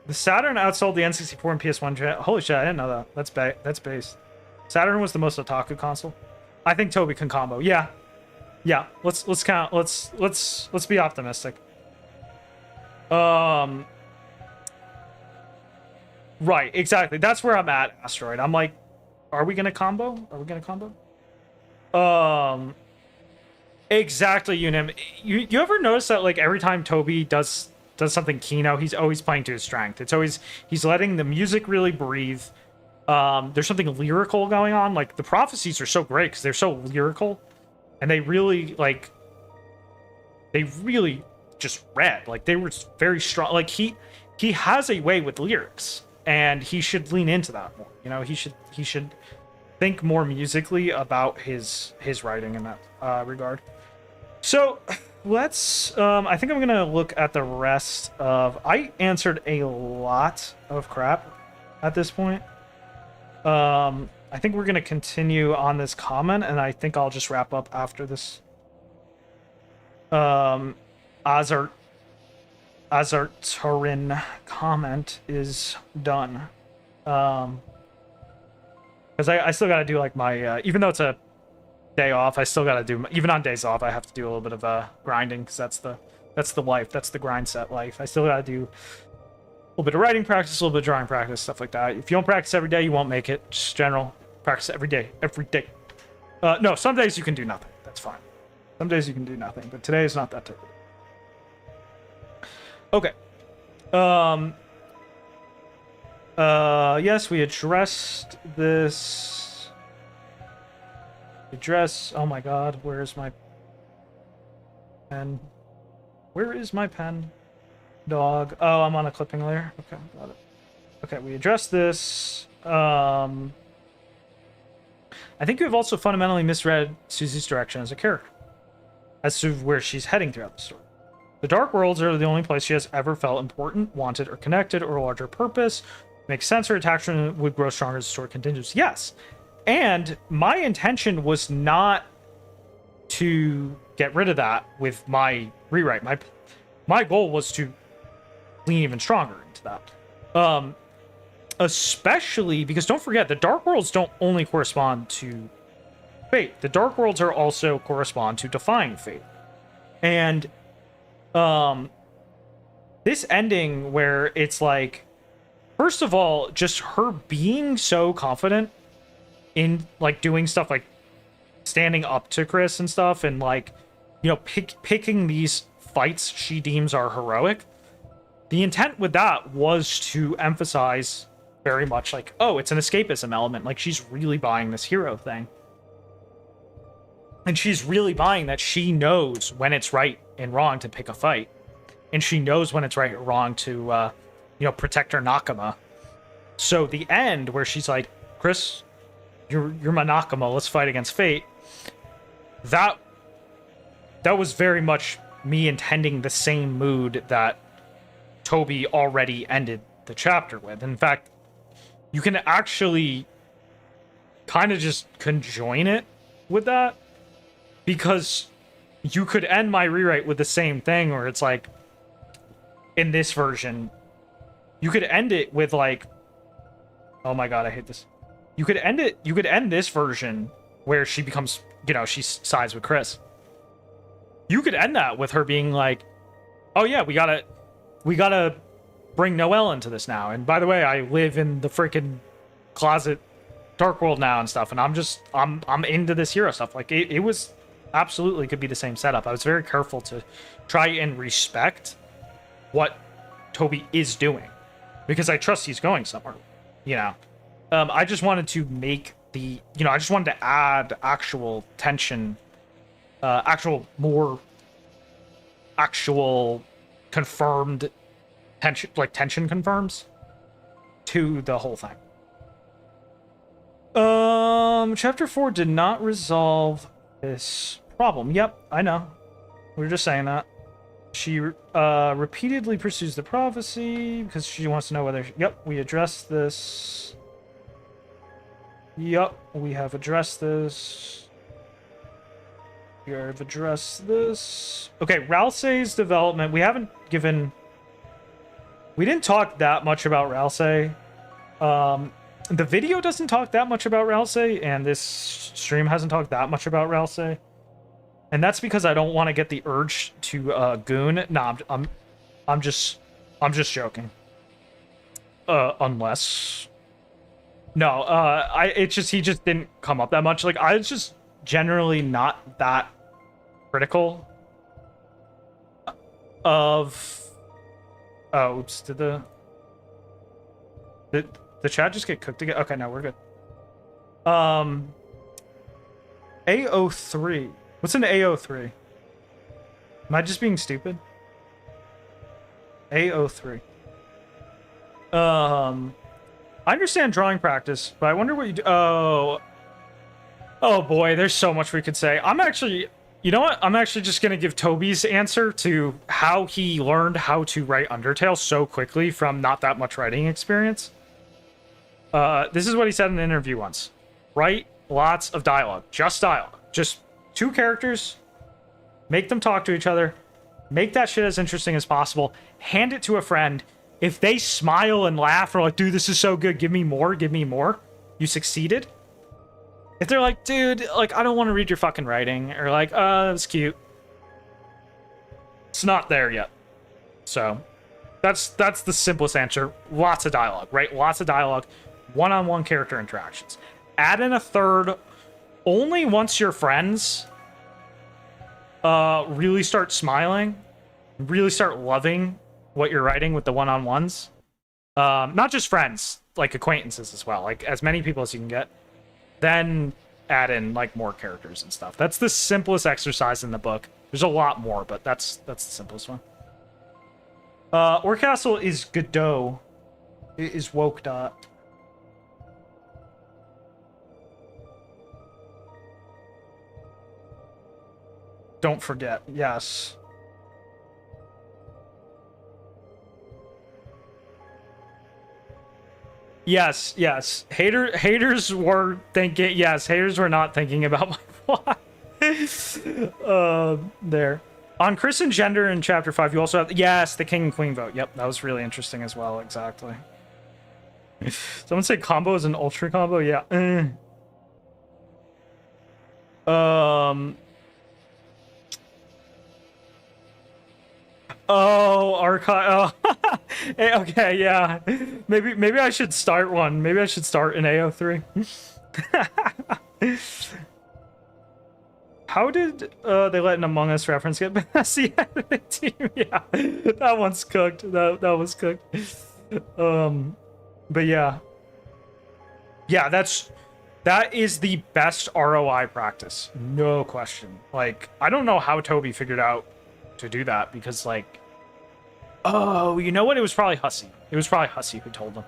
The Saturn outsold the N64 and PS1. Holy shit, I didn't know that. That's base. Saturn was the most otaku console. I think Toby can combo. Yeah. Yeah. Let's be optimistic. Right, exactly. That's where I'm at, Asteroid. I'm like, are we gonna combo? Are we gonna combo? Exactly, Unim. You ever notice that like every time Toby does something Kino, he's always playing to his strength. It's always he's letting the music really breathe. There's something lyrical going on. Like the prophecies are so great because they're so lyrical, and they really just read. Like they were very strong. Like he has a way with lyrics, and he should lean into that more. You know, he should think more musically about his writing in that regard. So let's I think I'm gonna look at the rest of I answered a lot of crap at this point. I think we're gonna continue on this comment, and I think I'll just wrap up after this Azartarin comment is done. Because I still gotta do like my even though it's a day off, I still gotta do, even on days off I have to do a little bit of grinding, because that's the life, that's the grind set life. I still gotta do a little bit of writing practice, a little bit of drawing practice, stuff like that. If you don't practice every day, you won't make it. Just general practice every day. No, some days you can do nothing, that's fine. Some days you can do nothing, but today is not that type of day. Okay. Yes, we addressed this. Oh my god, where is my pen? Where is my pen? Dog. Oh, I'm on a clipping layer. Okay, got it. Okay, we addressed this. I think you have also fundamentally misread Susie's direction as a character, as to where she's heading throughout the story. The Dark Worlds are the only place she has ever felt important, wanted, or connected, or a larger purpose. Makes sense her attachment would grow stronger as the story continues. Yes. And my intention was not to get rid of that with my rewrite. My goal was to lean even stronger into that. Especially because don't forget, the Dark Worlds don't only correspond to fate. The Dark Worlds are also correspond to defying fate. And this ending where it's like, first of all, just her being so confident in like doing stuff like standing up to Chris and stuff, and like, you know, picking these fights she deems are heroic. The intent with that was to emphasize very much like, oh, it's an escapism element. Like she's really buying this hero thing. And she's really buying that she knows when it's right and wrong to pick a fight. And she knows when it's right or wrong to, you know, protect her Nakama. So the end where she's like, Chris, you're my Nakama, let's fight against fate. That was very much me intending the same mood that Toby already ended the chapter with. In fact, you can actually kind of just conjoin it with that, because you could end my rewrite with the same thing where it's like, in this version, you could end it with like, oh my god, I hate this. You could end this version where she becomes, you know, she sides with Chris. You could end that with her being like, oh yeah, we gotta bring Noelle into this now. And by the way, I live in the freaking closet Dark World now and stuff, and I'm into this hero stuff. Like it was absolutely could be the same setup. I was very careful to try and respect what Toby is doing, because I trust he's going somewhere, you know. I just wanted to make the, you know, I just wanted to add actual tension, more actual confirmed tension, like tension confirms to the whole thing. Chapter 4 did not resolve this problem. Yep, I know. We were just saying that. She repeatedly pursues the prophecy because she wants to know whether... Yep, we addressed this. Yep, we have addressed this. We have addressed this. Okay, Ralsei's development. We haven't given... We didn't talk that much about Ralsei. The video doesn't talk that much about Ralsei, and this stream hasn't talked that much about Ralsei. And that's because I don't want to get the urge to goon. Nah, I'm just joking. Unless no, he just didn't come up that much. Like, I was just generally not that critical of. Oh, oops! Did the chat just get cooked again? Okay, no, we're good. AO3. What's an AO3? Am I just being stupid? AO3. I understand drawing practice, but I wonder what you do. Oh boy, there's so much we could say. You know what? I'm actually just gonna give Toby's answer to how he learned how to write Undertale so quickly from not that much writing experience. This is what he said in an interview once. Write lots of dialogue. Just dialogue. Just 2 characters. Make them talk to each other. Make that shit as interesting as possible. Hand it to a friend. If they smile and laugh or like, dude, this is so good, give me more, you succeeded. If they're like, dude, like, I don't want to read your fucking writing, or like, that was cute, it's not there yet. So that's the simplest answer. Lots of dialogue, right? Lots of dialogue. One-on-one character interactions. Add in a third only once your friends really start smiling, really start loving what you're writing with the one-on-ones. Not just friends, like acquaintances as well, like as many people as you can get. Then add in like more characters and stuff. That's the simplest exercise in the book. There's a lot more, but that's the simplest one. Orcastle is Godot. It is woke dot. Don't forget, yes. Yes. Haters were thinking. Yes, haters were not thinking about my plot. There. On Chris and gender in chapter 5, you also have the king and queen vote. Yep, that was really interesting as well. Exactly. Someone say combo is an ultra combo. Yeah. Oh, archive. Oh. Okay, yeah. Maybe I should start one. Maybe I should start an AO3. How did they let an Among Us reference get past the editing team? Yeah, that one's cooked. That was cooked. But yeah, that is the best ROI practice, no question. Like, I don't know how Toby figured out to do that, because like, oh, you know what? It was probably Hussey. It was probably Hussey who told him.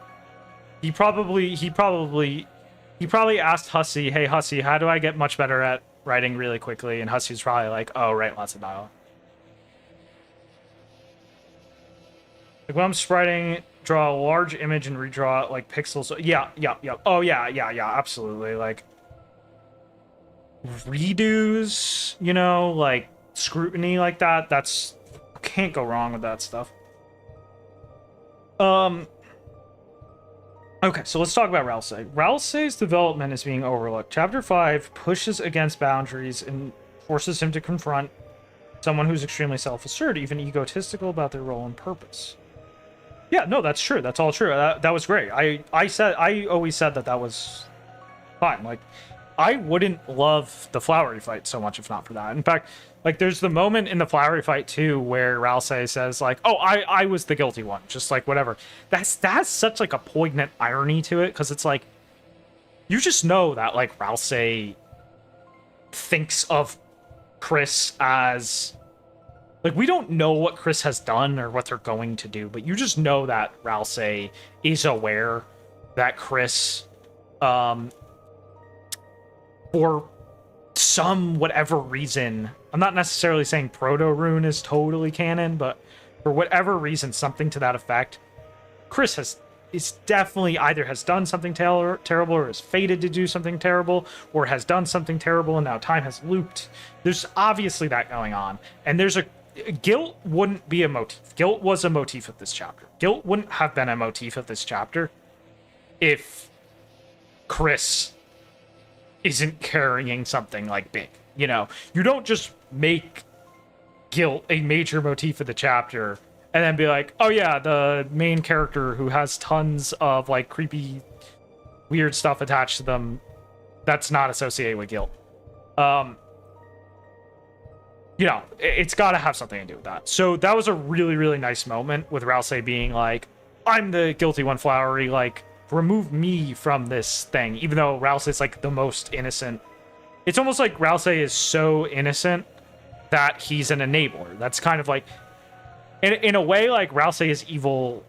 He probably asked Hussey, "Hey Hussey, how do I get much better at writing really quickly?" And Hussey's probably like, "Oh, write lots of dialogue." Like when I'm spriting, draw a large image and redraw like pixels. Yeah. Oh yeah, absolutely. Like redos, you know, like scrutiny like that. That's, can't go wrong with that stuff. Okay, so let's talk about Ralsei. Ralsei's development is being overlooked. Chapter 5 pushes against boundaries and forces him to confront someone who's extremely self-assertive, even egotistical about their role and purpose. Yeah, no, that's true. That's all true. That was great. I always said that was fine. Like, I wouldn't love the flowery fight so much if not for that. In fact, like, there's the moment in the flowery fight too where Ralsei says like, "Oh, I was the guilty one," just like whatever. That's such like a poignant irony to it, because it's like, you just know that like Ralsei thinks of Chris as, like, we don't know what Chris has done or what they're going to do, but you just know that Ralsei is aware that Chris, for some whatever reason, I'm not necessarily saying Proto-Rune is totally canon, but for whatever reason, something to that effect, Chris is definitely either has done something terrible, or is fated to do something terrible, or has done something terrible and now time has looped. There's obviously that going on, and there's guilt wouldn't be a motif. Guilt was a motif of this chapter. Guilt wouldn't have been a motif of this chapter if Chris isn't carrying something like big. You know, you don't just make guilt a major motif of the chapter and then be like, oh yeah, the main character who has tons of like creepy, weird stuff attached to them that's not associated with guilt. You know, it's got to have something to do with that. So that was a really, really nice moment with Rousey being like, I'm the guilty one, Flowery. Like, remove me from this thing. Even though Rousey's like the most innocent. It's almost like Rousey is so innocent that he's an enabler. That's kind of like, in a way, like Rousey is evil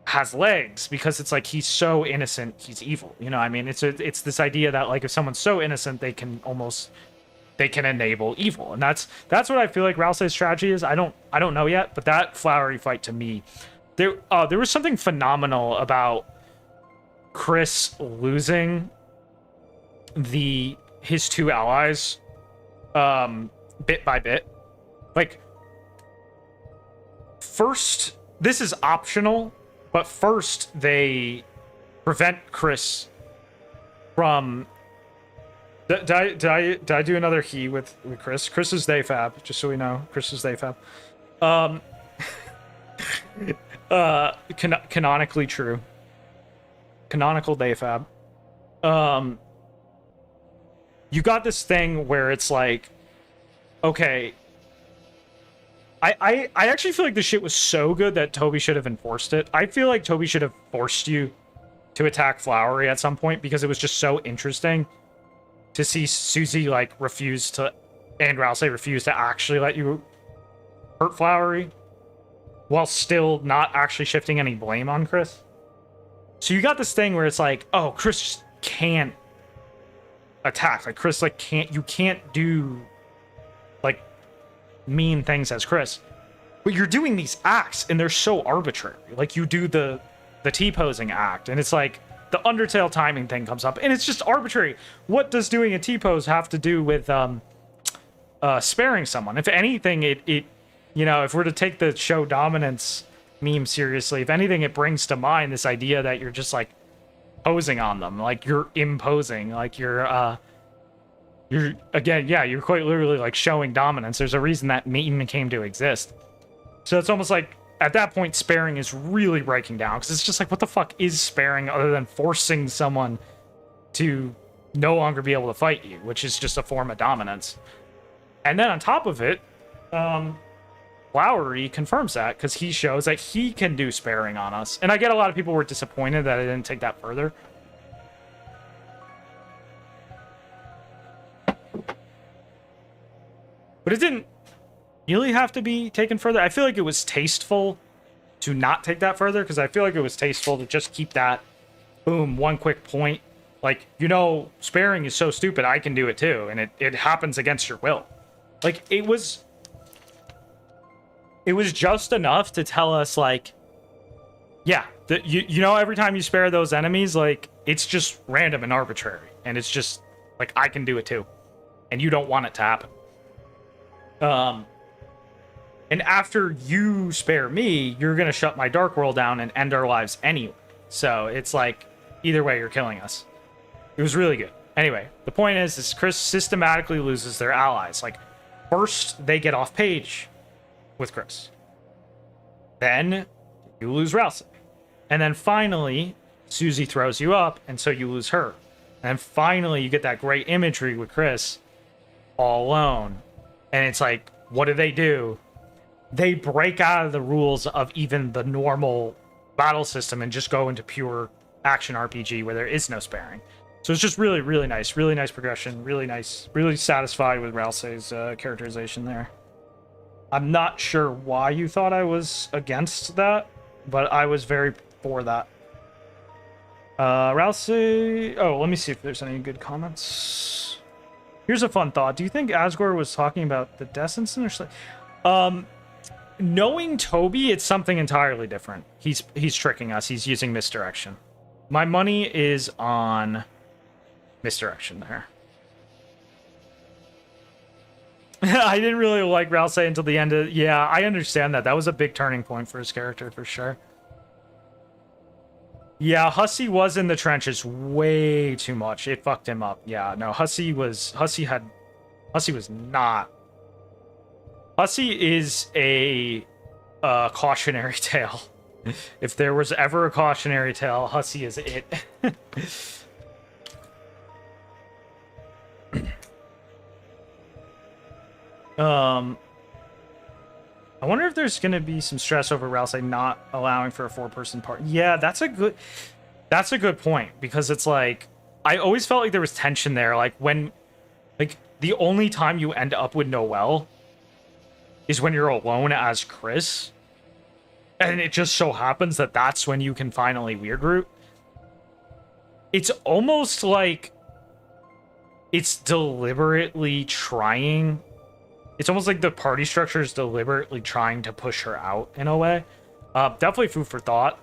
has legs because it's like he's so innocent, he's evil. You know, I mean, it's this idea that like if someone's so innocent, they can enable evil, and that's what I feel like Rousey's strategy is. I don't know yet, but that Flowery fight to me, there was something phenomenal about Chris losing his two allies, bit by bit. Like, first, this is optional, but first they prevent Chris from. Did I do another he with Chris? Chris is they fab, just so we know. Chris is they fab. Canonically true. Canonical they fab. You got this thing where it's like, okay. I actually feel like this shit was so good that Toby should have enforced it. I feel like Toby should have forced you to attack Flowery at some point because it was just so interesting to see Susie like and Rousey refuse to actually let you hurt Flowery while still not actually shifting any blame on Chris. So you got this thing where it's like, oh, Chris can't attack. Like Chris you can't do like mean things as Chris. But you're doing these acts and they're so arbitrary. Like you do the T-posing act and it's like the Undertale timing thing comes up, and it's just arbitrary. What does doing a T-pose have to do with sparing someone? If anything, it you know, if we're to take the show dominance meme seriously, if anything, it brings to mind this idea that you're just like posing on them, like you're imposing, like you're again, yeah, you're quite literally like showing dominance. There's a reason that meme came to exist. So it's almost like at that point, sparing is really breaking down because it's just like, what the fuck is sparing other than forcing someone to no longer be able to fight you, which is just a form of dominance. And then on top of it, Flowery confirms that because he shows that he can do sparing on us. And I get a lot of people were disappointed that I didn't take that further. But it didn't really have to be taken further. I feel like it was tasteful to not take that further because I feel like it was tasteful to just keep that, boom, one quick point. Like, you know, sparing is so stupid, I can do it too. And it happens against your will. Like, it was just enough to tell us, like, yeah, you know, every time you spare those enemies, like, it's just random and arbitrary. And it's just, like, I can do it too. And you don't want it to happen. And after you spare me, you're going to shut my Dark World down and end our lives anyway. So it's like, either way, you're killing us. It was really good. Anyway, the point is Chris systematically loses their allies. Like, first, they get off page with Chris. Then, you lose Rousey. And then finally, Susie throws you up, and so you lose her. And finally, you get that great imagery with Chris all alone. And it's like, what do? They break out of the rules of even the normal battle system and just go into pure action RPG where there is no sparing. So it's just really, really nice progression, really nice, really satisfied with Rousey's characterization there. I'm not sure why you thought I was against that, but I was very for that. Rousey, oh, let me see if there's any good comments. Here's a fun thought. Do you think Asgore was talking about the Descents or something? Knowing Toby, it's something entirely different. He's tricking us. He's using misdirection. My money is on misdirection there. I didn't really like Rousey until the end of... Yeah, I understand that. That was a big turning point for his character, for sure. Yeah, Hussey was in the trenches way too much. It fucked him up. Yeah, no, Hussey was not. Hussey is a cautionary tale. If there was ever a cautionary tale, Hussey is it. I wonder if there's gonna be some stress over Rousey not allowing for a 4-person part. Yeah, that's a good point, because it's like I always felt like there was tension there. Like when, like the only time you end up with Noelle is when you're alone as Chris, and it just so happens that that's when you can finally weird root. It's almost like it's deliberately trying. It's almost like the party structure is deliberately trying to push her out in a way. Definitely food for thought.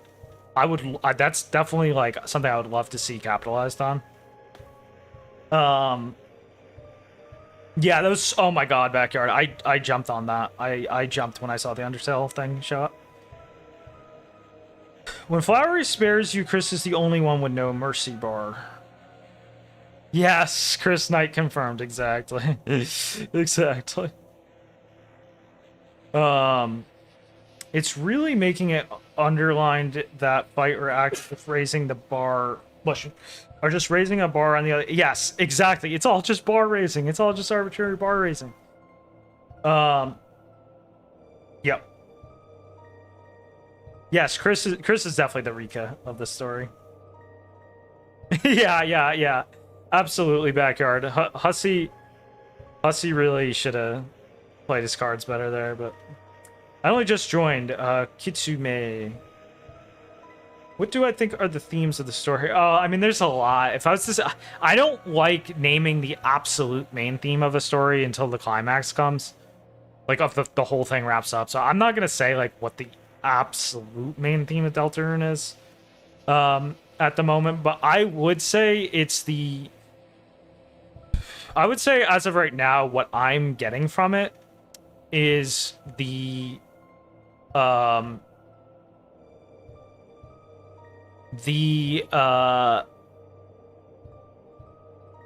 That's definitely like something I would love to see capitalized on. Yeah, that was, oh my god, Backyard. I jumped on that. I jumped when I saw the Undertale thing show up. When Flowery spares you, Chris is the only one with no mercy bar. Yes, Chris Knight confirmed, exactly. Exactly. It's really making it underlined that fight or act with raising the bar, or just raising a bar on the other. Yes, exactly. It's all just bar raising. It's all just arbitrary bar raising. Yep. Yes, Chris is definitely the Rika of the story. Yeah. Absolutely, Backyard. Hussey really should have played his cards better there, but I only just joined. Kitsume. What do I think are the themes of the story? Oh, I mean, there's a lot. If I was to, I don't like naming the absolute main theme of a story until the climax comes, like of the whole thing wraps up. So I'm not gonna say like what the absolute main theme of Deltarune is at the moment, but I would say it's the. I would say as of right now, what I'm getting from it is the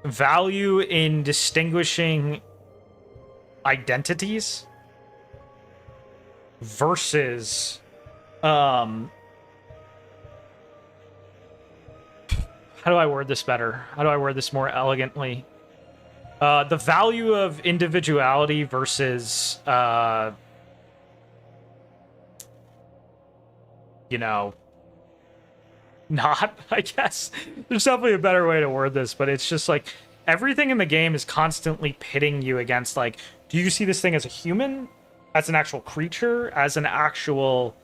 value in distinguishing identities versus how do I word this better? How do I word this more elegantly? The value of individuality versus you know, not, I guess. There's definitely a better way to word this, but it's just like everything in the game is constantly pitting you against, like, do you see this thing as a human, as an actual creature, as an actual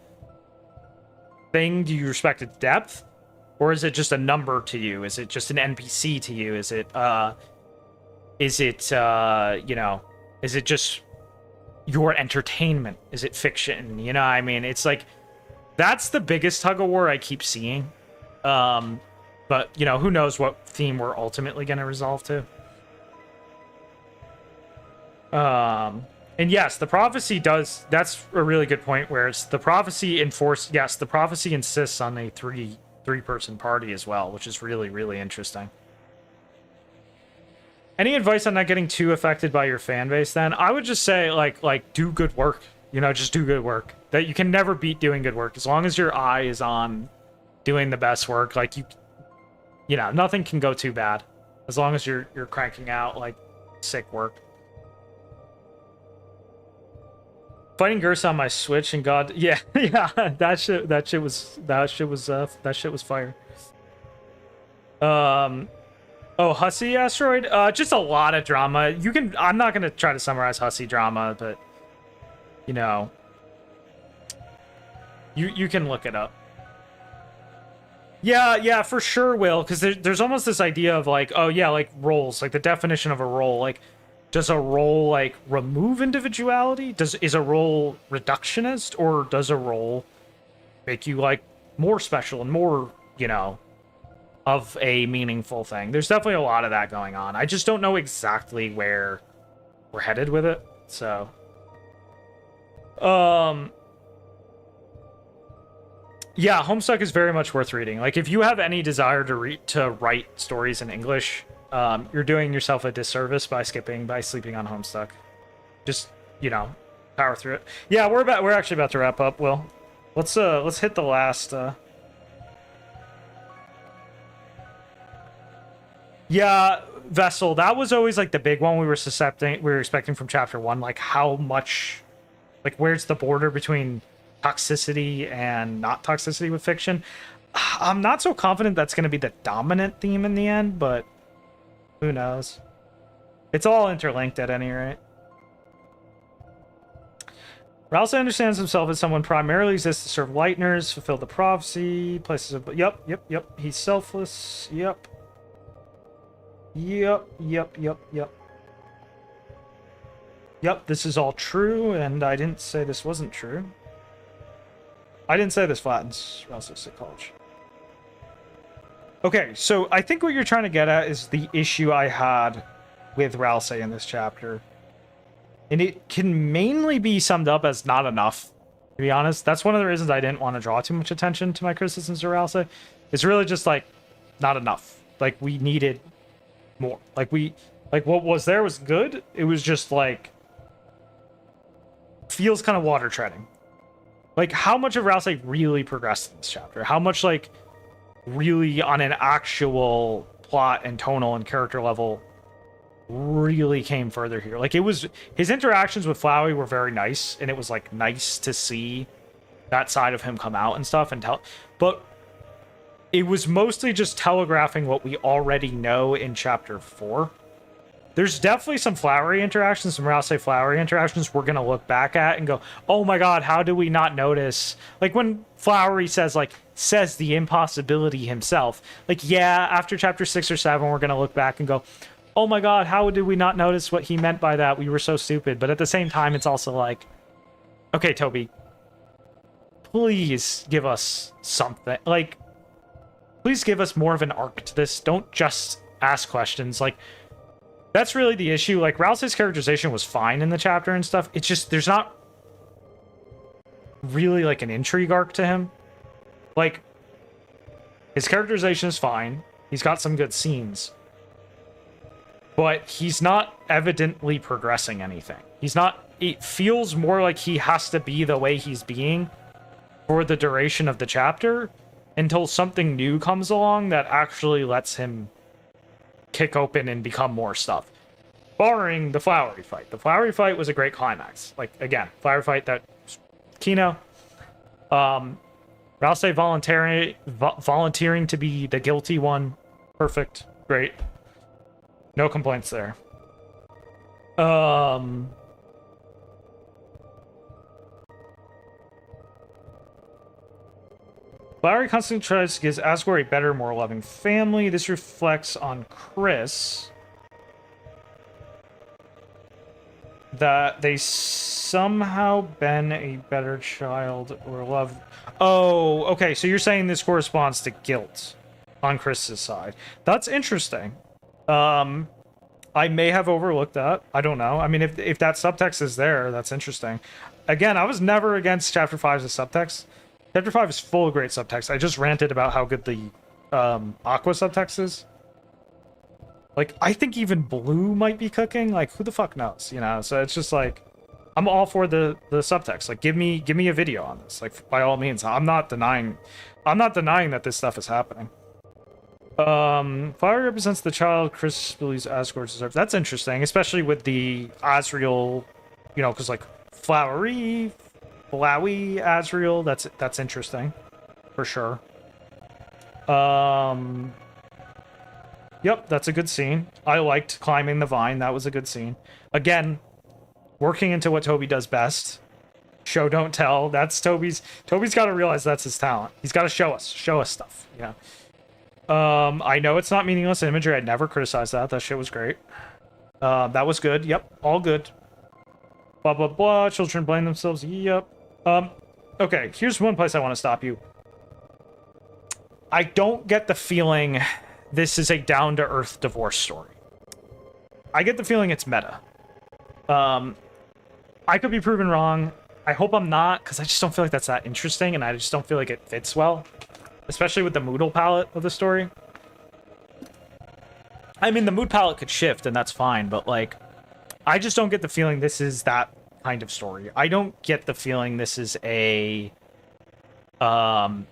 thing? Do you respect its depth, or is it just a number to you? Is it just an NPC to you? Is it you know, is it just your entertainment? Is it fiction? You know what I mean? It's like, that's the biggest tug of war I keep seeing. But, you know, who knows what theme we're ultimately going to resolve to. And yes, the prophecy does, that's a really good point, where it's the prophecy the prophecy insists on a three-person party as well, which is really, really interesting. Any advice on not getting too affected by your fan base then? I would just say, like do good work. You know, just do good work. That you can never beat doing good work. As long as your eye is on doing the best work, like you know, nothing can go too bad. As long as you're cranking out, like, sick work. Fighting Gersa on my Switch and God, yeah, that shit was fire. Oh, Hussey Asteroid? Just a lot of drama. I'm not gonna try to summarize Hussey drama, but you know, you can look it up. Yeah, for sure, Will, because there's almost this idea of like, oh yeah, like roles, like the definition of a role. Like, does a role like remove individuality? Is a role reductionist, or does a role make you like more special and more, you know, of a meaningful thing? There's definitely a lot of that going on. I just don't know exactly where we're headed with it. So, Yeah, Homestuck is very much worth reading. Like, if you have any desire to write stories in English, you're doing yourself a disservice by sleeping on Homestuck. Just, power through it. Yeah, we're actually about to wrap up. Will, let's hit the last. Yeah, Vessel. That was always like the big one we were expecting from chapter 1. Like, how much, like, where's the border between toxicity and not toxicity with fiction? I'm not so confident that's going to be the dominant theme in the end, but who knows? It's all interlinked at any rate. Rouse understands himself as someone primarily exists to serve Lightners, fulfill the prophecy, places of... Yep. He's selfless. Yep. Yep, this is all true, and I didn't say this wasn't true. I didn't say this flattens Rouse's psychology. Okay, so I think what you're trying to get at is the issue I had with Rouse in this chapter. And it can mainly be summed up as not enough, to be honest. That's one of the reasons I didn't want to draw too much attention to my criticisms of Rouse. It's really just, like, not enough. Like, we needed more. Like, what was there was good. It was just, like, feels kind of water treading. Like, how much of Rouse really progressed in this chapter? How much, like, really on an actual plot and tonal and character level really came further here? Like, it was, his interactions with Flowey were very nice, and it was, like, nice to see that side of him come out and stuff and tell, but it was mostly just telegraphing what we already know in chapter 4. There's definitely some Flowery interactions, some Rouse Flowery interactions we're gonna look back at and go, oh my god, how do we not notice? Like, when Flowery says the impossibility himself, like, yeah, after chapter 6 or 7 we're gonna look back and go, oh my god, how did we not notice what he meant by that? We were so stupid. But at the same time, it's also like, okay, Toby, please give us something. Like, please give us more of an arc to this. Don't just ask questions. Like, that's really the issue. Like, Rouse's characterization was fine in the chapter and stuff. It's just, there's not really, like, an intrigue arc to him. Like, his characterization is fine. He's got some good scenes. But he's not evidently progressing anything. It feels more like he has to be the way he's being for the duration of the chapter until something new comes along that actually lets him kick open and become more stuff. Barring the Flowery fight. The Flowery fight was a great climax. Like, again, Flowery fight, that Kino. Rouse volunteering to be the guilty one. Perfect. Great. No complaints there. Flowery constantly tries to give Asgore a better, more loving family. This reflects on Chris. That they somehow been a better child or love. Oh, okay. So you're saying this corresponds to guilt on Chris's side. That's interesting. I may have overlooked that. I don't know. I mean, if that subtext is there, that's interesting. Again, I was never against Chapter 5's subtext. Chapter 5 is full of great subtext. I just ranted about how good the Aqua subtext is. Like, I think even Blue might be cooking. Like, who the fuck knows, you know? So it's just like, I'm all for the subtext. Like, give me a video on this. Like, by all means, I'm not denying that this stuff is happening. Flowery represents the child Chris believes Asgore deserves. That's interesting, especially with the Asriel, you know, because like Flowery, Asriel. That's interesting, for sure. Yep, that's a good scene. I liked climbing the vine. That was a good scene. Again, working into what Toby does best. Show, don't tell. That's Toby's got to realize that's his talent. He's got to show us stuff. Yeah. I know it's not meaningless imagery. I'd never criticize that. That shit was great. That was good. Yep, all good. Blah, blah, blah. Children blame themselves. Yep. Okay, here's one place I want to stop you. I don't get the feeling this is a down-to-earth divorce story. I get the feeling it's meta. I could be proven wrong. I hope I'm not, because I just don't feel like that's that interesting, and I just don't feel like it fits well, especially with the moodle palette of the story. I mean, the mood palette could shift, and that's fine, but, like, I just don't get the feeling this is that kind of story. I don't get the feeling this is a, oh,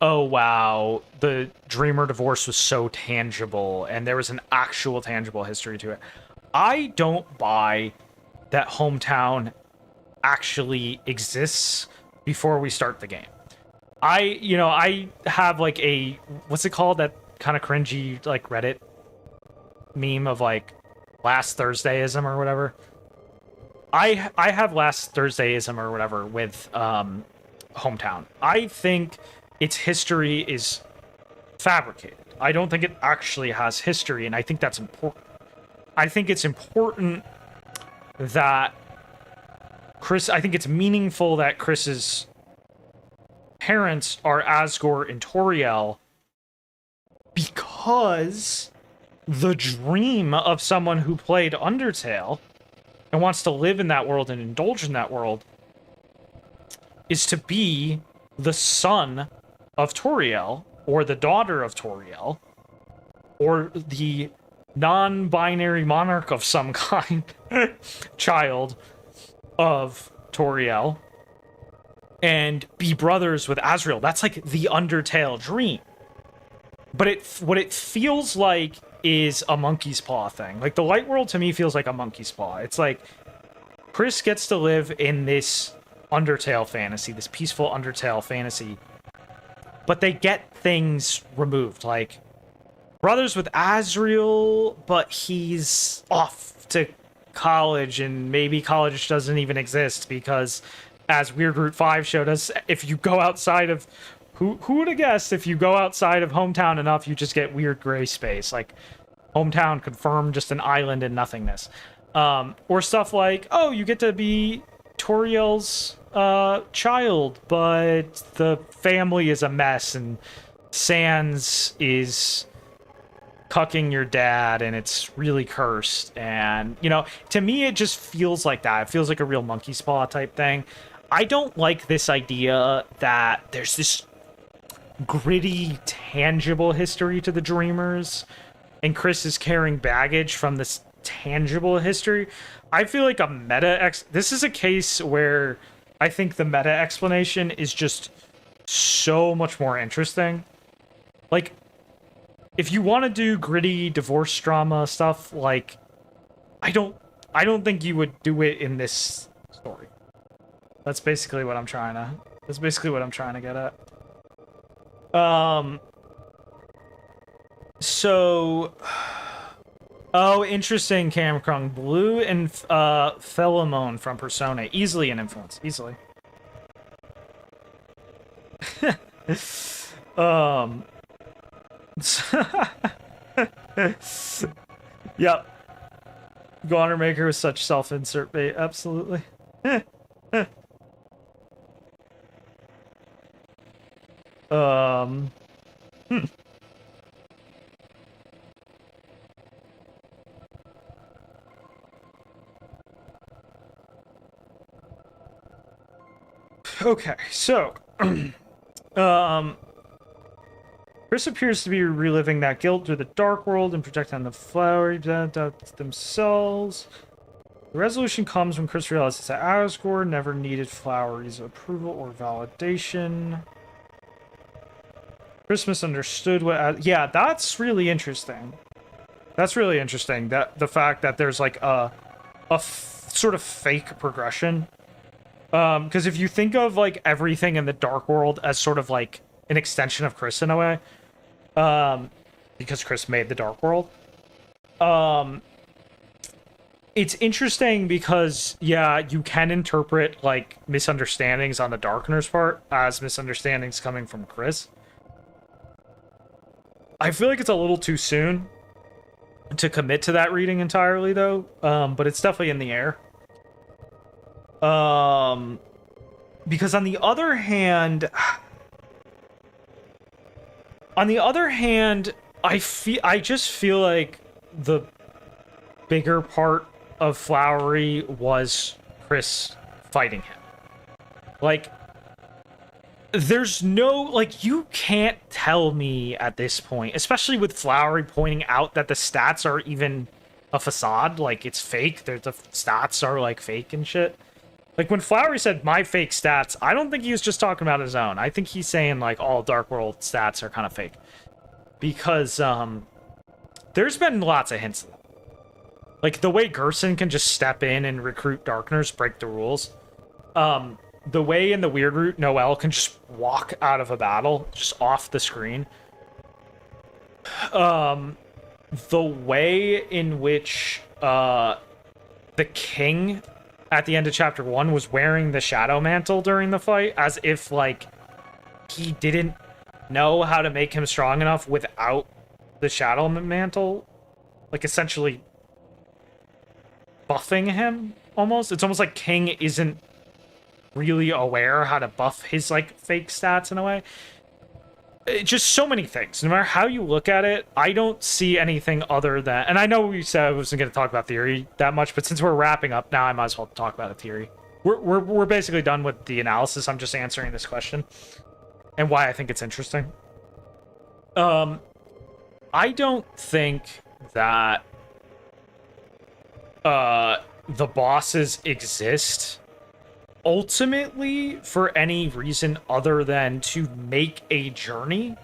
wow, the Dreamer divorce was so tangible, and there was an actual tangible history to it. I don't buy that hometown actually exists before we start the game. I have, like, a, what's it called? That kind of cringy, like, Reddit meme of, like, last Thursdayism or whatever. I have last Thursdayism or whatever with hometown. I think its history is fabricated. I don't think it actually has history, and I think that's important. I think it's important that I think it's meaningful that Chris's parents are Asgore and Toriel, because the dream of someone who played Undertale and wants to live in that world and indulge in that world is to be the son of Toriel, or the daughter of Toriel, or the non-binary monarch of some kind child of Toriel, and be brothers with Asriel. That's like the Undertale dream. But what it feels like is a monkey's paw thing. Like, the light world to me feels like a monkey's paw. It's like Chris gets to live in this Undertale fantasy, this peaceful Undertale fantasy, but they get things removed, like brothers with Asriel, but he's off to college, and maybe college doesn't even exist because, as Weird Root 5 showed us, if you go outside of who would have guessed, if you go outside of hometown enough, you just get weird gray space. Like, hometown confirmed just an island in nothingness. Or stuff like, oh, you get to be Toriel's child, but the family is a mess, and Sans is cucking your dad, and it's really cursed. And, to me, it just feels like that. It feels like a real monkey's paw type thing. I don't like this idea that there's this gritty, tangible history to the Dreamers, and Chris is carrying baggage from this tangible history. I feel like this is a case where I think the meta explanation is just so much more interesting. Like, if you want to do gritty divorce drama stuff, like, I don't think you would do it in this story. That's basically what I'm trying to get at. So, oh, interesting, Camcrung. Blue and Pheromone from Persona. Easily an influence. Easily. Yep. Goner Maker was such self-insert bait. Absolutely. Okay, so Chris appears to be reliving that guilt through the dark world and projecting the flower themselves. The resolution comes when Chris realizes that Asgore never needed Flowery's approval or validation. Chris misunderstood what... yeah, that's really interesting. That's really interesting. That the fact that there's like a sort of fake progression. Because if you think of like everything in the dark world as sort of like an extension of Chris in a way, because Chris made the dark world, it's interesting because, yeah, you can interpret like misunderstandings on the Darkener's part as misunderstandings coming from Chris. I feel like it's a little too soon to commit to that reading entirely, though, but it's definitely in the air. Because on the other hand, I just feel like the bigger part of Flowery was Chris fighting him. Like, there's no, like, you can't tell me at this point, especially with Flowery pointing out that the stats are even a facade, like, it's fake. The stats are, like, fake and shit. Like, when Flowery said my fake stats, I don't think he was just talking about his own. I think he's saying, like, all Dark World stats are kind of fake. Because, there's been lots of hints of that. Like, the way Gerson can just step in and recruit Darkners, break the rules. The way in the Weird Route, Noel can just walk out of a battle, just off the screen. The way in which, the king at the end of chapter 1 was wearing the shadow mantle during the fight, as if, like, he didn't know how to make him strong enough without the shadow mantle, like, essentially buffing him, almost. It's almost like King isn't really aware how to buff his, like, fake stats in a way. Just so many things. No matter how you look at it, I don't see anything other than... And I know we said I wasn't going to talk about theory that much, but since we're wrapping up now, I might as well talk about a theory. We're basically done with the analysis. I'm just answering this question and why I think it's interesting. I don't think that the bosses exist ultimately for any reason other than to make a journey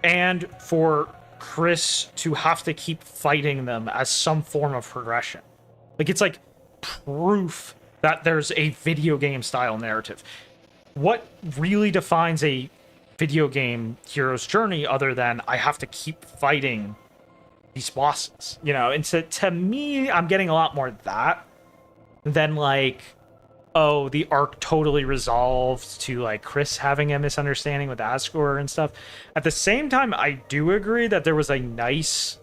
and for Chris to have to keep fighting them as some form of progression. Like, it's like proof that there's a video game style narrative. What really defines a video game hero's journey other than I have to keep fighting these bosses, you know? And to me, I'm getting a lot more of that than, like, oh, the arc totally resolved to, like, Chris having a misunderstanding with Asgore and stuff. At the same time, I do agree that there was a nice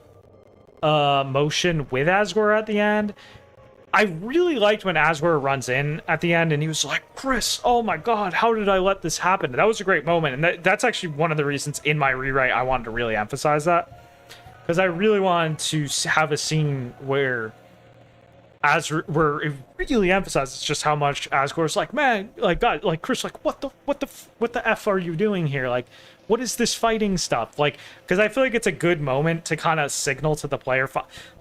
motion with Asgore at the end. I really liked when Asgore runs in at the end and he was like, Chris, oh my god, how did I let this happen? That was a great moment. And that's actually one of the reasons in my rewrite I wanted to really emphasize that. Because I really wanted to have a scene where where it really emphasizes just how much Asgore's like, man, like, God, like, Chris, like, what the F are you doing here? Like, what is this fighting stuff? Like, because I feel like it's a good moment to kind of signal to the player,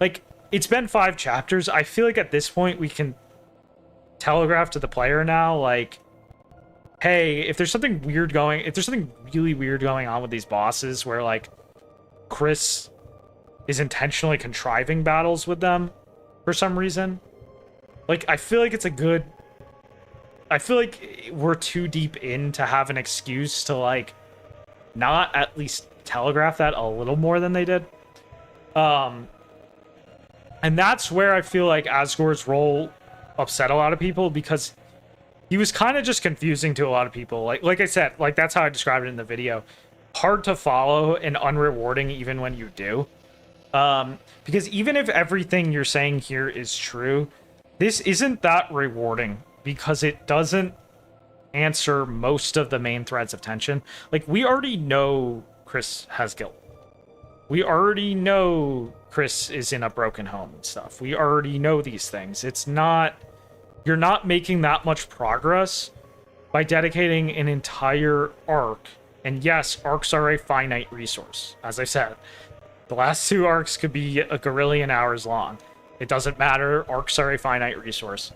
like, it's been 5 chapters. I feel like at this point we can telegraph to the player now, like, hey, if there's something really weird going on with these bosses where, like, Chris is intentionally contriving battles with them for some reason, like, I feel like we're too deep in to have an excuse to, like, not at least telegraph that a little more than they did. And that's where I feel like Asgore's role upset a lot of people, because he was kind of just confusing to a lot of people. Like I said, like, that's how I described it in the video. Hard to follow and unrewarding even when you do. Because even if everything you're saying here is true, this isn't that rewarding because it doesn't answer most of the main threads of tension. Like, we already know Chris has guilt. We already know Chris is in a broken home and stuff. We already know these things. You're not making that much progress by dedicating an entire arc. And yes, arcs are a finite resource, as I said. The last 2 arcs could be a gorillion hours long. It doesn't matter. Arcs are a finite resource.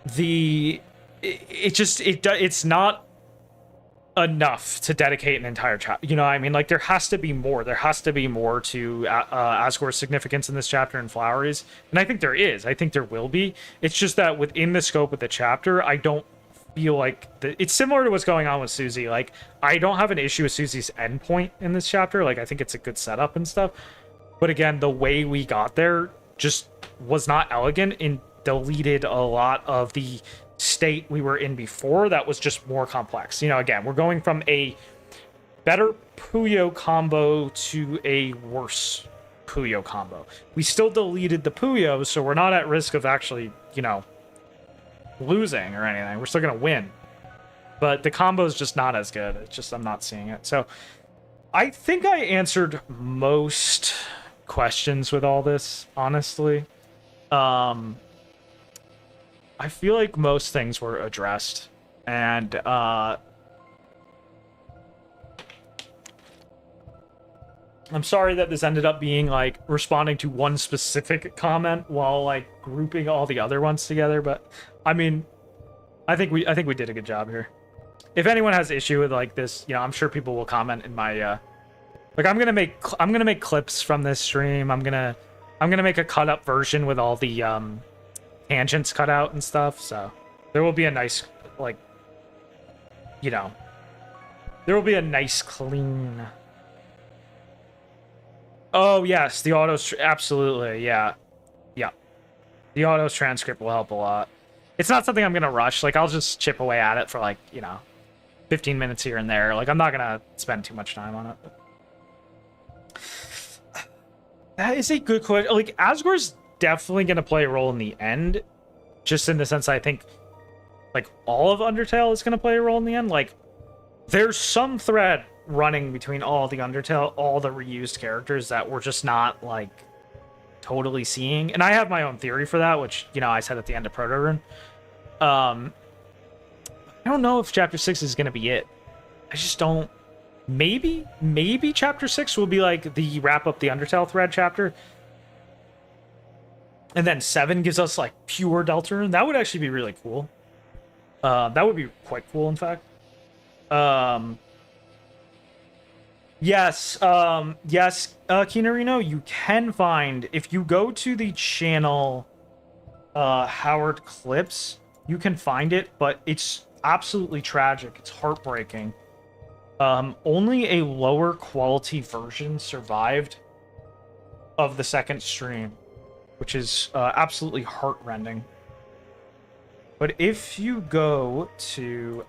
It's not enough to dedicate an entire chapter. You know what I mean? Like, there has to be more. There has to be more to Asgore's significance in this chapter and Flowery's. And I think there is. I think there will be. It's just that within the scope of the chapter, I don't feel like it's similar to what's going on with Susie. Like, I don't have an issue with Susie's endpoint in this chapter. Like, I think it's a good setup and stuff. But again, the way we got there just was not elegant and deleted a lot of the state we were in before that was just more complex. You know, again, we're going from a better Puyo combo to a worse Puyo combo. We still deleted the Puyo, so we're not at risk of actually, you know, losing or anything. We're still gonna win, but the combo is just not as good. It's just I'm not seeing it. So I think I answered most questions with all this, honestly. I feel like most things were addressed, and I'm sorry that this ended up being like responding to one specific comment while like grouping all the other ones together. But I mean, I think we did a good job here. If anyone has issue with like this, you know, I'm sure people will comment in my like I'm gonna make clips from this stream. I'm gonna make a cut up version with all the tangents cut out and stuff. So there will be a nice like, you know, there will be a nice clean. Oh yes, the autos absolutely, yeah. Yeah. The autos transcript will help a lot. It's not something I'm gonna rush. Like I'll just chip away at it for like, you know, 15 minutes here and there. Like I'm not gonna spend too much time on it. That is a good question. Like Asgore's definitely gonna play a role in the end. Just in the sense I think like all of Undertale is gonna play a role in the end. Like there's some thread running between all the Undertale, all the reused characters that we're just not like totally seeing. And I have my own theory for that, which, you know, I said at the end of Proto-Rune. I don't know if Chapter 6 is going to be it. I just don't. Maybe Chapter 6 will be like the wrap up the Undertale thread chapter. And then 7 gives us like pure Deltarune. That would actually be really cool. That would be quite cool, in fact. Yes, Kinarino, you can find, if you go to the channel Howard Clips, you can find it, but it's absolutely tragic. It's heartbreaking. Only a lower quality version survived of the second stream, which is absolutely heartrending. But if you go to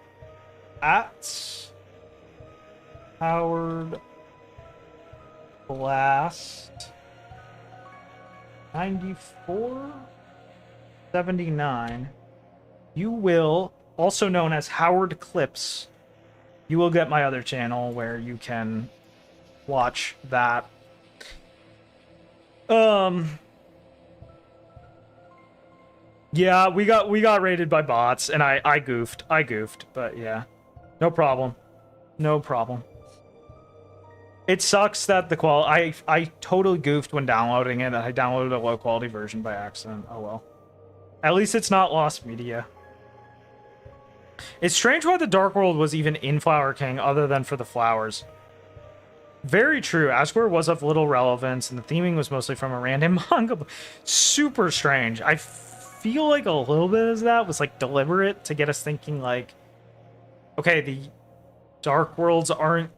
Howard Blast 9479, you will, also known as Howard Clips, you will get my other channel where you can watch that. Yeah, we got raided by bots, and I goofed, but yeah, no problem. It sucks that the I totally goofed when downloading it. I downloaded a low quality version by accident. Oh well. At least it's not lost media. It's strange why the Dark World was even in Flower King other than for the flowers. Very true. Asgore was of little relevance, and the theming was mostly from a random manga. Super strange. I feel like a little bit of that was like deliberate to get us thinking like, okay, the Dark Worlds aren't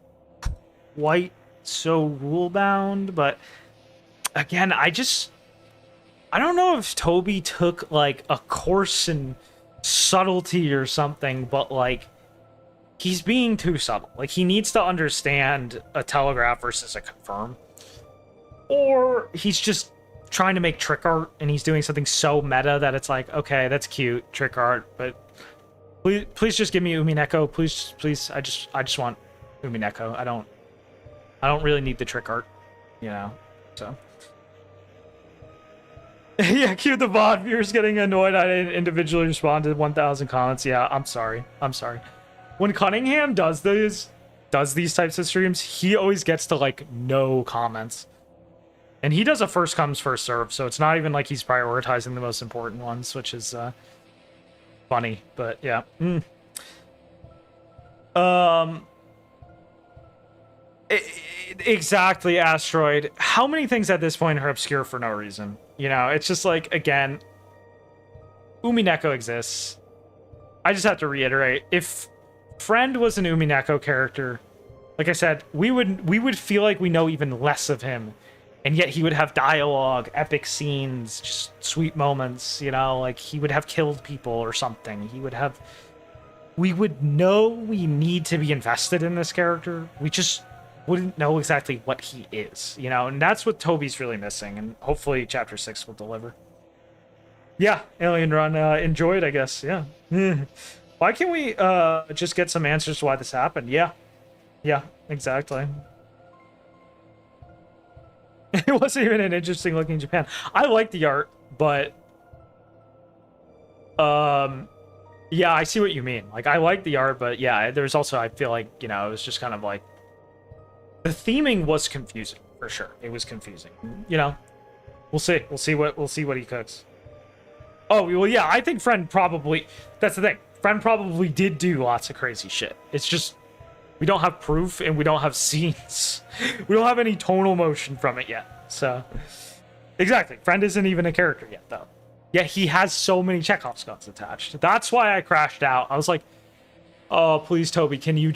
quite so rule bound, but again, I don't know if Toby took like a course in subtlety or something, but like he's being too subtle. Like he needs to understand a telegraph versus a confirm, or he's just trying to make trick art and he's doing something so meta that it's like, okay, that's cute, trick art, but please just give me Umineko, please. I just want Umineko. I don't really need the trick art, you know. So yeah, cue the VOD viewers getting annoyed. I didn't individually respond to 1,000 comments. Yeah, I'm sorry. When Cunningham does these types of streams, he always gets to like no comments. And he does a first comes, first serve, so it's not even like he's prioritizing the most important ones, which is funny, but yeah. Exactly, Asteroid. How many things at this point are obscure for no reason? You know, it's just like, again, Umineko exists. I just have to reiterate, if Friend was an Umineko character, like I said, we would feel like we know even less of him. And yet he would have dialogue, epic scenes, just sweet moments, you know, like he would have killed people or something. We would know we need to be invested in this character. We just wouldn't know exactly what he is, you know, and that's what Toby's really missing, and hopefully Chapter 6 will deliver. Yeah, Alien Run, enjoy it, I guess, yeah. Why can't we just get some answers to why this happened? Yeah, exactly. It wasn't even an interesting looking Japan. I like the art, but Yeah, I see what you mean. Like, I like the art, but yeah, there's also, I feel like, you know, it was just kind of like, the theming was confusing for sure. It was confusing. You know, we'll see. We'll see what he cooks. Oh well, yeah. I think Friend probably. That's the thing. Friend probably did do lots of crazy shit. It's just we don't have proof and we don't have scenes. We don't have any tonal motion from it yet. So exactly, Friend isn't even a character yet, though. Yet he has so many Chekhov's guns attached. That's why I crashed out. I was like, "Oh, please, Toby, can you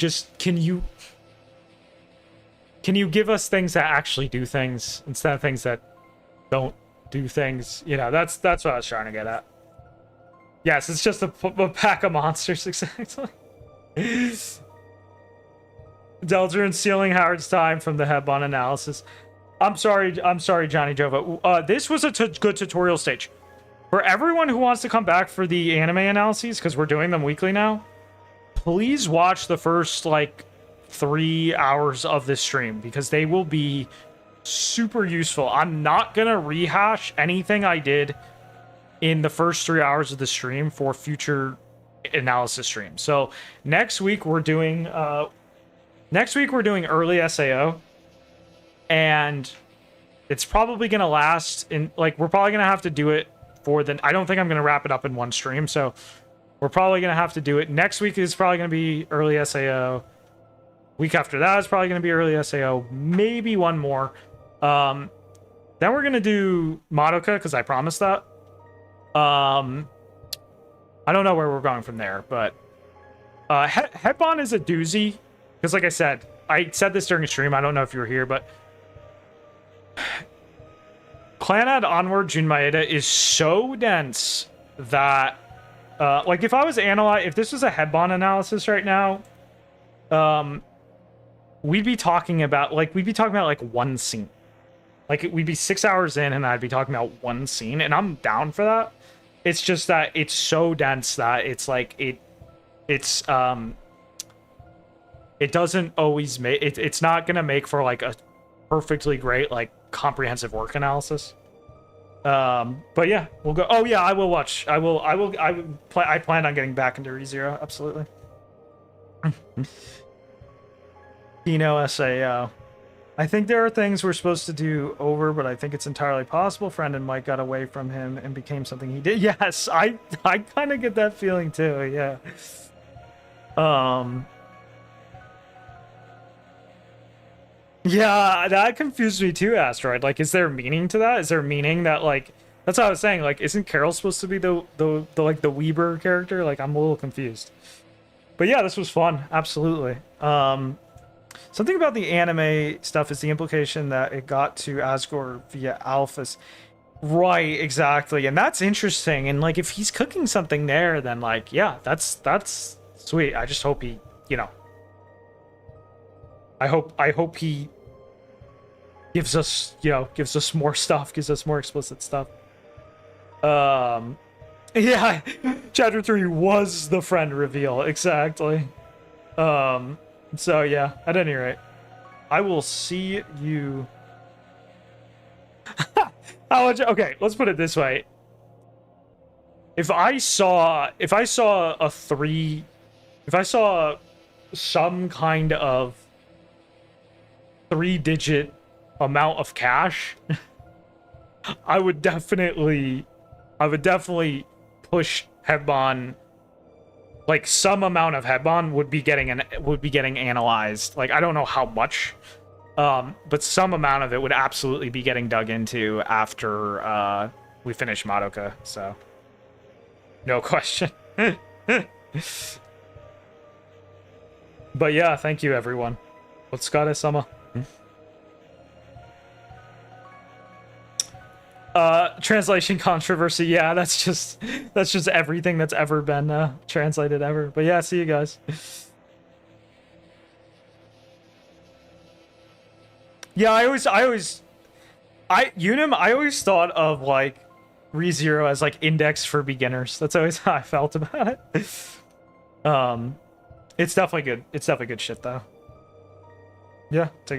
give us things that actually do things instead of things that don't do things?" You know, that's what I was trying to get at. Yes, it's just a pack of monsters, exactly. Deltarune stealing Howard's time from the Hebon analysis. I'm sorry, Johnny Jova. This was a good tutorial stage. For everyone who wants to come back for the anime analyses, because we're doing them weekly now, please watch the first, like, 3 hours of this stream, because they will be super useful. I'm not gonna rehash anything I did in the first 3 hours of the stream for future analysis streams. So next week we're doing early SAO, and it's probably gonna last in, like, we're probably gonna have to do it for the, I don't think I'm gonna wrap it up in one stream, so we're probably gonna have to do it. Next week is probably gonna be early SAO. Week after that is probably going to be early SAO, maybe one more. Then we're going to do Madoka, because I promised that. I don't know where we're going from there, but Hebon is a doozy, because like I said this during a stream, I don't know if you were here, but Clannad Onward Jun Maeda is so dense that like, if I was if this was a Hebon analysis right now, we'd be talking about like one scene. Like, we'd be 6 hours in and I'd be talking about one scene, and I'm down for that. It's just that it's so dense that it's like it doesn't always make it's not gonna make for like a perfectly great, like, comprehensive work analysis. But yeah, we'll go. Oh yeah, I will watch. I plan on getting back into ReZero, absolutely. Kino SAO. I think there are things we're supposed to do over, but I think it's entirely possible Friend and Mike got away from him and became something he did. Yes, I kind of get that feeling too, yeah. Yeah, that confused me too, Asteroid. Like, is there meaning to that? Is there meaning that, like, that's what I was saying, like, isn't Carol supposed to be the like the Weber character? Like, I'm a little confused. But yeah, this was fun, absolutely. Something about the anime stuff is the implication that it got to Asgore via Alphys. Right, exactly. And that's interesting. And, like, if he's cooking something there, then, like, yeah, that's sweet. I just hope he, you know, I hope he gives us, you know, gives us more stuff, gives us more explicit stuff. Yeah, chapter 3 was the Friend reveal, exactly. So yeah, at any rate, I will see you. Okay, let's put it this way. If I saw some kind of 3-digit amount of cash, I would definitely push Hebon. Like, some amount of Hebon would be getting analyzed. Like, I don't know how much, but some amount of it would absolutely be getting dug into after we finish Madoka. So, no question. But yeah, thank you everyone. What's Scott-sama? Translation controversy. Yeah, that's just everything that's ever been translated ever. But yeah, see you guys. Yeah, I always thought of, like, ReZero as, like, index for beginners. That's always how I felt about it. It's definitely good. It's definitely good shit though. Yeah, take it easy.